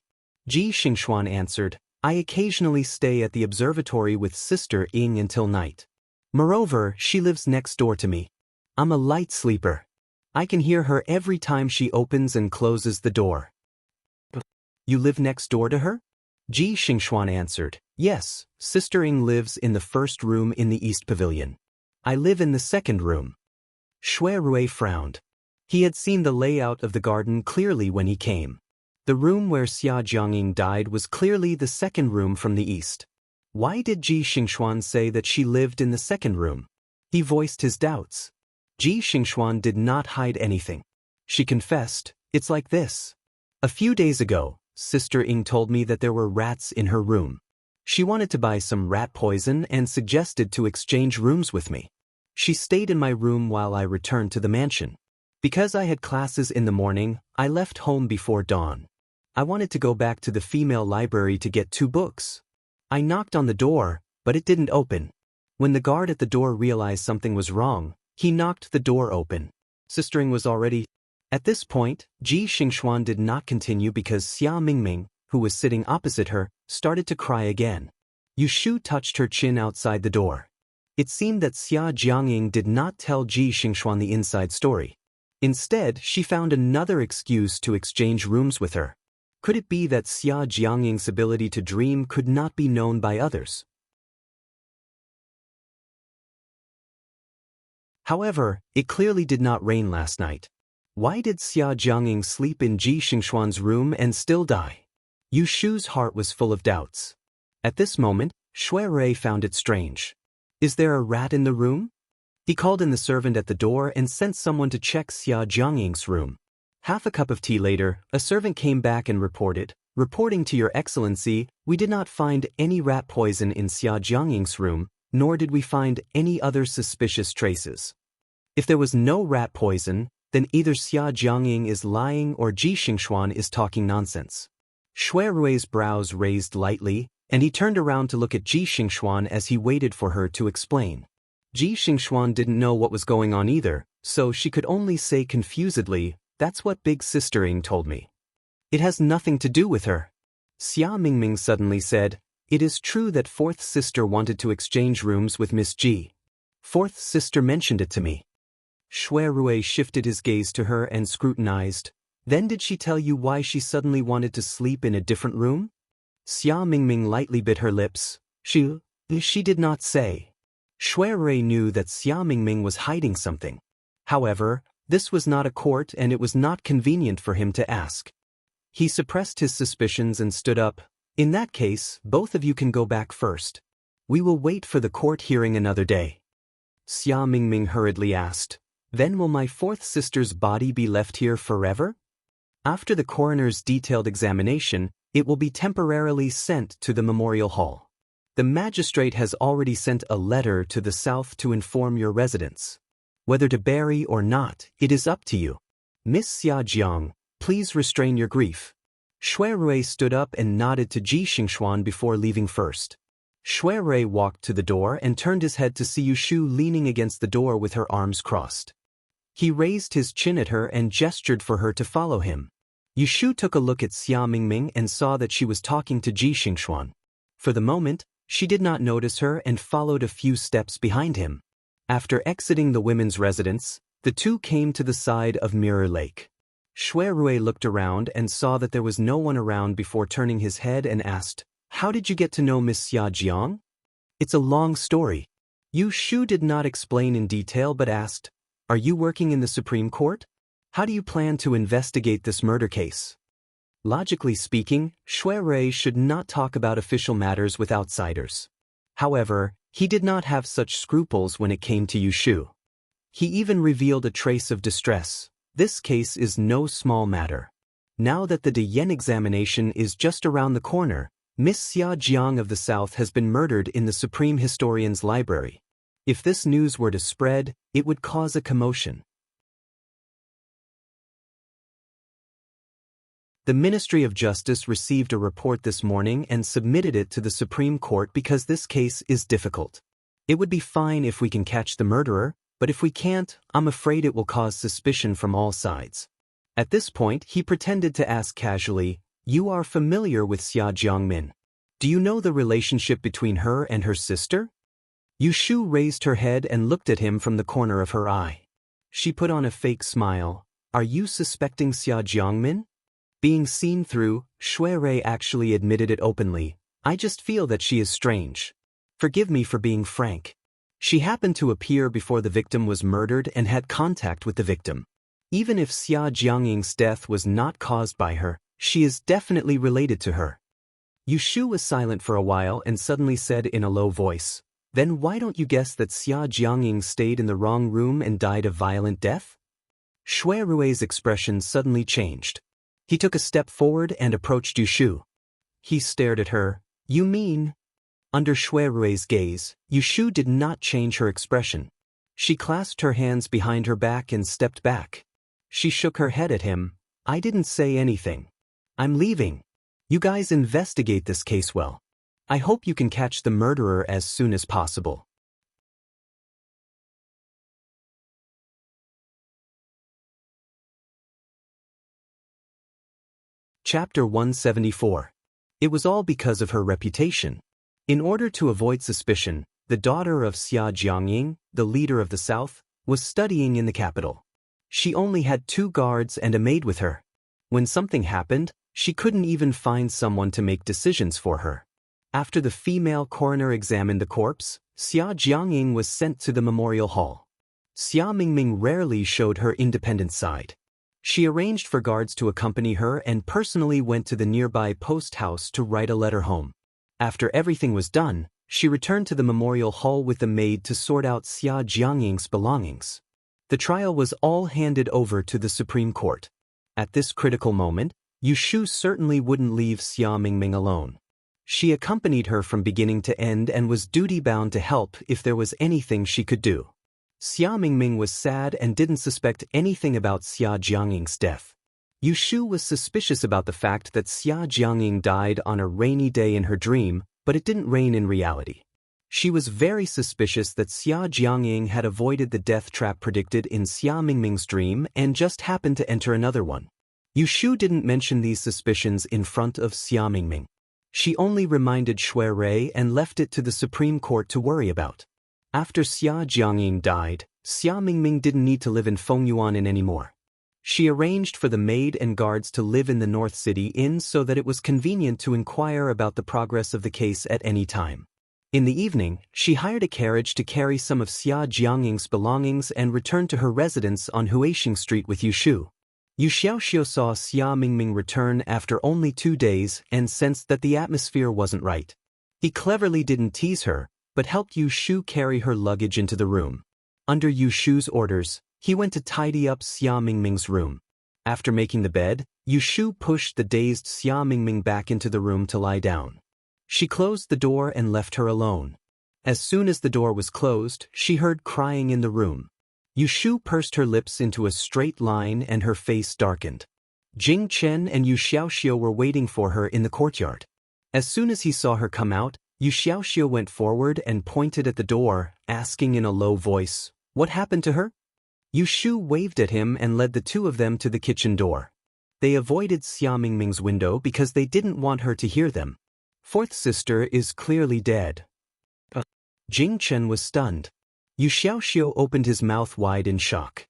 Ji Xingxuan answered, I occasionally stay at the observatory with Sister Ying until night. Moreover, she lives next door to me. I'm a light sleeper. I can hear her every time she opens and closes the door. You live next door to her? Ji Xingxuan answered, Yes, Sister Ying lives in the first room in the East Pavilion. I live in the second room. Shui Rui frowned. He had seen the layout of the garden clearly when he came. The room where Xia Jiangying died was clearly the second room from the east. Why did Ji Xingxuan say that she lived in the second room? He voiced his doubts. Ji Xingxuan did not hide anything. She confessed, It's like this. A few days ago, Sister Ying told me that there were rats in her room. She wanted to buy some rat poison and suggested to exchange rooms with me. She stayed in my room while I returned to the mansion. Because I had classes in the morning, I left home before dawn. I wanted to go back to the female library to get 2 books. I knocked on the door, but it didn't open. When the guard at the door realized something was wrong, he knocked the door open. Sister Ying was already... At this point, Ji Xingxuan did not continue because Xia Mingming, who was sitting opposite her, started to cry again. Yu Shu touched her chin outside the door. It seemed that Xia Jiangying did not tell Ji Xingxuan the inside story. Instead, she found another excuse to exchange rooms with her. Could it be that Xia Jiangying's ability to dream could not be known by others? However, it clearly did not rain last night. Why did Xia Jiangying sleep in Ji Xingxuan's room and still die? Yu Shu's heart was full of doubts. At this moment, Shui Rui found it strange. Is there a rat in the room? He called in the servant at the door and sent someone to check Xia Jiangying's room. Half a cup of tea later, a servant came back and reported, Reporting to Your Excellency, we did not find any rat poison in Xia Jiangying's room, nor did we find any other suspicious traces. If there was no rat poison, then either Xia Jiangying is lying or Ji Xingxuan is talking nonsense. Shui Rui's brows raised lightly, and he turned around to look at Ji Xingxuan as he waited for her to explain. Ji Xingxuan didn't know what was going on either, so she could only say confusedly, That's what Big Sister Ying told me. It has nothing to do with her. Xia Mingming suddenly said, It is true that Fourth Sister wanted to exchange rooms with Miss Ji. Fourth Sister mentioned it to me. Shui Rui shifted his gaze to her and scrutinized. Then did she tell you why she suddenly wanted to sleep in a different room? Xia Mingming lightly bit her lips. She did not say. Shui Rui knew that Xia Mingming was hiding something. However, this was not a court and it was not convenient for him to ask. He suppressed his suspicions and stood up. In that case, both of you can go back first. We will wait for the court hearing another day. Xia Mingming hurriedly asked, Then will my fourth sister's body be left here forever? After the coroner's detailed examination, it will be temporarily sent to the memorial hall. The magistrate has already sent a letter to the south to inform your residents. Whether to bury or not, it is up to you. Miss Xia Jiang, please restrain your grief. Shui Rui stood up and nodded to Ji Xingxuan before leaving first. Shui Rui walked to the door and turned his head to see Yu Shu leaning against the door with her arms crossed. He raised his chin at her and gestured for her to follow him. Yu Shu took a look at Xia Mingming and saw that she was talking to Ji Xingxuan. For the moment, she did not notice her and followed a few steps behind him. After exiting the women's residence, the two came to the side of Mirror Lake. Shui Rui looked around and saw that there was no one around before turning his head and asked, How did you get to know Miss Xia Jiang? It's a long story. Yu Shu did not explain in detail but asked, Are you working in the Supreme Court? How do you plan to investigate this murder case? Logically speaking, Shui Rui should not talk about official matters with outsiders. However, he did not have such scruples when it came to Yu Shu. He even revealed a trace of distress. This case is no small matter. Now that the Yen examination is just around the corner, Miss Xia Jiang of the South has been murdered in the Supreme Historian's library. If this news were to spread, it would cause a commotion. The Ministry of Justice received a report this morning and submitted it to the Supreme Court because this case is difficult. It would be fine if we can catch the murderer, but if we can't, I'm afraid it will cause suspicion from all sides. At this point, he pretended to ask casually, "You are familiar with Xia Jiangmin. Do you know the relationship between her and her sister?" Yu Shu raised her head and looked at him from the corner of her eye. She put on a fake smile. "Are you suspecting Xia Jiangmin?" Being seen through, Shui Rui actually admitted it openly. "I just feel that she is strange. Forgive me for being frank. She happened to appear before the victim was murdered and had contact with the victim. Even if Xia Jiangying's death was not caused by her, she is definitely related to her." Yu Shu was silent for a while and suddenly said in a low voice, "Then why don't you guess that Xia Jiangying stayed in the wrong room and died a violent death?" Shui Rui's expression suddenly changed. He took a step forward and approached Yu Shu. He stared at her. "You mean?" Under Shui Rui's gaze, Yu Shu did not change her expression. She clasped her hands behind her back and stepped back. She shook her head at him. "I didn't say anything. I'm leaving. You guys investigate this case well. I hope you can catch the murderer as soon as possible." Chapter 174. It was all because of her reputation. In order to avoid suspicion, the daughter of Xia Jiangying, the leader of the South, was studying in the capital. She only had 2 guards and a maid with her. When something happened, she couldn't even find someone to make decisions for her. After the female coroner examined the corpse, Xia Jiangying was sent to the memorial hall. Xia Mingming rarely showed her independent side. She arranged for guards to accompany her and personally went to the nearby post house to write a letter home. After everything was done, she returned to the memorial hall with the maid to sort out Xia Jiangying's belongings. The trial was all handed over to the Supreme Court. At this critical moment, Yu Shu certainly wouldn't leave Xia Mingming alone. She accompanied her from beginning to end and was duty-bound to help if there was anything she could do. Xia Mingming was sad and didn't suspect anything about Xia Jiangying's death. Yu Shu was suspicious about the fact that Xia Jiangying died on a rainy day in her dream, but it didn't rain in reality. She was very suspicious that Xia Jiangying had avoided the death trap predicted in Xia Mingming's dream and just happened to enter another one. Yu Shu didn't mention these suspicions in front of Xia Mingming. She only reminded Shui Rui and left it to the Supreme Court to worry about. After Xia Jiangying died, Xia Mingming didn't need to live in Fengyuan anymore. She arranged for the maid and guards to live in the North City Inn so that it was convenient to inquire about the progress of the case at any time. In the evening, she hired a carriage to carry some of Xia Jiangying's belongings and returned to her residence on Huixing Street with Yu Shu. Yu Xiaoxiu saw Xia Mingming return after only 2 days and sensed that the atmosphere wasn't right. He cleverly didn't tease her, but helped Yu Shu carry her luggage into the room. Under Yu Shu's orders, he went to tidy up Xia Mingming's room. After making the bed, Yu Shu pushed the dazed Xia Mingming back into the room to lie down. She closed the door and left her alone. As soon as the door was closed, she heard crying in the room. Yu Shu pursed her lips into a straight line and her face darkened. Jing Chen and Yu Xiaoxiu were waiting for her in the courtyard. As soon as he saw her come out, Yu Xiaoxiu went forward and pointed at the door, asking in a low voice, "What happened to her?" Yu Shu waved at him and led the 2 of them to the kitchen door. They avoided Xia Mingming's window because they didn't want her to hear them. "Fourth sister is clearly dead." Jing Chen was stunned. Yu Xiaoxiu opened his mouth wide in shock.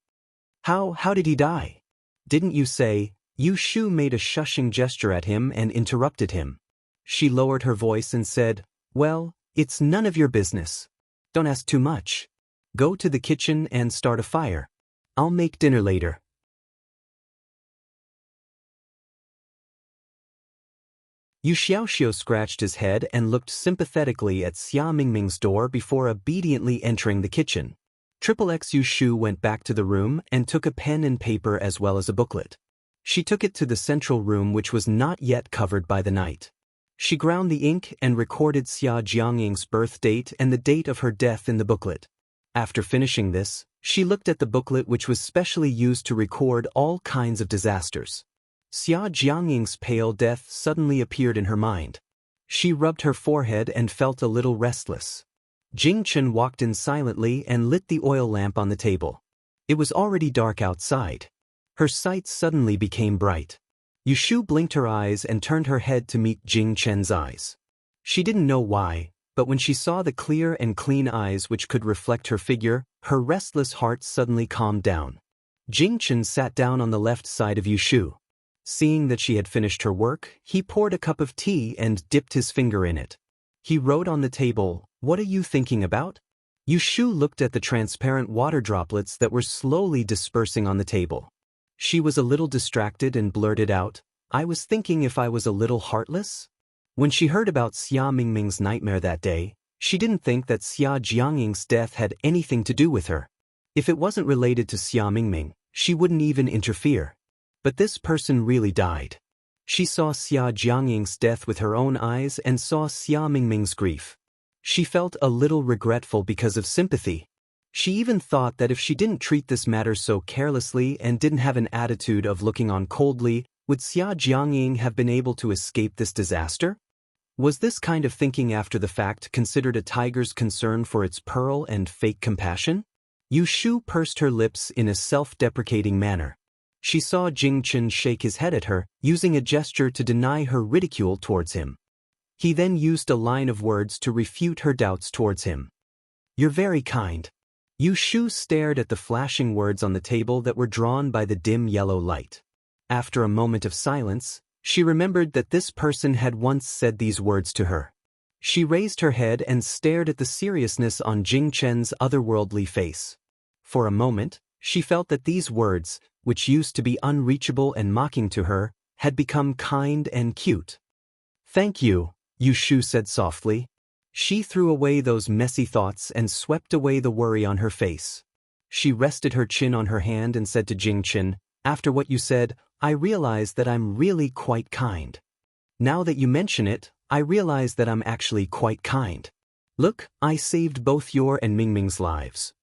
How did he die?" "Didn't you say?" Yu Shu made a shushing gesture at him and interrupted him. She lowered her voice and said, "Well, it's none of your business. Don't ask too much. Go to the kitchen and start a fire. I'll make dinner later." Yu Xiaoxiu scratched his head and looked sympathetically at Xia Mingming's door before obediently entering the kitchen. XXX Yu Shu went back to the room and took a pen and paper as well as a booklet. She took it to the central room which was not yet covered by the night. She ground the ink and recorded Xia Jiangying's birth date and the date of her death in the booklet. After finishing this, she looked at the booklet which was specially used to record all kinds of disasters. Xia Jiangying's pale death suddenly appeared in her mind. She rubbed her forehead and felt a little restless. Jing Chen walked in silently and lit the oil lamp on the table. It was already dark outside. Her sight suddenly became bright. Yushu blinked her eyes and turned her head to meet Jing Chen's eyes. She didn't know why, but when she saw the clear and clean eyes which could reflect her figure, her restless heart suddenly calmed down. Jing Chen sat down on the left side of Yushu. Seeing that she had finished her work, he poured a cup of tea and dipped his finger in it. He wrote on the table, "What are you thinking about?" Yushu looked at the transparent water droplets that were slowly dispersing on the table. She was a little distracted and blurted out, "I was thinking if I was a little heartless?" When she heard about Xia Mingming's nightmare that day, she didn't think that Xia Jiangying's death had anything to do with her. If it wasn't related to Xia Mingming, she wouldn't even interfere. But this person really died. She saw Xia Jiangying's death with her own eyes and saw Xia Mingming's grief. She felt a little regretful because of sympathy. She even thought that if she didn't treat this matter so carelessly and didn't have an attitude of looking on coldly, would Xia Jiangying have been able to escape this disaster? Was this kind of thinking after the fact considered a tiger's concern for its pearl and fake compassion? Yushu pursed her lips in a self-deprecating manner. She saw Jing Chen shake his head at her, using a gesture to deny her ridicule towards him. He then used a line of words to refute her doubts towards him. "You're very kind." Yushu stared at the flashing words on the table that were drawn by the dim yellow light. After a moment of silence, she remembered that this person had once said these words to her. She raised her head and stared at the seriousness on Jing Chen's otherworldly face. For a moment, she felt that these words, which used to be unreachable and mocking to her, had become kind and cute. "Thank you," Yushu said softly. She threw away those messy thoughts and swept away the worry on her face. She rested her chin on her hand and said to Jing Chen, "After what you said, I realize that I'm really quite kind. Now that you mention it, I realize that I'm actually quite kind. Look, I saved both your and Mingming's lives.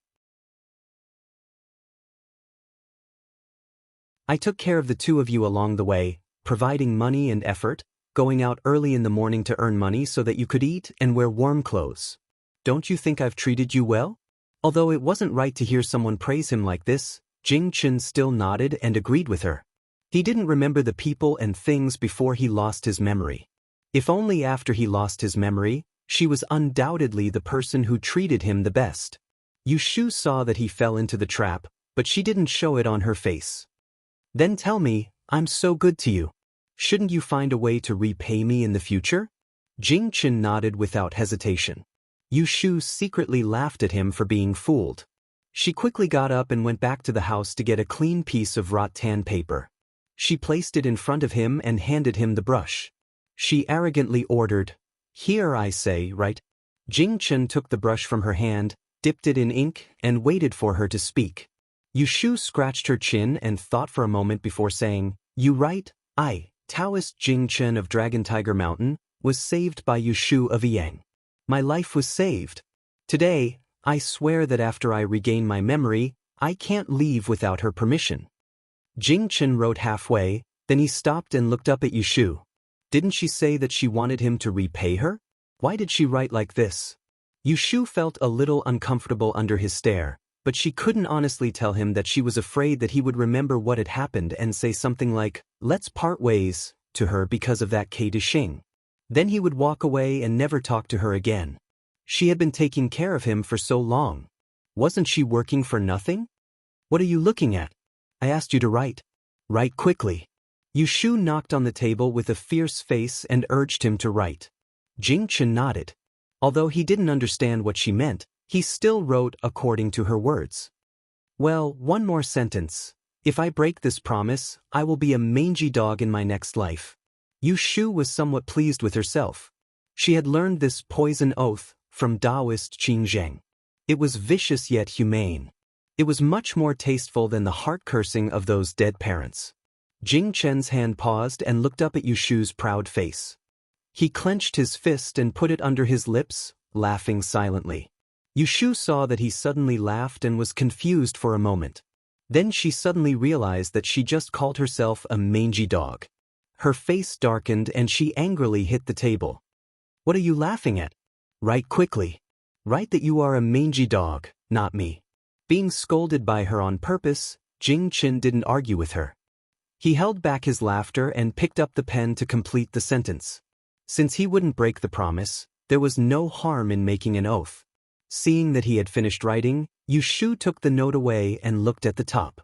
I took care of the two of you along the way, providing money and effort, going out early in the morning to earn money so that you could eat and wear warm clothes. Don't you think I've treated you well?" Although it wasn't right to hear someone praise him like this, Jing Chen still nodded and agreed with her. He didn't remember the people and things before he lost his memory. If only after he lost his memory, she was undoubtedly the person who treated him the best. Yushu saw that he fell into the trap, but she didn't show it on her face. "Then tell me, I'm so good to you. Shouldn't you find a way to repay me in the future?" Jing Chen nodded without hesitation. Yushu secretly laughed at him for being fooled. She quickly got up and went back to the house to get a clean piece of rattan paper. She placed it in front of him and handed him the brush. She arrogantly ordered, "Here I say, right?" Jing Chen took the brush from her hand, dipped it in ink, and waited for her to speak. Yushu scratched her chin and thought for a moment before saying, "You right, I, Taoist Jing Chen of Dragon Tiger Mountain, was saved by Yushu of Yang. My life was saved. Today, I swear that after I regain my memory, I can't leave without her permission." Jing Chen wrote halfway, then he stopped and looked up at Yushu. Didn't she say that she wanted him to repay her? Why did she write like this? Yushu felt a little uncomfortable under his stare, but she couldn't honestly tell him that she was afraid that he would remember what had happened and say something like, "Let's part ways," to her because of that Kei Dixing. Then he would walk away and never talk to her again. She had been taking care of him for so long. Wasn't she working for nothing? "What are you looking at? I asked you to write. Write quickly." Yushu knocked on the table with a fierce face and urged him to write. Jing Chen nodded. Although he didn't understand what she meant, he still wrote according to her words. "Well, one more sentence. If I break this promise, I will be a mangy dog in my next life." Yushu was somewhat pleased with herself. She had learned this poison oath from Taoist Qing Zheng. It was vicious yet humane. It was much more tasteful than the heart-cursing of those dead parents. Jing Chen's hand paused and looked up at Yushu's proud face. He clenched his fist and put it under his lips, laughing silently. Yushu saw that he suddenly laughed and was confused for a moment. Then she suddenly realized that she just called herself a mangy dog. Her face darkened and she angrily hit the table. "What are you laughing at? Write quickly. Write that you are a mangy dog, not me." Being scolded by her on purpose, Jing Chen didn't argue with her. He held back his laughter and picked up the pen to complete the sentence. Since he wouldn't break the promise, there was no harm in making an oath. Seeing that he had finished writing, Yu Shu took the note away and looked at the top.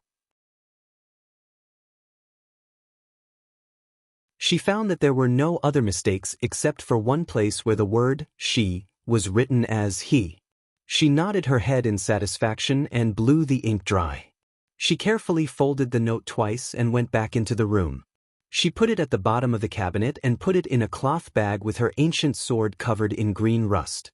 She found that there were no other mistakes except for one place where the word she was written as he. She nodded her head in satisfaction and blew the ink dry. She carefully folded the note twice and went back into the room. She put it at the bottom of the cabinet and put it in a cloth bag with her ancient sword covered in green rust.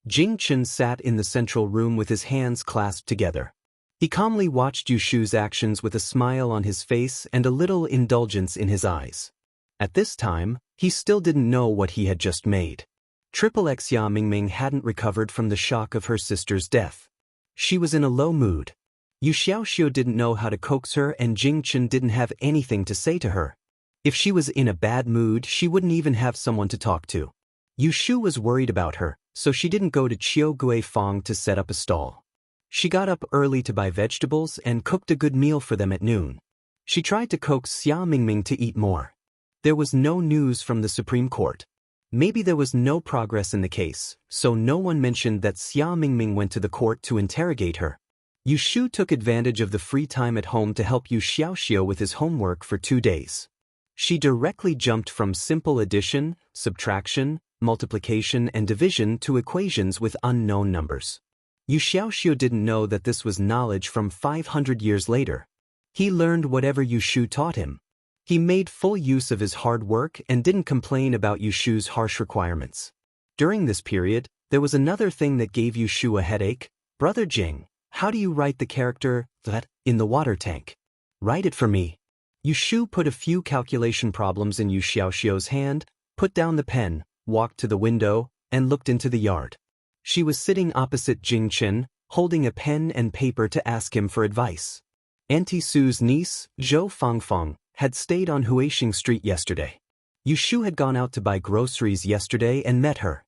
Jing Chen sat in the central room with his hands clasped together. He calmly watched Yu Shu's actions with a smile on his face and a little indulgence in his eyes. At this time, he still didn't know what he had just made. Triple X Xia Mingming hadn't recovered from the shock of her sister's death. She was in a low mood. Yu Xiaoxiu didn't know how to coax her and Jing Chen didn't have anything to say to her. If she was in a bad mood, she wouldn't even have someone to talk to. Yu Shu was worried about her, so she didn't go to Chiu Gui Fong to set up a stall. She got up early to buy vegetables and cooked a good meal for them at noon. She tried to coax Xia Mingming to eat more. There was no news from the Supreme Court. Maybe there was no progress in the case, so no one mentioned that Xia Mingming went to the court to interrogate her. Yu Shu took advantage of the free time at home to help Yu Xiaoxiu with his homework for 2 days. She directly jumped from simple addition, subtraction, multiplication and division to equations with unknown numbers. Yu Xiaoxiu didn't know that this was knowledge from 500 years later. He learned whatever Yu Shu taught him. He made full use of his hard work and didn't complain about Yu Shu's harsh requirements. During this period, there was another thing that gave Yu Shu a headache. Brother Jing, how do you write the character that in the water tank? Write it for me. Yu Shu put a few calculation problems in Yu Xiaoxiu's hand, put down the pen, walked to the window, and looked into the yard. She was sitting opposite Jing Chen, holding a pen and paper to ask him for advice. Auntie Su's niece, Zhou Fangfang, had stayed on Huixing Street yesterday. Yu Shu had gone out to buy groceries yesterday and met her.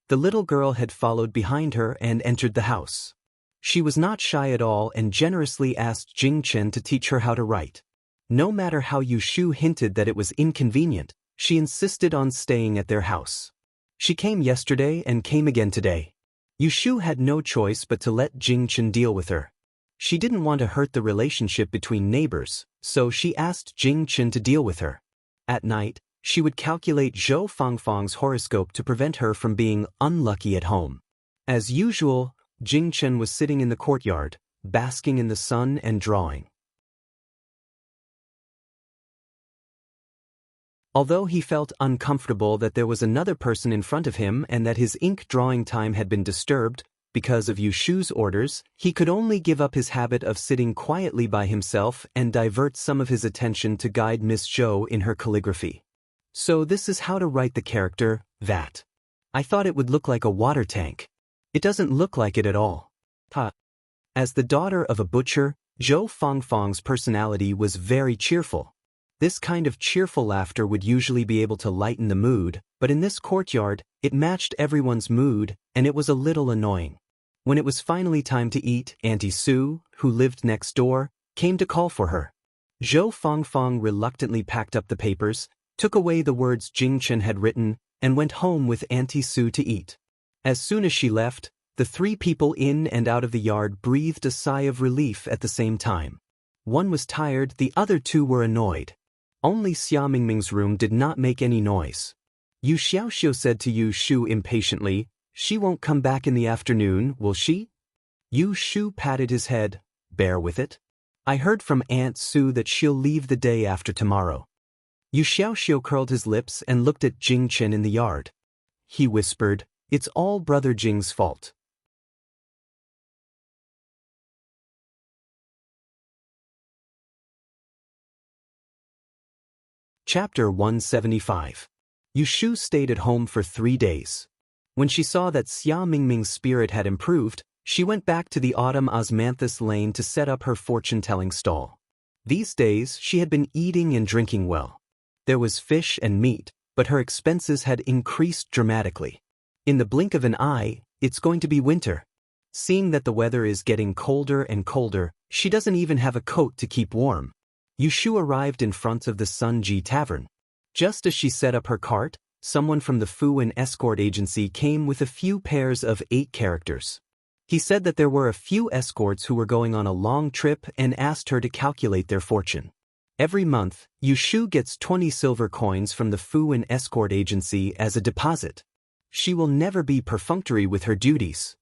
The little girl had followed behind her and entered the house. She was not shy at all and generously asked Jing Chen to teach her how to write. No matter how Yu Shu hinted that it was inconvenient, she insisted on staying at their house. She came yesterday and came again today. Yu Shu had no choice but to let Jing Chen deal with her. She didn't want to hurt the relationship between neighbors, so she asked Jing Chen to deal with her. At night, she would calculate Zhou Fangfang's horoscope to prevent her from being unlucky at home. As usual, Jing Chen was sitting in the courtyard, basking in the sun and drawing. Although he felt uncomfortable that there was another person in front of him and that his ink drawing time had been disturbed, because of Yu Shu's orders, he could only give up his habit of sitting quietly by himself and divert some of his attention to guide Miss Zhou in her calligraphy. So this is how to write the character, that. I thought it would look like a water tank. It doesn't look like it at all. As the daughter of a butcher, Zhou Fangfang's personality was very cheerful. This kind of cheerful laughter would usually be able to lighten the mood, but in this courtyard, it matched everyone's mood, and it was a little annoying. When it was finally time to eat, Auntie Su, who lived next door, came to call for her. Zhou Fangfang reluctantly packed up the papers, took away the words Jing Chen had written, and went home with Auntie Su to eat. As soon as she left, the 3 people in and out of the yard breathed a sigh of relief at the same time. One was tired, the other 2 were annoyed. Only Xia Mingming's room did not make any noise. Yu Xiaoxiu said to Yu Shu impatiently, "She won't come back in the afternoon, will she?" Yu Shu patted his head. "Bear with it. I heard from Aunt Su that she'll leave the day after tomorrow." Yu Xiaoxiu curled his lips and looked at Jing Chen in the yard. He whispered, "It's all Brother Jing's fault." Chapter 175. Yu Shu stayed at home for 3 days. When she saw that Xia Mingming's spirit had improved, she went back to the autumn osmanthus lane to set up her fortune-telling stall. These days, she had been eating and drinking well. There was fish and meat, but her expenses had increased dramatically. In the blink of an eye, it's going to be winter. Seeing that the weather is getting colder and colder, she doesn't even have a coat to keep warm. Yushu arrived in front of the Sunji Tavern. Just as she set up her cart, someone from the Fuan escort agency came with a few pairs of 8 characters. He said that there were a few escorts who were going on a long trip and asked her to calculate their fortune. Every month, Yushu gets 20 silver coins from the Fuan escort agency as a deposit. She will never be perfunctory with her duties.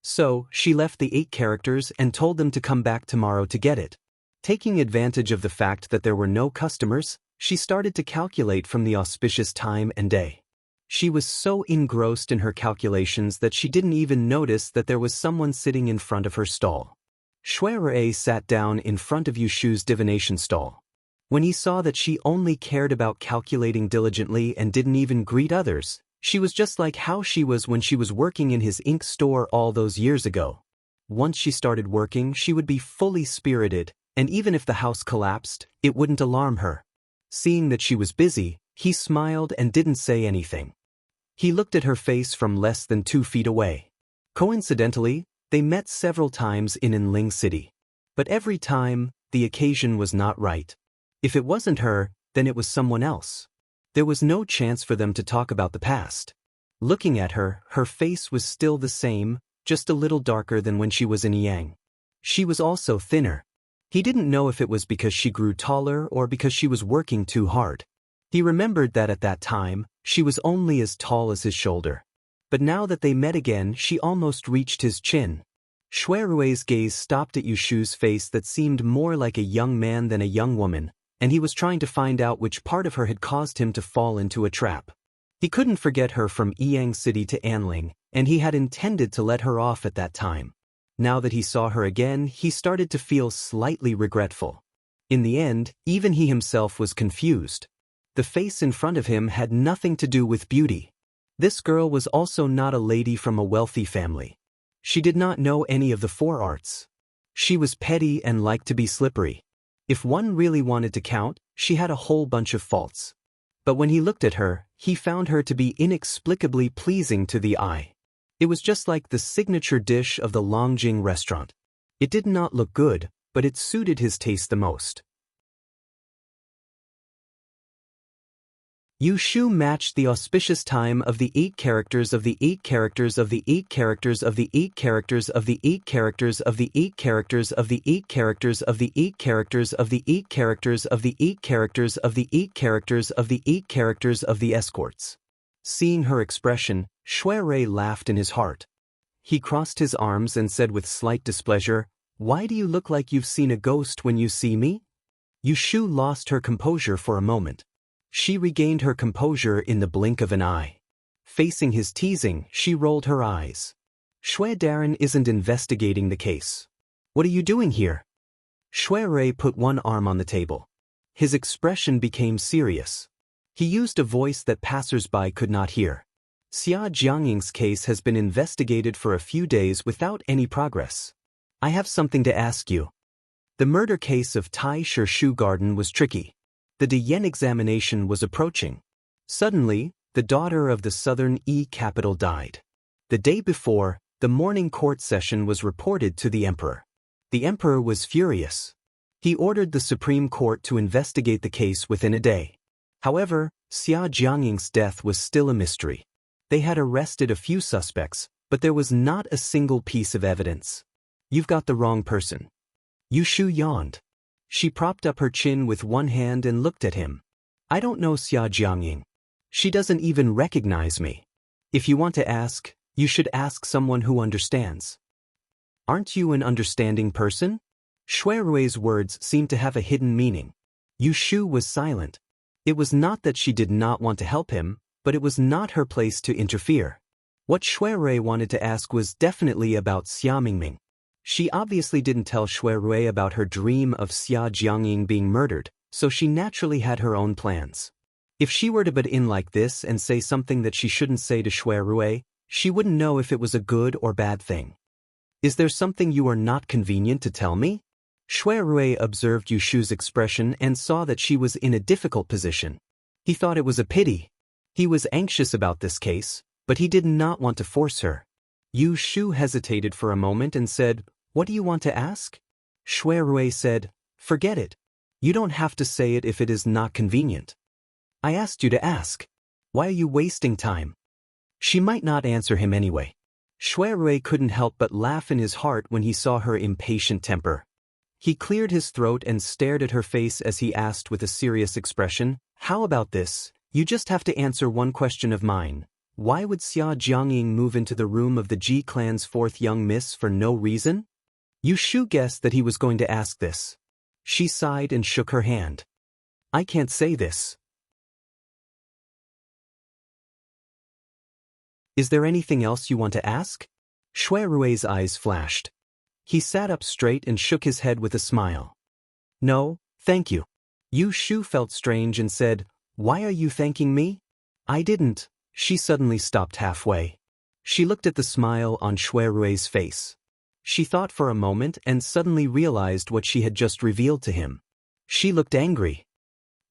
So, she left the 8 characters and told them to come back tomorrow to get it. Taking advantage of the fact that there were no customers, she started to calculate from the auspicious time and day. She was so engrossed in her calculations that she didn't even notice that there was someone sitting in front of her stall. Shuai sat down in front of Yushu's divination stall. When he saw that she only cared about calculating diligently and didn't even greet others, she was just like how she was when she was working in his ink store all those years ago. Once she started working, she would be fully spirited, and even if the house collapsed, it wouldn't alarm her. Seeing that she was busy, he smiled and didn't say anything. He looked at her face from less than 2 feet away. Coincidentally, they met several times in Enling City. But every time, the occasion was not right. If it wasn't her, then it was someone else. There was no chance for them to talk about the past. Looking at her, her face was still the same, just a little darker than when she was in Yang. She was also thinner. He didn't know if it was because she grew taller or because she was working too hard. He remembered that at that time, she was only as tall as his shoulder. But now that they met again, she almost reached his chin. Shuai's gaze stopped at Yushu's face that seemed more like a young man than a young woman, and he was trying to find out which part of her had caused him to fall into a trap. He couldn't forget her from Yang City to Anling, and he had intended to let her off at that time. Now that he saw her again, he started to feel slightly regretful. In the end, even he himself was confused. The face in front of him had nothing to do with beauty. This girl was also not a lady from a wealthy family. She did not know any of the 4 arts. She was petty and liked to be slippery. If one really wanted to count, she had a whole bunch of faults. But when he looked at her, he found her to be inexplicably pleasing to the eye. It was just like the signature dish of the Longjing restaurant. It did not look good, but it suited his taste the most. Yushu matched the auspicious time of the 8 characters of the 8 characters of the 8 characters of the 8 characters of the 8 characters of the 8 characters of the 8 characters of the 8 characters of the 8 characters of the 8 characters of the 8 characters of the 8 characters of the escorts. Seeing her expression, Shuai laughed in his heart. He crossed his arms and said with slight displeasure, "Why do you look like you've seen a ghost when you see me?" Yushu lost her composure for a moment. She regained her composure in the blink of an eye. Facing his teasing, she rolled her eyes. Shuai Darren isn't investigating the case. What are you doing here? Shuai put one arm on the table. His expression became serious. He used a voice that passers-by could not hear. Xia Jiangying's case has been investigated for a few days without any progress. I have something to ask you. The murder case of Tai Shu Garden was tricky. The Diyen examination was approaching. Suddenly, the daughter of the southern E capital died. The day before, the morning court session was reported to the emperor. The emperor was furious. He ordered the Supreme Court to investigate the case within a day. However, Xia Jiangying's death was still a mystery. They had arrested a few suspects, but there was not a single piece of evidence. You've got the wrong person. Yushu yawned. She propped up her chin with one hand and looked at him. I don't know Xia Jiangying. She doesn't even recognize me. If you want to ask, you should ask someone who understands. Aren't you an understanding person? Shuai's words seemed to have a hidden meaning. Yushu was silent. It was not that she did not want to help him, but it was not her place to interfere. What Shuai wanted to ask was definitely about Xia Mingming. She obviously didn't tell Shuai about her dream of Xia Jiangying being murdered, so she naturally had her own plans. If she were to butt in like this and say something that she shouldn't say to Shuai, she wouldn't know if it was a good or bad thing. Is there something you are not convenient to tell me? Shuai observed Yushu's expression and saw that she was in a difficult position. He thought it was a pity. He was anxious about this case, but he did not want to force her. Yu Shu hesitated for a moment and said, "What do you want to ask?" Shui Rui said, "Forget it. You don't have to say it if it is not convenient. I asked you to ask. Why are you wasting time?" She might not answer him anyway. Shui Rui couldn't help but laugh in his heart when he saw her impatient temper. He cleared his throat and stared at her face as he asked with a serious expression, "How about this? You just have to answer one question of mine. Why would Xia Jiangying move into the room of the Ji clan's fourth young miss for no reason?" Yu Shu guessed that he was going to ask this. She sighed and shook her hand. "I can't say this. Is there anything else you want to ask?" Shui Rui's eyes flashed. He sat up straight and shook his head with a smile. "No, thank you." Yu Shu felt strange and said, "Why are you thanking me?" "I didn't." She suddenly stopped halfway. She looked at the smile on Shui Rui's face. She thought for a moment and suddenly realized what she had just revealed to him. She looked angry.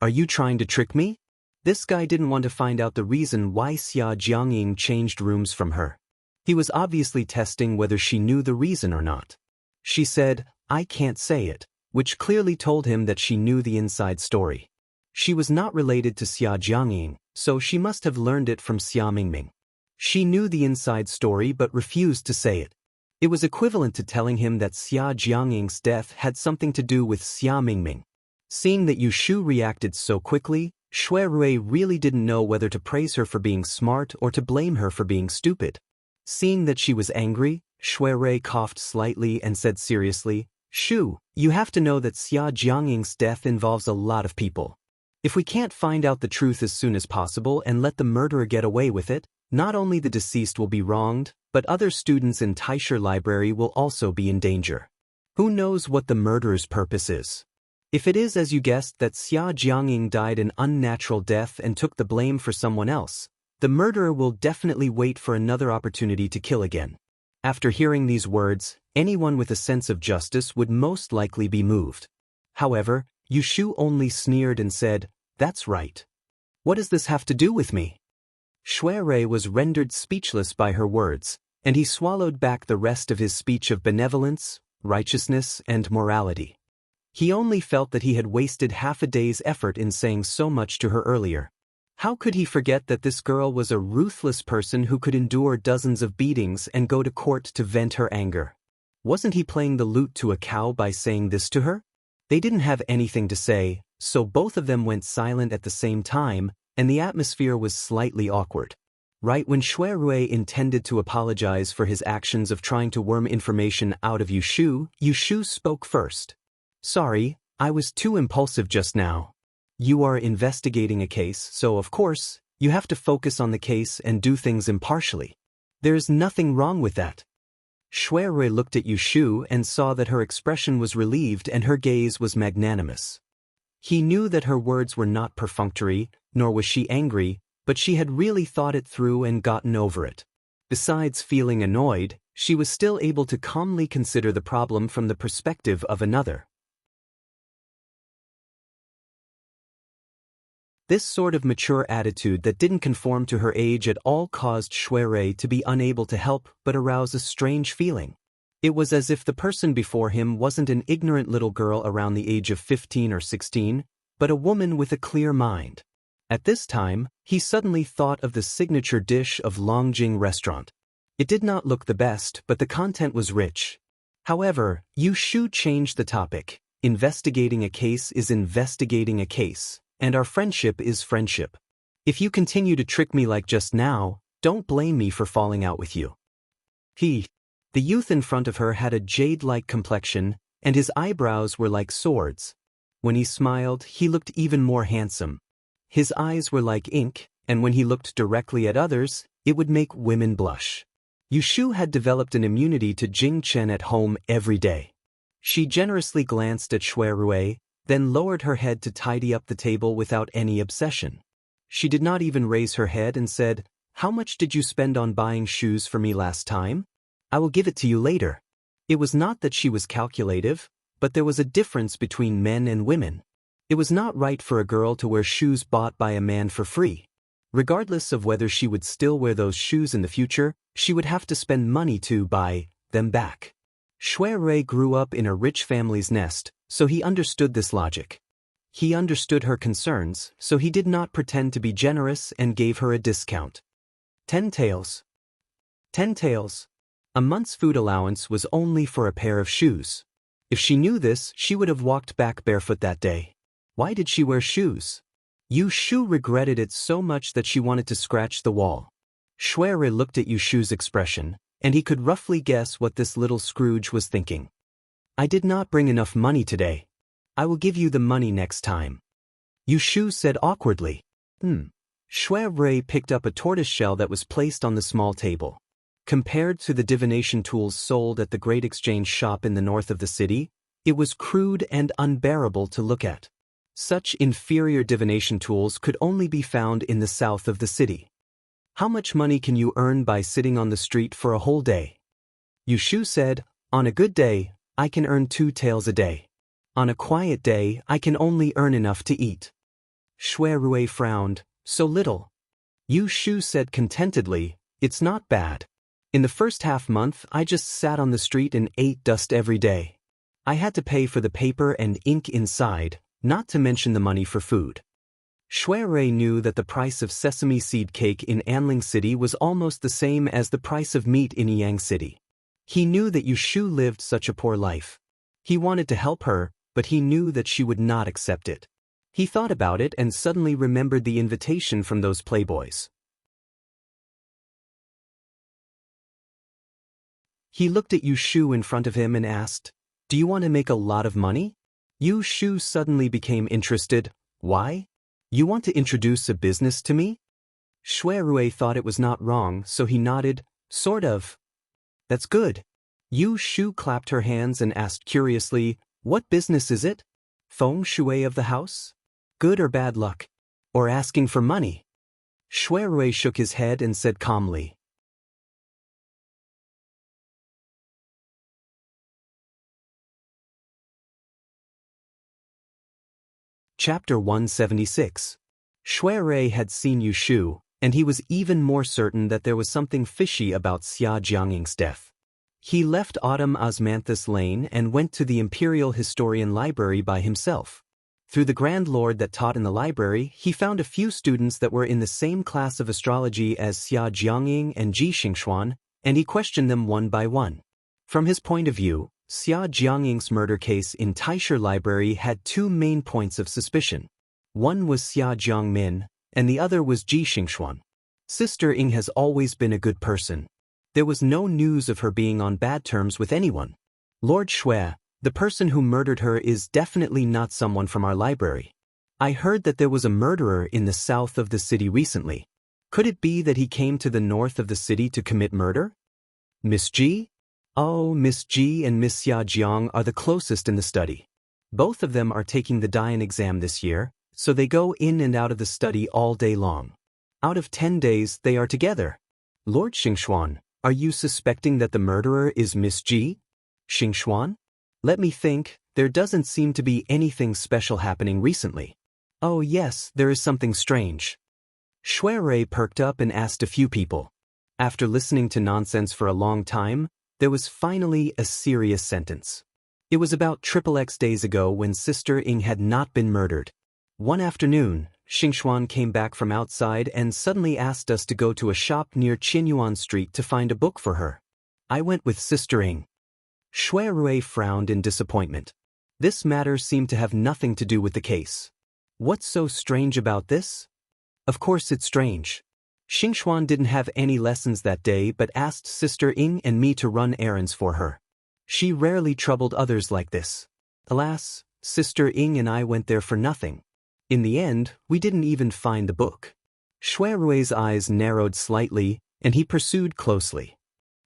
"Are you trying to trick me?" This guy didn't want to find out the reason why Xia Jiangying changed rooms from her. He was obviously testing whether she knew the reason or not. She said, "I can't say it," which clearly told him that she knew the inside story. She was not related to Xia Jiangying, so she must have learned it from Xia Mingming. She knew the inside story but refused to say it. It was equivalent to telling him that Xia Jiangying's death had something to do with Xia Mingming. Seeing that Yu Shu reacted so quickly, Shui Rui really didn't know whether to praise her for being smart or to blame her for being stupid. Seeing that she was angry, Shui Rui coughed slightly and said seriously, "Shu, you have to know that Xia Jiangying's death involves a lot of people. If we can't find out the truth as soon as possible and let the murderer get away with it, not only the deceased will be wronged, but other students in Taisher Library will also be in danger. Who knows what the murderer's purpose is? If it is as you guessed that Xia Jiangying died an unnatural death and took the blame for someone else, the murderer will definitely wait for another opportunity to kill again." After hearing these words, anyone with a sense of justice would most likely be moved. However, Yu Shu only sneered and said, "That's right. What does this have to do with me?" Shui Rui was rendered speechless by her words, and he swallowed back the rest of his speech of benevolence, righteousness, and morality. He only felt that he had wasted half a day's effort in saying so much to her earlier. How could he forget that this girl was a ruthless person who could endure dozens of beatings and go to court to vent her anger? Wasn't he playing the lute to a cow by saying this to her? They didn't have anything to say, so both of them went silent at the same time, and the atmosphere was slightly awkward. Right when Shui Rui intended to apologize for his actions of trying to worm information out of Yu Shu spoke first. "Sorry, I was too impulsive just now. You are investigating a case, so of course, you have to focus on the case and do things impartially. There's nothing wrong with that." Shui Rui looked at Yu Shu and saw that her expression was relieved and her gaze was magnanimous. He knew that her words were not perfunctory, nor was she angry, but she had really thought it through and gotten over it. Besides feeling annoyed, she was still able to calmly consider the problem from the perspective of another. This sort of mature attitude that didn't conform to her age at all caused Shui Rui to be unable to help but arouse a strange feeling. It was as if the person before him wasn't an ignorant little girl around the age of 15 or 16, but a woman with a clear mind. At this time, he suddenly thought of the signature dish of Longjing restaurant. It did not look the best, but the content was rich. However, Yu Shu changed the topic. Investigating a case is investigating a case, and our friendship is friendship. If you continue to trick me like just now, don't blame me for falling out with you. The youth in front of her had a jade-like complexion, and his eyebrows were like swords. When he smiled, he looked even more handsome. His eyes were like ink, and when he looked directly at others, it would make women blush. Yu Shu had developed an immunity to Jing Chen at home every day. She generously glanced at Shui Rui, then lowered her head to tidy up the table without any obsession. She did not even raise her head and said, "How much did you spend on buying shoes for me last time? I will give it to you later." It was not that she was calculative, but there was a difference between men and women. It was not right for a girl to wear shoes bought by a man for free. Regardless of whether she would still wear those shoes in the future, she would have to spend money to buy them back. Shui Rui grew up in a rich family's nest, so he understood this logic. He understood her concerns, so he did not pretend to be generous and gave her a discount. 10 taels. 10 taels. A month's food allowance was only for a pair of shoes. If she knew this, she would have walked back barefoot that day. Why did she wear shoes? Yu Shu regretted it so much that she wanted to scratch the wall. Shui Rui looked at Yu Shu's expression, and he could roughly guess what this little Scrooge was thinking. I did not bring enough money today. I will give you the money next time. Yu Shu said awkwardly. Shui Rui picked up a tortoiseshell that was placed on the small table. Compared to the divination tools sold at the great exchange shop in the north of the city, it was crude and unbearable to look at. Such inferior divination tools could only be found in the south of the city. How much money can you earn by sitting on the street for a whole day? Yu Shu said, on a good day, I can earn 2 taels a day. On a quiet day, I can only earn enough to eat. Shui Rui frowned, so little. Yu Shu said contentedly, it's not bad. In the first half month, I just sat on the street and ate dust every day. I had to pay for the paper and ink inside, not to mention the money for food. Shui Rui knew that the price of sesame seed cake in Anling City was almost the same as the price of meat in Yang City. He knew that Yu Shu lived such a poor life. He wanted to help her, but he knew that she would not accept it. He thought about it and suddenly remembered the invitation from those playboys. He looked at Yu Shu in front of him and asked, do you want to make a lot of money? Yu Shu suddenly became interested. Why? You want to introduce a business to me? Shui Rui thought it was not wrong, so he nodded, sort of. That's good. Yu Shu clapped her hands and asked curiously, what business is it? Feng Shui of the house? Good or bad luck? Or asking for money? Shui Rui shook his head and said calmly. Chapter 176. Shui Rui had seen Yu Shu, and he was even more certain that there was something fishy about Xia Jiangying's death. He left Autumn Osmanthus Lane and went to the Imperial Historian Library by himself. Through the Grand Lord that taught in the library, he found a few students that were in the same class of astrology as Xia Jiangying and Ji Xingxuan, and he questioned them one by one. From his point of view, Xia Jiangying's murder case in Taisher Library had 2 main points of suspicion. One was Xia Jiangmin, and the other was Ji Xingxuan. Sister Ying has always been a good person. There was no news of her being on bad terms with anyone. Lord Shui, the person who murdered her is definitely not someone from our library. I heard that there was a murderer in the south of the city recently. Could it be that he came to the north of the city to commit murder? Miss Ji? Oh, Miss Ji and Miss Xia Jiang are the closest in the study. Both of them are taking the Dian exam this year, so they go in and out of the study all day long. Out of 10 days, they are together. Lord Xingxuan, are you suspecting that the murderer is Miss Ji? Xingxuan? Let me think, there doesn't seem to be anything special happening recently. Oh yes, there is something strange. Shui Rui perked up and asked a few people. After listening to nonsense for a long time, there was finally a serious sentence. It was about XXX days ago when Sister Ying had not been murdered. One afternoon, Xingxuan came back from outside and suddenly asked us to go to a shop near Qinyuan Street to find a book for her. I went with Sister Ying. Shui Rui frowned in disappointment. This matter seemed to have nothing to do with the case. What's so strange about this? Of course it's strange. Xingxuan didn't have any lessons that day but asked Sister Ying and me to run errands for her. She rarely troubled others like this. Alas, Sister Ying and I went there for nothing. In the end, we didn't even find the book. Shui Rui's eyes narrowed slightly, and he pursued closely.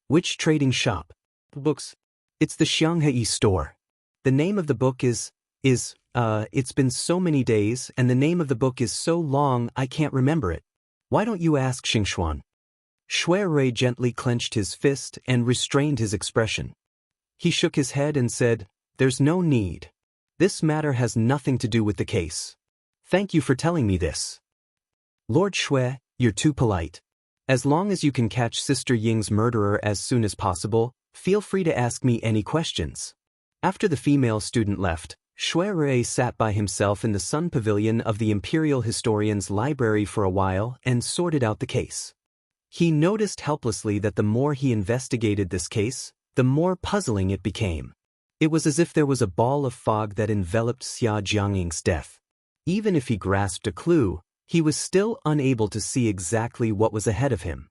Which trading shop? Books. It's the Xianghai store. The name of the book it's been so many days and the name of the book is so long I can't remember it. Why don't you ask Xingxuan? Shui Rui gently clenched his fist and restrained his expression. He shook his head and said, there's no need. This matter has nothing to do with the case. Thank you for telling me this. Lord Shui, You're too polite. As long as you can catch Sister Ying's murderer as soon as possible, feel free to ask me any questions. After the female student left, Shui Rui sat by himself in the Sun Pavilion of the Imperial Historian's library for a while and sorted out the case. He noticed helplessly that the more he investigated this case, the more puzzling it became. It was as if there was a ball of fog that enveloped Xia Jiangying's death. Even if he grasped a clue, he was still unable to see exactly what was ahead of him.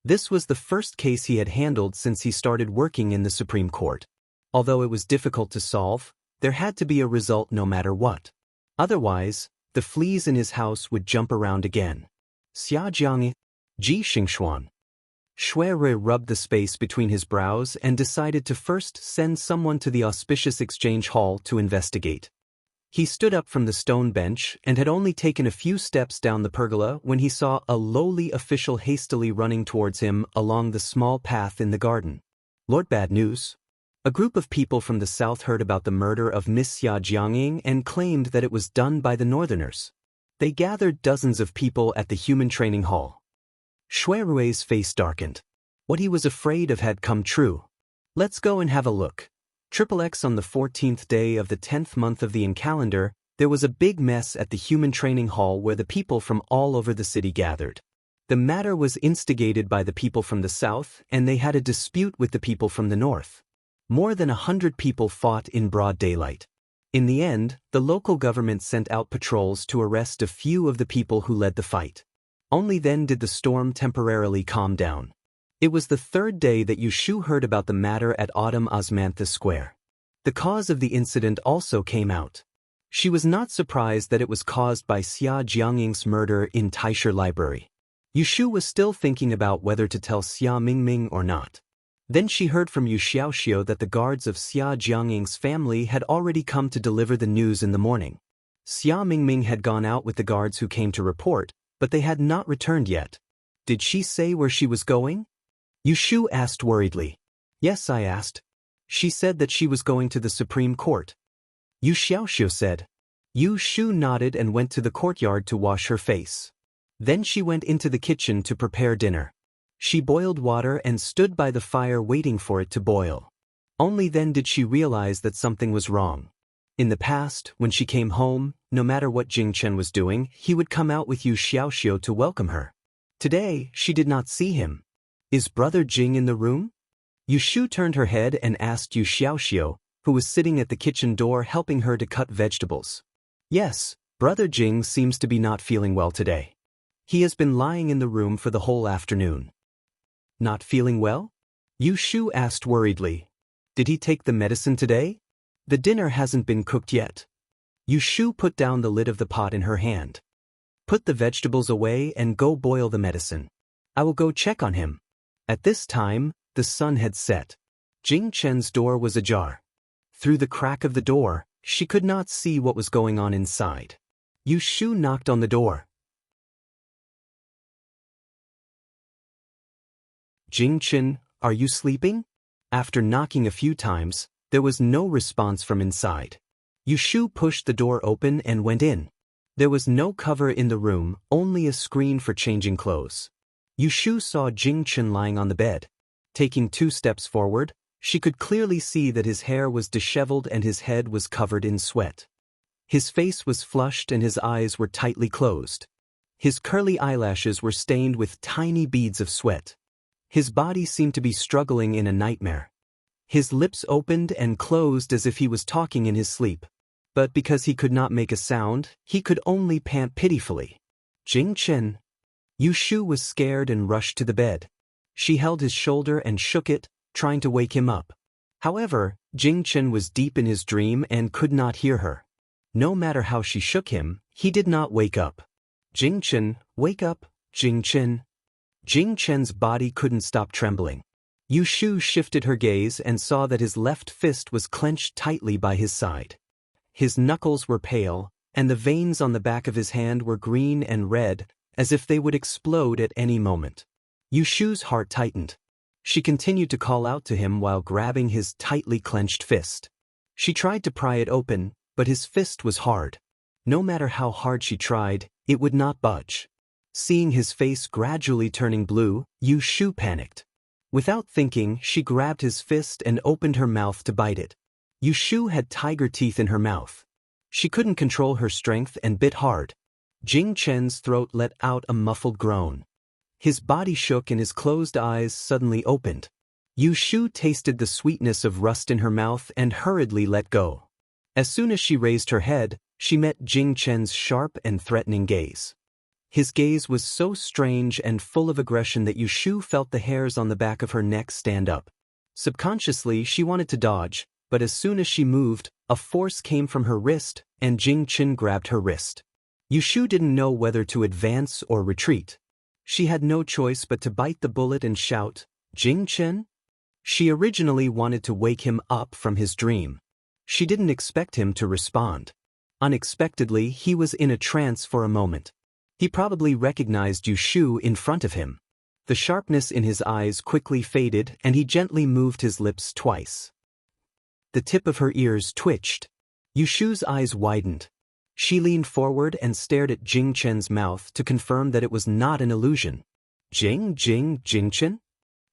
This was the first case he had handled since he started working in the Supreme Court. Although it was difficult to solve, there had to be a result no matter what. Otherwise, the fleas in his house would jump around again. Xia Jiang, Ji Xingxuan. Shui Rui rubbed the space between his brows and decided to first send someone to the auspicious exchange hall to investigate. He stood up from the stone bench and had only taken a few steps down the pergola when he saw a lowly official hastily running towards him along the small path in the garden. Lord Bad News. A group of people from the south heard about the murder of Miss Xia Jiangying and claimed that it was done by the northerners. They gathered dozens of people at the human training hall. Shui Rui's face darkened. What he was afraid of had come true. Let's go and have a look. XXX on the 14th day of the 10th month of the Yin calendar, there was a big mess at the human training hall where the people from all over the city gathered. The matter was instigated by the people from the south, and they had a dispute with the people from the north. More than 100 people fought in broad daylight. In the end, the local government sent out patrols to arrest a few of the people who led the fight. Only then did the storm temporarily calm down. It was the third day that Yushu heard about the matter at Autumn Osmanthus Square. The cause of the incident also came out. She was not surprised that it was caused by Xia Jiangying's murder in Taisher Library. Yushu was still thinking about whether to tell Xia Mingming or not. Then she heard from Yu Xiaoxiu that the guards of Xia Jiangying's family had already come to deliver the news in the morning. Xia Mingming had gone out with the guards who came to report, but they had not returned yet. Did she say where she was going? Yushu asked worriedly. Yes, I asked. She said that she was going to the Supreme Court. Yu Xiaoxiu said. Yushu nodded and went to the courtyard to wash her face. Then she went into the kitchen to prepare dinner. She boiled water and stood by the fire waiting for it to boil. Only then did she realize that something was wrong. In the past, when she came home, no matter what Jing Chen was doing, he would come out with Yu Xiaoxiu to welcome her. Today, she did not see him. Is Brother Jing in the room? Yushu turned her head and asked Yu Xiaoxiu, who was sitting at the kitchen door helping her to cut vegetables. Yes, Brother Jing seems to be not feeling well today. He has been lying in the room for the whole afternoon. Not feeling well? Yushu asked worriedly. Did he take the medicine today? The dinner hasn't been cooked yet. Yushu put down the lid of the pot in her hand. Put the vegetables away and go boil the medicine. I will go check on him. At this time, the sun had set. Jing Chen's door was ajar. Through the crack of the door, she could not see what was going on inside. Yushu knocked on the door. Jing Chen, are you sleeping? After knocking a few times, there was no response from inside. Yushu pushed the door open and went in. There was no cover in the room, only a screen for changing clothes. Yushu saw Jing Chen lying on the bed. Taking 2 steps forward, she could clearly see that his hair was disheveled and his head was covered in sweat. His face was flushed and his eyes were tightly closed. His curly eyelashes were stained with tiny beads of sweat. His body seemed to be struggling in a nightmare. His lips opened and closed as if he was talking in his sleep. But because he could not make a sound, he could only pant pitifully. Jing Chen. Yushu was scared and rushed to the bed. She held his shoulder and shook it, trying to wake him up. However, Jing Chen was deep in his dream and could not hear her. No matter how she shook him, he did not wake up. Jing Chen, wake up, Jing Chen. Jing Chen's body couldn't stop trembling. Yushu shifted her gaze and saw that his left fist was clenched tightly by his side. His knuckles were pale, and the veins on the back of his hand were green and red, as if they would explode at any moment. Yushu's heart tightened. She continued to call out to him while grabbing his tightly clenched fist. She tried to pry it open, but his fist was hard. No matter how hard she tried, it would not budge. Seeing his face gradually turning blue, Yu Shu panicked. Without thinking, she grabbed his fist and opened her mouth to bite it. Yu Shu had tiger teeth in her mouth. She couldn't control her strength and bit hard. Jing Chen's throat let out a muffled groan. His body shook and his closed eyes suddenly opened. Yu Shu tasted the sweetness of rust in her mouth and hurriedly let go. As soon as she raised her head, she met Jing Chen's sharp and threatening gaze. His gaze was so strange and full of aggression that Yu Shu felt the hairs on the back of her neck stand up. Subconsciously, she wanted to dodge, but as soon as she moved, a force came from her wrist, and Jing Chen grabbed her wrist. Yu Shu didn't know whether to advance or retreat. She had no choice but to bite the bullet and shout, "Jing Chen?" She originally wanted to wake him up from his dream. She didn't expect him to respond. Unexpectedly, he was in a trance for a moment. He probably recognized Yu Shu in front of him. The sharpness in his eyes quickly faded and he gently moved his lips twice. The tip of her ears twitched. Yu Shu's eyes widened. She leaned forward and stared at Jing Chen's mouth to confirm that it was not an illusion. Jing Chen?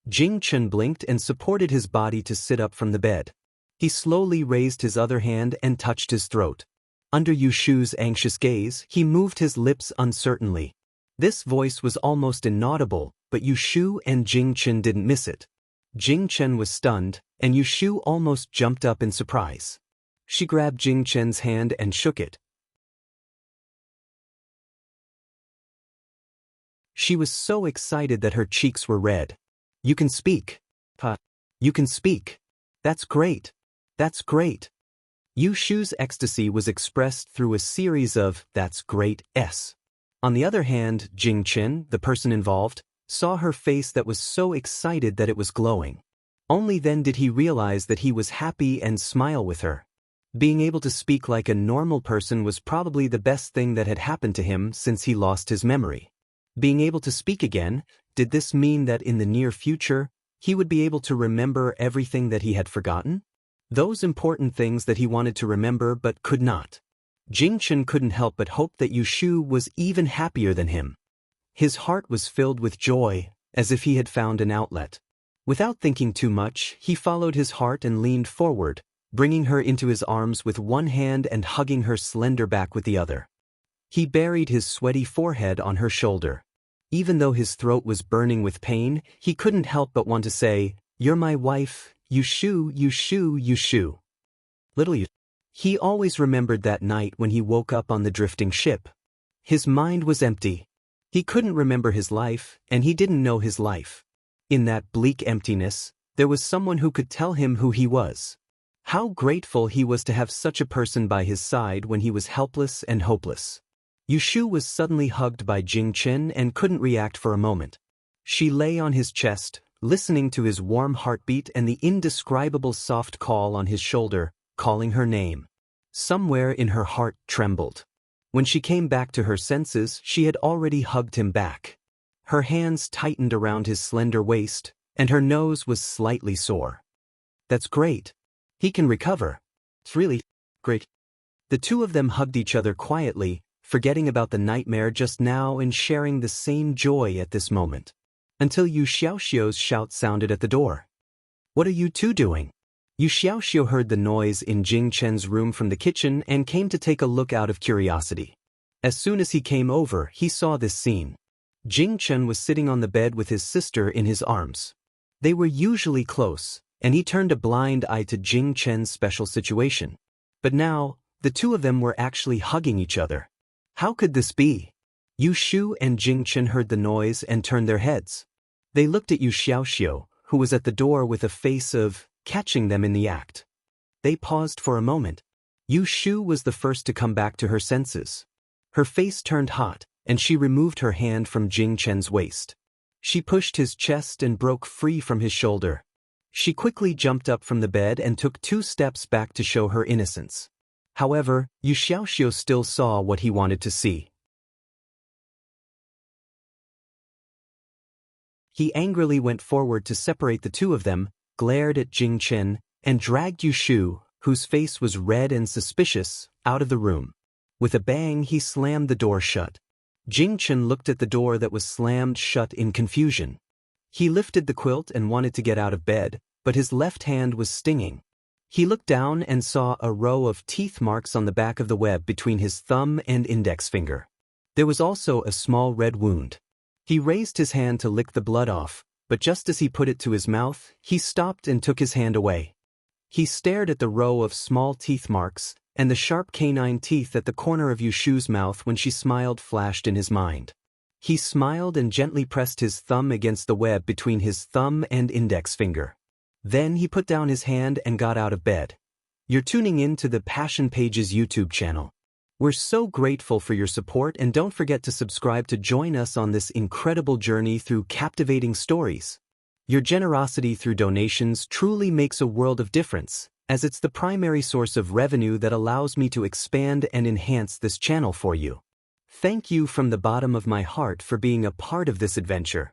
Jing Chen blinked and supported his body to sit up from the bed. He slowly raised his other hand and touched his throat. Under Yu Shu's anxious gaze, he moved his lips uncertainly. This voice was almost inaudible, but Yu Shu and Jing Chen didn't miss it. Jing Chen was stunned, and Yu Shu almost jumped up in surprise. She grabbed Jing Chen's hand and shook it. She was so excited that her cheeks were red. "You can speak. Pa. You can speak. That's great. That's great." Yu Shu's ecstasy was expressed through a series of "that's great"s. On the other hand, Jing Chen, the person involved, saw her face that was so excited that it was glowing. Only then did he realize that he was happy and smile with her. Being able to speak like a normal person was probably the best thing that had happened to him since he lost his memory. Being able to speak again, did this mean that in the near future, he would be able to remember everything that he had forgotten? Those important things that he wanted to remember but could not. Jing Chen couldn't help but hope that Yu Shu was even happier than him. His heart was filled with joy, as if he had found an outlet. Without thinking too much, he followed his heart and leaned forward, bringing her into his arms with one hand and hugging her slender back with the other. He buried his sweaty forehead on her shoulder. Even though his throat was burning with pain, he couldn't help but want to say, "You're my wife, Yu Shu, Yu Shu, Yu Shu." Little Yu. He always remembered that night when he woke up on the drifting ship. His mind was empty. He couldn't remember his life, and he didn't know his life. In that bleak emptiness, there was someone who could tell him who he was. How grateful he was to have such a person by his side when he was helpless and hopeless. Yu Shu was suddenly hugged by Jing Chen and couldn't react for a moment. She lay on his chest, listening to his warm heartbeat and the indescribable soft call on his shoulder, calling her name. Somewhere in her heart trembled. When she came back to her senses, she had already hugged him back. Her hands tightened around his slender waist, and her nose was slightly sore. "That's great. He can recover. It's really great." The two of them hugged each other quietly, forgetting about the nightmare just now and sharing the same joy at this moment. Until Yu Xiaoxiu's shout sounded at the door. "What are you two doing?" Yu Xiaoxiu heard the noise in Jing Chen's room from the kitchen and came to take a look out of curiosity. As soon as he came over, he saw this scene. Jing Chen was sitting on the bed with his sister in his arms. They were usually close, and he turned a blind eye to Jing Chen's special situation. But now, the two of them were actually hugging each other. How could this be? Yu Shu and Jing Chen heard the noise and turned their heads. They looked at Yu Xiaoxiu, who was at the door with a face of catching them in the act. They paused for a moment. Yu Shu was the first to come back to her senses. Her face turned hot, and she removed her hand from Jing Chen's waist. She pushed his chest and broke free from his shoulder. She quickly jumped up from the bed and took 2 steps back to show her innocence. However, Yu Xiaoxiu still saw what he wanted to see. He angrily went forward to separate the two of them, glared at Jing Chen, and dragged Yu Shu, whose face was red and suspicious, out of the room. With a bang, he slammed the door shut. Jingchen looked at the door that was slammed shut in confusion. He lifted the quilt and wanted to get out of bed, but his left hand was stinging. He looked down and saw a row of teeth marks on the back of the web between his thumb and index finger. There was also a small red wound. He raised his hand to lick the blood off, but just as he put it to his mouth, he stopped and took his hand away. He stared at the row of small teeth marks, and the sharp canine teeth at the corner of Yushu's mouth when she smiled flashed in his mind. He smiled and gently pressed his thumb against the web between his thumb and index finger. Then he put down his hand and got out of bed. You're tuning in to the Passion Pages YouTube channel. We're so grateful for your support, and don't forget to subscribe to join us on this incredible journey through captivating stories. Your generosity through donations truly makes a world of difference, as it's the primary source of revenue that allows me to expand and enhance this channel for you. Thank you from the bottom of my heart for being a part of this adventure.